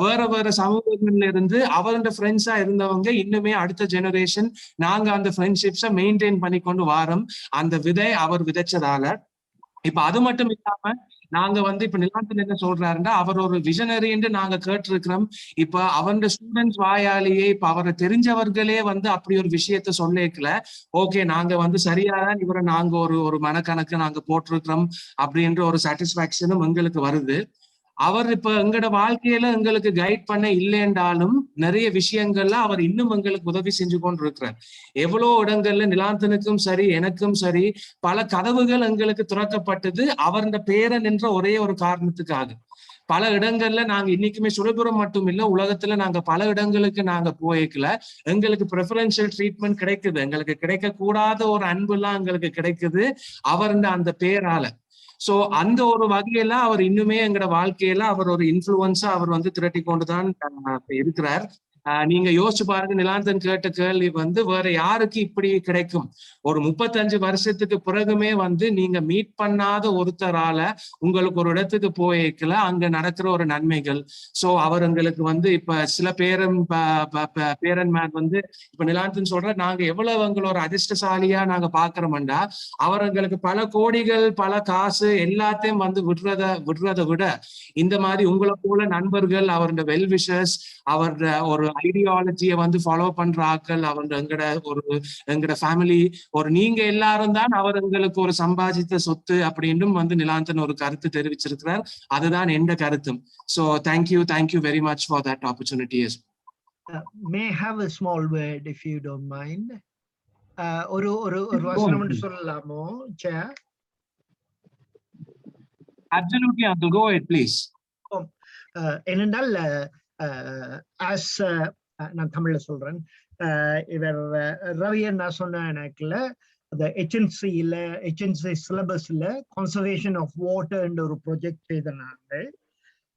வேற வேற சமூகங்கள்ல இருந்து அவரோட ஃப்ரெண்ட்ஸா இருந்தவங்க இன்னுமே அடுத்த ஜெனரேஷன் நாங்க அந்த ஃப்ரெண்ட்ஷிப்ஸை மெயின்டைன் பண்ணி கொண்டு வாரோம். அந்த விதை அவர் விதைச்சதால. இப்ப அது மட்டும் இல்லாம நாங்க வந்து இப்ப நிலாந்தன் என்ன சொல்றாருன்னா, அவர் ஒரு விஷனரின்னு நாங்க கேட்டிருக்கிறோம். இப்ப அவருடைய ஸ்டூடெண்ட்ஸ் வாயாலேயே இப்ப அவரை தெரிஞ்சவர்களே வந்து அப்படி ஒரு விஷயத்த சொல்லிக்கல. ஓகே, நாங்க வந்து சரியாதான் இவரை நாங்க ஒரு மனக்கணக்கு நாங்க போட்டிருக்கிறோம் அப்படின்ற ஒரு சாட்டிஸ்பாக்சனும் எங்களுக்கு வருது. அவர் இப்ப எங்களோட வாழ்க்கையில எங்களுக்கு கைட் பண்ண இல்லைன்றாலும் நிறைய விஷயங்கள்ல அவர் இன்னும் எங்களுக்கு உதவி செஞ்சு கொண்டு இருக்கிறார். எவ்வளவு இடங்கள்ல நிலாந்தனுக்கும் சரி எனக்கும் சரி பல கதவுகள் எங்களுக்கு திறக்கப்பட்டது அவருடைய பேரன் என்ற ஒரே ஒரு காரணத்துக்காக. பல இடங்கள்ல நாங்க இன்னைக்குமே சுலபுரம் மட்டும் இல்ல, உலகத்துல நாங்க பல இடங்களுக்கு நாங்க போய்க்கல, எங்களுக்கு ப்ரிஃபரன்ஷியல் ட்ரீட்மெண்ட் கிடைக்குது. எங்களுக்கு கிடைக்க கூடாத ஒரு அன்பு எல்லாம் எங்களுக்கு கிடைக்குது அவருடைய அந்த பேரால. சோ அந்த ஒரு வகையில அவர் இன்னுமே எங்களோட வாழ்க்கையில அவர் ஒரு இன்ஃபுளுன்ஸா அவர் வந்து திரட்டி கொண்டுதான் இருக்கிறார். நீங்க யோசிச்சு பாருங்க, நிலாந்தன் கேட்ட கேள்வி வந்து வேற யாருக்கு இப்படி கிடைக்கும்? ஒரு 35 வருஷத்துக்கு பிறகுமே வந்து நீங்க மீட் பண்ணாத ஒருத்தரால உங்களுக்கு ஒரு இடத்துக்கு போய்க்கல அங்க நடக்கிற ஒரு நன்மைகள். சோ அவர் எங்களுக்கு வந்து இப்ப சில பேரன்மார் வந்து இப்ப நிலாந்தன் சொல்ற நாங்க எவ்வளவு எங்களோட அதிர்ஷ்டசாலியா நாங்க பாக்குறோம்டா, அவர் எங்களுக்கு பல கோடிகள் பல காசு எல்லாத்தையும் வந்து விடுறதை விட இந்த மாதிரி உங்களை போல நண்பர்கள், அவருடைய வெல்விஷர்ஸ், அவருடைய ஒரு ஐடியாலஜியை வந்து ஃபாலோ பண்ற ஆக்கள், அவர் எங்கட ஃபேமிலி, ஒரு நீங்க எல்லாரும் தான் அவர் எங்களுக்கு ஒரு சம்பாதித்த சொத்து அப்படின்னும் வந்து நிலாந்தன் ஒரு கருத்து தெரிவிச்சிருக்கிறார். அதுதான் எந்த கருத்தும். So thank you very much for that opportunity. May I have a small word if you don't mind? ஒரு வசனம் என்று சொல்லலாமோ chair? Absolutely, Abdul, go ahead please. என்னென்றால் as நான் தமிழ்ல சொல்றேன், இவர் ரவி அண்ணா சொன்ன எனக்குல அந்த HNC சிலபஸ்ல கன்சர்வேஷன் ஆஃப் வாட்டர் என்ற ஒரு ப்ராஜெக்ட் செய்தனாங்க.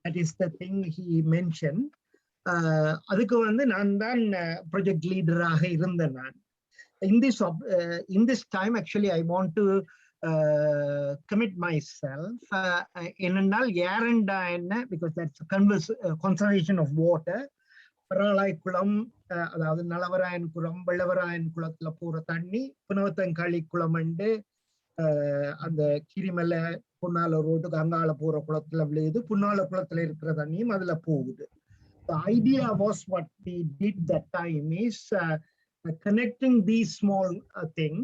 That is the thing he mention. அதுக்கு வந்து நான் தான் ப்ராஜெக்ட் லீடராக இருந்தேன். நான் in this time actually I want to commit myself என்னென்னால் யாரெண்டா என்ன, because that's conservation of water. Paralai குளம், அதாவது நலவராயன் குளம், வெள்ளவராயன் குளத்துல போற தண்ணி புனவத்தங்காளி குளம் அண்டு அந்த கிரிமலை புன்னால ரோட்டுக்கு அங்கால போற குளத்துல விழுது, புன்னால குளத்துல இருக்கிற தண்ணியும் அதுல போகுது. The idea was what we did that time is connecting these small thing.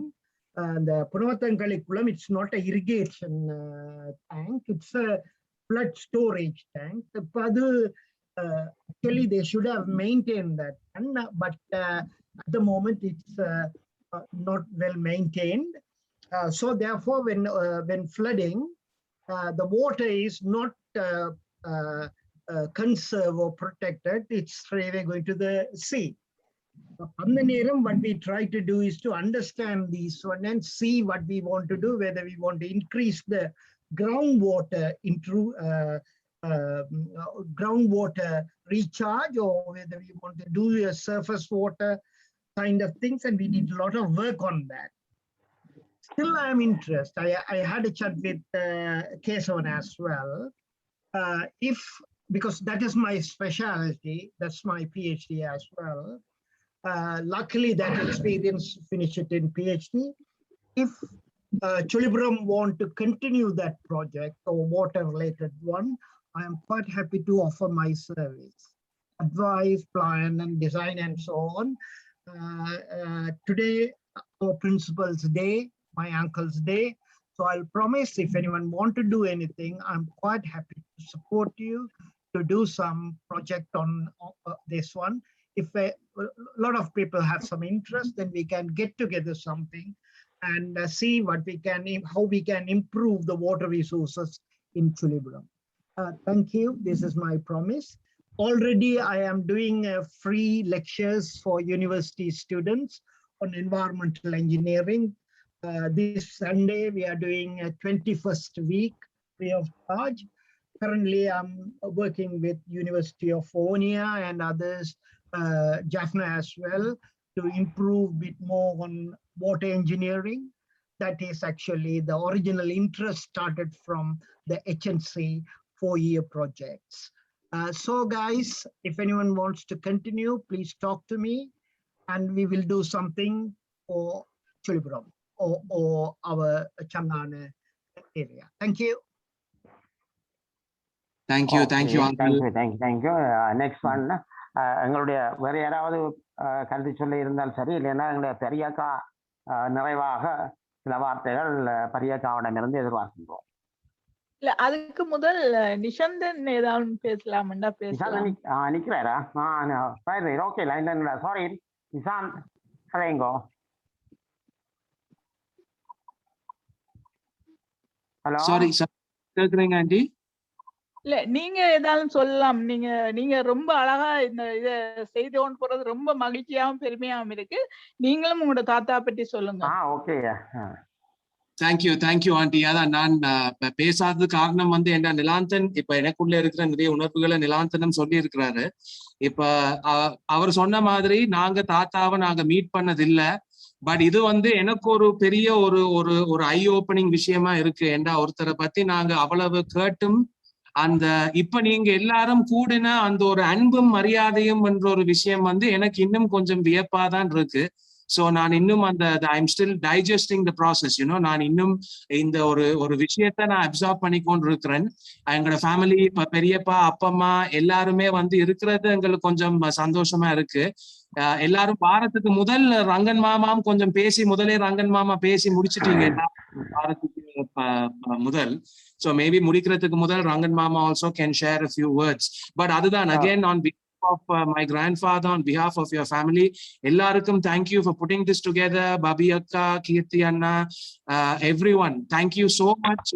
The புனவத்தங்காளி குளம், it's not a irrigation tank, it's a flood storage tank. அது actually they should have maintained that, but at the moment it's not well maintained. So therefore when flooding, the water is not conserved or protected, it's straight away going to the sea. On the nearum, what we try to do is to understand these one and see what we want to do, whether we want to increase the groundwater into groundwater recharge, or whether we want to do a surface water kind of things, and we did a lot of work on that. Still I am interested. I had a chat with Kesavan as well. Because that is my specialty, that's my PhD as well. Luckily that experience finished it in PhD. If Chulipuram want to continue that project or water related one, I am quite happy to offer my service, advice, plan and design and so on. Today our principal's day, my uncle's day, so I'll promise if anyone want to do anything, I'm quite happy to support you to do some project on this one. If a lot of people have some interest, then we can get together something and see what we can, how we can improve the water resources in Chulipuram. Thank you. This is my promise. Already I am doing free lectures for university students on environmental engineering. This Sunday, we are doing a 21st week free of charge. Currently, I'm working with University of Onia and others, Jaffna as well, to improve a bit more on water engineering. That is actually the original interest started from the HNC 4-year projects. So guys, if anyone wants to continue, please talk to me and we will do something for Chulipuram or our Changana area. Thank you. Thank you, thank you, uncle. Thank you. Next one, எங்களுடைய வேற யாராவது கருத்து சொல்ல இருந்தால் சரி, இல்லைன்னா எங்களுடைய பெரியக்கா நிறைவாக சில வார்த்தைகள் பெரியக்காவிடமிருந்து எதிர்பார்க்கின்றோம். இல்ல அதுக்கு முதல் நிஷந்தன் ஏதாவது பேசலாம்டா பேசலாம். நிக்கிறாரா? ஓகே, லைன்ல சாரி நிஷாந்த் கதைங்கோ. ஹலோ, சாரி சார், கேக்குறீங்க ஆண்டி? இல்ல நீங்க ஏதாவது சொல்லலாம். நீங்க ரொம்ப அழகா இந்த இத செய்தோன்னு போறது ரொம்ப மகிழ்ச்சியாவும் பெருமையாவும் இருக்கு. நீங்களும் உங்களோட தாத்தா பற்றி சொல்லுங்க. ஓகே. Thank you aunty. அதான் நான் பேசாதது காரணம் வந்து என்ன, நிலாந்தன் இப்ப எனக்குள்ள இருக்கிற நிறைய உணர்வுகளை நிலாந்தனம் சொல்லி இருக்கிறாரு. இப்ப அவர் சொன்ன மாதிரி நாங்க தாத்தாவை நாங்க மீட் பண்ணது இல்ல. பட் இது வந்து எனக்கு ஒரு பெரிய ஒரு ஐ ஓப்பனிங் விஷயமா இருக்கு. ஏண்டா ஒருத்தரை பத்தி நாங்க அவ்வளவு கேட்டும் அந்த இப்ப நீங்க எல்லாரும் கூடின அந்த ஒரு அன்பும் மரியாதையும் என்ற ஒரு விஷயம் வந்து எனக்கு இன்னும் கொஞ்சம் வியப்பாதான் இருக்கு. ஸோ நான் இன்னும் அந்த I'm still digesting the process, நான் இன்னும் இந்த ஒரு விஷயத்த நான் அப்சார்ப் பண்ணிக்கொண்டு இருக்கிறேன். எங்களோட ஃபேமிலி இப்ப பெரியப்பா அப்பம்மா எல்லாருமே வந்து இருக்கிறது எங்களுக்கு கொஞ்சம் சந்தோஷமா இருக்கு. எல்லாரும் வாரத்துக்கு முதல் ரங்கன் மாமாவும் கொஞ்சம் முதலே ரங்கன் மாமா பேசி முடிச்சிட்டீங்க வாரத்துக்கு முதல். So maybe முடிக்கிறதுக்கு முதல் ரங்கன் மாமா also can share a few words. But அதுதான் again on behalf of my grandfather, on behalf of your family, எல்லாருக்கும் thank you for putting this together. Babi akka, Kirti anna, everyone, thank you so much.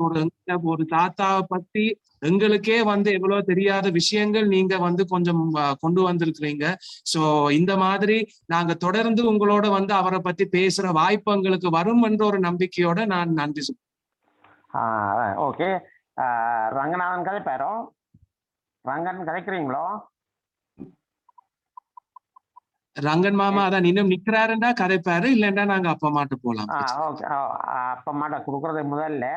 ஒரு தாத்தாவை பத்தி எங்களுக்கே வந்து எவ்வளவு தெரியாத விஷயங்கள் நீங்க வந்து கொஞ்சம் கொண்டு வந்திருக்கிறீங்க. சோ இந்த மாதிரி நாங்க தொடர்ந்து உங்களோட வந்து அவரை பத்தி பேசுற வாய்ப்பு எங்களுக்கு வரும் என்ற ஒரு நம்பிக்கையோட நான் நன்றி சொல்றேன். ஓகே, ரங்கநாதன் கதைப்பாரோ? ரங்கன் கதைக்கிறீங்களோ? ரங்கன் மாமா அதான் இன்னும் நிக்கிறாருண்டா கதைப்பாரு, இல்லைன்னா நாங்க அப்பா மாட்ட போலாம். ஓகே, அப்பா மாட்ட கொடுக்கறது முதல்ல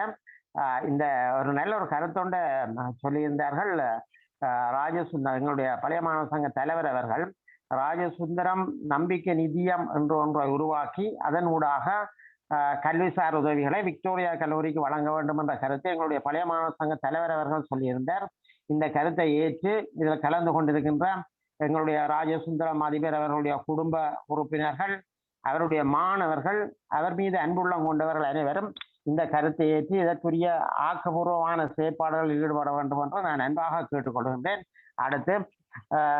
இந்த ஒரு நல்ல ஒரு கருத்தொண்ட சொல்லியிருந்தார்கள் ராஜசுந்தரம், எங்களுடைய பழைய மாணவர் சங்க தலைவர் அவர்கள். ராஜசுந்தரம் நம்பிக்கை நிதியம் என்று ஒன்றை உருவாக்கி அதன் ஊடாக கல்விசார் உதவிகளை விக்டோரியா கல்லூரிக்கு வழங்க வேண்டும் என்ற கருத்தை எங்களுடைய பழைய மாணவர் சங்க தலைவர் அவர்கள் சொல்லியிருந்தார். இந்த கருத்தை ஏற்று இதில் கலந்து கொண்டிருக்கின்ற எங்களுடைய ராஜசுந்தரம் அதிபர் அவர்களுடைய குடும்ப உறுப்பினர்கள், அவருடைய மாணவர்கள், அவர் மீது அன்புள்ளம் கொண்டவர்கள் அனைவரும் இந்த கருத்தை ஏற்றி இதற்குரிய ஆக்கப்பூர்வமான செயற்பாடுகளில் ஈடுபட வேண்டும் என்று நான் அன்பாக கேட்டுக்கொள்கின்றேன். அடுத்து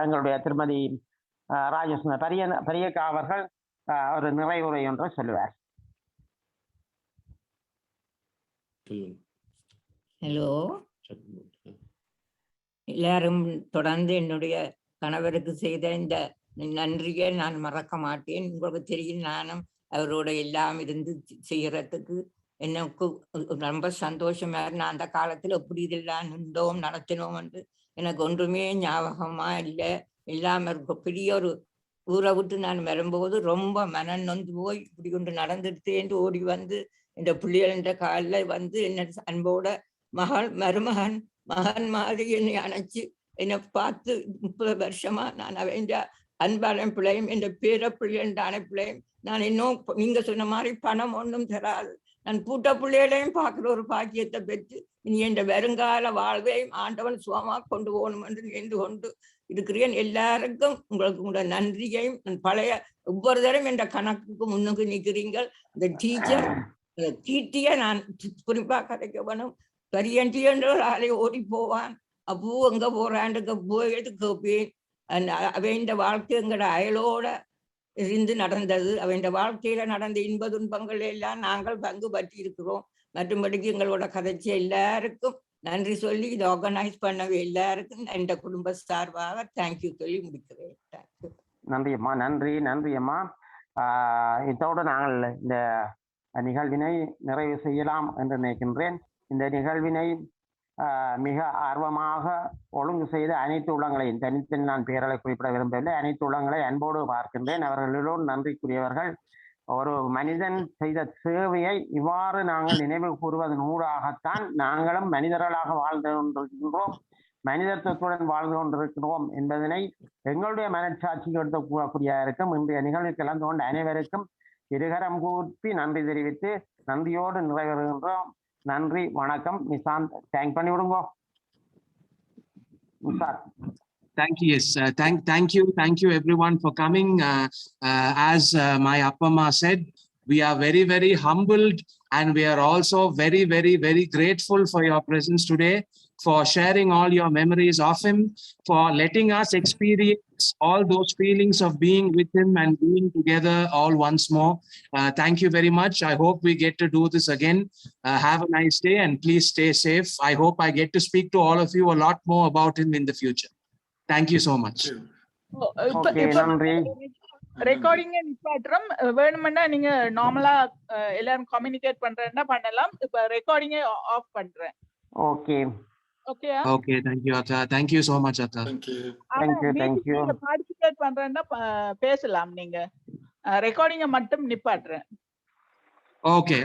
எங்களுடைய திருமதி ராஜசுந்தரம் பெரியக்கா அவர்கள் ஒரு நிறைவுரை ஒன்று சொல்லுவார். ஹலோ, எல்லாரும் தொடர்ந்து என்னுடைய கணவருக்கு செய்த இந்த நன்றியை நான் மறக்க மாட்டேன். உங்களுக்கு தெரியும், நானும் அவரோட எல்லாம் இருந்து செய்யறதுக்கு எனக்கு ரொம்ப சந்தோஷமா. நான் அந்த காலத்துல எப்படி இதெல்லாம் நின்றோம் நடத்தினோம் என்று எனக்கு ஒன்றுமே ஞாபகமா இல்லை. எல்லாம் பெரிய ஒரு ஊரை விட்டு நான் வரும்போது ரொம்ப மனம் நொந்து போய் இப்படி கொண்டு நடந்துட்டேன்னு ஓடி வந்து இந்த பிள்ளைகள காலில் வந்து என்ன அன்போட மகன் மாதிரி என்னை அணைச்சு என்னை பார்த்து 30 வருஷமா நான் அவன் அன்பான பிள்ளையும் என் பேர பிள்ளைண்டான பிள்ளையும் நான் இன்னும் நீங்க சொன்ன மாதிரி பணம் ஒன்றும் தராது. நான் பூட்ட பிள்ளைகளையும் பார்க்குற ஒரு பாக்கியத்தை பெற்று இனி என் வருங்கால வாழ்வையும் ஆண்டவன் சுகமா கொண்டு போகணும் என்று நினைந்து கொண்டு இருக்கிறேன். எல்லாருக்கும் உங்களுக்கு உங்களோட நன்றியையும் பழைய ஒவ்வொரு தரம் என்ற கணக்குக்கு முன்னுக்கு நிற்கிறீங்கள். இந்த டீச்சர் கீர்த்திய நான் குறிப்பா கதைக்க வேணும். பெரியன்டி என்ற ஒரு ஆளை ஓடி போவான், அப்போ எங்க போறாண்டுக்கு போயிட்டு கேட்பேன். அவன் வாழ்க்கை எங்களோட அயலோட இருந்து நடந்தது. அவன் வாழ்க்கையில நடந்த இன்ப துன்பங்கள் எல்லாம் நாங்கள் பங்கு பற்றி இருக்கிறோம். மற்றும்படிக்கு எங்களோட கதைச்சி எல்லாருக்கும் நன்றி சொல்லி இதை ஆர்கனைஸ் பண்ணவே எல்லாருக்கும் என் குடும்ப சார்பாக தேங்க்யூ சொல்லி முடிக்கிறேன். நன்றி அம்மா. இதோடு நாங்கள் இந்த நிகழ்வினை நிறைவு செய்யலாம் என்று நினைக்கின்றேன். இந்த நிகழ்வினை மிக ஆர்வமாக ஒழுங்கு செய்த அனைத்து உள்ளங்களையும் தனித்தனி நான் பெயர்களை குறிப்பிட விரும்பவில்லை, அனைத்து உள்ளங்களை அன்போடு பார்க்கின்றேன். அவர்களோடு நன்றிக்குரியவர்கள். ஒரு மனிதன் செய்த சேவையை இவ்வாறு நாங்கள் நினைவு கூறுவதன் ஊடாகத்தான் நாங்களும் மனிதர்களாக வாழ்ந்து கொண்டிருக்கின்றோம், மனிதத்துவத்துடன் வாழ்ந்து கொண்டிருக்கிறோம் என்பதனை எங்களுடைய மனச்சாட்சிக்கு எடுத்து கூறக்கூடிய இருக்கும். இன்றைய நிகழ்வில் கலந்து கொண்ட அனைவருக்கும் இருகரம் கூப்பி நன்றி தெரிவித்து நன்றியோடு நிறைவேறுகின்றோம். நன்றி, வணக்கம். நிசாந்த் தேங்க் பண்ணி விடுங்க. Nishanth. Thank you. Yes, thank you everyone for coming. As my Appama said, we are very, very humbled, and we are also very, very, very grateful for your presence today, for sharing all your memories of him, for letting us experience all those feelings of being with him and being together all once more. Thank you very much. I hope we get to do this again. Have a nice day and please stay safe. I hope I get to speak to all of you a lot more about him in the future. Thank you so much. Recording நிப்பாட்டுறோம். வேணுமென்னா நீங்க நார்மலா எல்லாரும் communicate பண்றேன்னா பண்ணலாம். இப்ப recording off பண்றேன். Okay ஓகேயா? Okay, thank you Atta. Thank you so much Atta. Thank you. Thank you. Participate பண்றேன்னா பேசலாம். நீங்க ரெக்கார்டிங்க மட்டும் நிப்பாட்டுறேன். Okay.